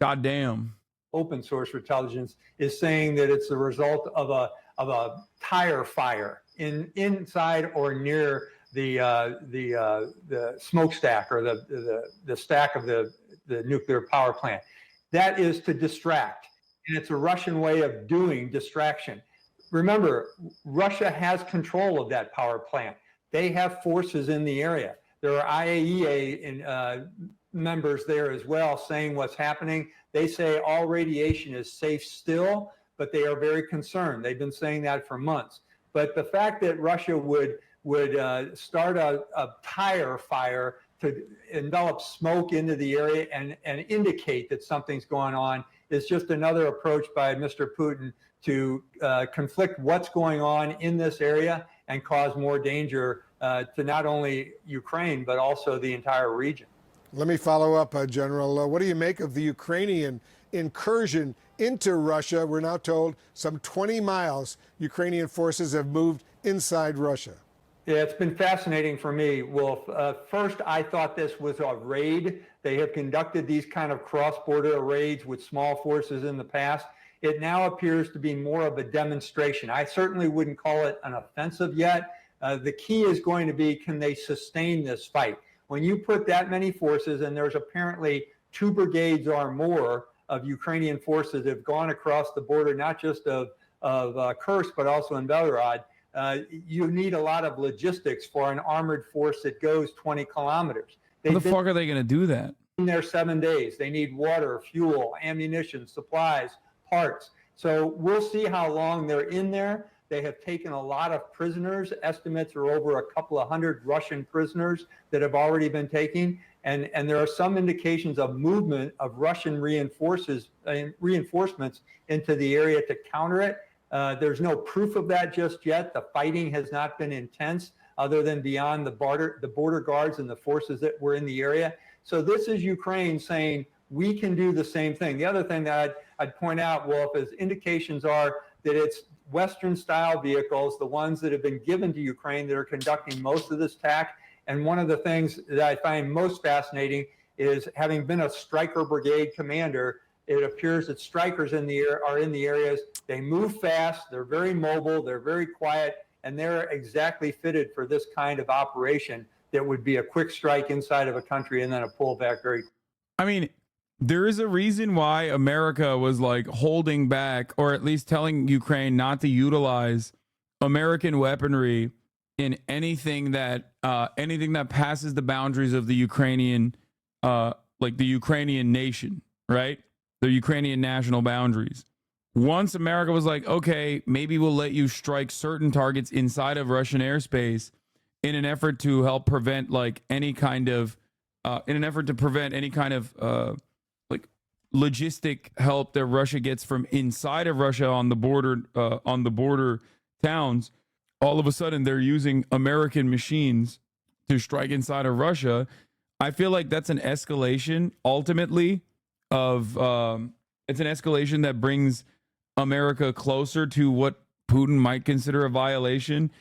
goddamn. Open source intelligence is saying that it's the result of a tire fire inside or near the smokestack or the stack of the nuclear power plant. That is to distract, and it's a Russian way of doing distraction. Remember, Russia has control of that power plant. They have forces in the area. There are IAEA members there as well saying what's happening. They say all radiation is safe still, but they are very concerned. They've been saying that for months. But the fact that Russia would start a tire fire to envelop smoke into the area and indicate that something's going on is just another approach by Mr. Putin to conflict what's going on in this area and cause more danger to not only Ukraine, but also the entire region. Let me follow up, General. What do you make of the Ukrainian incursion into Russia? We're now told some 20 miles Ukrainian forces have moved inside Russia. Yeah, it's been fascinating for me, Wolf. First, I thought this was a raid. They have conducted these kind of cross-border raids with small forces in the past. It now appears to be more of a demonstration. I certainly wouldn't call it an offensive yet. The key is going to be, can they sustain this fight? When you put that many forces, and there's apparently 2 brigades or more of Ukrainian forces that have gone across the border, not just of Kursk, but also in Belgorod, you need a lot of logistics for an armored force that goes 20 kilometers. How the fuck are they going to do that? In there 7 days. They need water, fuel, ammunition, supplies, parts. So we'll see how long they're in there. They have taken a lot of prisoners. Estimates are over a couple of hundred Russian prisoners that have already been taken. And there are some indications of movement of Russian reinforcements into the area to counter it. There's no proof of that just yet. The fighting has not been intense other than beyond the border guards and the forces that were in the area. So this is Ukraine saying we can do the same thing. The other thing that I'd point out, Wolf, is indications are that it's Western-style vehicles, the ones that have been given to Ukraine, that are conducting most of this attack. And one of the things that I find most fascinating is, having been a Stryker brigade commander, it appears that Strykers are in the areas. They move fast, they're very mobile, they're very quiet, and they're exactly fitted for this kind of operation that would be a quick strike inside of a country and then a pullback very. I mean, there is a reason why America was like holding back, or at least telling Ukraine not to utilize American weaponry in anything that passes the boundaries of the Ukrainian, like the Ukrainian nation, right? The Ukrainian national boundaries. Once America was like, okay, maybe we'll let you strike certain targets inside of Russian airspace in an effort to help prevent like any kind of, like logistic help that Russia gets from inside of Russia on the border towns. All of a sudden, they're using American machines to strike inside of Russia. I feel like that's an escalation, ultimately, of it's an escalation that brings America closer to what Putin might consider a violation.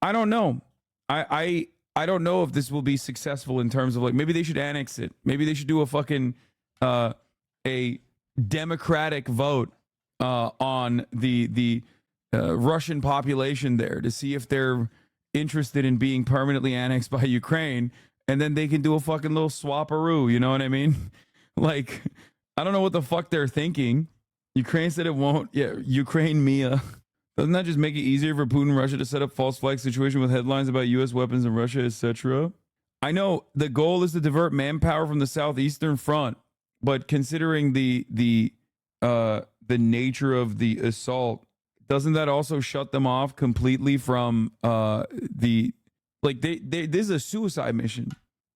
I don't know. I don't know if this will be successful in terms of like, maybe they should annex it. Maybe they should do a fucking a democratic vote on the Russian population there to see if they're interested in being permanently annexed by Ukraine, and then they can do a fucking little swap-a-roo, you know what I mean? Like, I don't know what the fuck they're thinking. Ukraine said it won't. Yeah, Ukraine Mia. Doesn't that just make it easier for Putin and Russia to set up false flag situation with headlines about U.S. weapons in Russia, etc.? I know the goal is to divert manpower from the southeastern front, but considering the nature of the assault, doesn't that also shut them off completely from this is a suicide mission?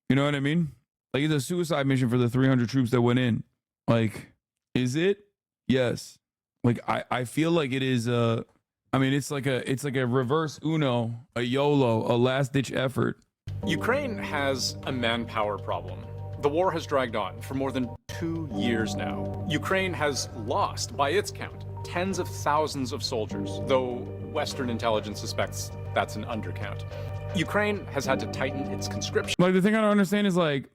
You know what I mean? Like, it's a suicide mission for the 300 troops that went in. Like, is it? Yes. Like, I feel like it is it's like a reverse Uno, a YOLO, a last ditch effort. Ukraine has a manpower problem. The war has dragged on for more than 2 years now. Ukraine has lost, by its count, tens of thousands of soldiers, though Western intelligence suspects that's an undercount. Ukraine has had to tighten its conscription. Like, the thing I don't understand is, like,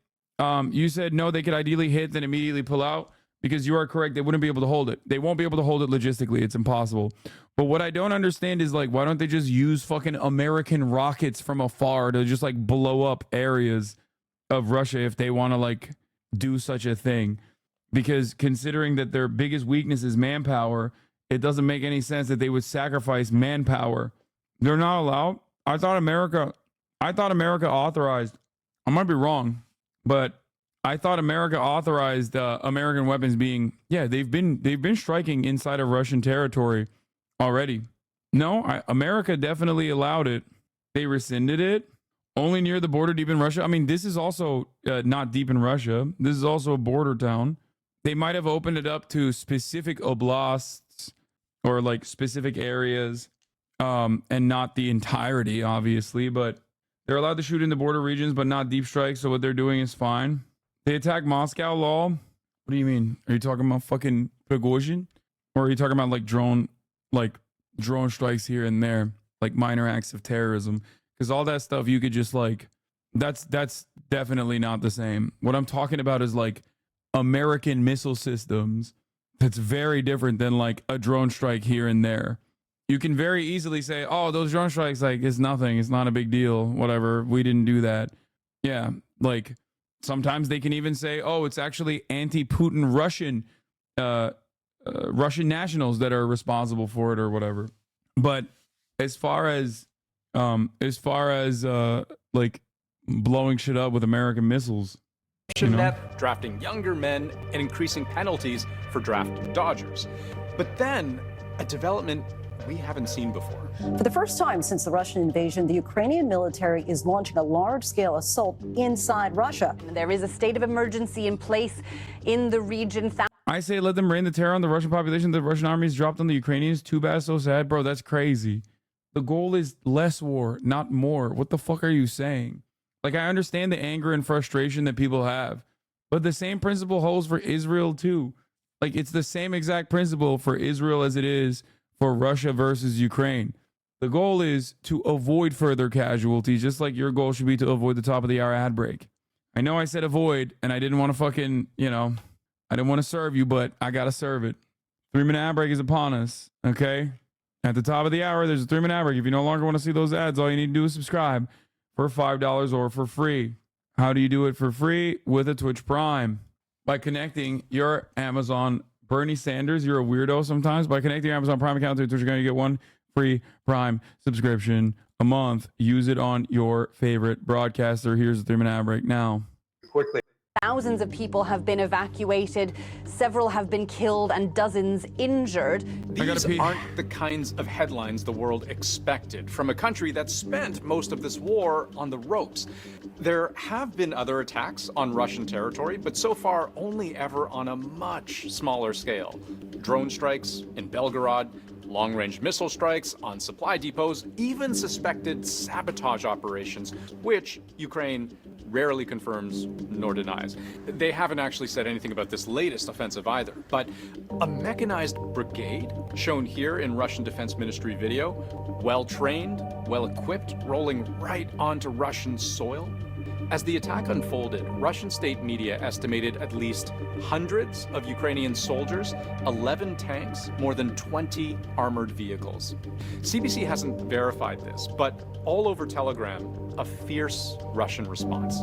you said no, they could ideally hit, then immediately pull out, because you are correct. They wouldn't be able to hold it. They won't be able to hold it logistically. It's impossible. But what I don't understand is, like, why don't they just use fucking American rockets from afar to just like blow up areas of Russia if they want to like do such a thing? Because considering that their biggest weakness is manpower, it doesn't make any sense that they would sacrifice manpower. They're not allowed. I thought America authorized, I might be wrong, but I thought America authorized American weapons being, they've been striking inside of Russian territory already. No, America definitely allowed it. They rescinded it only near the border deep in Russia. I mean, this is also not deep in Russia. This is also a border town. They might have opened it up to specific oblasts or like specific areas, and not the entirety, obviously, but they're allowed to shoot in the border regions, but not deep strikes. So what they're doing is fine. They attack Moscow, lol. What do you mean? Are you talking about fucking Prigozhin? Or are you talking about like drone strikes here and there, like minor acts of terrorism? Because all that stuff you could just like, that's definitely not the same. What I'm talking about is like American missile systems. That's very different than like a drone strike here and there. You can very easily say, oh, those drone strikes, like, it's nothing. It's not a big deal. Whatever. We didn't do that. Yeah. Like, sometimes they can even say, oh, it's actually anti-Putin Russian nationals that are responsible for it or whatever. But as far as like blowing shit up with American missiles, drafting younger men and increasing penalties for draft dodgers. But then a development we haven't seen before. For the first time since the Russian invasion, the Ukrainian military is launching a large-scale assault inside Russia. There is a state of emergency in place in the region. I say let them rain the terror on the Russian population. The Russian army is dropped on the Ukrainians. Too bad, so sad. Bro, that's crazy. The goal is less war, not more. What the fuck are you saying? Like, I understand the anger and frustration that people have, but the same principle holds for Israel too. Like, it's the same exact principle for Israel as it is for Russia versus Ukraine. The goal is to avoid further casualties, just like your goal should be to avoid the top of the hour ad break. I know I said avoid, and I didn't want to fucking, I didn't want to serve you, but I got to serve it. 3-minute ad break is upon us, okay? At the top of the hour, there's a 3-minute ad break. If you no longer want to see those ads, all you need to do is subscribe for $5 or for free. How do you do it for free? With a Twitch Prime. By connecting your Amazon, Bernie Sanders, you're a weirdo sometimes. By connecting your Amazon Prime account to Twitch, you're going to get one free Prime subscription a month. Use it on your favorite broadcaster. Here's the 3-minute ad break now. Quickly. Thousands of people have been evacuated, several have been killed, and dozens injured. These aren't the kinds of headlines the world expected from a country that spent most of this war on the ropes. There have been other attacks on Russian territory, but so far only ever on a much smaller scale. Drone strikes in Belgorod, long-range missile strikes on supply depots, even suspected sabotage operations, which Ukraine rarely confirms nor denies. They haven't actually said anything about this latest offensive either, but a mechanized brigade, shown here in Russian Defense Ministry video, well-trained, well-equipped, rolling right onto Russian soil. As the attack unfolded, Russian state media estimated at least hundreds of Ukrainian soldiers, 11 tanks, more than 20 armored vehicles. CBC hasn't verified this, but all over Telegram, a fierce Russian response.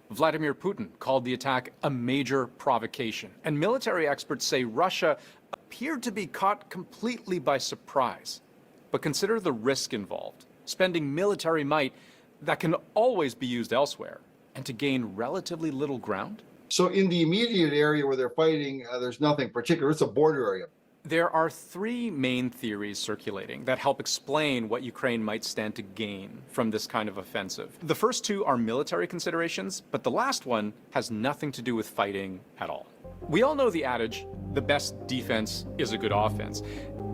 Vladimir Putin called the attack a major provocation, and military experts say Russia appeared to be caught completely by surprise. But consider the risk involved. Spending military might that can always be used elsewhere, and to gain relatively little ground? So in the immediate area where they're fighting, there's nothing particular. It's a border area. There are three main theories circulating that help explain what Ukraine might stand to gain from this kind of offensive. The first two are military considerations, but the last one has nothing to do with fighting at all. We all know the adage, the best defense is a good offense.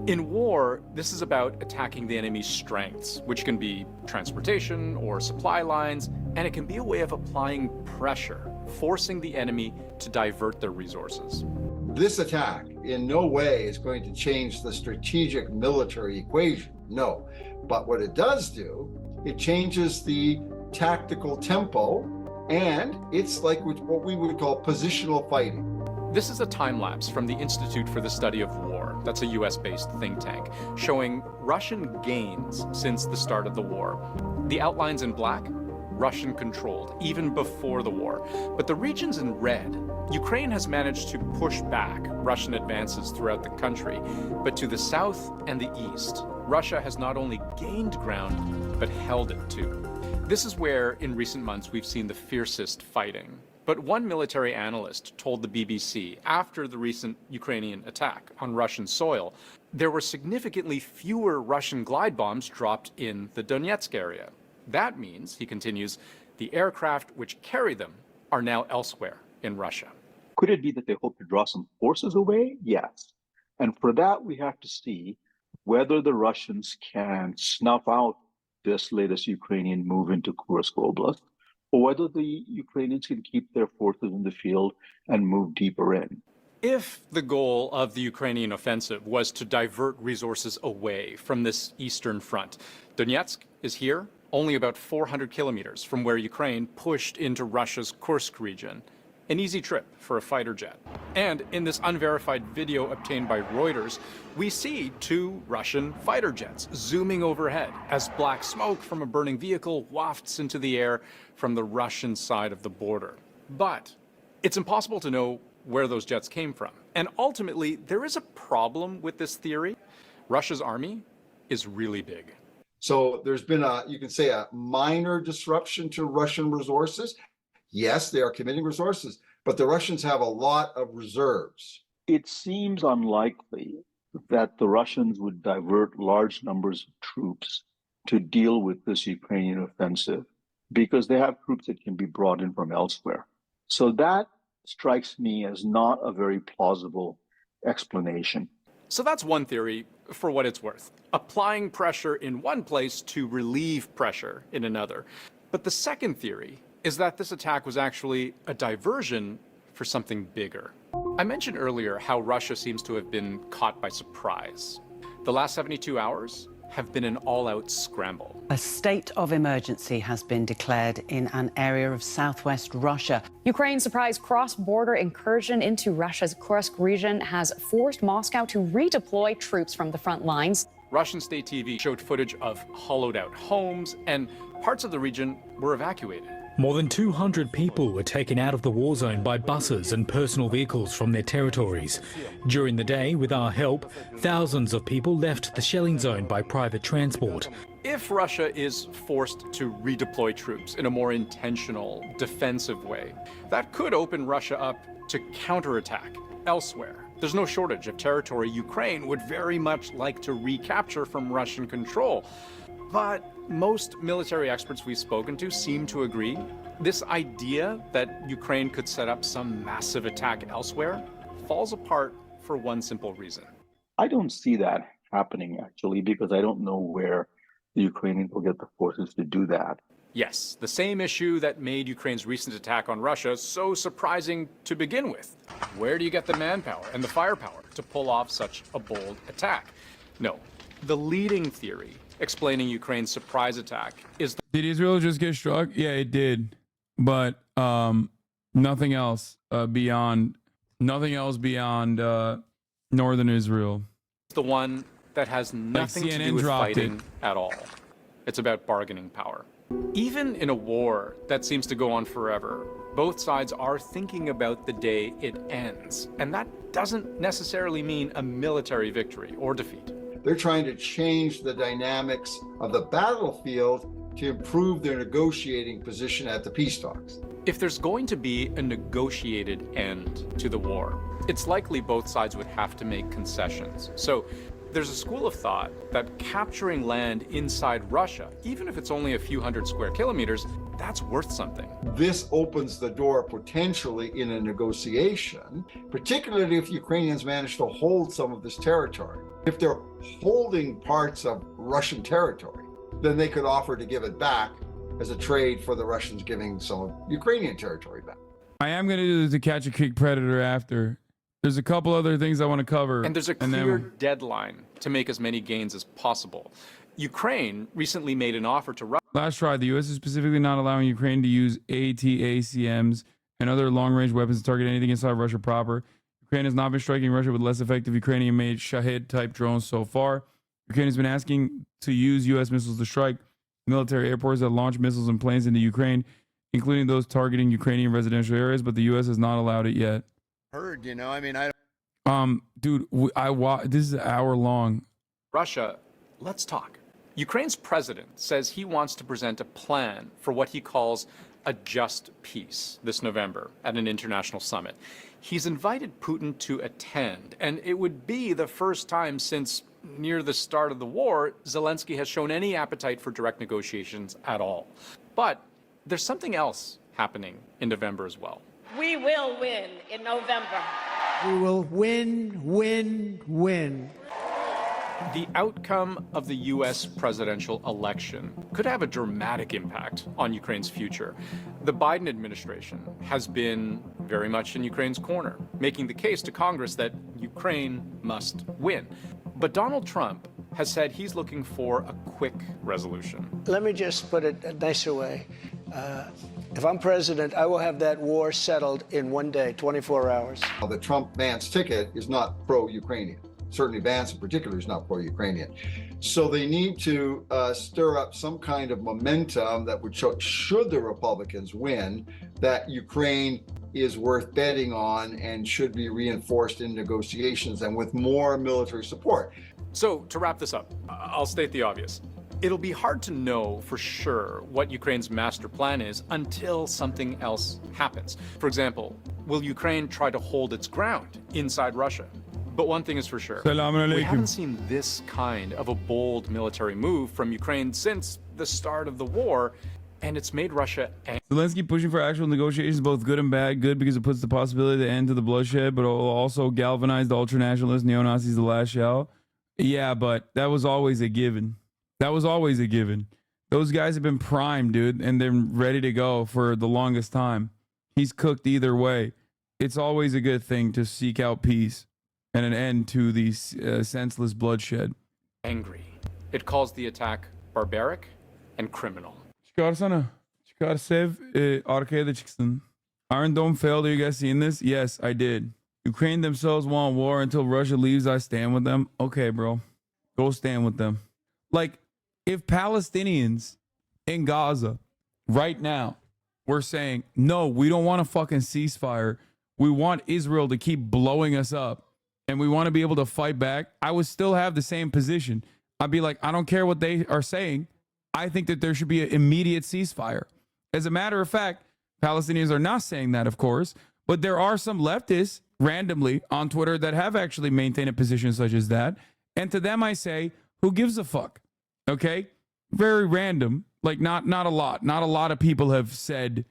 In war, this is about attacking the enemy's strengths, which can be transportation or supply lines, and it can be a way of applying pressure, forcing the enemy to divert their resources. This attack in no way is going to change the strategic military equation, no. But what it does do, it changes the tactical tempo, and it's like what we would call positional fighting. This is a time lapse from the Institute for the Study of War, that's a US-based think tank, showing Russian gains since the start of the war. The outlines in black, Russian-controlled, even before the war. But the regions in red, Ukraine has managed to push back Russian advances throughout the country. But to the south and the east, Russia has not only gained ground, but held it too. This is where, in recent months, we've seen the fiercest fighting. But one military analyst told the BBC after the recent Ukrainian attack on Russian soil, there were significantly fewer Russian glide bombs dropped in the Donetsk area. That means, he continues, the aircraft which carry them are now elsewhere in Russia. Could it be that they hope to draw some forces away? Yes. And for that, we have to see whether the Russians can snuff out this latest Ukrainian move into Kursk Oblast, or whether the Ukrainians can keep their forces in the field and move deeper in. If the goal of the Ukrainian offensive was to divert resources away from this eastern front, Donetsk is here, only about 400 kilometers from where Ukraine pushed into Russia's Kursk region. An easy trip for a fighter jet. And in this unverified video obtained by Reuters, we see two Russian fighter jets zooming overhead as black smoke from a burning vehicle wafts into the air from the Russian side of the border. But it's impossible to know where those jets came from. And ultimately, there is a problem with this theory. Russia's army is really big. So there's been you can say a minor disruption to Russian resources. Yes, they are committing resources, but the Russians have a lot of reserves. It seems unlikely that the Russians would divert large numbers of troops to deal with this Ukrainian offensive because they have troops that can be brought in from elsewhere. So that strikes me as not a very plausible explanation. So that's one theory, for what it's worth. Applying pressure in one place to relieve pressure in another. But the second theory is that this attack was actually a diversion for something bigger. I mentioned earlier how Russia seems to have been caught by surprise. The last 72 hours have been an all-out scramble. A state of emergency has been declared in an area of southwest Russia. Ukraine's surprise cross-border incursion into Russia's Kursk region has forced Moscow to redeploy troops from the front lines. Russian state TV showed footage of hollowed-out homes, and parts of the region were evacuated. More than 200 people were taken out of the war zone by buses and personal vehicles from their territories. During the day, with our help, thousands of people left the shelling zone by private transport. If Russia is forced to redeploy troops in a more intentional, defensive way, that could open Russia up to counterattack elsewhere. There's no shortage of territory Ukraine would very much like to recapture from Russian control. But most military experts we've spoken to seem to agree this idea that Ukraine could set up some massive attack elsewhere falls apart for one simple reason. I don't see that happening, actually, because I don't know where the Ukrainians will get the forces to do that. Yes, the same issue that made Ukraine's recent attack on Russia so surprising to begin with. Where do you get the manpower and the firepower to pull off such a bold attack? No, the leading theory explaining Ukraine's surprise attack is... Did Israel just get struck? Yeah, it did. But nothing else beyond northern Israel. The one that has nothing to do with fighting at all. It's about bargaining power. Even in a war that seems to go on forever, both sides are thinking about the day it ends. And that doesn't necessarily mean a military victory or defeat. They're trying to change the dynamics of the battlefield to improve their negotiating position at the peace talks. If there's going to be a negotiated end to the war, it's likely both sides would have to make concessions. So there's a school of thought that capturing land inside Russia, even if it's only a few hundred square kilometers, that's worth something. This opens the door potentially in a negotiation, particularly if Ukrainians manage to hold some of this territory. If they're holding parts of Russian territory, then they could offer to give it back as a trade for the Russians giving some of Ukrainian territory back. I am going to do the Catch a Kick Predator after. There's a couple other things I want to cover. And there's a clear deadline to make as many gains as possible. Ukraine recently made an offer to Russia. Last try, the U.S. is specifically not allowing Ukraine to use ATACMs and other long-range weapons to target anything inside Russia proper. Ukraine has not been striking Russia with less effective Ukrainian-made Shahed-type drones so far. Ukraine has been asking to use U.S. missiles to strike military airports that launch missiles and planes into Ukraine, including those targeting Ukrainian residential areas, but the U.S. has not allowed it yet. Heard, you know, I mean, I dude, this is an hour long. Russia, let's talk. Ukraine's president says he wants to present a plan for what he calls a just peace this November at an international summit. He's invited Putin to attend, and it would be the first time since near the start of the war Zelensky has shown any appetite for direct negotiations at all. But there's something else happening in November as well. We will win in November. We will win, win, win. The outcome of the U.S. presidential election could have a dramatic impact on Ukraine's future. The Biden administration has been very much in Ukraine's corner, making the case to Congress that Ukraine must win. But Donald Trump has said he's looking for a quick resolution. Let me just put it a nicer way. If I'm president, I will have that war settled in one day, 24 hours. The Trump-Vance ticket is not pro-Ukrainian. Certainly Vance in particular is not pro-Ukrainian. So they need to stir up some kind of momentum that would show, should the Republicans win, that Ukraine is worth betting on and should be reinforced in negotiations and with more military support. So to wrap this up, I'll state the obvious. It'll be hard to know for sure what Ukraine's master plan is until something else happens. For example, will Ukraine try to hold its ground inside Russia? But one thing is for sure, we haven't seen this kind of a bold military move from Ukraine since the start of the war, and it's made Russia angry. Zelensky pushing for actual negotiations, both good and bad. Good because it puts the possibility of the end to the bloodshed, but it will also galvanize the ultranationalists, neo-Nazis, the last shout. Yeah, but that was always a given. That was always a given. Those guys have been primed, dude, and they're ready to go for the longest time. He's cooked either way. It's always a good thing to seek out peace and an end to the senseless bloodshed. Angry. It calls the attack barbaric and criminal. Çıkarsana. Çıkar sev arkaya da çıksın. Iron Dome failed. Are you guys seeing this? Yes, I did. Ukraine themselves want war until Russia leaves. I stand with them. Okay, bro. Go stand with them. Like, if Palestinians in Gaza right now were saying, no, we don't want a fucking ceasefire. We want Israel to keep blowing us up and we want to be able to fight back, I would still have the same position. I'd be like, I don't care what they are saying. I think that there should be an immediate ceasefire. As a matter of fact, Palestinians are not saying that, of course, but there are some leftists randomly on Twitter that have actually maintained a position such as that. And to them, I say, who gives a fuck? Okay? Very random. Like, not a lot. Not a lot of people have said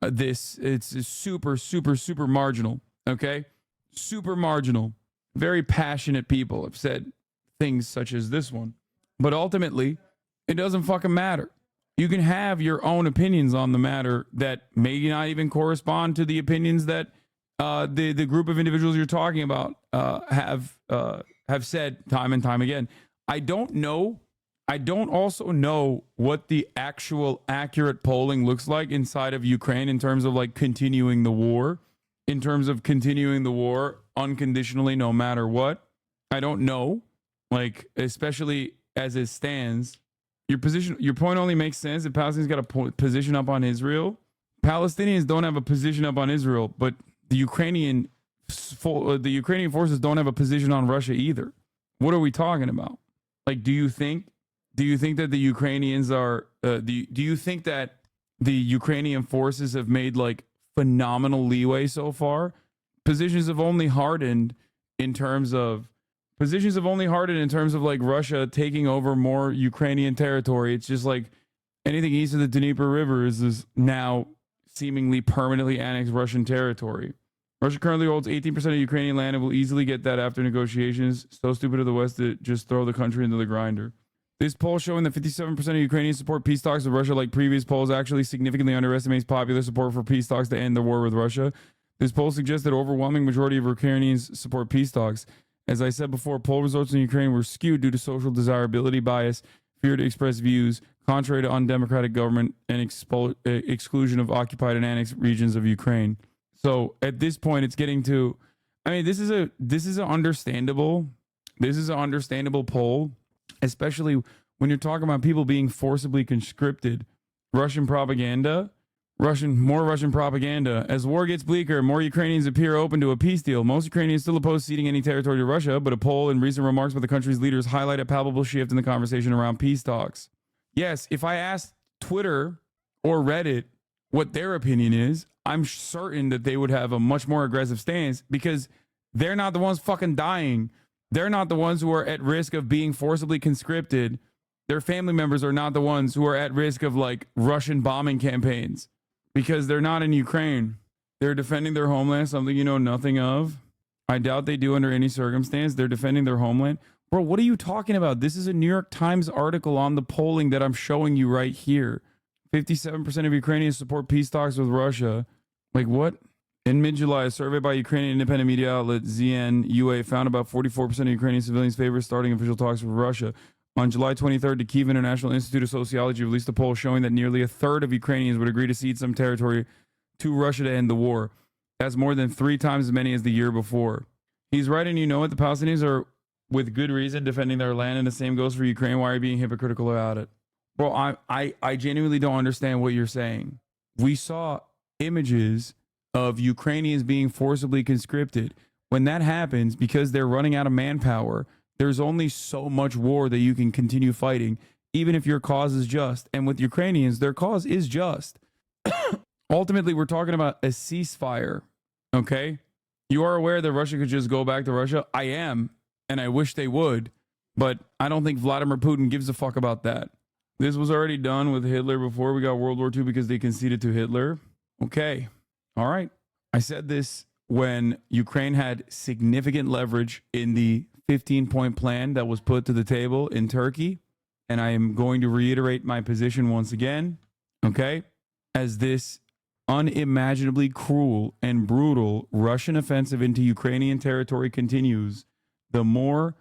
this. It's super, super, super marginal. Okay? Super marginal. Very passionate people have said things such as this one. But ultimately, it doesn't fucking matter. You can have your own opinions on the matter that may not even correspond to the opinions that the group of individuals you're talking about have said time and time again. I don't know. I don't also know what the actual accurate polling looks like inside of Ukraine in terms of like continuing the war, in terms of continuing the war unconditionally, no matter what. I don't know, like, especially as it stands. Your point only makes sense if Palestinians got a position up on Israel. Palestinians don't have a position up on Israel, but the Ukrainian forces don't have a position on Russia either. What are we talking about? Like, do you think that the Ukrainians are? Do you think that the Ukrainian forces have made like phenomenal leeway so far? Positions have only hardened in terms of like Russia taking over more Ukrainian territory. It's just like anything east of the Dnieper River is now seemingly permanently annexed Russian territory. Russia currently holds 18% of Ukrainian land and will easily get that after negotiations. So stupid of the West to just throw the country into the grinder. This poll showing that 57% of Ukrainians support peace talks with Russia, like previous polls, actually significantly underestimates popular support for peace talks to end the war with Russia. This poll suggests that overwhelming majority of Ukrainians support peace talks. As I said before, poll results in Ukraine were skewed due to social desirability bias, fear to express views, contrary to undemocratic government, and exclusion of occupied and annexed regions of Ukraine. So at this point, it's getting to, I mean, this is an understandable poll, especially when you're talking about people being forcibly conscripted. More Russian propaganda. As war gets bleaker, more Ukrainians appear open to a peace deal. Most Ukrainians still oppose ceding any territory to Russia, but a poll and recent remarks by the country's leaders highlight a palpable shift in the conversation around peace talks. Yes, if I asked Twitter or Reddit what their opinion is, I'm certain that they would have a much more aggressive stance because they're not the ones fucking dying. They're not the ones who are at risk of being forcibly conscripted. Their family members are not the ones who are at risk of like Russian bombing campaigns. Because they're not in Ukraine. They're defending their homeland, something you know nothing of. I doubt they do under any circumstance. They're defending their homeland. Bro, what are you talking about? This is a New York Times article on the polling that I'm showing you right here. 57% of Ukrainians support peace talks with Russia. Like what? In mid-July, a survey by Ukrainian independent media outlet ZN-UA found about 44% of Ukrainian civilians favor starting official talks with Russia. On July 23rd, the Kyiv International Institute of Sociology released a poll showing that nearly a third of Ukrainians would agree to cede some territory to Russia to end the war. That's more than 3 times as many as the year before. He's right, and you know what? The Palestinians are, with good reason, defending their land, and the same goes for Ukraine. Why are you being hypocritical about it? Bro, I genuinely don't understand what you're saying. We saw images of Ukrainians being forcibly conscripted. When that happens, because they're running out of manpower, there's only so much war that you can continue fighting, even if your cause is just. And with Ukrainians, their cause is just. Ultimately, we're talking about a ceasefire, okay? You are aware that Russia could just go back to Russia? I am, and I wish they would, but I don't think Vladimir Putin gives a fuck about that. This was already done with Hitler before we got World War II because they conceded to Hitler. Okay. All right. I said this when Ukraine had significant leverage in the 15-point plan that was put to the table in Turkey. And I am going to reiterate my position once again. Okay. As this unimaginably cruel and brutal Russian offensive into Ukrainian territory continues, the more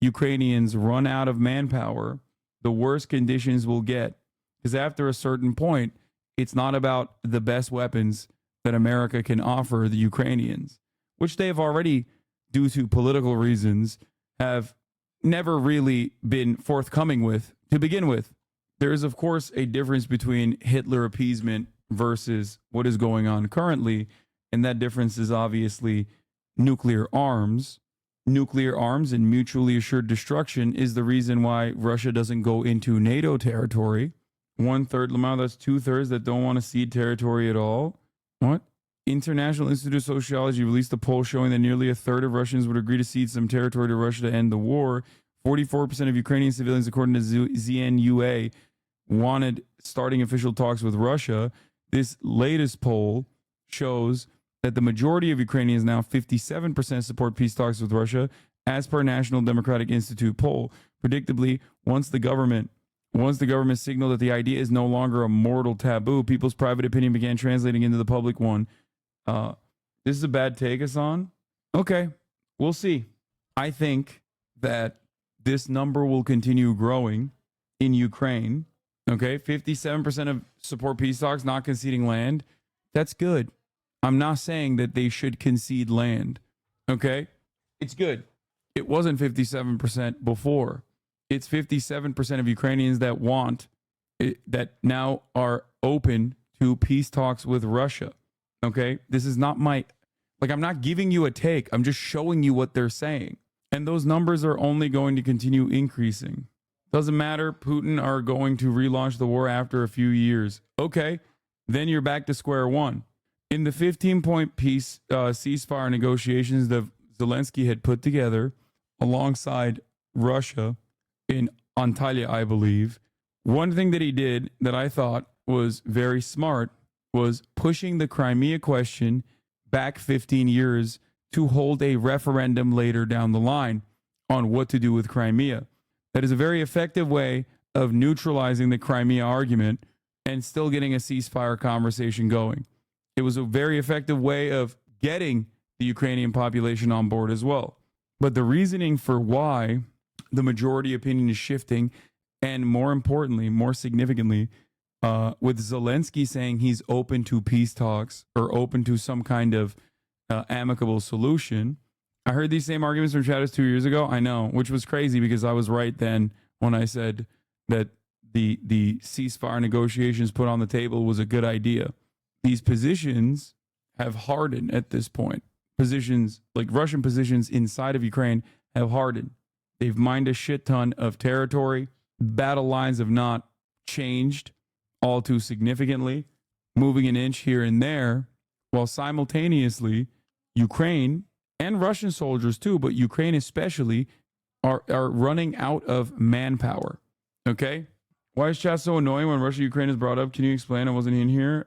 Ukrainians run out of manpower, the worse conditions will get. Because after a certain point, it's not about the best weapons that America can offer the Ukrainians, which they have already, due to political reasons, have never really been forthcoming with to begin with. There is, of course, a difference between Hitler appeasement versus what is going on currently, and that difference is obviously nuclear arms. Nuclear arms and mutually assured destruction is the reason why Russia doesn't go into NATO territory. 1/3, Lamar, that's 2/3 that don't want to cede territory at all. What? International Institute of Sociology released a poll showing that nearly 1/3 of Russians would agree to cede some territory to Russia to end the war. 44% of Ukrainian civilians, according to ZNUA, wanted starting official talks with Russia. This latest poll shows that the majority of Ukrainians, now 57%, support peace talks with Russia, as per National Democratic Institute poll. Predictably, once the government signaled that the idea is no longer a mortal taboo, people's private opinion began translating into the public one. This is a bad take, Hassan. Okay, we'll see. I think that this number will continue growing in Ukraine. Okay, 57% of support peace talks, not conceding land. That's good. I'm not saying that they should concede land. Okay, it's good. It wasn't 57% before. It's 57% of Ukrainians that want it, that now are open to peace talks with Russia. Okay, this is not I'm not giving you a take. I'm just showing you what they're saying. And those numbers are only going to continue increasing. Doesn't matter. Putin are going to relaunch the war after a few years. Okay, then you're back to square one. In the 15-point peace ceasefire negotiations that Zelensky had put together alongside Russia in Antalya, I believe, one thing that he did that I thought was very smart was pushing the Crimea question back 15 years to hold a referendum later down the line on what to do with Crimea. That is a very effective way of neutralizing the Crimea argument and still getting a ceasefire conversation going. It was a very effective way of getting the Ukrainian population on board as well. But the reasoning for why the majority opinion is shifting, and more importantly, more significantly, with Zelensky saying he's open to peace talks or open to some kind of amicable solution. I heard these same arguments from Chavez 2 years ago. I know, which was crazy because I was right then when I said that the ceasefire negotiations put on the table was a good idea. These positions have hardened at this point. Positions like Russian positions inside of Ukraine have hardened. They've mined a shit ton of territory. Battle lines have not changed all too significantly, moving an inch here and there, while simultaneously Ukraine and Russian soldiers too, but Ukraine especially, are running out of manpower. Okay? Why is chat so annoying when Russia-Ukraine is brought up? Can you explain? I wasn't in here.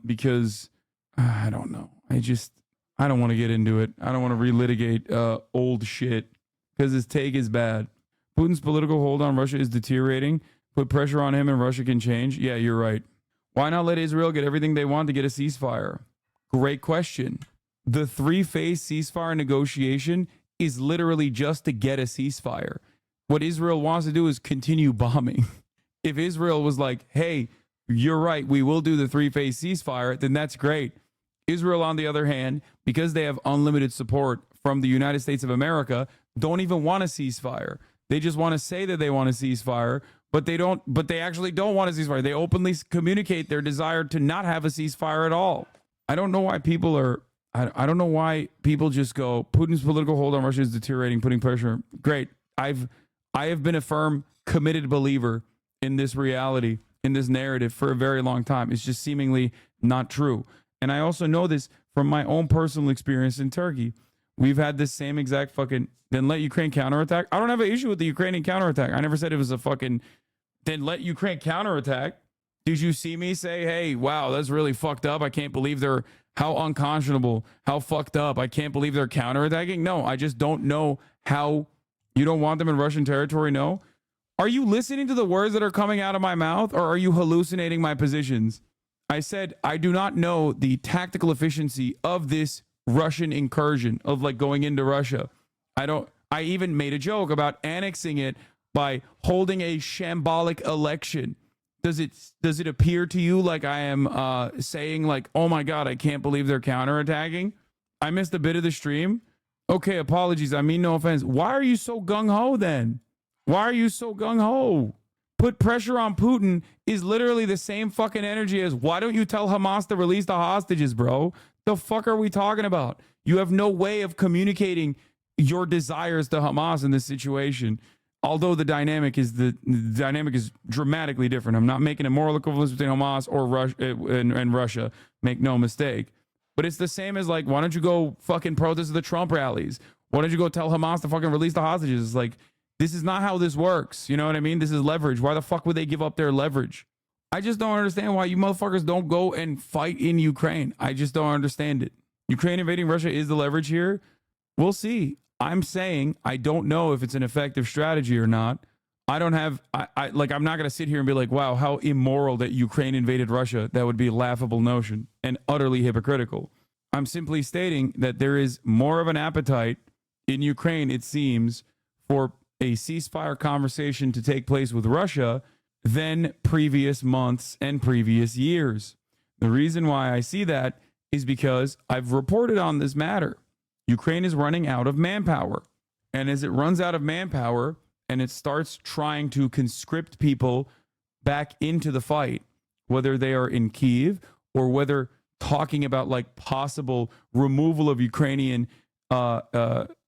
Because I don't know. I don't want to get into it. I don't want to relitigate old shit because his take is bad. Putin's political hold on Russia is deteriorating. Put pressure on him and Russia can change. Yeah, you're right. Why not let Israel get everything they want to get a ceasefire? Great question. The three-phase ceasefire negotiation is literally just to get a ceasefire. What Israel wants to do is continue bombing. If Israel was like, hey, you're right, we will do the three-phase ceasefire, then that's great. Israel, on the other hand, because they have unlimited support from the United States of America, don't even want a ceasefire. They just want to say that they want a ceasefire, but they actually don't want a ceasefire. They openly communicate their desire to not have a ceasefire at all. I don't know why people just go, Putin's political hold on Russia is deteriorating, putting pressure. Great. I have been a firm, committed believer in this reality, in this narrative for a very long time. It's just seemingly not true. And I also know this from my own personal experience in Turkey. We've had this same exact fucking, then let Ukraine counterattack. I don't have an issue with the Ukrainian counterattack. I never said it was a fucking then let Ukraine counterattack. Did you see me say, hey, wow, that's really fucked up. I can't believe they're, how unconscionable, how fucked up. I can't believe they're counterattacking. No, I just don't know how. You don't want them in Russian territory? No. Are you listening to the words that are coming out of my mouth, or are you hallucinating my positions? I said, I do not know the tactical efficiency of this Russian incursion, of like going into Russia. I even made a joke about annexing it by holding a shambolic election. Does it appear to you like I am saying like, oh my God, I can't believe they're counterattacking? I missed a bit of the stream. Okay, apologies. I mean no offense. Why are you so gung-ho then? Why are you so gung-ho? Put pressure on Putin is literally the same fucking energy as, why don't you tell Hamas to release the hostages, bro? The fuck are we talking about? You have no way of communicating your desires to Hamas in this situation. Although the dynamic is dramatically different. I'm not making a moral equivalence between Hamas or Russia and Russia. Make no mistake. But it's the same as like, why don't you go fucking protest at the Trump rallies? Why don't you go tell Hamas to fucking release the hostages? It's like, this is not how this works. You know what I mean? This is leverage. Why the fuck would they give up their leverage? I just don't understand why you motherfuckers don't go and fight in Ukraine. I just don't understand it. Ukraine invading Russia is the leverage here. We'll see. I'm saying I don't know if it's an effective strategy or not. I don't have, I'm not going to sit here and be like, wow, how immoral that Ukraine invaded Russia. That would be a laughable notion and utterly hypocritical. I'm simply stating that there is more of an appetite in Ukraine, it seems, for a ceasefire conversation to take place with Russia than previous months and previous years. The reason why I see that is because I've reported on this matter. Ukraine is running out of manpower. And as it runs out of manpower and it starts trying to conscript people back into the fight, whether they are in Kyiv or whether talking about like possible removal of Ukrainian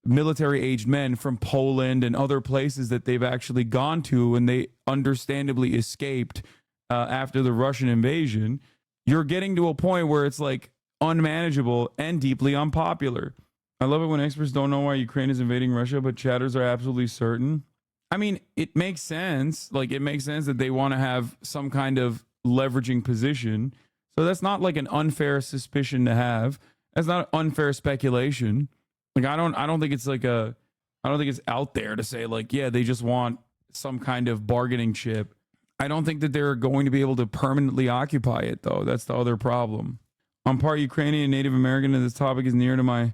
military-aged men from Poland and other places that they've actually gone to and they understandably escaped after the Russian invasion, you're getting to a point where it's like unmanageable and deeply unpopular. I love it when experts don't know why Ukraine is invading Russia, but chatters are absolutely certain. I mean, it makes sense. Like, it makes sense that they want to have some kind of leveraging position. So that's not like an unfair suspicion to have. That's not unfair speculation. Like, I don't think it's like I don't think it's out there to say like, yeah, they just want some kind of bargaining chip. I don't think that they're going to be able to permanently occupy it, though. That's the other problem. I'm part Ukrainian and Native American, and this topic is near to my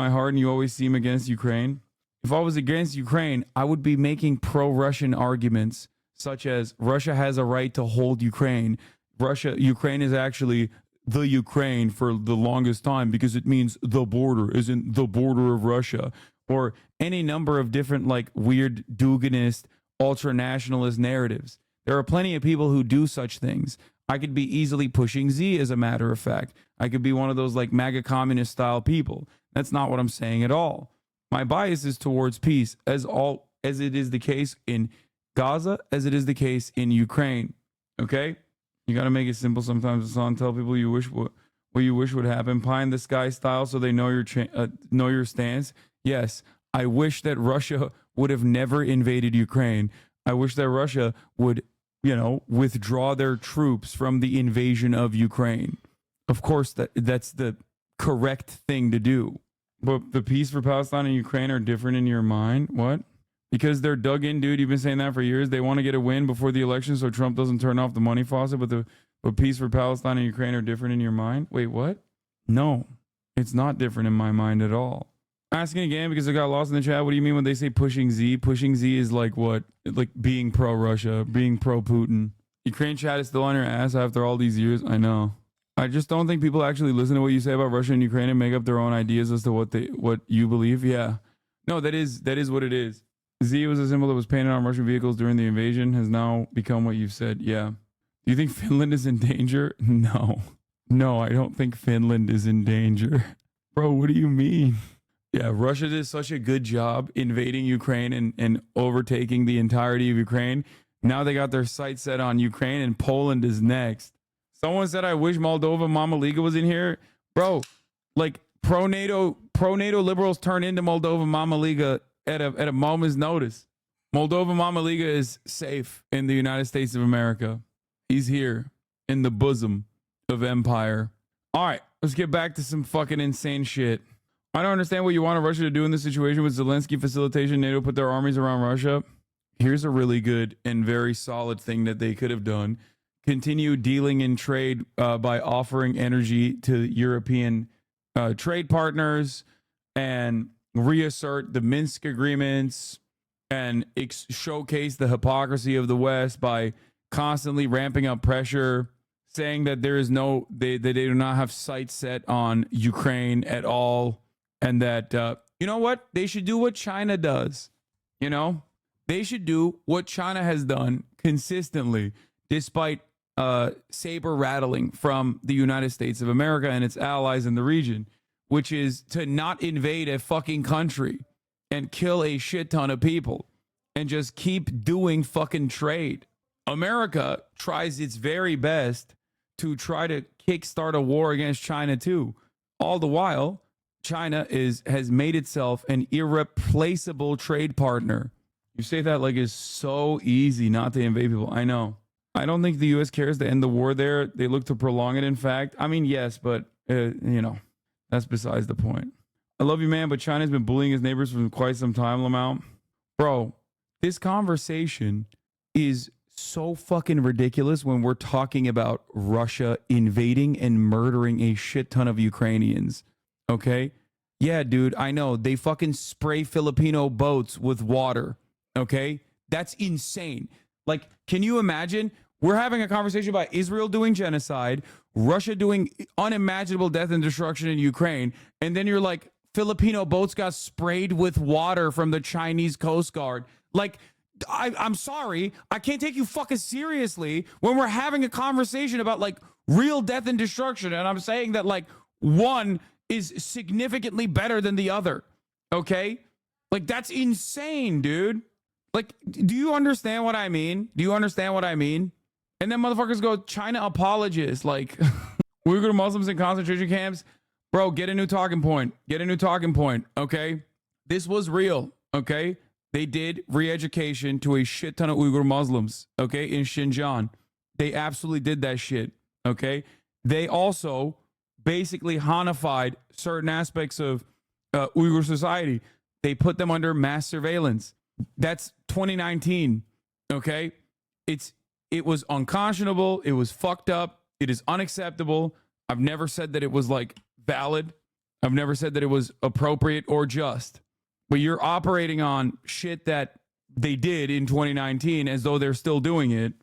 heart, and you always seem against Ukraine. If I was against Ukraine, I would be making pro-Russian arguments, such as Russia has a right to hold Ukraine. Ukraine is actually the Ukraine for the longest time because it means the border isn't the border of Russia, or any number of different like weird Duginist, ultra-nationalist narratives. There are plenty of people who do such things. I could be easily pushing Z, as a matter of fact. I could be one of those like MAGA communist style people. That's not what I'm saying at all. My bias is towards peace, as it is the case in Gaza, as it is the case in Ukraine. Okay? You got to make it simple sometimes, Hassan. Tell people you wish what you wish would happen. Pie in the sky style, so they know your stance. Yes, I wish that Russia would have never invaded Ukraine. I wish that Russia would, withdraw their troops from the invasion of Ukraine. Of course, that's the correct thing to do. But the peace for Palestine and Ukraine are different in your mind? What? Because they're dug in, dude. You've been saying that for years. They want to get a win before the election so Trump doesn't turn off the money faucet, but peace for Palestine and Ukraine are different in your mind? Wait, what? No, it's not different in my mind at all. Asking again because I got lost in the chat. What do you mean when they say pushing Z? Pushing Z is like what? Like being pro-Russia, being pro-Putin. Ukraine chat is still on your ass after all these years. I know. I just don't think people actually listen to what you say about Russia and Ukraine and make up their own ideas as to what you believe. Yeah. No, that is what it is. Z was a symbol that was painted on Russian vehicles during the invasion, has now become what you've said. Yeah. Do you think Finland is in danger? No. No, I don't think Finland is in danger. Bro, what do you mean? Yeah, Russia did such a good job invading Ukraine and overtaking the entirety of Ukraine. Now they got their sights set on Ukraine, and Poland is next. Someone said, I wish Moldova Mama Liga was in here. Bro, like pro-NATO liberals turn into Moldova Mama Liga at a moment's notice. Moldova Mamaliga is safe in the United States of America. He's here in the bosom of empire. All right, let's get back to some fucking insane shit. I don't understand what you want Russia to do in this situation with Zelensky facilitation, NATO put their armies around Russia. Here's a really good and very solid thing that they could have done. Continue dealing in trade by offering energy to European trade partners and reassert the Minsk agreements and showcase the hypocrisy of the West by constantly ramping up pressure, saying that there is they do not have sights set on Ukraine at all. And that, you know what? They should do what China does. You know, they should do what China has done consistently, despite saber rattling from the United States of America and its allies in the region, which is to not invade a fucking country and kill a shit ton of people and just keep doing fucking trade. America tries its very best to try to kickstart a war against China too. All the while, China has made itself an irreplaceable trade partner. You say that like it's so easy not to invade people. I know. I don't think the U.S. cares to end the war there. They look to prolong it, in fact. I mean, yes, but, you know, that's besides the point. I love you, man, but China's been bullying its neighbors for quite some time, Lamau. Bro, this conversation is so fucking ridiculous when we're talking about Russia invading and murdering a shit ton of Ukrainians. Okay? Yeah, dude, I know. They fucking spray Filipino boats with water. Okay? That's insane. Like, can you imagine? We're having a conversation about Israel doing genocide, Russia doing unimaginable death and destruction in Ukraine, and then you're like, Filipino boats got sprayed with water from the Chinese Coast Guard. Like, I'm sorry, I can't take you fucking seriously when we're having a conversation about like real death and destruction, and I'm saying that like one is significantly better than the other. Okay? Like, that's insane, dude. Like, do you understand what I mean? Do you understand what I mean? And then motherfuckers go, China apologists, like Uyghur Muslims in concentration camps. Bro, get a new talking point. Get a new talking point, okay? This was real, okay? They did re-education to a shit ton of Uyghur Muslims, okay, in Xinjiang. They absolutely did that shit, okay? They also basically Hanified certain aspects of Uyghur society. They put them under mass surveillance. That's 2019, okay? It was unconscionable. It was fucked up. It is unacceptable. I've never said that it was like valid. I've never said that it was appropriate or just. But you're operating on shit that they did in 2019 as though they're still doing it.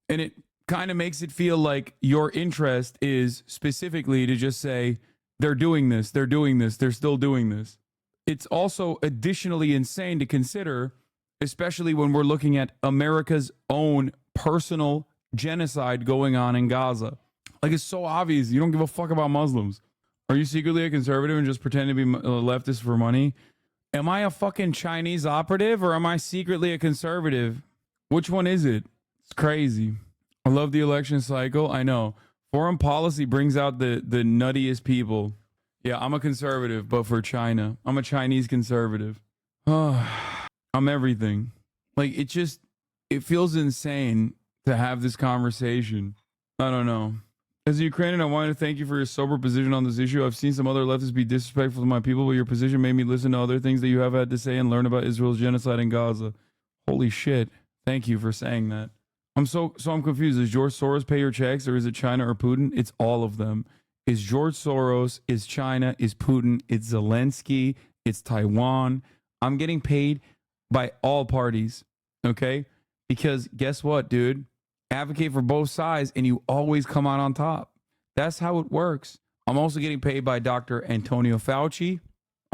And it kind of makes it feel like your interest is specifically to just say, they're doing this, they're doing this, they're still doing this. It's also additionally insane to consider, especially when we're looking at America's own personal genocide going on in Gaza. Like, it's so obvious. You don't give a fuck about Muslims. Are you secretly a conservative and just pretend to be a leftist for money? Am I a fucking Chinese operative or am I secretly a conservative? Which one is it? It's crazy. I love the election cycle. I know. Foreign policy brings out the nuttiest people. Yeah, I'm a conservative, but for China. I'm a Chinese conservative. I'm everything. Like, it feels insane to have this conversation. I don't know. As a Ukrainian, I wanted to thank you for your sober position on this issue. I've seen some other leftists be disrespectful to my people, but your position made me listen to other things that you have had to say and learn about Israel's genocide in Gaza. Holy shit. Thank you for saying that. I'm confused. Does George Soros pay your checks, or is it China or Putin? It's all of them. It's George Soros, it's China, it's Putin, it's Zelensky, it's Taiwan. I'm getting paid by all parties, okay? Because guess what, dude? Advocate for both sides and you always come out on top. That's how it works. I'm also getting paid by Dr. Antonio Fauci.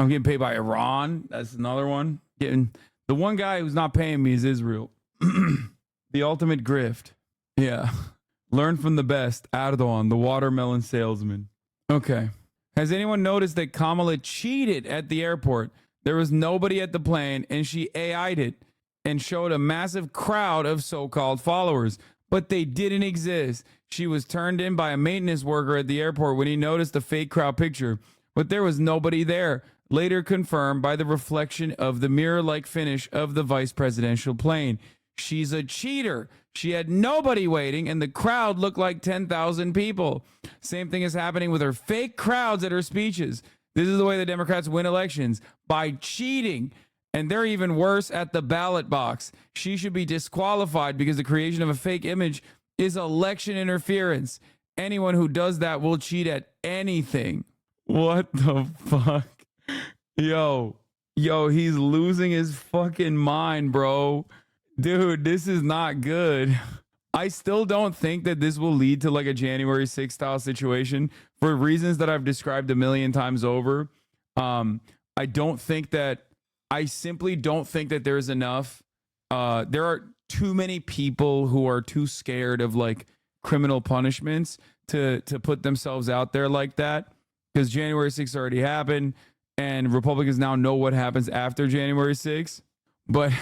I'm getting paid by Iran. That's another one. The one guy who's not paying me is Israel. The ultimate grift. Yeah. Learn from the best. Erdogan, the watermelon salesman. Okay. Has anyone noticed that Kamala cheated at the airport? There was nobody at the plane and she AI'd it and showed a massive crowd of so-called followers. But they didn't exist. She was turned in by a maintenance worker at the airport when he noticed the fake crowd picture. But there was nobody there. later confirmed by the reflection of the mirror-like finish of the vice presidential plane. She's a cheater. She had nobody waiting, and the crowd looked like 10,000 people. Same thing is happening with her fake crowds at her speeches. This is the way the Democrats win elections, by cheating. And they're even worse at the ballot box. She should be disqualified because the creation of a fake image is election interference. Anyone who does that will cheat at anything. What the fuck? Yo, he's losing his fucking mind, bro. Dude, this is not good. I still don't think that this will lead to like a January 6th style situation for reasons that I've described a million times over. I simply don't think that there's enough. There are too many people who are too scared of like criminal punishments to put themselves out there like that, because January 6th already happened and Republicans now know what happens after January 6th. But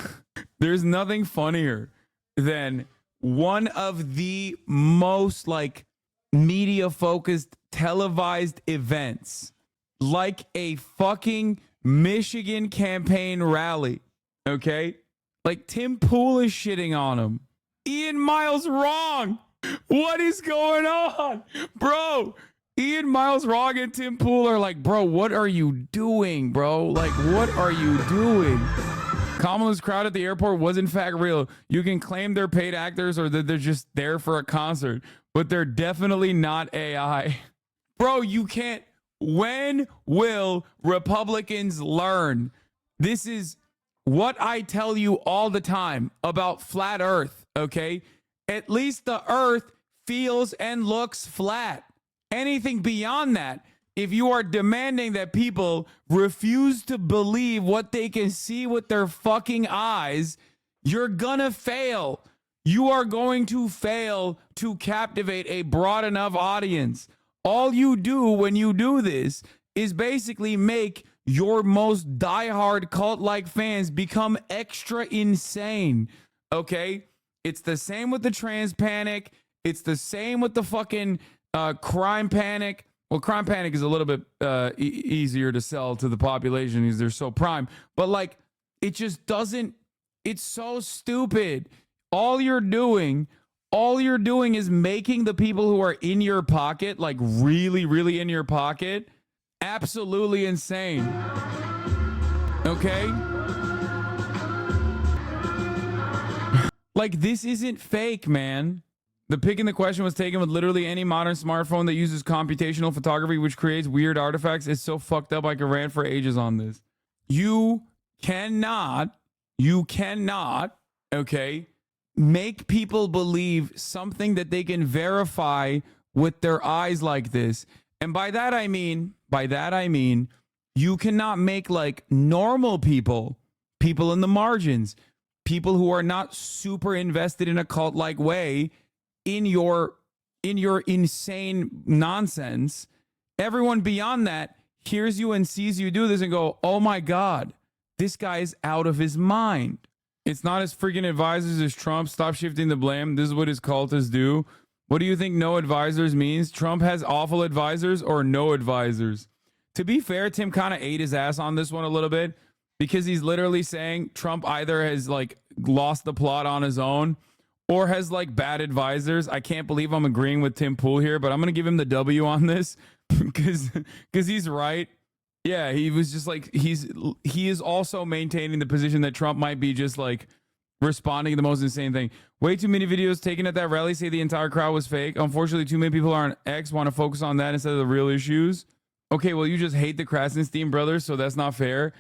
there's nothing funnier than one of the most like media focused televised events, like a fucking Michigan campaign rally. Okay. Like Tim Pool is shitting on him. Ian Miles wrong. What is going on, bro? Ian Miles wrong and Tim Pool are like, bro, what are you doing, bro? Like, what are you doing? Kamala's crowd at the airport was in fact real. You can claim they're paid actors or that they're just there for a concert, but they're definitely not AI. Bro, you can't. When will Republicans learn? This is what I tell you all the time about flat Earth, okay? At least the Earth feels and looks flat. Anything beyond that, if you are demanding that people refuse to believe what they can see with their fucking eyes, you're gonna fail. You are going to fail to captivate a broad enough audience. All you do when you do this is basically make your most diehard cult-like fans become extra insane, okay? It's the same with the trans panic. It's the same with the fucking crime panic. Well, crime panic is a little bit easier to sell to the population because they're so prime. But like, it just doesn't, it's so stupid. All you're doing is making the people who are in your pocket, like really, really in your pocket, absolutely insane. Okay? Like, this isn't fake, man. The pic in the question was taken with literally any modern smartphone that uses computational photography, which creates weird artifacts. It's so fucked up I could rant for ages on this. You cannot, okay, make people believe something that they can verify with their eyes like this. And by that I mean, you cannot make like normal people in the margins, people who are not super invested in a cult-like way, in your insane nonsense. Everyone beyond that hears you and sees you do this and go, oh my God, this guy is out of his mind. It's not as freaking advisors as Trump. Stop shifting the blame. This is what his cultists do. What do you think no advisors means? Trump has awful advisors or no advisors? To be fair, Tim kind of ate his ass on this one a little bit, because he's literally saying Trump either has like lost the plot on his own or has like bad advisors. I can't believe I'm agreeing with Tim Pool here, but I'm going to give him the W on this because he's right. Yeah, he was just like, he is also maintaining the position that Trump might be just like responding to the most insane thing. Way too many videos taken at that rally say the entire crowd was fake. Unfortunately, too many people on X want to focus on that instead of the real issues. Okay, well, you just hate the Krasenstein brothers, so that's not fair.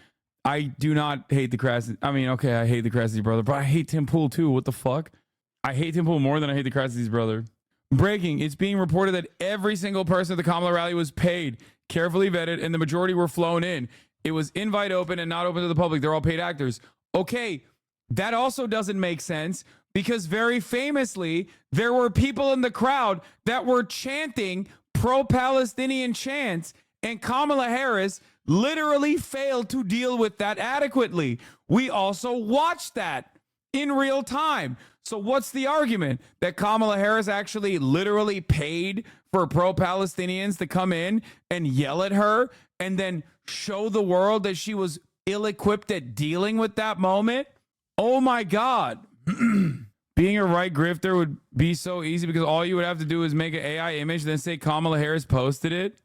I do not hate the Krasenstein. I mean, okay, I hate the Krasenstein brother, but I hate Tim Pool too. What the fuck? I hate Tim Pool more than I hate the Krasenstein brother. Breaking, it's being reported that every single person at the Kamala rally was paid, carefully vetted, and the majority were flown in. It was invite open and not open to the public. They're all paid actors. Okay, that also doesn't make sense, because very famously, there were people in the crowd that were chanting pro-Palestinian chants, and Kamala Harris literally failed to deal with that adequately. We also watched that in real time. So what's the argument? That Kamala Harris actually literally paid for pro-Palestinians to come in and yell at her and then show the world that she was ill-equipped at dealing with that moment. Oh my God. Being a right grifter would be so easy because all you would have to do is make an AI image, then say Kamala Harris posted it.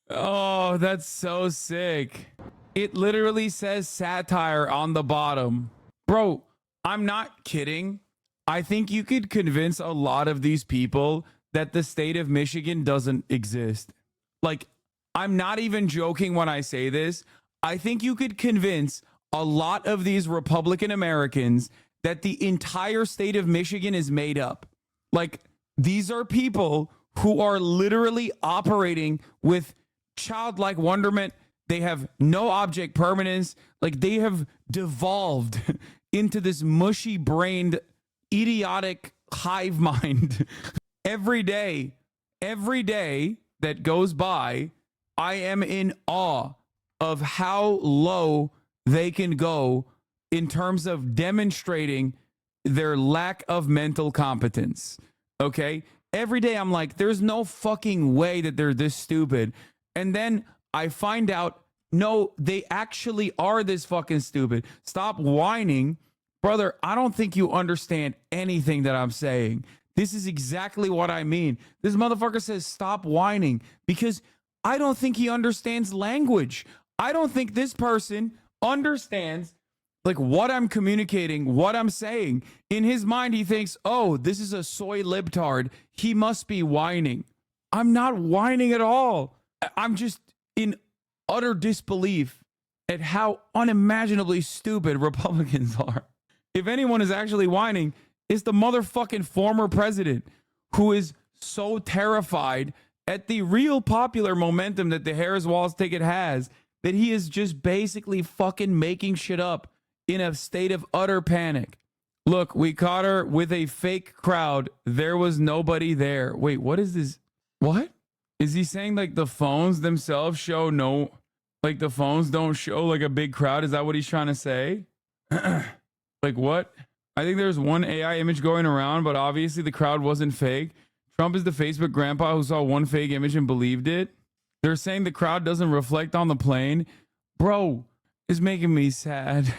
Oh, that's so sick. It literally says satire on the bottom. Bro, I'm not kidding. I think you could convince a lot of these people that the state of Michigan doesn't exist. Like, I'm not even joking when I say this. I think you could convince a lot of these Republican Americans that the entire state of Michigan is made up. Like, these are people who are literally operating with childlike wonderment. They have no object permanence. Like, they have devolved into this mushy brained, idiotic hive mind. Every day that goes by, I am in awe of how low they can go in terms of demonstrating their lack of mental competence. Okay? Every day I'm like, there's no fucking way that they're this stupid. And then I find out, no, they actually are this fucking stupid. Stop whining. Brother, I don't think you understand anything that I'm saying. This is exactly what I mean. This motherfucker says stop whining because I don't think he understands language. I don't think this person understands like what I'm communicating, what I'm saying. In his mind, he thinks, oh, this is a soy libtard. He must be whining. I'm not whining at all. I'm just in utter disbelief at how unimaginably stupid Republicans are. If anyone is actually whining, it's the motherfucking former president who is so terrified at the real popular momentum that the Harris-Walz ticket has that he is just basically fucking making shit up in a state of utter panic. Look, we caught her with a fake crowd. There was nobody there. Wait, what is this? What? Is he saying like the phones themselves show no, like the phones don't show like a big crowd? Is that what he's trying to say? Like what? I think there's one AI image going around, but obviously the crowd wasn't fake. Trump is the Facebook grandpa who saw one fake image and believed it. They're saying the crowd doesn't reflect on the plane. Bro, it's making me sad.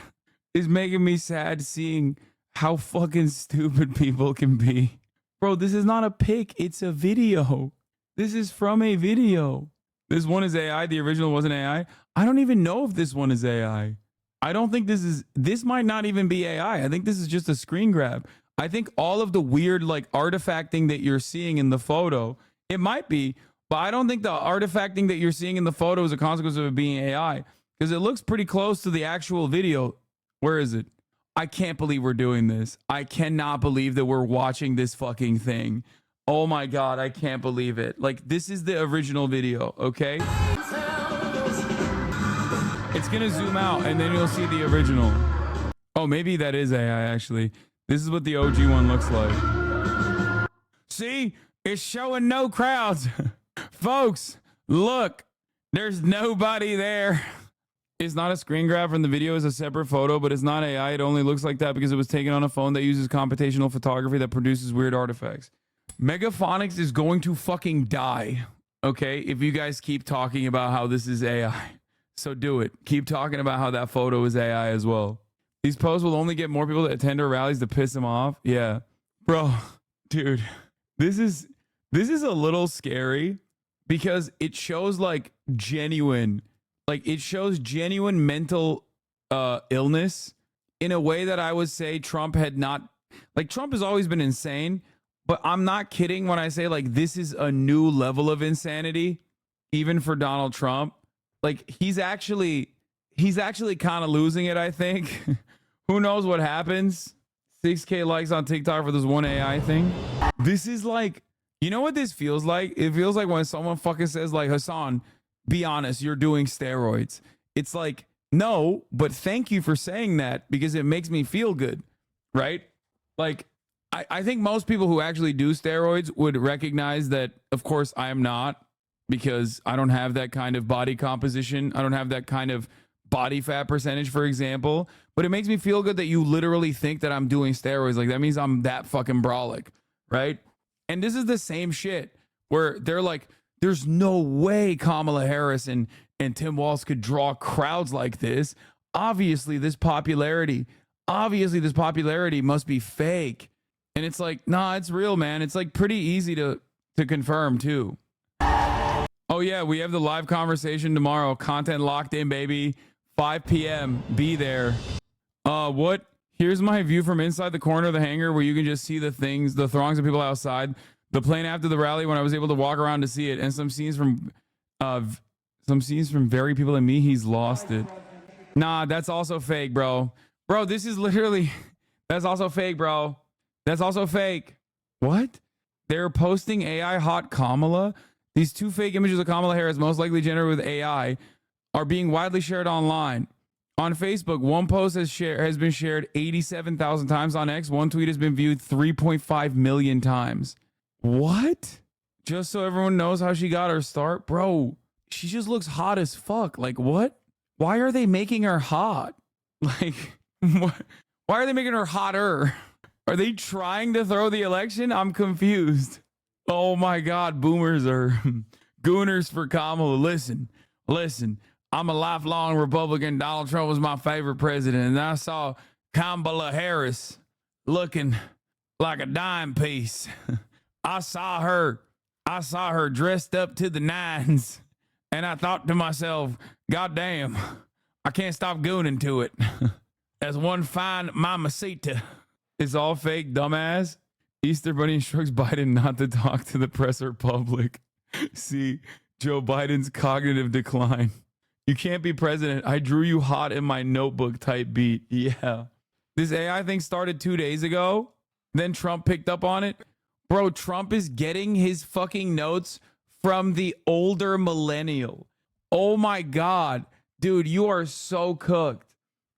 It's making me sad seeing how fucking stupid people can be. Bro, this is not a pic. It's a video. This is from a video. This one is AI. The original wasn't AI. I don't even know if this one is AI. I don't think this might not even be AI. I think this is just a screen grab. I think all of the weird like artifacting that you're seeing in the photo, it might be, but I don't think the artifacting that you're seeing in the photo is a consequence of it being AI because it looks pretty close to the actual video. Where is it? I can't believe we're doing this. I cannot believe that we're watching this fucking thing. Oh my God, I can't believe it. Like, this is the original video, okay? It's gonna zoom out and then you'll see the original. Oh, maybe that is AI actually. This is what the OG one looks like. See? It's showing no crowds. Folks, look. There's nobody there. It's not a screen grab from the video. It's a separate photo, but it's not AI. It only looks like that because it was taken on a phone that uses computational photography that produces weird artifacts. Megaphonics is going to fucking die, okay? If you guys keep talking about how this is AI. So do it. Keep talking about how that photo is AI as well. These posts will only get more people to attend our rallies to piss them off. Yeah. Bro, dude, this is a little scary because it shows like genuine mental illness in a way that I would say Trump had not. Like, Trump has always been insane, but I'm not kidding when I say like this is a new level of insanity even for Donald Trump. Like, he's actually kind of losing it, I think. Who knows what happens? 6K likes on TikTok for this one AI thing. This is like, you know what this feels like? It feels like when someone fucking says like, Hassan, be honest, you're doing steroids. It's like, no, but thank you for saying that because it makes me feel good, right? Like, I think most people who actually do steroids would recognize that, of course, I am not, because I don't have that kind of body composition. I don't have that kind of body fat percentage, for example. But it makes me feel good that you literally think that I'm doing steroids. Like, that means I'm that fucking brolic, right? And this is the same shit where they're like, there's no way Kamala Harris and and Tim Walz could draw crowds like this, obviously this popularity must be fake. And it's like, nah, it's real, man. It's like pretty easy to confirm too. Oh yeah, we have the live conversation tomorrow. Content locked in, baby. 5 p.m. Be there. What? Here's my view from inside the corner of the hangar where you can just see the throngs of people outside. The plane after the rally when I was able to walk around to see it, and some scenes from Very People and Me. He's lost it. Nah, that's also fake, bro. Bro, this is literally, that's also fake, bro. That's also fake. What? They're posting AI hot Kamala. These 2 fake images of Kamala Harris, most likely generated with AI, are being widely shared online. On Facebook, one post has been shared 87,000 times. On X, one tweet has been viewed 3.5 million times. What? Just so everyone knows how she got her start? Bro, she just looks hot as fuck. Like, what? Why are they making her hot? Like, what? Why are they making her hotter? Are they trying to throw the election? I'm confused. Oh my God, boomers are gooners for Kamala. Listen. I'm a lifelong Republican. Donald Trump was my favorite president. And I saw Kamala Harris looking like a dime piece. I saw her dressed up to the nines. And I thought to myself, God damn, I can't stop gooning to it. As one fine mamacita. It's all fake, dumbass. Easter Bunny instructs Biden not to talk to the press or public. See, Joe Biden's cognitive decline. You can't be president. I drew you hot in my notebook type beat. Yeah. This AI thing started 2 days ago. Then Trump picked up on it. Bro, Trump is getting his fucking notes from the older millennial. Oh my God. Dude, you are so cooked.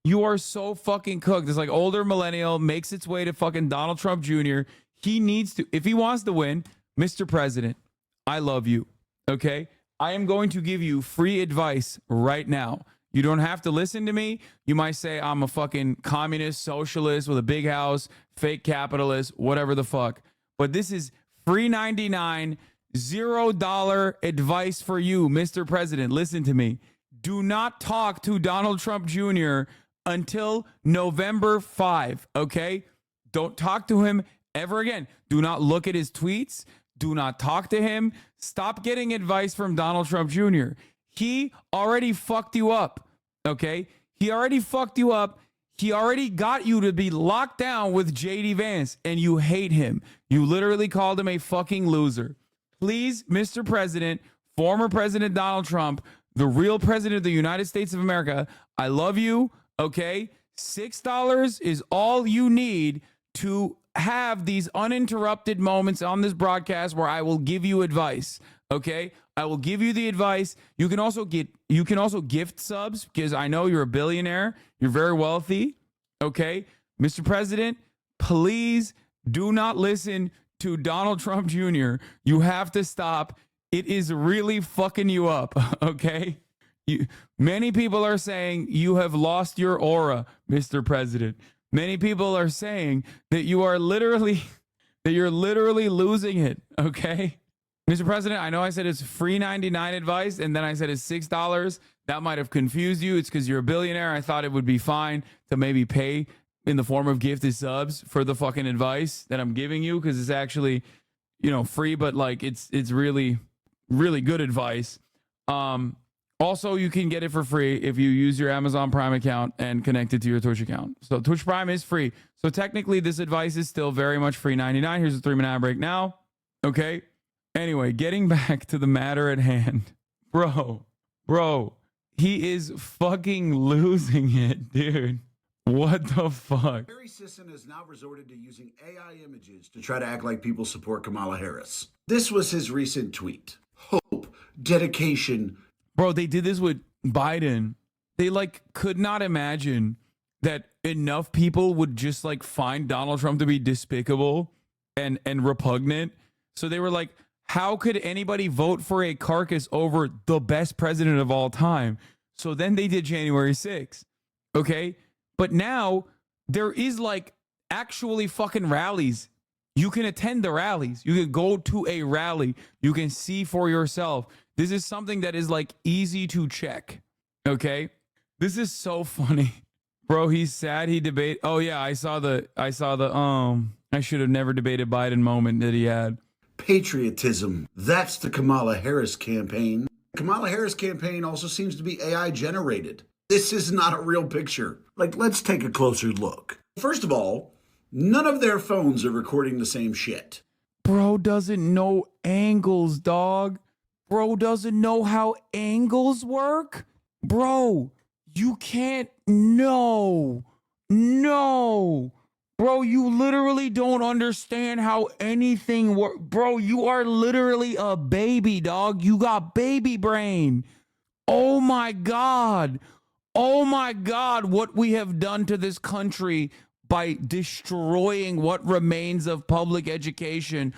You are so fucking cooked. It's like older millennial makes its way to fucking Donald Trump Jr. He needs to, if he wants to win, Mr. President, I love you. Okay? I am going to give you free advice right now. You don't have to listen to me. You might say I'm a fucking communist, socialist with a big house, fake capitalist, whatever the fuck. But this is free 99, $0 advice for you, Mr. President. Listen to me. Do not talk to Donald Trump Jr. until November 5, okay? Don't talk to him ever again. Do not look at his tweets. Do not talk to him. Stop getting advice from Donald Trump Jr. He already fucked you up, okay? He already fucked you up. He already got you to be locked down with JD Vance, and you hate him. You literally called him a fucking loser. Please, Mr. President, former President Donald Trump, the real president of the United States of America, I love you, okay? $6 is all you need to have these uninterrupted moments on this broadcast where I will give you advice, okay? I will give you the advice. You can also gift subs because I know you're a billionaire. You're very wealthy, okay? Mr. President, please do not listen to Donald Trump Jr. You have to stop. It is really fucking you up, okay? Many people are saying you have lost your aura, Mr. President. Many people are saying that you're literally losing it, okay? Mr. President, I know I said it's free 99 advice, and then I said it's $6. That might have confused you. It's because you're a billionaire. I thought it would be fine to maybe pay in the form of gifted subs for the fucking advice that I'm giving you, because it's actually, free, but like it's really, really good advice. Also, you can get it for free if you use your Amazon Prime account and connect it to your Twitch account. So Twitch Prime is free. So technically, this advice is still very much free 99. Here's a 3-minute ad break now. Okay. Anyway, getting back to the matter at hand. Bro, he is fucking losing it, dude. What the fuck? Barry Sisson has now resorted to using AI images to try to act like people support Kamala Harris. This was his recent tweet. Hope, dedication. Bro, they did this with Biden. They could not imagine that enough people would just find Donald Trump to be despicable and repugnant. So they were like, how could anybody vote for a carcass over the best president of all time? So then they did January 6th. Okay. But now there is actually fucking rallies. You can attend the rallies. You can go to a rally. You can see for yourself. This is something that is like easy to check. Okay? This is so funny. Bro, he's sad he debate. Oh yeah, I saw the I should have never debated Biden moment that he had. Patriotism. That's the Kamala Harris campaign. Kamala Harris campaign also seems to be AI generated. This is not a real picture. Like, let's take a closer look. First of all, none of their phones are recording the same shit. Bro doesn't know angles, dog. Bro doesn't know how angles work. Bro, you can't. No. Bro, you literally don't understand how anything works. Bro, you are literally a baby, dog. You got baby brain. Oh my God. Oh my God, what we have done to this country by destroying what remains of public education.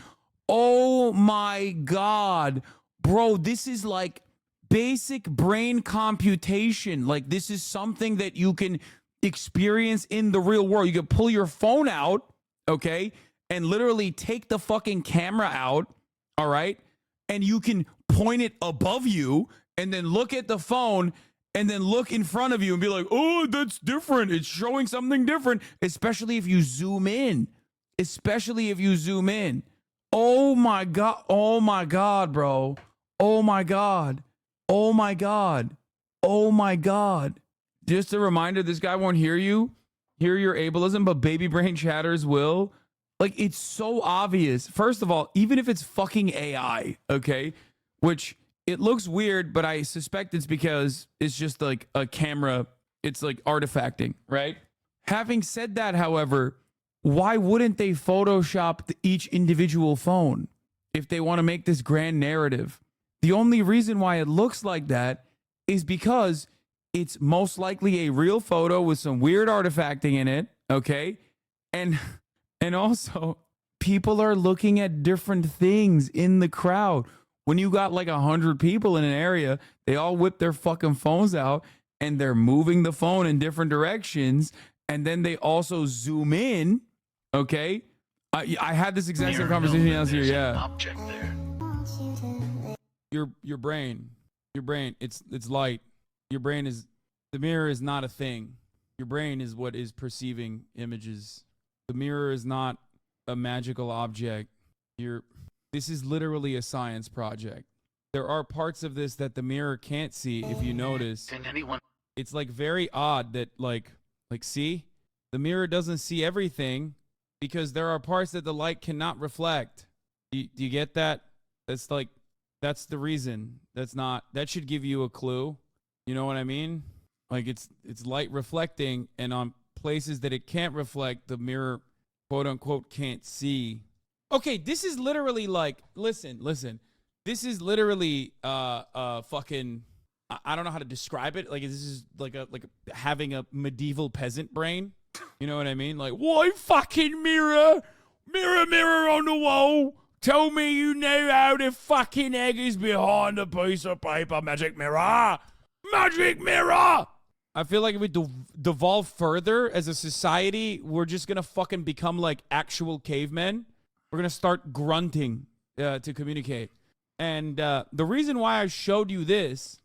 Oh my God. Bro, this is like basic brain computation. Like, this is something that you can experience in the real world. You can pull your phone out, okay, and literally take the fucking camera out, all right, and you can point it above you and then look at the phone and then look in front of you and be like, oh, that's different. It's showing something different, especially if you zoom in. Oh my God. Oh my God, bro. Oh my God. Oh my God. Oh my God. Just a reminder, this guy won't hear your ableism, but baby brain chatters will. Like, it's so obvious. First of all, even if it's fucking AI, okay, which it looks weird, but I suspect it's because it's just like a camera. It's like artifacting, right? Having said that, however, why wouldn't they Photoshop each individual phone if they want to make this grand narrative? The only reason why it looks like that is because it's most likely a real photo with some weird artifacting in it, okay? And also, people are looking at different things in the crowd. When you got like 100 people in an area, they all whip their fucking phones out and they're moving the phone in different directions. And then they also zoom in, okay? I had this exact same conversation last year, yeah. Object there. Your brain, it's light. Your brain is, the mirror is not a thing. Your brain is what is perceiving images. The mirror is not a magical object. This is literally a science project. There are parts of this that the mirror can't see. If you notice, it's like very odd that like see, the mirror doesn't see everything because there are parts that the light cannot reflect. Do you get that? That's the reason. That should give you a clue. You know what I mean? Like, it's light reflecting, and on places that it can't reflect, the mirror, quote unquote, can't see. Okay, this is literally like, listen. This is literally fucking, I don't know how to describe it. Like, this is like having a medieval peasant brain. You know what I mean? Like, why fucking mirror on the wall? Tell me you know how the fucking egg is behind a piece of paper, magic mirror. Magic mirror! I feel like if we devolve further as a society, we're just gonna fucking become like actual cavemen. We're gonna start grunting to communicate. And the reason why I showed you this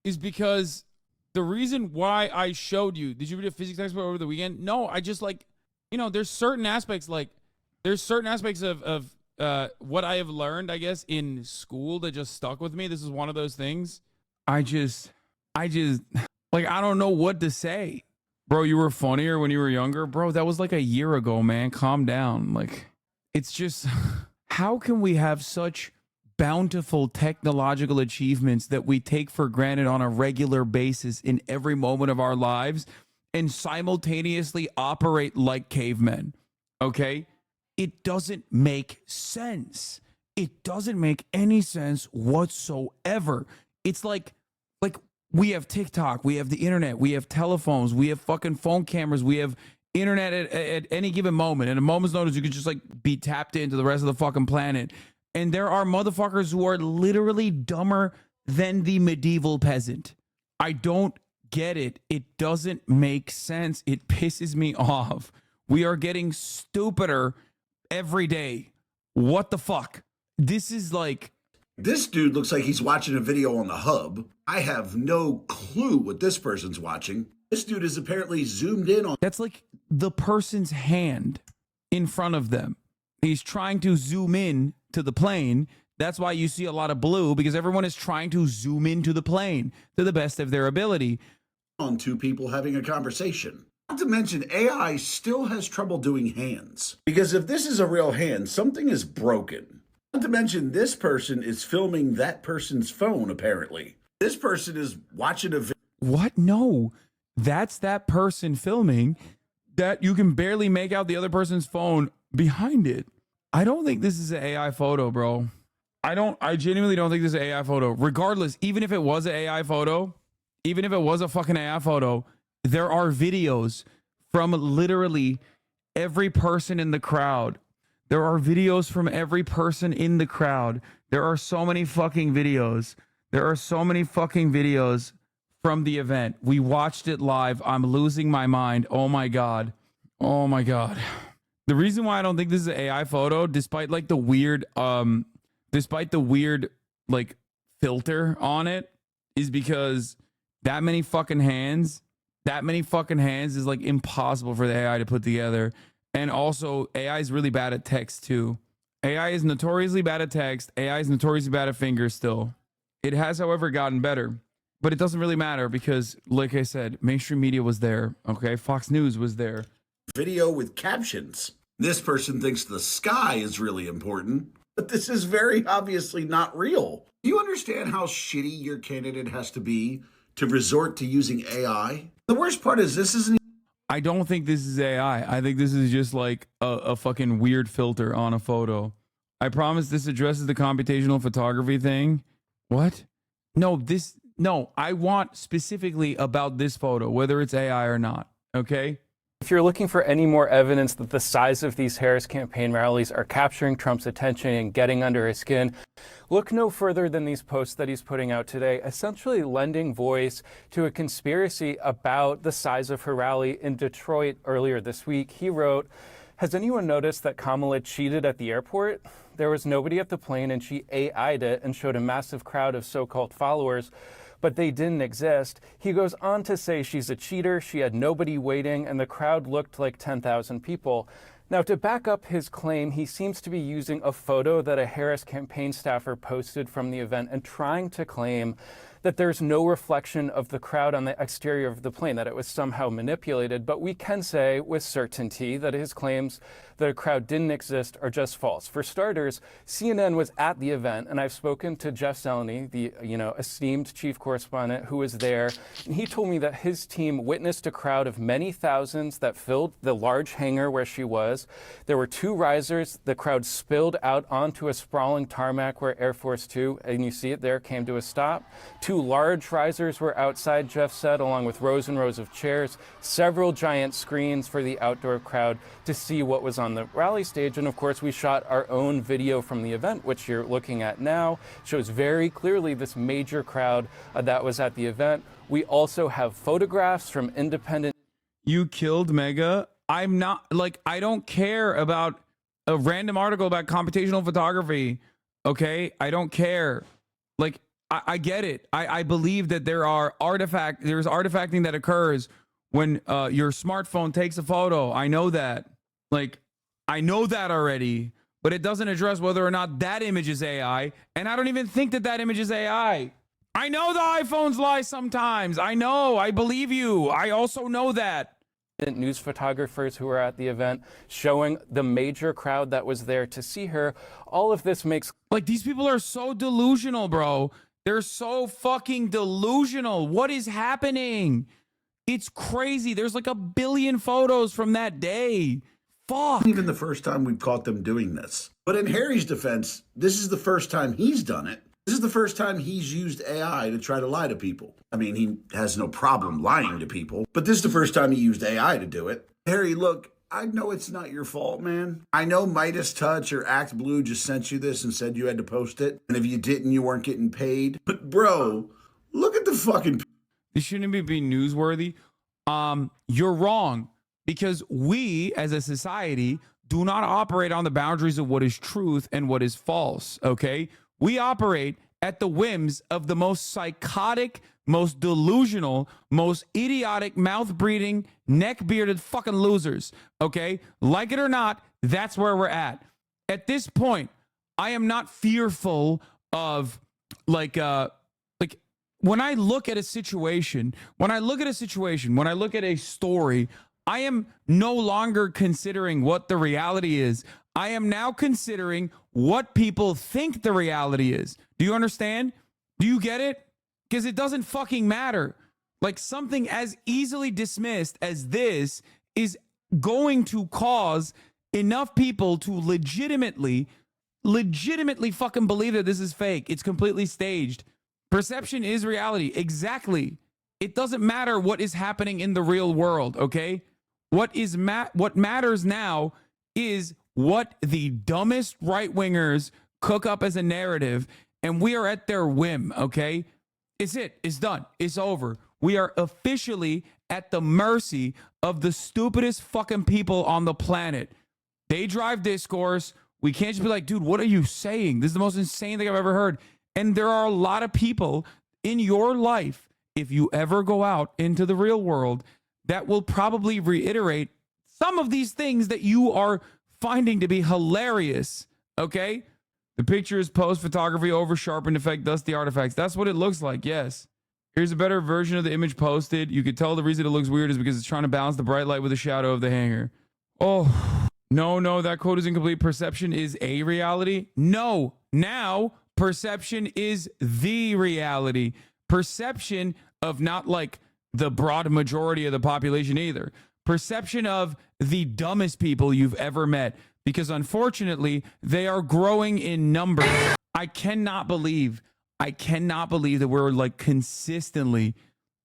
is because the reason why I showed you, did you read a physics textbook over the weekend? No, I just like, there's certain aspects of what I have learned, I guess, in school that just stuck with me. This is one of those things. I just, like, I don't know what to say. Bro, you were funnier when you were younger. Bro, that was like a year ago, man. Calm down. Like, it's just, how can we have such bountiful technological achievements that we take for granted on a regular basis in every moment of our lives and simultaneously operate like cavemen? Okay? It doesn't make sense. It doesn't make any sense whatsoever. It's like we have TikTok, we have the internet, we have telephones, we have fucking phone cameras, we have internet at any given moment. At a moment's notice, you could just like be tapped into the rest of the fucking planet. And there are motherfuckers who are literally dumber than the medieval peasant. I don't get it. It doesn't make sense. It pisses me off. We are getting stupider every day. What the fuck? This is like, This dude looks like he's watching a video on the hub. I have no clue what this person's watching. This dude is apparently zoomed in on. That's like the person's hand in front of them. He's trying to zoom in to the plane. That's why you see a lot of blue, because everyone is trying to zoom into the plane to the best of their ability. On two people having a conversation. Not to mention, AI still has trouble doing hands. Because if this is a real hand, something is broken. Not to mention, this person is filming that person's phone, apparently. This person is watching a video. What? No. That's that person filming that you can barely make out the other person's phone behind it. I don't think this is an AI photo, bro. I genuinely don't think this is an AI photo. Regardless, even if it was an AI photo, even if it was a fucking AI photo, there are videos from literally every person in the crowd. There are videos from every person in the crowd. There are so many fucking videos. There are so many fucking videos from the event. We watched it live. I'm losing my mind. Oh my God. Oh my God. The reason why I don't think this is an AI photo, despite like the weird, like filter on it, is because that many fucking hands is like impossible for the AI to put together. And also AI is really bad at text too. AI is notoriously bad at text. AI is notoriously bad at fingers still. It has, however, gotten better, but it doesn't really matter because, like I said, mainstream media was there. Okay. Fox News was there. Video with captions. This person thinks the sky is really important, but this is very obviously not real. Do you understand how shitty your candidate has to be to resort to using AI? The worst part is this isn't. I don't think this is AI. I think this is just like a fucking weird filter on a photo. I promise this addresses the computational photography thing. What? No, I want specifically about this photo, whether it's AI or not. Okay? If you're looking for any more evidence that the size of these Harris campaign rallies are capturing Trump's attention and getting under his skin, look no further than these posts that he's putting out today, essentially lending voice to a conspiracy about the size of her rally in Detroit earlier this week. He wrote, "Has anyone noticed that Kamala cheated at the airport? There was nobody at the plane and she AI'd it and showed a massive crowd of so-called followers, but they didn't exist." He goes on to say she's a cheater, she had nobody waiting, and the crowd looked like 10,000 people. Now, to back up his claim, he seems to be using a photo that a Harris campaign staffer posted from the event and trying to claim that there's no reflection of the crowd on the exterior of the plane, that it was somehow manipulated. But we can say with certainty that his claims that a crowd didn't exist are just false. For starters, CNN was at the event, and I've spoken to Jeff Zeleny, the esteemed chief correspondent who was there, and he told me that his team witnessed a crowd of many thousands that filled the large hangar where she was. There were two risers. The crowd spilled out onto a sprawling tarmac where Air Force Two, and you see it there, came to a stop. Two large risers were outside, Jeff said, along with rows and rows of chairs, several giant screens for the outdoor crowd to see what was on the rally stage. And of course, we shot our own video from the event, which you're looking at now. Shows very clearly this major crowd that was at the event. We also have photographs from independent. You killed Mega. I'm not, like, I don't care about a random article about computational photography. Okay? I don't care. Like, I get it. I believe that there's artifacting that occurs when your smartphone takes a photo. I know that. Like, I know that already. But it doesn't address whether or not that image is AI. And I don't even think that image is AI. I know the iPhones lie sometimes. I know. I believe you. I also know that. News photographers who were at the event showing the major crowd that was there to see her. All of this makes... Like, these people are so delusional, bro. They're so fucking delusional. What is happening? It's crazy. There's like 1 billion photos from that day. Fuck. Even the first time we've caught them doing this. But in Harry's defense, this is the first time he's done it. This is the first time he's used AI to try to lie to people. I mean, he has no problem lying to people, but this is the first time he used AI to do it. Harry, look, I know it's not your fault, man. I know Midas Touch or Act Blue just sent you this and said you had to post it. And if you didn't, you weren't getting paid. But bro, look at the fucking... This shouldn't be newsworthy. You're wrong. Because we, as a society, do not operate on the boundaries of what is truth and what is false, okay? We operate at the whims of the most psychotic, most delusional, most idiotic, mouth-breathing, neck-bearded fucking losers, okay? Like it or not, that's where we're at. At this point, I am not fearful of, like when I look at a situation, when I look at a story, I am no longer considering what the reality is. I am now considering what people think the reality is. Do you understand? Do you get it? Because it doesn't fucking matter. Like, something as easily dismissed as this is going to cause enough people to legitimately fucking believe that this is fake. It's completely staged. Perception is reality. Exactly. It doesn't matter what is happening in the real world, okay? What matters now is what the dumbest right-wingers cook up as a narrative, and we are at their whim, okay? It's it. It's done. It's over. We are officially at the mercy of the stupidest fucking people on the planet. They drive discourse. We can't just be like, dude, what are you saying? This is the most insane thing I've ever heard. And there are a lot of people in your life, if you ever go out into the real world, that will probably reiterate some of these things that you are finding to be hilarious, okay? The picture is post photography, over sharpened effect, dusty artifacts. That's what it looks like, yes. Here's a better version of the image posted. You could tell the reason it looks weird is because it's trying to balance the bright light with the shadow of the hanger. Oh, no, that quote is incomplete. Perception is a reality. No, now perception is the reality. Perception of not like the broad majority of the population either. Perception of the dumbest people you've ever met, because unfortunately they are growing in numbers. I cannot believe that we're like consistently,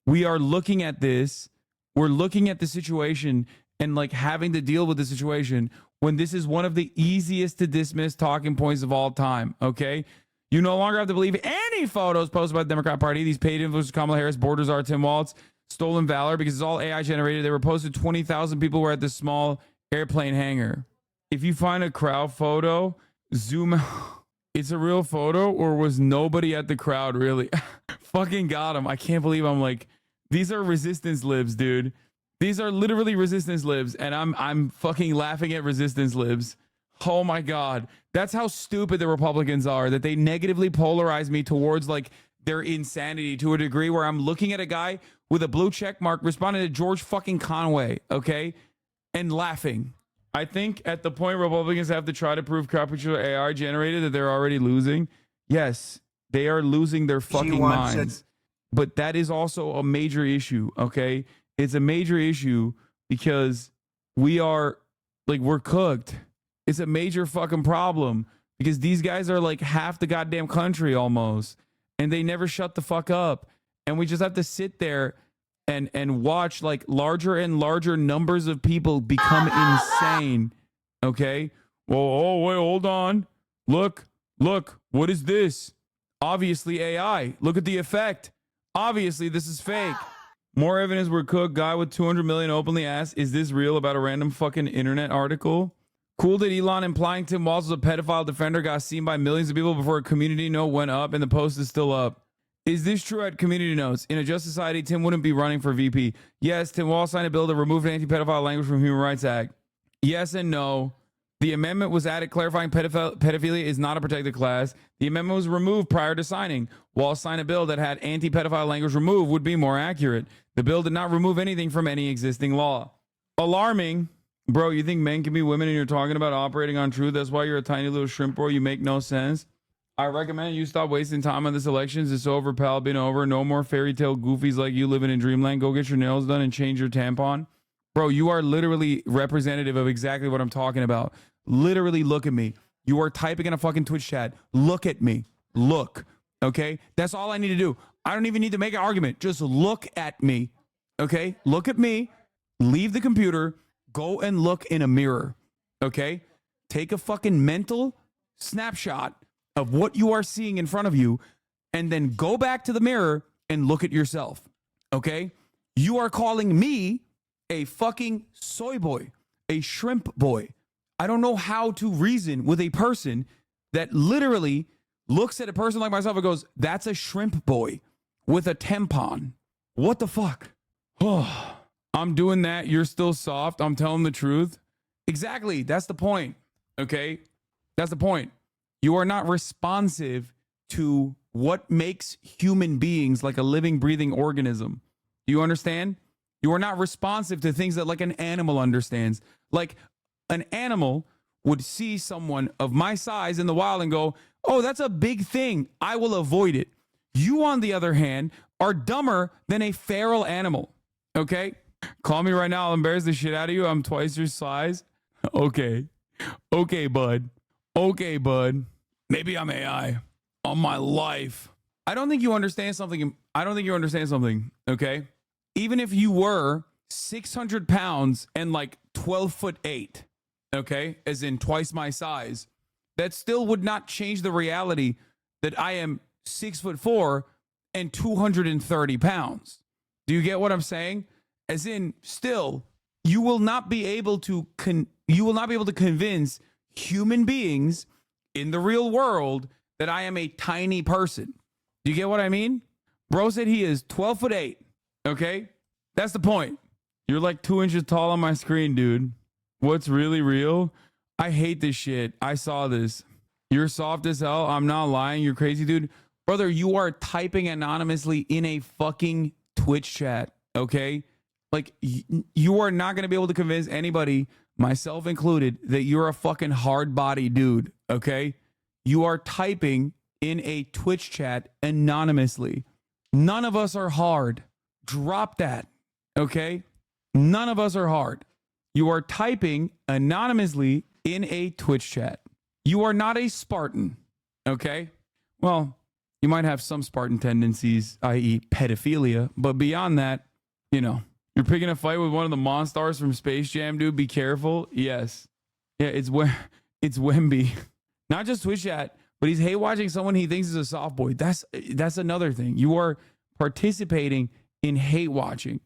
we are looking at this, we're looking at the situation and like having to deal with the situation when this is one of the easiest to dismiss talking points of all time, okay? You no longer have to believe any photos posted by the Democrat Party. These paid influencers, Kamala Harris, Borders are Tim Walz, stolen valor, because it's all AI generated. They were posted. 20,000 people were at this small airplane hangar. If you find a crowd photo, zoom out. It's a real photo, or was nobody at the crowd really? Fucking got him. I can't believe I'm like, these are resistance libs, dude. These are literally resistance libs, and I'm fucking laughing at resistance libs. Oh my God. That's how stupid the Republicans are, that they negatively polarize me towards like their insanity to a degree where I'm looking at a guy with a blue check mark responding to George fucking Conway, okay? And laughing. I think at the point Republicans have to try to prove capture AI generated that they're already losing. Yes, they are losing their fucking minds. But that is also a major issue, okay? It's a major issue because we're cooked. It's a major fucking problem because these guys are like half the goddamn country almost, and they never shut the fuck up. And we just have to sit there and watch like larger and larger numbers of people become insane. Okay? Well, oh wait, hold on. Look, what is this? Obviously AI. Look at the effect. Obviously this is fake. More evidence we're cooked. Guy with 200 million openly asked, is this real, about a random fucking internet article? Cool that Elon implying Tim Walz was a pedophile defender got seen by millions of people before a community note went up, and the post is still up. Is this true at community notes? In a just society, Tim wouldn't be running for VP. Yes, Tim Walz signed a bill to remove an anti-pedophile language from Human Rights Act. Yes and no. The amendment was added clarifying pedophilia is not a protected class. The amendment was removed prior to signing. Walz signed a bill that had anti-pedophile language removed would be more accurate. The bill did not remove anything from any existing law. Alarming. Bro, you think men can be women and you're talking about operating on truth? That's why you're a tiny little shrimp boy. You make no sense. I recommend you stop wasting time on this elections. It's over, pal. Been over. No more fairy tale goofies like you living in dreamland. Go get your nails done and change your tampon. Bro, you are literally representative of exactly what I'm talking about. Literally look at me. You are typing in a fucking Twitch chat. Look at me. Look. Okay? That's all I need to do. I don't even need to make an argument. Just look at me. Okay? Look at me. Leave the computer. Go and look in a mirror. Okay? Take a fucking mental snapshot of what you are seeing in front of you, and then go back to the mirror and look at yourself. Okay? You are calling me a fucking soy boy, a shrimp boy. I don't know how to reason with a person that literally looks at a person like myself and goes, that's a shrimp boy with a tampon. What the fuck? Oh, I'm doing that. You're still soft. I'm telling the truth. Exactly. That's the point. Okay. That's the point. You are not responsive to what makes human beings like a living, breathing organism. Do you understand? You are not responsive to things that like an animal understands. Like an animal would see someone of my size in the wild and go, oh, that's a big thing. I will avoid it. You, on the other hand, are dumber than a feral animal. Okay? Call me right now. I'll embarrass the shit out of you. I'm twice your size. Okay. Okay, bud. Okay, bud. Maybe I'm AI. On my life. I don't think you understand something. Okay? Even if you were 600 pounds and like 12'8", okay, as in twice my size, that still would not change the reality that I am 6'4" and 230 pounds. Do you get what I'm saying? As in, still, you will not be able to convince human beings in the real world that I am a tiny person. Do you get what I mean? Bro said he is 12'8". Okay? That's the point. You're like 2 inches tall on my screen, dude. What's really real? I hate this shit. I saw this. You're soft as hell. I'm not lying. You're crazy, dude. Brother, you are typing anonymously in a fucking Twitch chat. Okay? Like, you are not going to be able to convince anybody, myself included, that you're a fucking hard body dude. Okay? You are typing in a Twitch chat anonymously. None of us are hard. Drop that. Okay? None of us are hard. You are typing anonymously in a Twitch chat. You are not a Spartan. Okay? Well, you might have some Spartan tendencies, i.e. pedophilia, but beyond that, you know, you're picking a fight with one of the Monstars from Space Jam, dude. Be careful. Yes. Yeah, it's Wemby. Not just Twitch chat, but he's hate watching someone he thinks is a soft boy. That's another thing. You are participating in hate watching,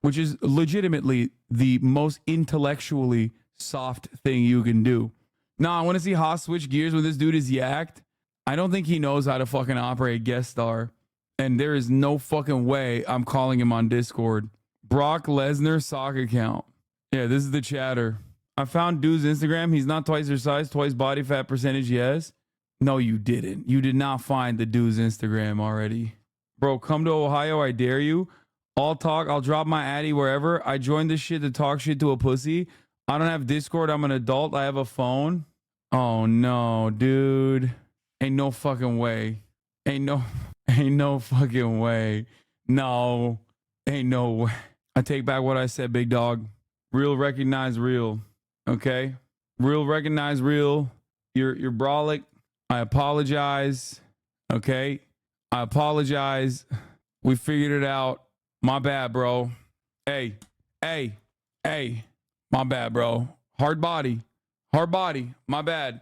which is legitimately the most intellectually soft thing you can do. Nah, I want to see Haas switch gears when this dude is yacked. I don't think he knows how to fucking operate guest star. And there is no fucking way I'm calling him on Discord. Brock Lesnar sock account. Yeah, this is the chatter. I found dude's Instagram. He's not twice your size, twice body fat percentage, yes. No, you didn't. You did not find the dude's Instagram already. Bro, come to Ohio, I dare you. All talk, I'll drop my addy wherever. I joined this shit to talk shit to a pussy. I don't have Discord. I'm an adult. I have a phone. Oh no, dude. Ain't no fucking way. Ain't no fucking way. No. Ain't no way. I take back what I said, big dog. Real recognize real. Okay? Real recognize real. You're brolic. I apologize. Okay? I apologize. We figured it out. My bad, bro. Hey. My bad, bro. Hard body. My bad,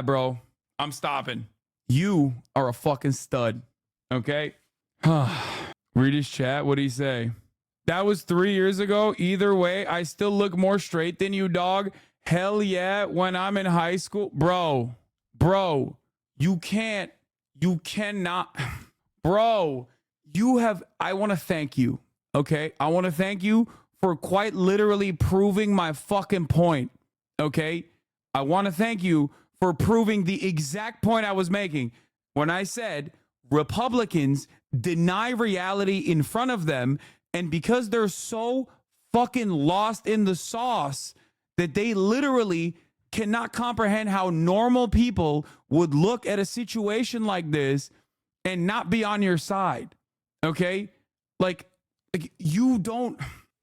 bro. I'm stopping. You are a fucking stud. Okay? Read his chat. What'd he say? That was 3 years ago. Either way, I still look more straight than you, dog. Hell yeah. When I'm in high school. Bro, you cannot. Bro, I want to thank you. Okay? I want to thank you for quite literally proving my fucking point. Okay? I want to thank you for proving the exact point I was making when I said Republicans deny reality in front of them, and because they're so fucking lost in the sauce that they literally cannot comprehend how normal people would look at a situation like this and not be on your side. Okay? Like you don't,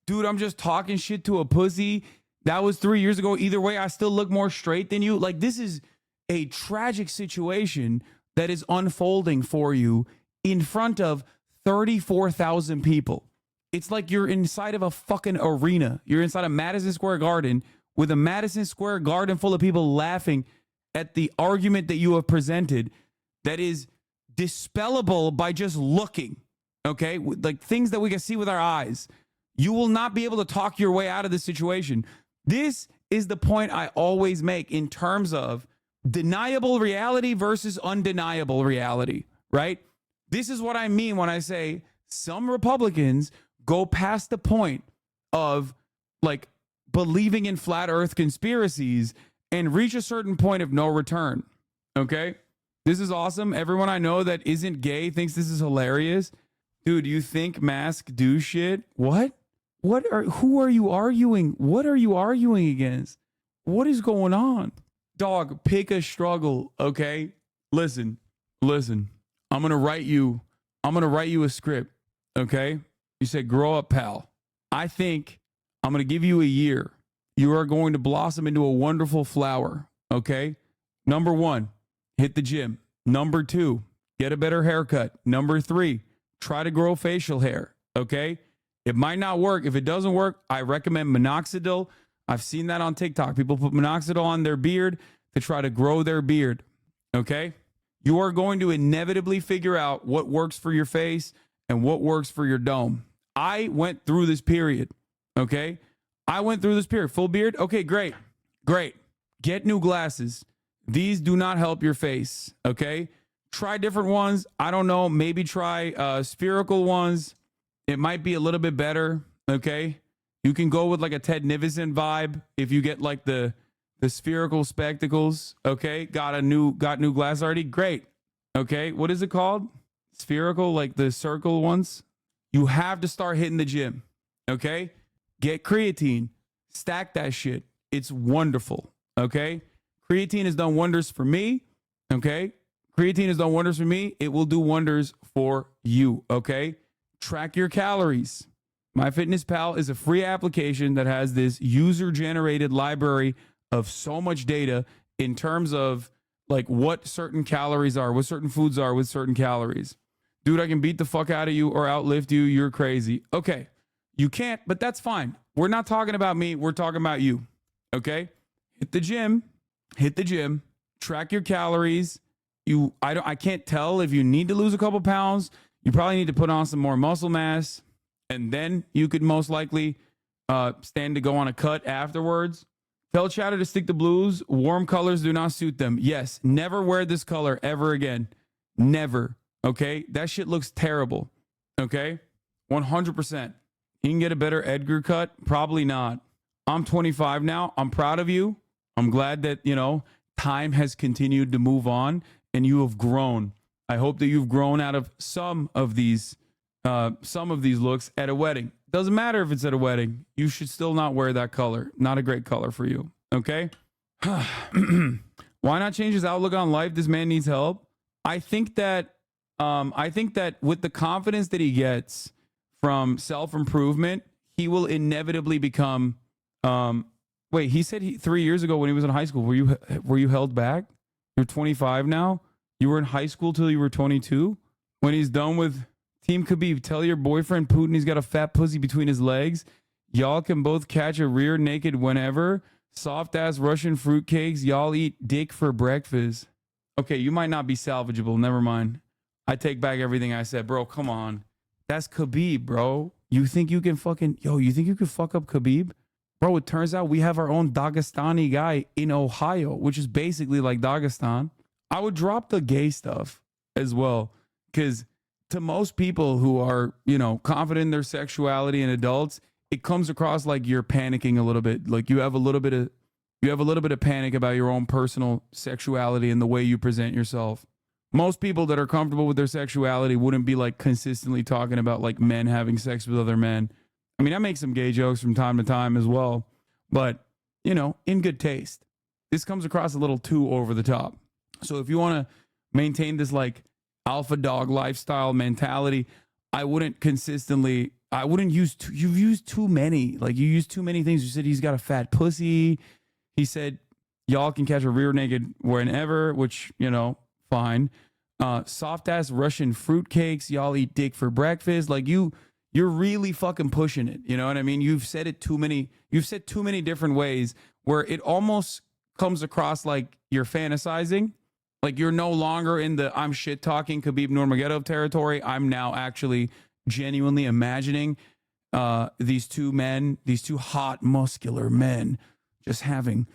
dude, I'm just talking shit to a pussy. That was 3 years ago. Either way, I still look more straight than you. Like, this is a tragic situation that is unfolding for you in front of 34,000 people. It's like you're inside of a fucking arena. You're inside of Madison Square Garden with a Madison Square Garden full of people laughing at the argument that you have presented that is dispellable by just looking. Okay? Like things that we can see with our eyes. You will not be able to talk your way out of this situation. This is the point I always make in terms of deniable reality versus undeniable reality, right? This is what I mean when I say some Republicans go past the point of like believing in flat earth conspiracies and reach a certain point of no return. Okay? This is awesome. Everyone I know that isn't gay thinks this is hilarious. Dude, you think masks do shit? What? Who are you arguing? What are you arguing against? What is going on? Dog, pick a struggle, okay? Listen. I'm going to write you a script, okay? You said, grow up, pal. I think I'm going to give you a year. You are going to blossom into a wonderful flower, okay? Number 1, hit the gym. Number 2, get a better haircut. Number 3, try to grow facial hair, okay? It might not work. If it doesn't work, I recommend minoxidil. I've seen that on TikTok. People put minoxidil on their beard to try to grow their beard, okay? You are going to inevitably figure out what works for your face and what works for your dome. I went through this period, okay? I went through this period. Full beard? Okay, great. Get new glasses. These do not help your face, okay? Try different ones. I don't know. Maybe try spherical ones. It might be a little bit better, okay? You can go with like a Ted Nivison vibe if you get like the spherical spectacles, okay? Got new glasses already? Great. Okay, what is it called? Spherical, like the circle ones? You have to start hitting the gym, okay? Get creatine. Stack that shit. It's wonderful, okay? Creatine has done wonders for me, okay? Creatine has done wonders for me. It will do wonders for you, okay? Track your calories. MyFitnessPal is a free application that has this user-generated library of so much data in terms of like what certain calories are, what certain foods are with certain calories. Dude, I can beat the fuck out of you or outlift you. You're crazy. Okay. You can't, but that's fine. We're not talking about me. We're talking about you. Okay. Hit the gym. Track your calories. I can't tell if you need to lose a couple pounds. You probably need to put on some more muscle mass, and then you could most likely stand to go on a cut afterwards. Tell Chatter to stick to blues. Warm colors do not suit them. Yes, never wear this color ever again. Never. Okay? That shit looks terrible. Okay? 100%. You can get a better Edgar cut? Probably not. I'm 25 now. I'm proud of you. I'm glad that, time has continued to move on and you have grown. I hope that you've grown out of some of these looks at a wedding. Doesn't matter if it's at a wedding. You should still not wear that color. Not a great color for you. Okay? Why not change his outlook on life? This man needs help. I think that with the confidence that he gets from self-improvement, he will inevitably become wait, he said 3 years ago when he was in high school, were you held back? You're 25 now? You were in high school till you were 22? When he's done with Team Khabib, tell your boyfriend Putin he's got a fat pussy between his legs. Y'all can both catch a rear naked whenever. Soft ass Russian fruitcakes. Y'all eat dick for breakfast. Okay, you might not be salvageable. Never mind. I take back everything I said. Bro, come on. That's Khabib, bro. You think you can fuck up Khabib? Bro, it turns out we have our own Dagestani guy in Ohio, which is basically like Dagestan. I would drop the gay stuff as well, because to most people who are, confident in their sexuality and adults, it comes across like you're panicking a little bit. Like you have a little bit of panic about your own personal sexuality and the way you present yourself. Most people that are comfortable with their sexuality wouldn't be like consistently talking about like men having sex with other men. I mean, I make some gay jokes from time to time as well, but in good taste. This comes across a little too over the top. So if you want to maintain this like alpha dog lifestyle mentality, I wouldn't use you've used too many. Like you used too many things. You said he's got a fat pussy. He said y'all can catch a rear naked whenever, which, fine. Soft ass Russian fruitcakes. Y'all eat dick for breakfast. Like you're really fucking pushing it. You know what I mean? You've said too many different ways where it almost comes across like you're fantasizing. Like you're no longer in the I'm shit talking Khabib Nurmagomedov territory. I'm now actually genuinely imagining these two hot muscular men just having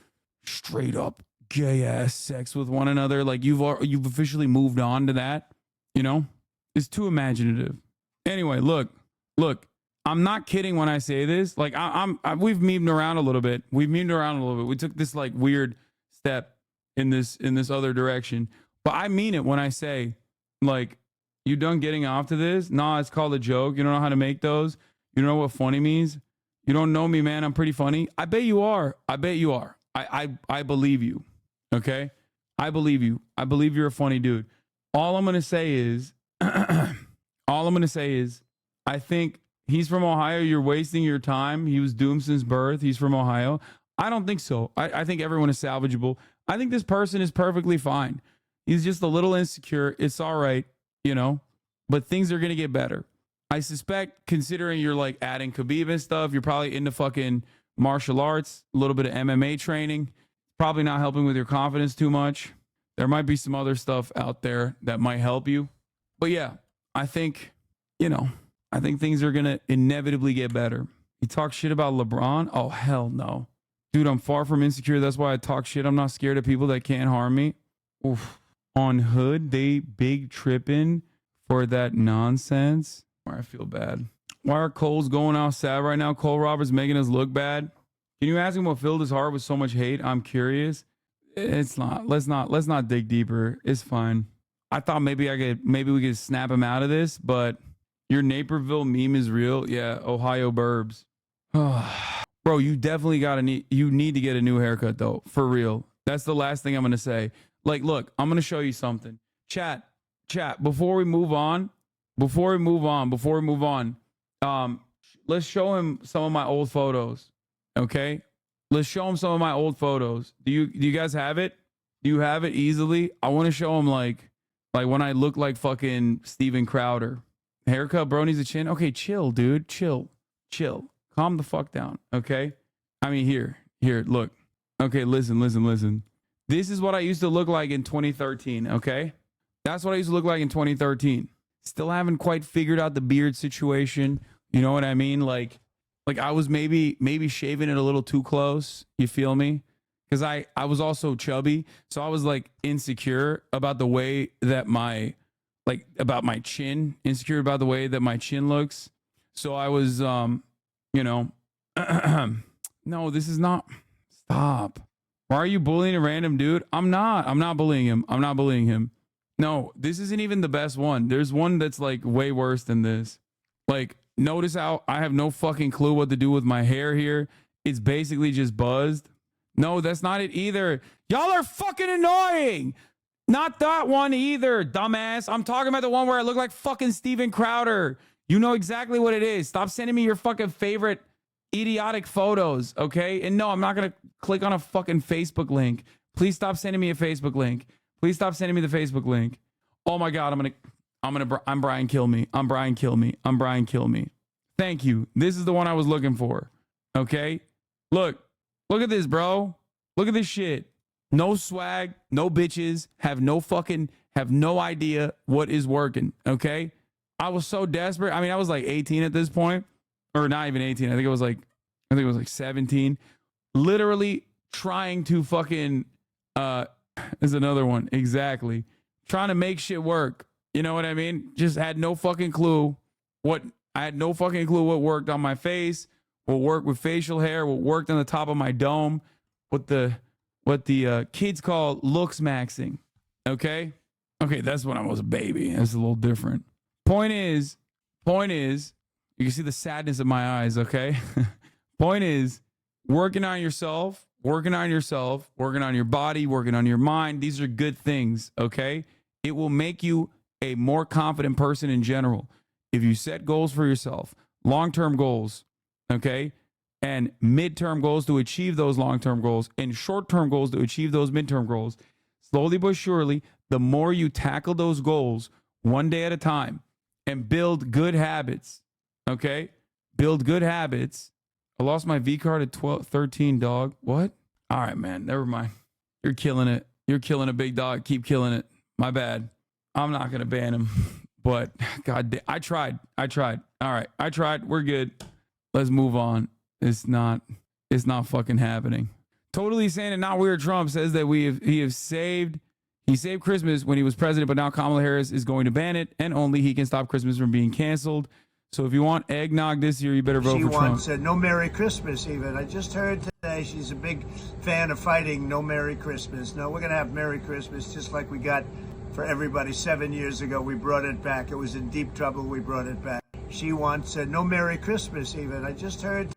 straight up gay ass sex with one another. Like you've officially moved on to that, you know? It's too imaginative. Anyway, look, I'm not kidding when I say this. Like we've memed around a little bit. We took this like weird step in this other direction. But I mean it when I say, like, you done getting off to this? Nah, it's called a joke. You don't know how to make those. You don't know what funny means. You don't know me, man. I'm pretty funny. I bet you are. I believe you. Okay? I believe you. I believe you're a funny dude. All I'm gonna say is, I think he's from Ohio. You're wasting your time. He was doomed since birth. He's from Ohio. I don't think so. I think everyone is salvageable. I think this person is perfectly fine. He's just a little insecure. It's all right, you know, but things are going to get better. I suspect, considering you're like adding Khabib and stuff, you're probably into fucking martial arts, a little bit of MMA training, probably not helping with your confidence too much. There might be some other stuff out there that might help you. But yeah, I think, you know, I think things are going to inevitably get better. You talk shit about LeBron? Oh, hell no. Dude, I'm far from insecure. That's why I talk shit. I'm not scared of people that can't harm me. Oof. On Hood, they big tripping for that nonsense. I feel bad. Why are Coles going out sad right now? Cole Roberts making us look bad. Can you ask him what filled his heart with so much hate? I'm curious. It's not. Let's not dig deeper. It's fine. I thought maybe we could snap him out of this, but your Naperville meme is real. Yeah, Ohio burbs. Bro, you definitely you need to get a new haircut though. For real. That's the last thing I'm gonna say. Like, look, I'm going to show you something. Chat, before we move on, let's show him some of my old photos, okay? Let's show him some of my old photos. Do you guys have it? Do you have it easily? I want to show him, like when I look like fucking Steven Crowder. Haircut, bro, needs a chin. Okay, chill, dude. Chill. Calm the fuck down, okay? I mean, here, look. Okay, listen. This is what I used to look like in 2013, okay? That's what I used to look like in 2013. Still haven't quite figured out the beard situation. You know what I mean? Like I was maybe shaving it a little too close. You feel me? Because I was also chubby. So I was like insecure about the way that about my chin. Insecure about the way that my chin looks. So I was, you know, no, this is not. Stop. Why are you bullying a random dude? I'm not bullying him. No, this isn't even the best one. There's one that's like way worse than this. Like, notice how I have no fucking clue what to do with my hair here. It's basically just buzzed. No, that's not it either. Y'all are fucking annoying. Not that one either, dumbass. I'm talking about the one where I look like fucking Steven Crowder. You know exactly what it is. Stop sending me your fucking favorite idiotic photos, okay? And no, I'm not gonna click on a fucking Facebook link. Please stop sending me a Facebook link. Please stop sending me the Facebook link. Oh my God, I'm Brian Kill Me. I'm Brian Kill Me. Thank you. This is the one I was looking for. Okay? Look at this, bro. Look at this shit. No swag, no bitches, have no idea what is working. Okay? I was so desperate. I mean, I was like 18 at this point. Or not even 18. I think it was like 17. Literally trying to fucking is another one. Exactly. Trying to make shit work. You know what I mean? Just had no fucking clue what worked on my face, what worked with facial hair, what worked on the top of my dome, what the kids call looks maxing. Okay? Okay, that's when I was a baby. That's a little different. Point is, you can see the sadness in my eyes, okay? Point is, working on yourself, working on your body, working on your mind. These are good things, okay? It will make you a more confident person in general. If you set goals for yourself, long-term goals, okay? And midterm goals to achieve those long-term goals and short-term goals to achieve those midterm goals, slowly but surely, the more you tackle those goals one day at a time and build good habits, okay? Build good habits. I lost my V card at 13, dog. What? All right, man. Never mind. You're killing it. You're killing it, big dog. Keep killing it. My bad. I'm not going to ban him. But, God damn. I tried. All right. I tried. We're good. Let's move on. It's not fucking happening. Totally saying it not weird. Trump says that he saved Christmas when he was president, but now Kamala Harris is going to ban it, and only he can stop Christmas from being canceled. So if you want eggnog this year, you better vote for Trump. She wants no Merry Christmas even. I just heard today she's a big fan of fighting no Merry Christmas. No, we're going to have Merry Christmas just like we got for everybody 7 years ago. We brought it back. It was in deep trouble. We brought it back. She wants no Merry Christmas even. I just heard.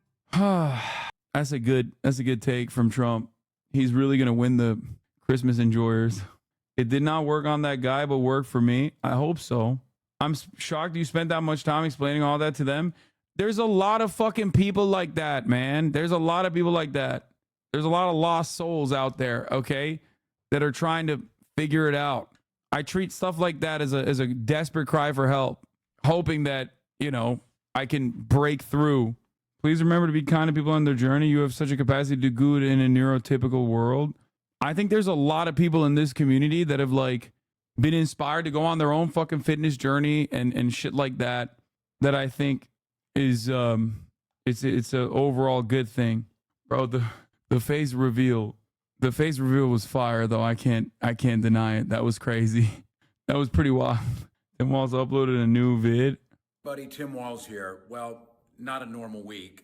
That's a good take from Trump. He's really going to win the Christmas enjoyers. It did not work on that guy, but worked for me. I hope so. I'm shocked you spent that much time explaining all that to them. There's a lot of fucking people like that, man. There's a lot of people like that. There's a lot of lost souls out there, okay, that are trying to figure it out. I treat stuff like that as a desperate cry for help, hoping that, you know, I can break through. Please remember to be kind to people on their journey. You have such a capacity to do good in a neurotypical world. I think there's a lot of people in this community that have like been inspired to go on their own fucking fitness journey and shit like that I think is it's a overall good thing. Bro, the face reveal was fire though. I can't deny it. That was crazy. That was pretty wild. Tim Walz uploaded a new vid. Buddy, Tim Walz here. Well, not a normal week,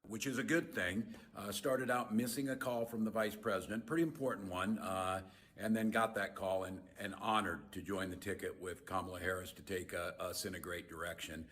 which is a good thing. Started out missing a call from the vice president, pretty important one, and then got that call and honored to join the ticket with Kamala Harris to take us in a great direction.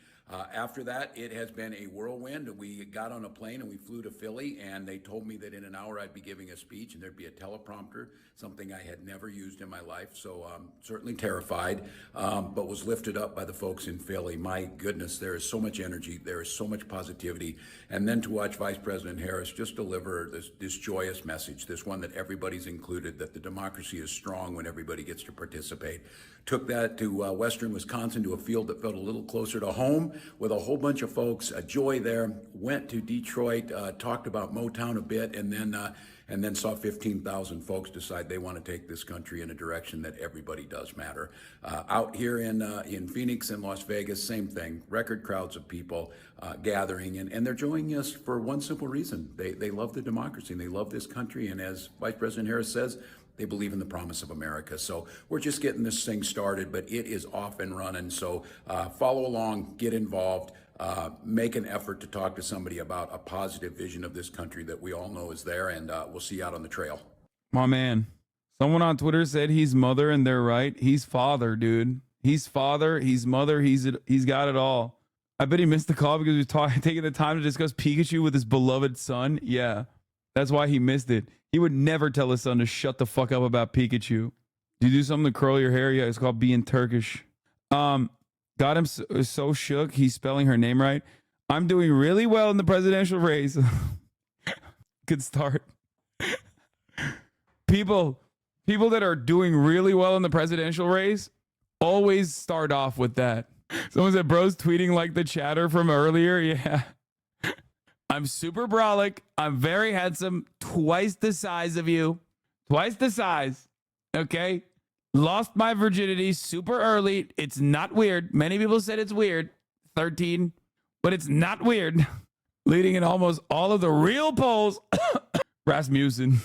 After that, it has been a whirlwind. We got on a plane and we flew to Philly, and they told me that in an hour I'd be giving a speech and there'd be a teleprompter, something I had never used in my life. So I'm certainly terrified, but was lifted up by the folks in Philly. My goodness, there is so much energy. There is so much positivity. And then to watch Vice President Harris just deliver this joyous message, this one that everybody's included, that the democracy is strong when everybody gets to participate. Took that to Western Wisconsin, to a field that felt a little closer to home with a whole bunch of folks. Joy there. Went to Detroit, talked about Motown a bit, and then saw 15,000 folks decide they want to take this country in a direction that everybody does matter. Out here in Phoenix and Las Vegas, same thing. Record crowds of people gathering, and they're joining us for one simple reason. They love the democracy, and they love this country, and as Vice President Harris says, they believe in the promise of America. So we're just getting this thing started, but it is off and running. So follow along, get involved, make an effort to talk to somebody about a positive vision of this country that we all know is there, and we'll see you out on the trail. My man, someone on Twitter said he's mother, and they're right. He's father, dude. He's father, he's mother, he's got it all. I bet he missed the call because he was taking the time to discuss Pikachu with his beloved son. Yeah, that's why he missed it. He would never tell his son to shut the fuck up about Pikachu. Do you do something to curl your hair? Yeah, it's called being Turkish. Got him so shook. He's spelling her name right. I'm doing really well in the presidential race. Good start. People that are doing really well in the presidential race always start off with that. Someone said, bro's tweeting like the chatter from earlier. Yeah. I'm super brolic. I'm very handsome. Twice the size of you. Twice the size. Okay? Lost my virginity super early. It's not weird. Many people said it's weird. 13. But it's not weird. Leading in almost all of the real polls. Rasmussen.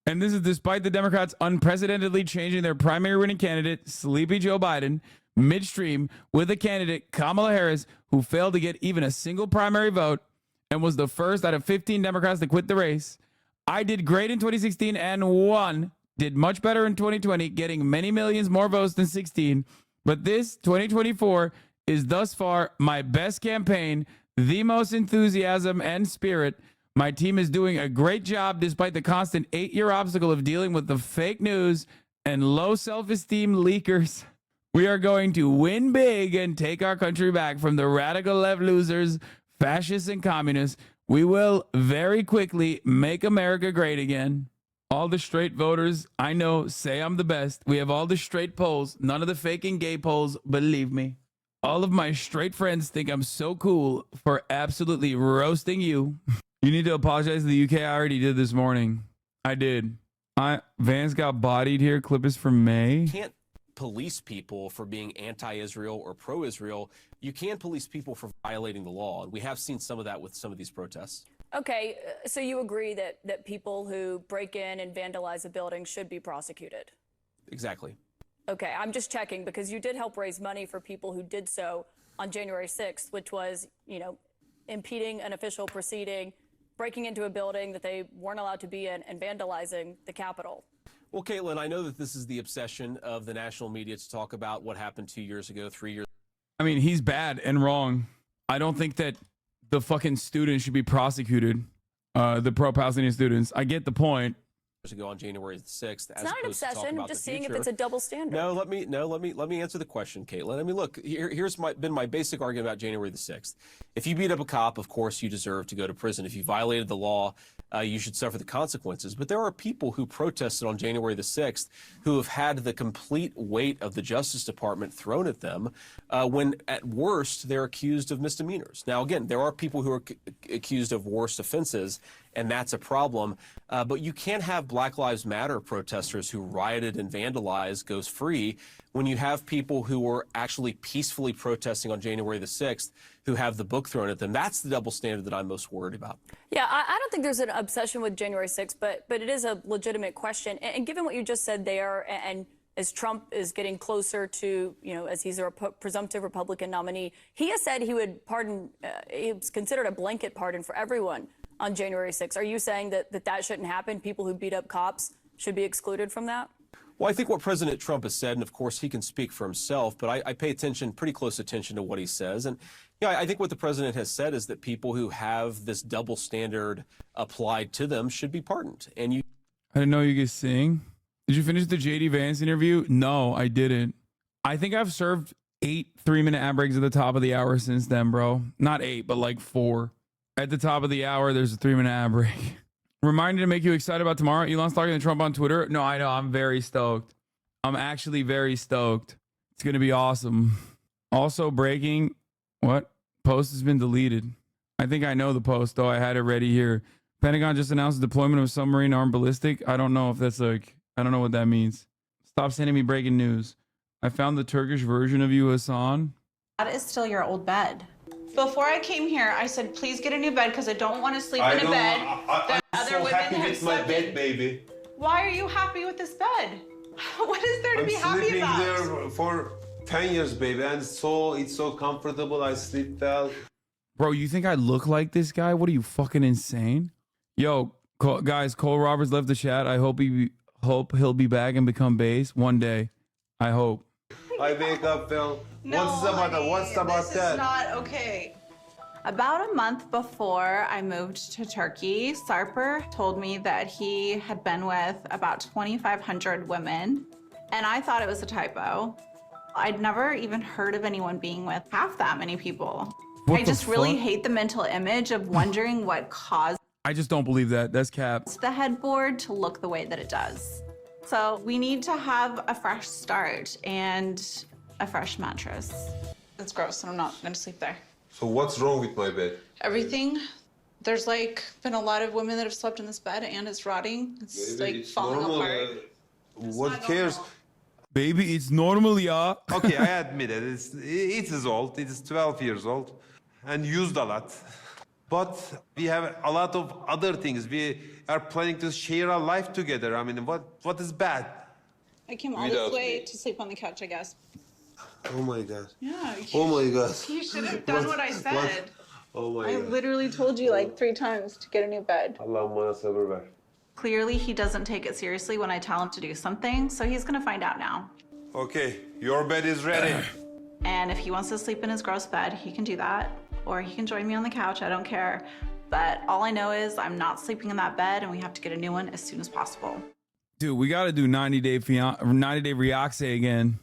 And this is despite the Democrats unprecedentedly changing their primary winning candidate, Sleepy Joe Biden, midstream with a candidate, Kamala Harris, who failed to get even a single primary vote and was the first out of 15 Democrats to quit the race. I did great in 2016 and won. Did much better in 2020, getting many millions more votes than 16. But this 2024 is thus far my best campaign, the most enthusiasm and spirit. My team is doing a great job despite the constant 8-year obstacle of dealing with the fake news and low self-esteem leakers. We are going to win big and take our country back from the radical left losers, fascists and communists. We will very quickly make America great again. All the straight voters I know say I'm the best. We have all the straight polls, none of the faking gay polls, believe me. All of my straight friends think I'm so cool for absolutely roasting you. You need to apologize to the UK. I already did this morning. I did. Vance got bodied here. Clip is from May. Can't police people for being anti-Israel or pro-Israel. You can police people for violating the law, and we have seen some of that with some of these protests. Okay, so you agree that people who break in and vandalize a building should be prosecuted? Exactly. Okay, I'm just checking because you did help raise money for people who did so on January 6th, which was, impeding an official proceeding, breaking into a building that they weren't allowed to be in, and vandalizing the Capitol. Well, Caitlin, I know that this is the obsession of the national media to talk about what happened 2 years ago, 3 years. I mean, he's bad and wrong. I don't think that the fucking students should be prosecuted. The pro-Palestinian students. I get the point. Ago on January the 6th. It's not an obsession. I'm just seeing if it's a double standard. Let me answer the question, Caitlin. I mean, look, here's been my basic argument about January the 6th. If you beat up a cop, of course you deserve to go to prison. If you violated the law, you should suffer the consequences. But there are people who protested on January the 6th who have had the complete weight of the Justice Department thrown at them when at worst they're accused of misdemeanors. Now, again, there are people who are accused of worse offenses, and that's a problem. But you can't have Black Lives Matter protesters who rioted and vandalized goes free when you have people who were actually peacefully protesting on January the 6th who have the book thrown at them. That's the double standard that I'm most worried about. Yeah, I don't think there's an obsession with January 6th, but it is a legitimate question. And given what you just said there, and as Trump is getting closer to, as he's a presumptive Republican nominee, he has said he would pardon, he's considered a blanket pardon for everyone on January 6th. Are you saying that shouldn't happen? People who beat up cops should be excluded from that? Well, I think what President Trump has said, and of course he can speak for himself, but I pay pretty close attention to what he says. And I think what the president has said is that people who have this double standard applied to them should be pardoned. And I didn't know you could sing. Did you finish the JD Vance interview? No, I didn't. I think I've served 8 3-minute ad breaks at the top of the hour since then, bro. Not 8, but like 4. At the top of the hour, there's a 3-minute ad break. Reminder to make you excited about tomorrow. Elon's talking to Trump on Twitter. No, I know. I'm very stoked. I'm actually very stoked. It's going to be awesome. Also breaking, what? Post has been deleted. I think I know the post, though. I had it ready here. Pentagon just announced the deployment of a submarine armed ballistic. I don't know if that's I don't know what that means. Stop sending me breaking news. I found the Turkish version of you, Hassan. That is still your old bed. Before I came here, I said, please get a new bed because I don't want to sleep in a bed that other women have slept in. Baby. Why are you happy with this bed? What is there to be happy about? I'm sleeping there for 10 years, baby, and it's so comfortable. I sleep well. Bro, you think I look like this guy? What are you, fucking insane? Yo, guys, Cole Roberts left the chat. I hope he'll be back and become base one day. I hope. I wake up, Phil. No, what's about this that? is not okay. About a month before I moved to Turkey, Sarper told me that he had been with about 2,500 women, and I thought it was a typo. I'd never even heard of anyone being with half that many people. I just really hate the mental image of wondering what caused I just don't believe that. That's cap. the headboard to look the way that it does. So we need to have a fresh start and a fresh mattress. It's gross, and I'm not gonna sleep there. So what's wrong with my bed? Everything. There's been a lot of women that have slept in this bed, and it's rotting. It's falling normal. apart. What cares? Baby, it's normal, yeah. Okay, I admit it. It is old. It is 12 years old and used a lot. But we have a lot of other things. We are planning to share our life together. I mean, what is bad? I came all Without this way me. to sleep on the couch, I guess. Oh my God. Yeah. Oh my God. You should have done what I said. Oh my I God. literally told you 3 times to get a new bed. Allahumma sabr ver. Clearly, he doesn't take it seriously when I tell him to do something, so he's gonna find out now. Okay, your bed is ready. And if he wants to sleep in his gross bed, he can do that. Or he can join me on the couch, I don't care. But all I know is I'm not sleeping in that bed, and we have to get a new one as soon as possible. Dude, we got to do 90 Day Riaxe again.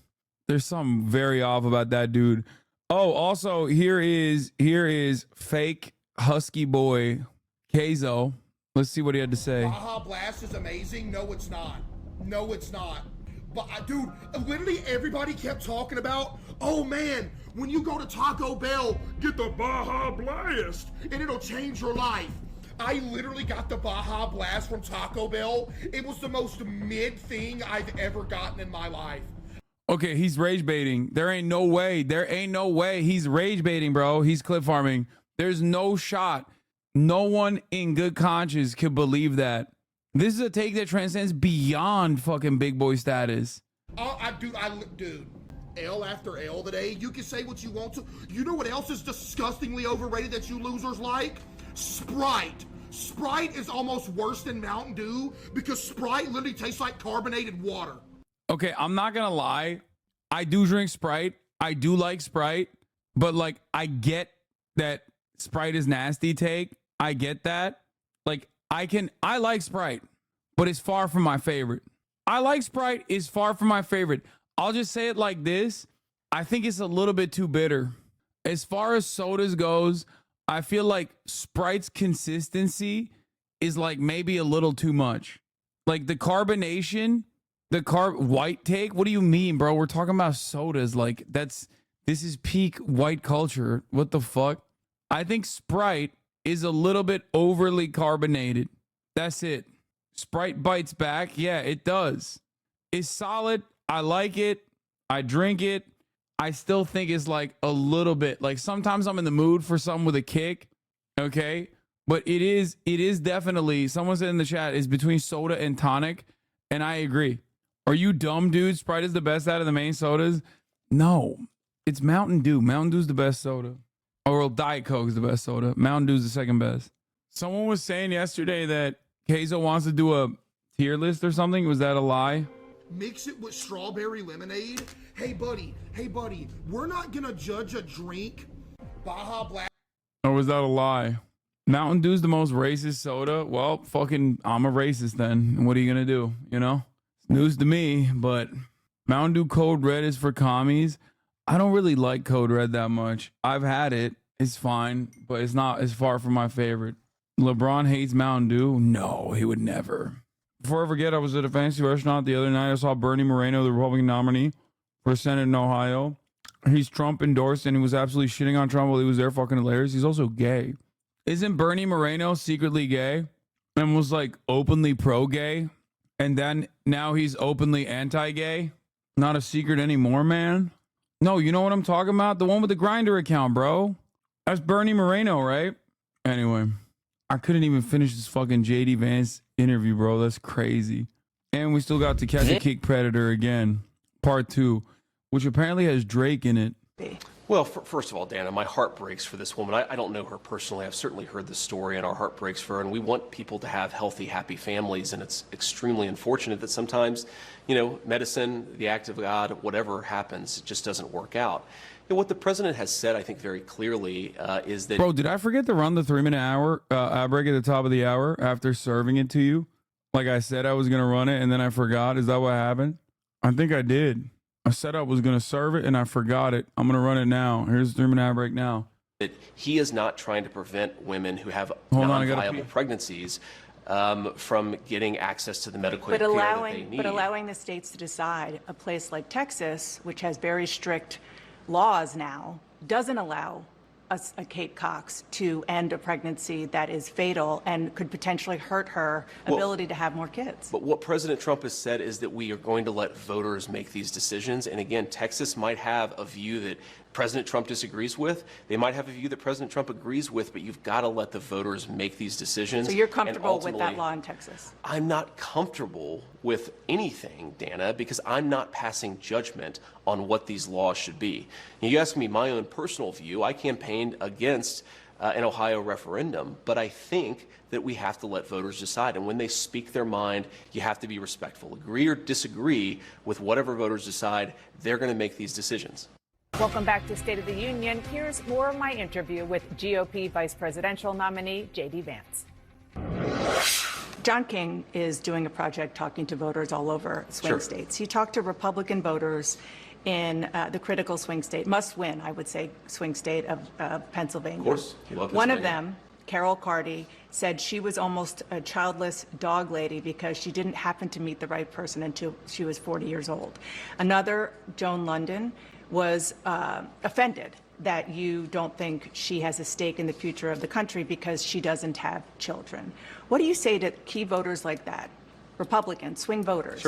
There's something very off about that dude. Oh, also, here is fake husky boy Keizo. Let's see what he had to say. Baja Blast is amazing. No, it's not. No, it's not. But dude, literally everybody kept talking about, oh man, when you go to Taco Bell, get the Baja Blast and it'll change your life. I literally got the Baja Blast from Taco Bell. It was the most mid thing I've ever gotten in my life. Okay, he's rage baiting. There ain't no way. He's rage baiting, bro. He's clip farming. There's no shot No one in good conscience could believe that. This is a take that transcends beyond fucking big boy status. Dude, L after L today. You can say what you want to. You know what else is disgustingly overrated that you losers like? Sprite. Sprite is almost worse than Mountain Dew because Sprite literally tastes like carbonated water. Okay, I'm not gonna lie. I do drink Sprite. I do like Sprite, but like I get that Sprite is nasty take. I get that. Like I like Sprite, but it's far from my favorite. I like Sprite, is far from my favorite. I'll just say it like this. I think it's a little bit too bitter. As far as sodas goes, I feel like Sprite's consistency is like maybe a little too much. Like the carbonation, white take. What do you mean, bro? We're talking about sodas. Like this is peak white culture. What the fuck? I think Sprite is a little bit overly carbonated. That's it. Sprite bites back. Yeah, it does. It's solid. I like it. I drink it. I still think it's like a little bit, like sometimes I'm in the mood for something with a kick. Okay. But it is definitely, someone said in the chat, is between soda and tonic. And I agree. Are you dumb, dude? Sprite is the best out of the main sodas. No, it's Mountain Dew. Mountain Dew's the best soda. Or well, Diet Coke is the best soda. Mountain Dew's the second best. Someone was saying yesterday that Keizo wants to do a tier list or something. Was that a lie? Mix it with strawberry lemonade. Hey buddy, we're not gonna judge a drink. Baja Blast. Or was that a lie? Mountain Dew's the most racist soda. Well, fucking, I'm a racist then. What are you gonna do? You know? It's news to me, but Mountain Dew Code Red is for commies. I don't really like Code Red that much. I've had it. It's fine, but it's not as far from my favorite. LeBron hates Mountain Dew. No, he would never. Before I forget, I was at a fancy restaurant the other night. I saw Bernie Moreno, the Republican nominee for Senate in Ohio. He's Trump endorsed, and he was absolutely shitting on Trump while he was there. Fucking hilarious. He's also gay. Isn't Bernie Moreno secretly gay and was like openly pro-gay? And then now he's openly anti-gay? Not a secret anymore, man. No, you know what I'm talking about? The one with the Grindr account, bro. That's Bernie Moreno, right? Anyway, I couldn't even finish this fucking JD Vance interview, bro. That's crazy. And we still got To Catch a Kick Predator again, part 2, which apparently has Drake in it. Well, first of all, Dana, my heart breaks for this woman. I don't know her personally. I've certainly heard the story, and our heart breaks for her. And we want people to have healthy, happy families. And it's extremely unfortunate that sometimes, you know, medicine, the act of God, whatever happens, it just doesn't work out. And what the president has said, I think, very clearly is that... Bro, did I forget to run the 3-minute hour ad break at the top of the hour after serving it to you? Like I said I was going to run it, and then I forgot. Is that what happened? I think I did. I said I was going to serve it, and I forgot it. I'm going to run it now. Here's the 3-minute ad break now. That he is not trying to prevent women who have non-viable pregnancies from getting access to the medical care that they need. But allowing the states to decide, a place like Texas, which has very strict laws now, doesn't allow a Kate Cox to end a pregnancy that is fatal and could potentially hurt her ability to have more kids. But what President Trump has said is that we are going to let voters make these decisions. And again, Texas might have a view that President Trump disagrees with. They might have a view that President Trump agrees with, but you've got to let the voters make these decisions. So you're comfortable with that law in Texas? I'm not comfortable with anything, Dana, because I'm not passing judgment on what these laws should be. You ask me my own personal view. I campaigned against an Ohio referendum, but I think that we have to let voters decide. And when they speak their mind, you have to be respectful. Agree or disagree with whatever voters decide, they're going to make these decisions. Welcome back to State of the Union. Here's more of my interview with GOP vice presidential nominee J.D. Vance. John King is doing a project talking to voters all over swing states. He talked to Republican voters in the critical swing state, must win, I would say, swing state of Pennsylvania. Of course. One of them, Carol Carty, said she was almost a childless dog lady because she didn't happen to meet the right person until she was 40 years old. Another, Joan London, was offended that you don't think she has a stake in the future of the country because she doesn't have children. What do you say to key voters like that, Republicans, swing voters,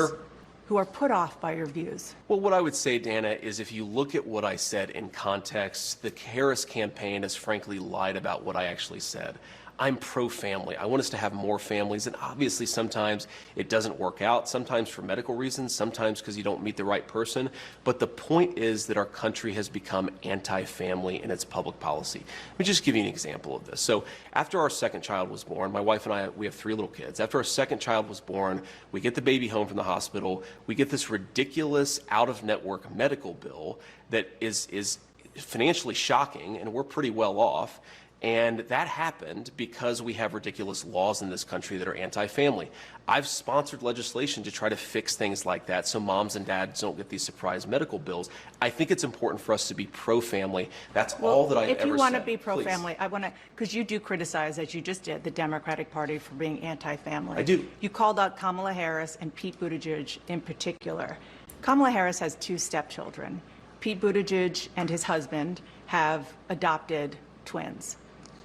who are put off by your views? Well, what I would say, Dana, is if you look at what I said in context, the Harris campaign has frankly lied about what I actually said. I'm pro-family. I want us to have more families, and obviously sometimes it doesn't work out, sometimes for medical reasons, sometimes because you don't meet the right person. But the point is that our country has become anti-family in its public policy. Let me just give you an example of this. So after our second child was born, my wife and I, we have 3 little kids. After our second child was born, we get the baby home from the hospital. We get this ridiculous out-of-network medical bill that is financially shocking, and we're pretty well off. And that happened because we have ridiculous laws in this country that are anti-family. I've sponsored legislation to try to fix things like that so moms and dads don't get these surprise medical bills. I think it's important for us to be pro-family. That's all that I've ever said. If you want to be Please. pro-family, I want to, because you do criticize, as you just did, the Democratic Party for being anti-family. I do. You called out Kamala Harris and Pete Buttigieg in particular. Kamala Harris has 2 stepchildren. Pete Buttigieg and his husband have adopted twins.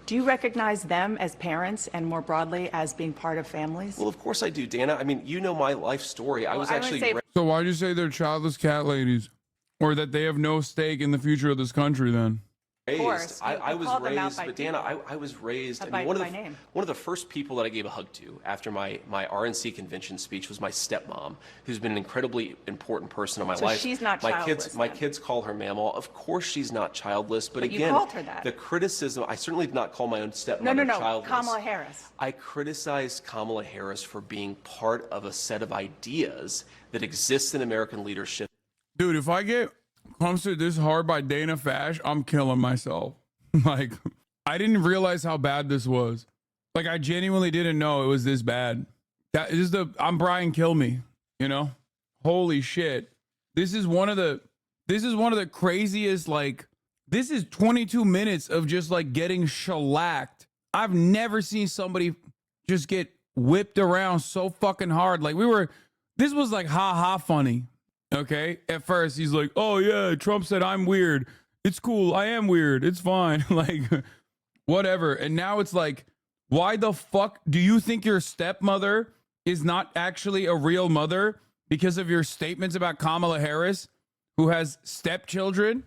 Do you recognize them as parents and more broadly as being part of families? Well, of course I do, Dana. I mean, you know my life story. I was actually So why'd you say they're childless cat ladies? Or that they have no stake in the future of this country then? raised. course. I was called them out raised, by but Dana, people. I was raised. I By- mean, one by of the name. one of the first people that I gave a hug to after my RNC convention speech was my stepmom, who's been an incredibly important person in my So life. she's not my childless kids, my then? kids call her Mamaw. Of course, she's not childless. But you again, called her that. the criticism. I certainly did not call my own stepmother No, childless. Kamala Harris. I criticized Kamala Harris for being part of a set of ideas that exists in American leadership. Dude, if I get clumsed this hard by Dana Fash, I'm killing myself. Like, I didn't realize how bad this was. Like, I genuinely didn't know it was this bad. That is I'm Brian Kilme, you know? Holy shit. This is one of the craziest, like, this is 22 minutes of just like getting shellacked. I've never seen somebody just get whipped around so fucking hard. Like, this was like ha funny. Okay. At first he's like, oh yeah, Trump said I'm weird. It's cool. I am weird. It's fine. Like, whatever. And now it's like, why the fuck do you think your stepmother is not actually a real mother because of your statements about Kamala Harris, who has stepchildren?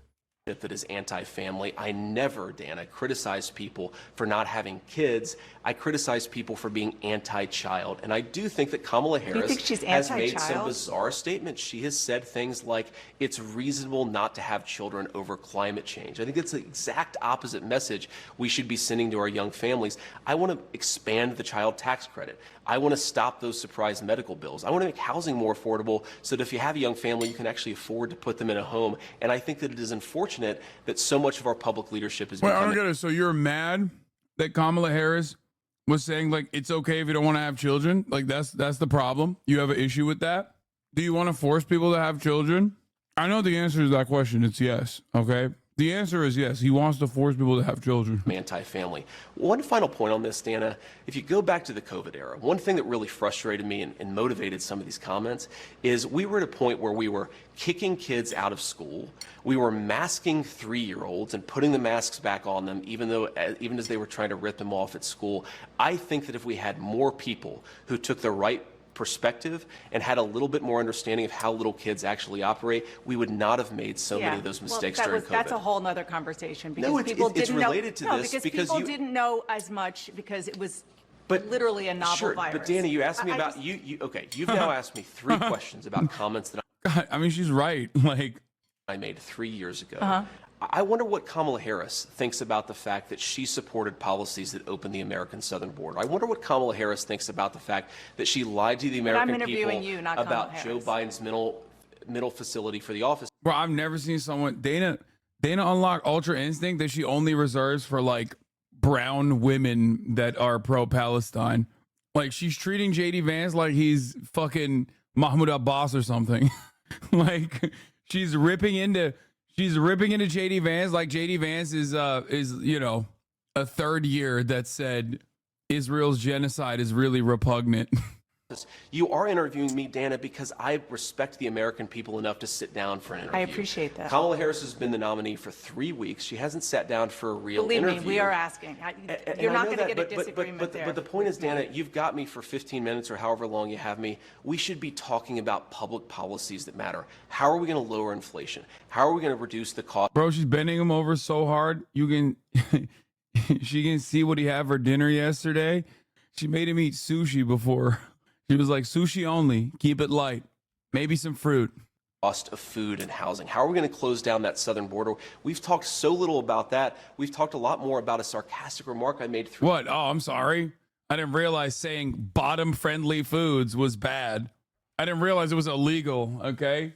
That is anti-family. I never, Dana, criticize people for not having kids. I criticize people for being anti-child. And I do think that Kamala Harris think she's has made some anti-child? bizarre statements. She has said things like, it's reasonable not to have children over climate change. I think it's the exact opposite message we should be sending to our young families. I want to expand the child tax credit. I want to stop those surprise medical bills. I want to make housing more affordable so that if you have a young family, you can actually afford to put them in a home. And I think that it is unfortunate that so much of our public leadership is Wait, I don't becoming... get it. So you're mad that Kamala Harris was saying, like, it's okay if you don't want to have children? Like, that's the problem? You have an issue with that? Do you want to force people to have children? I know the answer to that question. It's yes. Okay. The answer is yes. He wants to force people to have children. Anti-family. One final point on this, Dana. If you go back to the COVID era, one thing that really frustrated me and motivated some of these comments is we were at a point where we were kicking kids out of school. We were masking 3-year-olds and putting the masks back on them, even as they were trying to rip them off at school. I think that if we had more people who took the right perspective and had a little bit more understanding of how little kids actually operate, we would not have made so many of those mistakes during COVID. That's a whole nother conversation because No, it's people didn't related know. to this because because people you- didn't know as much because it was literally a novel Sure, virus. but Danny, you asked me I about just- okay. You've now asked me 3 questions about comments that God, I mean, she's right. Like, I made 3 years ago. Uh-huh. I wonder what Kamala Harris thinks about the fact that she supported policies that opened the American southern border. I wonder what Kamala Harris thinks about the fact that she lied to the But I'm American people interviewing you, not about Kamala Joe Harris. Biden's middle facility for the office. bro, I've never seen someone, Dana unlocked Ultra Instinct that she only reserves for, like, brown women that are pro-Palestine. Like, she's treating JD Vance like he's fucking Mahmoud Abbas or something. Like, she's ripping into JD Vance like JD Vance is you know, a third year that said Israel's genocide is really repugnant. You are interviewing me, Dana, because I respect the American people enough to sit down for an interview. I appreciate that. Kamala Harris has been the nominee for 3 weeks. She hasn't sat down for a real Believe interview. me, we are asking. And You're I not know going to that, get a but disagreement there. But the point is, Dana, you've got me for 15 minutes or however long you have me. We should be talking about public policies that matter. How are we going to lower inflation? How are we going to reduce the cost? Bro, she's bending him over so hard, you can she can see what he had for dinner yesterday. She made him eat sushi before. She was like, sushi only, keep it light, maybe some fruit. Cost of food and housing. How are we going to close down that southern border? We've talked so little about that. We've talked a lot more about a sarcastic remark I made. What? Oh, I'm sorry. I didn't realize saying bottom-friendly foods was bad. I didn't realize it was illegal, okay?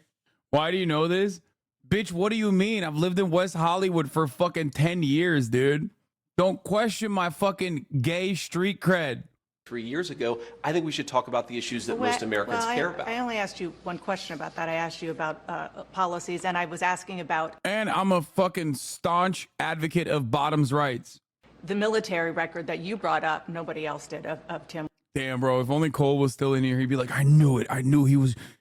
Why do you know this? Bitch, what do you mean? I've lived in West Hollywood for fucking 10 years, dude. Don't question my fucking gay street cred. 3 years ago, I think we should talk about the issues that most Americans care about. I only asked you one question about that. I asked you about policies, and I was asking about... And I'm a fucking staunch advocate of bottoms' rights. The military record that you brought up, nobody else did, of Tim. Damn, bro, if only Cole was still in here, he'd be like, I knew it. I knew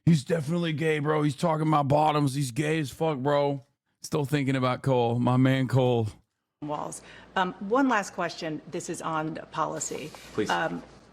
he's definitely gay, bro. He's talking about bottoms. He's gay as fuck, bro. Still thinking about Cole, my man Cole. Walls. One last question. This is on policy. Please.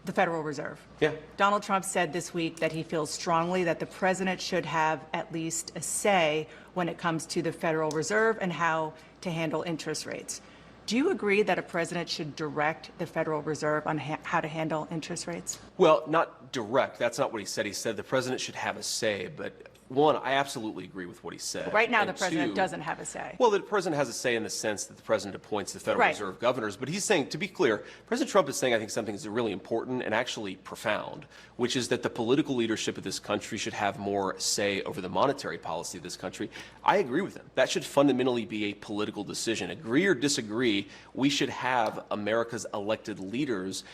The Federal Reserve. Yeah. Donald Trump said this week that he feels strongly that the president should have at least a say when it comes to the Federal Reserve and how to handle interest rates. Do you agree that a president should direct the Federal Reserve on how to handle interest rates? Well, not direct. That's not what he said. He said the president should have a say. But one, I absolutely agree with what he said. Right now, And the president two, doesn't have a say. Well, the president has a say in the sense that the president appoints the Federal Right. Reserve governors. But he's saying, to be clear, President Trump is saying, I think, something that's really important and actually profound, which is that the political leadership of this country should have more say over the monetary policy of this country. I agree with him. That should fundamentally be a political decision. Agree or disagree, we should have America's elected leaders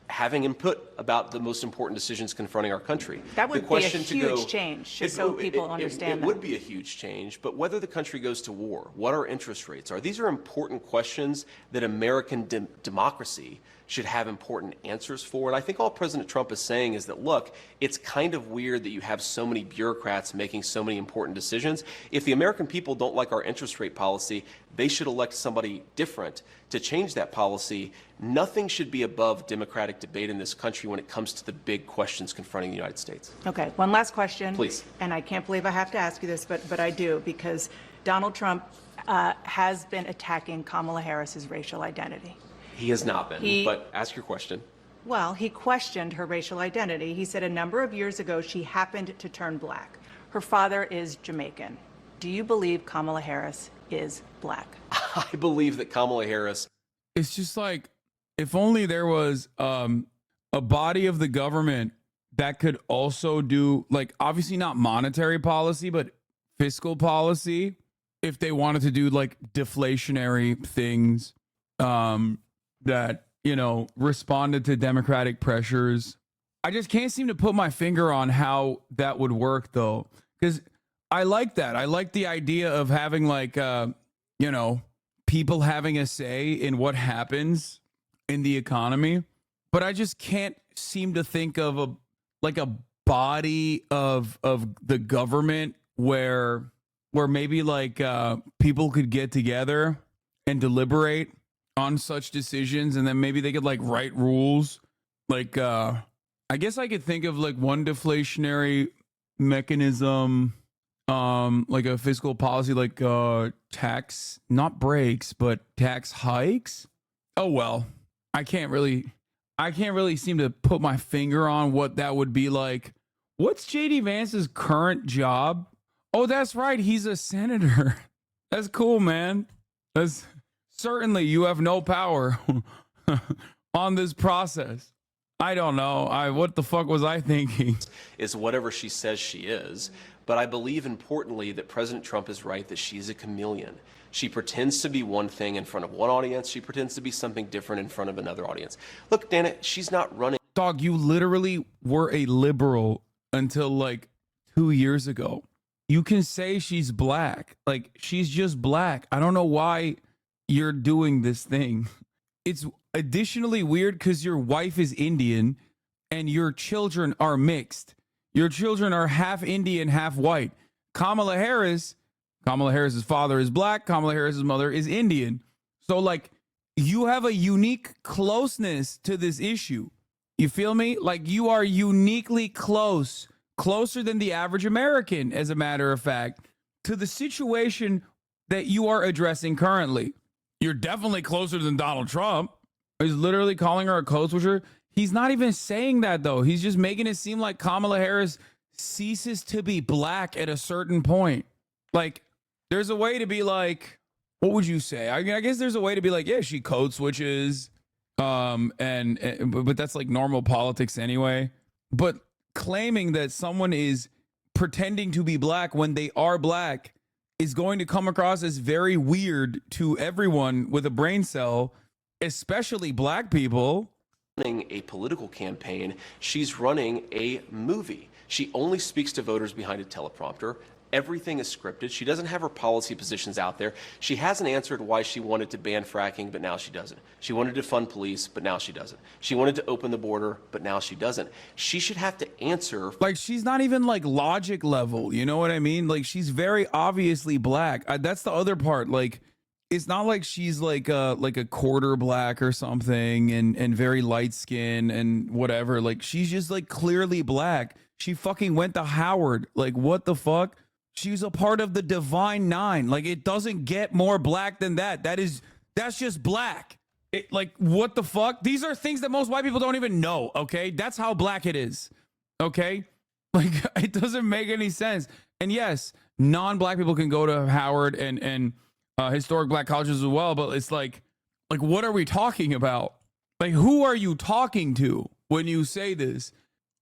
having input about the most important decisions confronting our country. That would The be a question to huge go- change, just so people understand It would be a huge change, but whether the country goes to war, what our interest rates are, these are important questions that American democracy should have important answers for. And I think all President Trump is saying is that, look, it's kind of weird that you have so many bureaucrats making so many important decisions. If the American people don't like our interest rate policy, they should elect somebody different to change that policy. Nothing should be above democratic debate in this country when it comes to the big questions confronting the United States. Okay, one last question. Please. And I can't believe I have to ask you this, but I do, because Donald Trump has been attacking Kamala Harris's racial identity. He has not been, He- but ask your question. Well, he questioned her racial identity. He said a number of years ago she happened to turn black. Her father is Jamaican. Do you believe Kamala Harris is black? I believe that Kamala Harris... It's just like, if only there was a body of the government that could also do, like, obviously not monetary policy, but fiscal policy, if they wanted to do like deflationary things that, you know, responded to democratic pressures. I just can't seem to put my finger on how that would work, though, because I like that. I like the idea of having like, you know, people having a say in what happens in the economy. But I just can't seem to think of a body of the government where maybe like people could get together and deliberate on such decisions, and then maybe they could like write rules. Like I guess I could think of like one deflationary mechanism, like a fiscal policy, like tax, not breaks, but tax hikes. Oh well, I can't really seem to put my finger on what that would be like. What's JD Vance's current job? Oh, that's right, he's a senator. That's cool, man. That's certainly, you have no power on this process. I don't know. What the fuck was I thinking? Is whatever she says she is. But I believe importantly that President Trump is right that she's a chameleon. She pretends to be one thing in front of one audience. She pretends to be something different in front of another audience. Look, Dana, she's not running. Dog, you literally were a liberal until like 2 years ago. You can say she's black. Like, she's just black. I don't know why you're doing this thing. It's additionally weird because your wife is Indian and your children are mixed. Your children are half Indian, half white. Kamala Harris's father is black. Kamala Harris's mother is Indian. So like, you have a unique closeness to this issue. You feel me? Like, you are uniquely closer than the average American, as a matter of fact, to the situation that you are addressing currently. you're definitely closer than Donald Trump. He's literally calling her a code switcher. He's not even saying that, though. He's just making it seem like Kamala Harris ceases to be black at a certain point. Like, there's a way to be like, what would you say? I mean, I guess there's a way to be like, yeah, she code switches, but that's like normal politics anyway. But claiming that someone is pretending to be black when they are black is going to come across as very weird to everyone with a brain cell, especially black people. Running a political campaign, she's running a movie. She only speaks to voters behind a teleprompter. Everything is scripted. She doesn't have her policy positions out there. She hasn't answered why she wanted to ban fracking, but now she doesn't. She wanted to fund police, but now she doesn't. She wanted to open the border, but now she doesn't. She should have to answer. Like, she's not even like logic level. You know what I mean? Like, she's very obviously black. That's the other part. Like, it's not like she's like a quarter black or something and very light skin and whatever. Like, she's just like clearly black. She fucking went to Howard. Like, what the fuck? She's a part of the Divine Nine. Like, it doesn't get more black than that. That's just black. Like, what the fuck? These are things that most white people don't even know, okay? That's how black it is, okay? Like, it doesn't make any sense. And yes, non-black people can go to Howard and historic black colleges as well, but it's like, what are we talking about? Like, who are you talking to when you say this?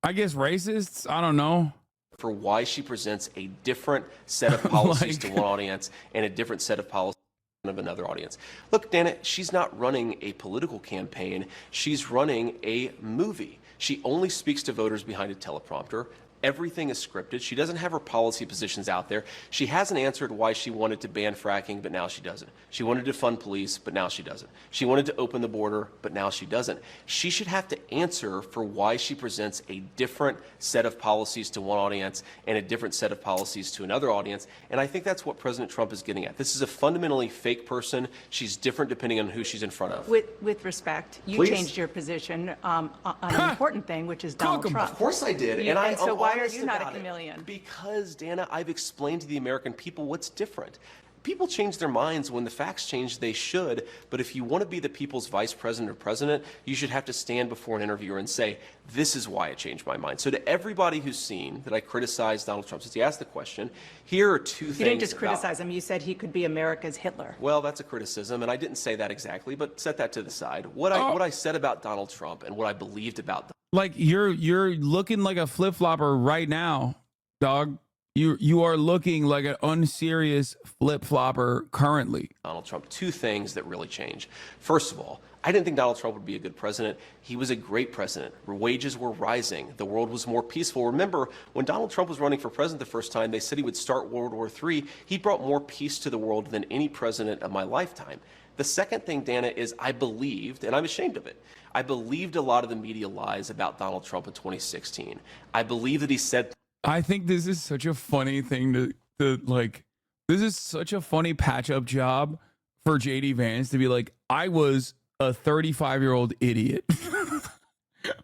I guess racists? I don't know. For why she presents a different set of policies to one audience and a different set of policies of another audience. Look, Dana, she's not running a political campaign. She's running a movie. She only speaks to voters behind a teleprompter. Everything is scripted. She doesn't have her policy positions out there. She hasn't answered why she wanted to ban fracking, but now she doesn't. She wanted to fund police, but now she doesn't. She wanted to open the border, but now she doesn't. She should have to answer for why she presents a different set of policies to one audience and a different set of policies to another audience. And I think that's what President Trump is getting at. This is a fundamentally fake person. She's different depending on who she's in front of. With respect, you changed your position on an important thing, which is Donald Trump. Of course I did. And so why are you not a chameleon? Because, Dana, I've explained to the American people what's different. People change their minds when the facts change. They should. But if you want to be the people's vice president or president, you should have to stand before an interviewer and say, this is why I changed my mind. So to everybody who's seen that I criticized Donald Trump since he asked the question, here are two things. You didn't just criticize him. You said he could be America's Hitler. Well, that's a criticism, and I didn't say that exactly, but set that to the side. What I said about Donald Trump and what I believed about like, you're looking like a flip-flopper right now, dog. You are looking like an unserious flip-flopper currently. Donald Trump, two things that really change. First of all, I didn't think Donald Trump would be a good president. He was a great president. Wages were rising. The world was more peaceful. Remember, when Donald Trump was running for president the first time, they said he would start World War III. He brought more peace to the world than any president of my lifetime. The second thing, Dana, is I believed, and I'm ashamed of it, I believed a lot of the media lies about Donald Trump in 2016. I believe that he said... I think this is such a funny thing to like, this is such a funny patch-up job for JD Vance to be like, I was a 35-year-old idiot.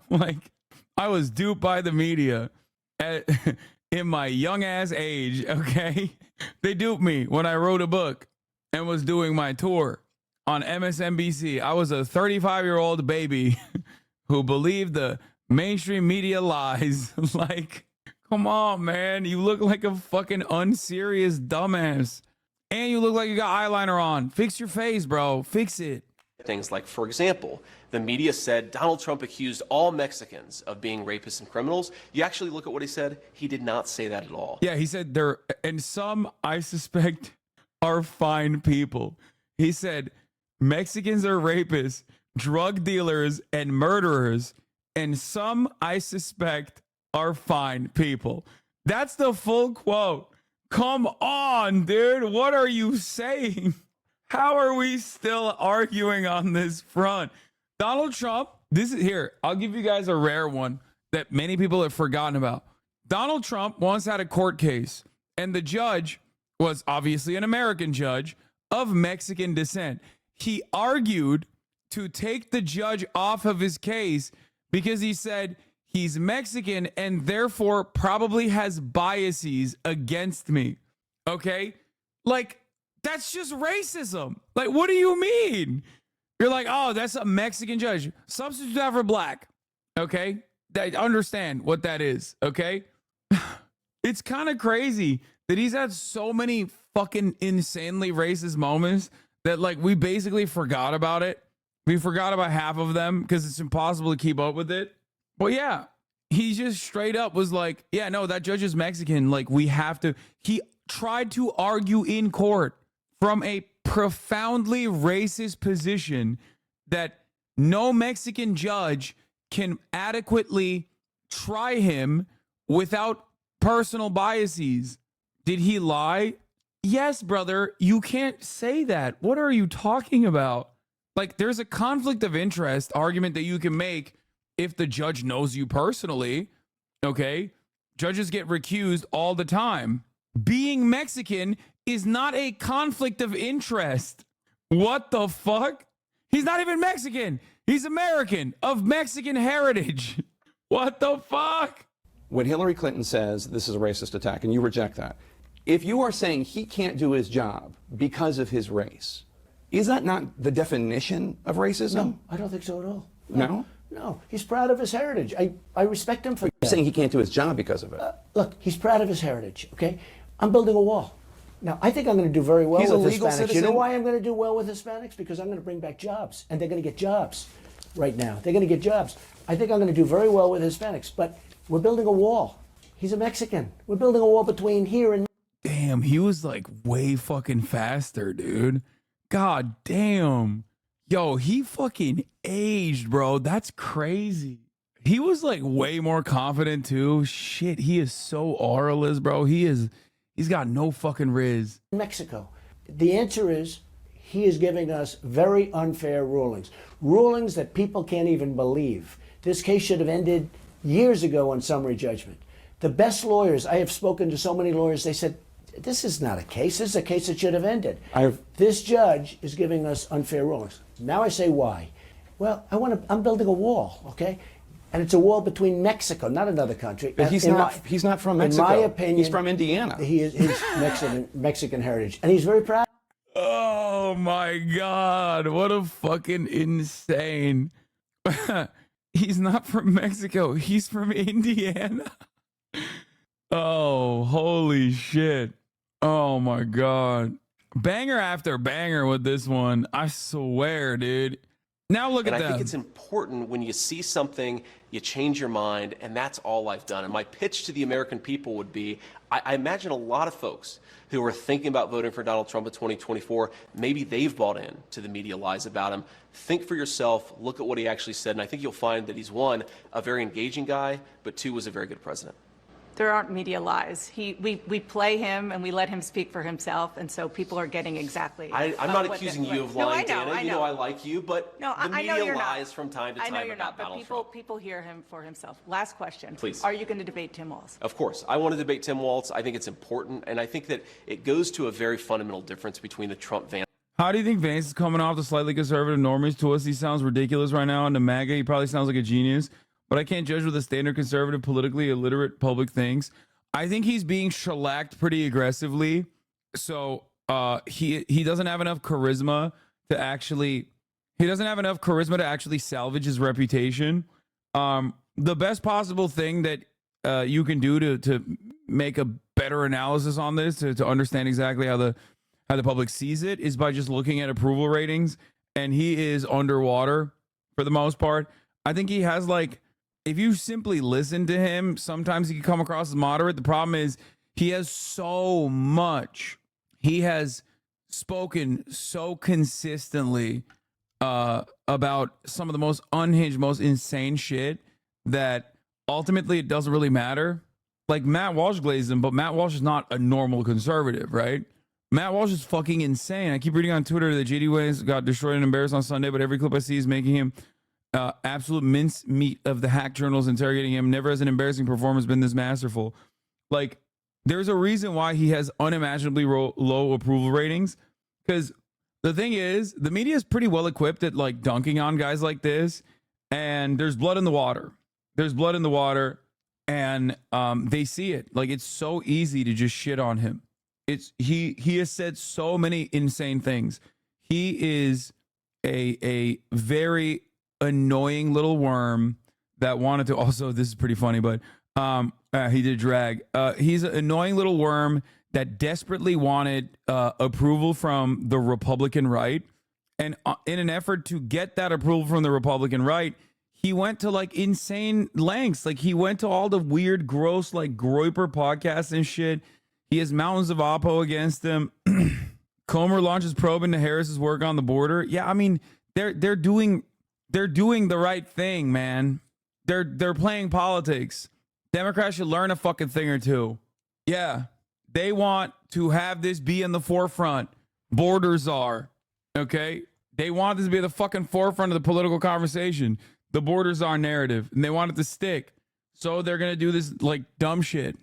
Like, I was duped by the media in my young-ass age, okay? They duped me when I wrote a book and was doing my tour on MSNBC. I was a 35-year-old baby who believed the mainstream media lies. Like, come on, man. You look like a fucking unserious dumbass. And you look like you got eyeliner on. Fix your face, bro. Fix it. Things like, for example, the media said Donald Trump accused all Mexicans of being rapists and criminals. You actually look at what he said. He did not say that at all. Yeah, he said and some I suspect are fine people. He said Mexicans are rapists, drug dealers, and murderers. And some I suspect are fine people. That's the full quote. Come on, dude. What are you saying? How are we still arguing on this front? Donald Trump, this is here. I'll give you guys a rare one that many people have forgotten about. Donald Trump once had a court case, and the judge was obviously an American judge of Mexican descent. He argued to take the judge off of his case because he said he's Mexican and therefore probably has biases against me. Okay? Like, That's just racism. Like, what do you mean? You're like, oh, that's a Mexican judge. Substitute that for black. Okay? I understand what that is. Okay? It's kind of crazy that he's had so many fucking insanely racist moments that, like, we basically forgot about it. We forgot about half of them because it's impossible to keep up with it. But yeah, he just straight up was like, yeah, no, that judge is Mexican. Like, we have to. He tried to argue in court from a profoundly racist position that no Mexican judge can adequately try him without personal biases. Did he lie? Yes, brother. You can't say that. What are you talking about? Like, there's a conflict of interest argument that you can make if the judge knows you personally. Okay? Judges get recused all the time. Being Mexican is not a conflict of interest. What the fuck? He's not even Mexican. He's American of Mexican heritage. What the fuck? When Hillary Clinton says this is a racist attack and you reject that, if you are saying he can't do his job because of his race, is that not the definition of racism? No, I don't think so at all. No? No, he's proud of his heritage. I respect him for You're saying he can't do his job because of it. Look, he's proud of his heritage, okay? I'm building a wall. Now, I think I'm going to do very well He's a with legal Hispanics. citizen. You know why I'm going to do well with Hispanics? Because I'm going to bring back jobs, and they're going to get jobs right now. They're going to get jobs. I think I'm going to do very well with Hispanics, but we're building a wall. He's a Mexican. We're building a wall between here and... Damn, he was like way fucking faster, dude. God damn. Yo, he fucking aged, bro. That's crazy. He was like way more confident too. Shit, he is so auraless, bro. He's got no fucking riz. Mexico. The answer is he is giving us very unfair rulings. Rulings that people can't even believe. This case should have ended years ago on summary judgment. The best lawyers, I have spoken to so many lawyers, they said, this is not a case. This is a case that should have ended. This judge is giving us unfair rulings. Now I say why. Well, I'm building a wall, okay? And it's a wall between Mexico, not another country. But he's not from Mexico. In my opinion, he's from Indiana. He's Mexican heritage, and he's very proud. Oh my God, what a fucking insane. He's not from Mexico. He's from Indiana. Oh, holy shit. Oh my God. Banger after banger with this one. I swear, dude. Now look at I that. think it's important when you see something, you change your mind, and that's all I've done. And my pitch to the American people would be, I imagine a lot of folks who are thinking about voting for Donald Trump in 2024, maybe they've bought in to the media lies about him. Think for yourself, look at what he actually said, and I think you'll find that he's, one, a very engaging guy, but two, was a very good president. There aren't media lies. We play him and we let him speak for himself, and so people are getting exactly. I'm not accusing you of lying, Dana. You know I like you, but no, the I know media you're lies not. from time to I time know you're about not, but Donald Trump. people hear him for himself. Last question. Please. Are you going to debate Tim Walz? Of course. I want to debate Tim Walz. I think it's important, and I think that it goes to a very fundamental difference between the Trump-Vance. How do you think Vance is coming off the slightly conservative normies? To us, he sounds ridiculous right now. And to MAGA, he probably sounds like a genius. But I can't judge what the standard conservative, politically illiterate public thinks. I think he's being shellacked pretty aggressively. So he doesn't have enough charisma to actually salvage his reputation. The best possible thing that you can do to make a better analysis on this, to understand exactly how the public sees it, is by just looking at approval ratings. And he is underwater for the most part. I think he has, like, if you simply listen to him, sometimes he can come across as moderate. The problem is he has so much. He has spoken so consistently about some of the most unhinged, most insane shit that ultimately it doesn't really matter. Like, Matt Walsh glazed him, but Matt Walsh is not a normal conservative, right? Matt Walsh is fucking insane. I keep reading on Twitter that JD Vance got destroyed and embarrassed on Sunday, but every clip I see is making him absolute mincemeat of the hack journals interrogating him. Never has an embarrassing performance been this masterful. Like, there's a reason why he has unimaginably low approval ratings. Because the thing is, the media is pretty well equipped at, like, dunking on guys like this. And there's blood in the water. There's blood in the water. And they see it. Like, it's so easy to just shit on him. he has said so many insane things. He is a very annoying little worm that wanted to also, this is pretty funny, but he did drag. He's an annoying little worm that desperately wanted approval from the Republican right. And in an effort to get that approval from the Republican right, he went to like insane lengths. Like he went to all the weird, gross, like Groyper podcasts and shit. He has mountains of oppo against him. Comer launches probe into Harris's work on the border. Yeah, I mean, they're doing the right thing, man. They're playing politics. Democrats should learn a fucking thing or two. Yeah, they want to have this be in the forefront. Borders are, okay? They want this to be at the fucking forefront of the political conversation. The borders are narrative, and they want it to stick. So they're going to do this like dumb shit.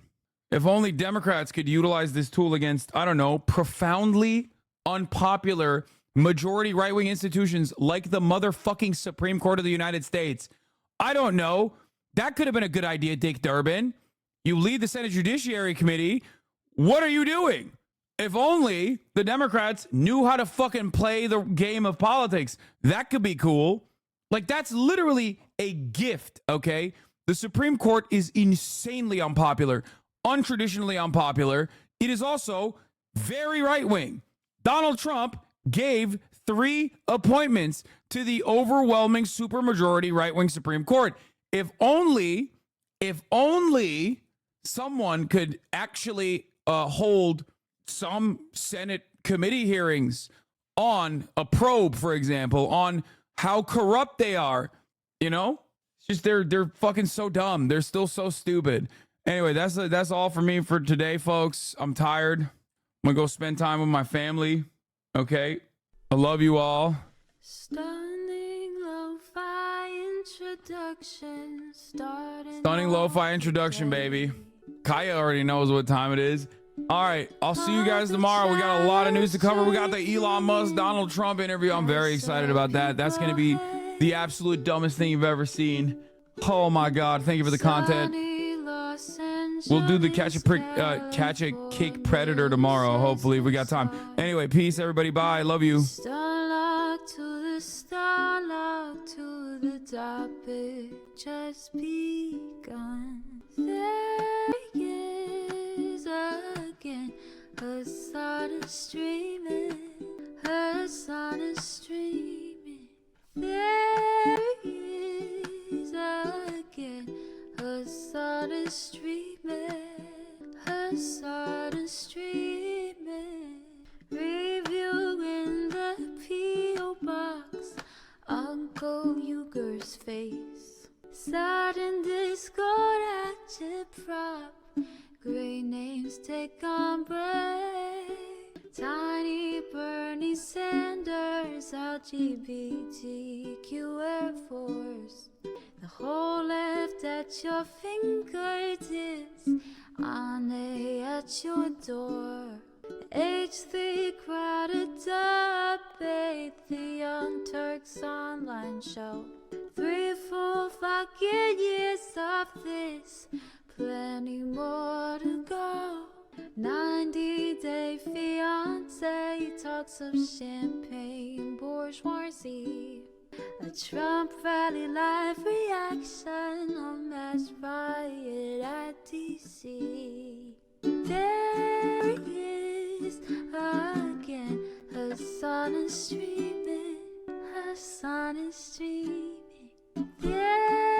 If only Democrats could utilize this tool against, I don't know, profoundly unpopular majority right-wing institutions like the motherfucking Supreme Court of the United States. I don't know. That could have been a good idea, Dick Durbin. You lead the Senate Judiciary Committee. What are you doing? If only the Democrats knew how to fucking play the game of politics. That could be cool. Like, that's literally a gift, okay? The Supreme Court is insanely unpopular, untraditionally unpopular. It is also very right-wing. Donald Trump gave 3 appointments to the overwhelming supermajority right-wing Supreme Court. If only someone could actually hold some Senate committee hearings on a probe, for example, on how corrupt they are, you know? It's just they're fucking so dumb. They're still so stupid. Anyway, that's all for me for today, folks. I'm tired. I'm gonna go spend time with my family. Okay? I love you all. Stunning lo-fi introduction, baby. Kaya already knows what time it is. All right, I'll see you guys tomorrow. We got a lot of news to cover. We got the Elon Musk, Donald Trump interview. I'm very excited about that. That's going to be the absolute dumbest thing you've ever seen. Oh my God. Thank you for the content. We'll do the catch a cake predator tomorrow. Hopefully, if we got time. Anyway, peace, everybody. Bye. Love you. Starlock to the topic just begun. There is again her sun is streaming, her sun is streaming. There is again her sun is streaming, her sun is streaming. Reviewing the P.O. box, Uncle Uger's face. Sudden Discord agitprop, great names take on break. Tiny Bernie Sanders, LGBTQ Air Force. The whole left at your fingertips, Ane at your door. H3 crowded debate, the Young Turks online show. 3 full fucking years of this, plenty more to go. 90-day fiance, talks of champagne bourgeoisie. A Trump rally live reaction, a mass riot at DC. There is again, her sun is streaming, her sun is streaming. There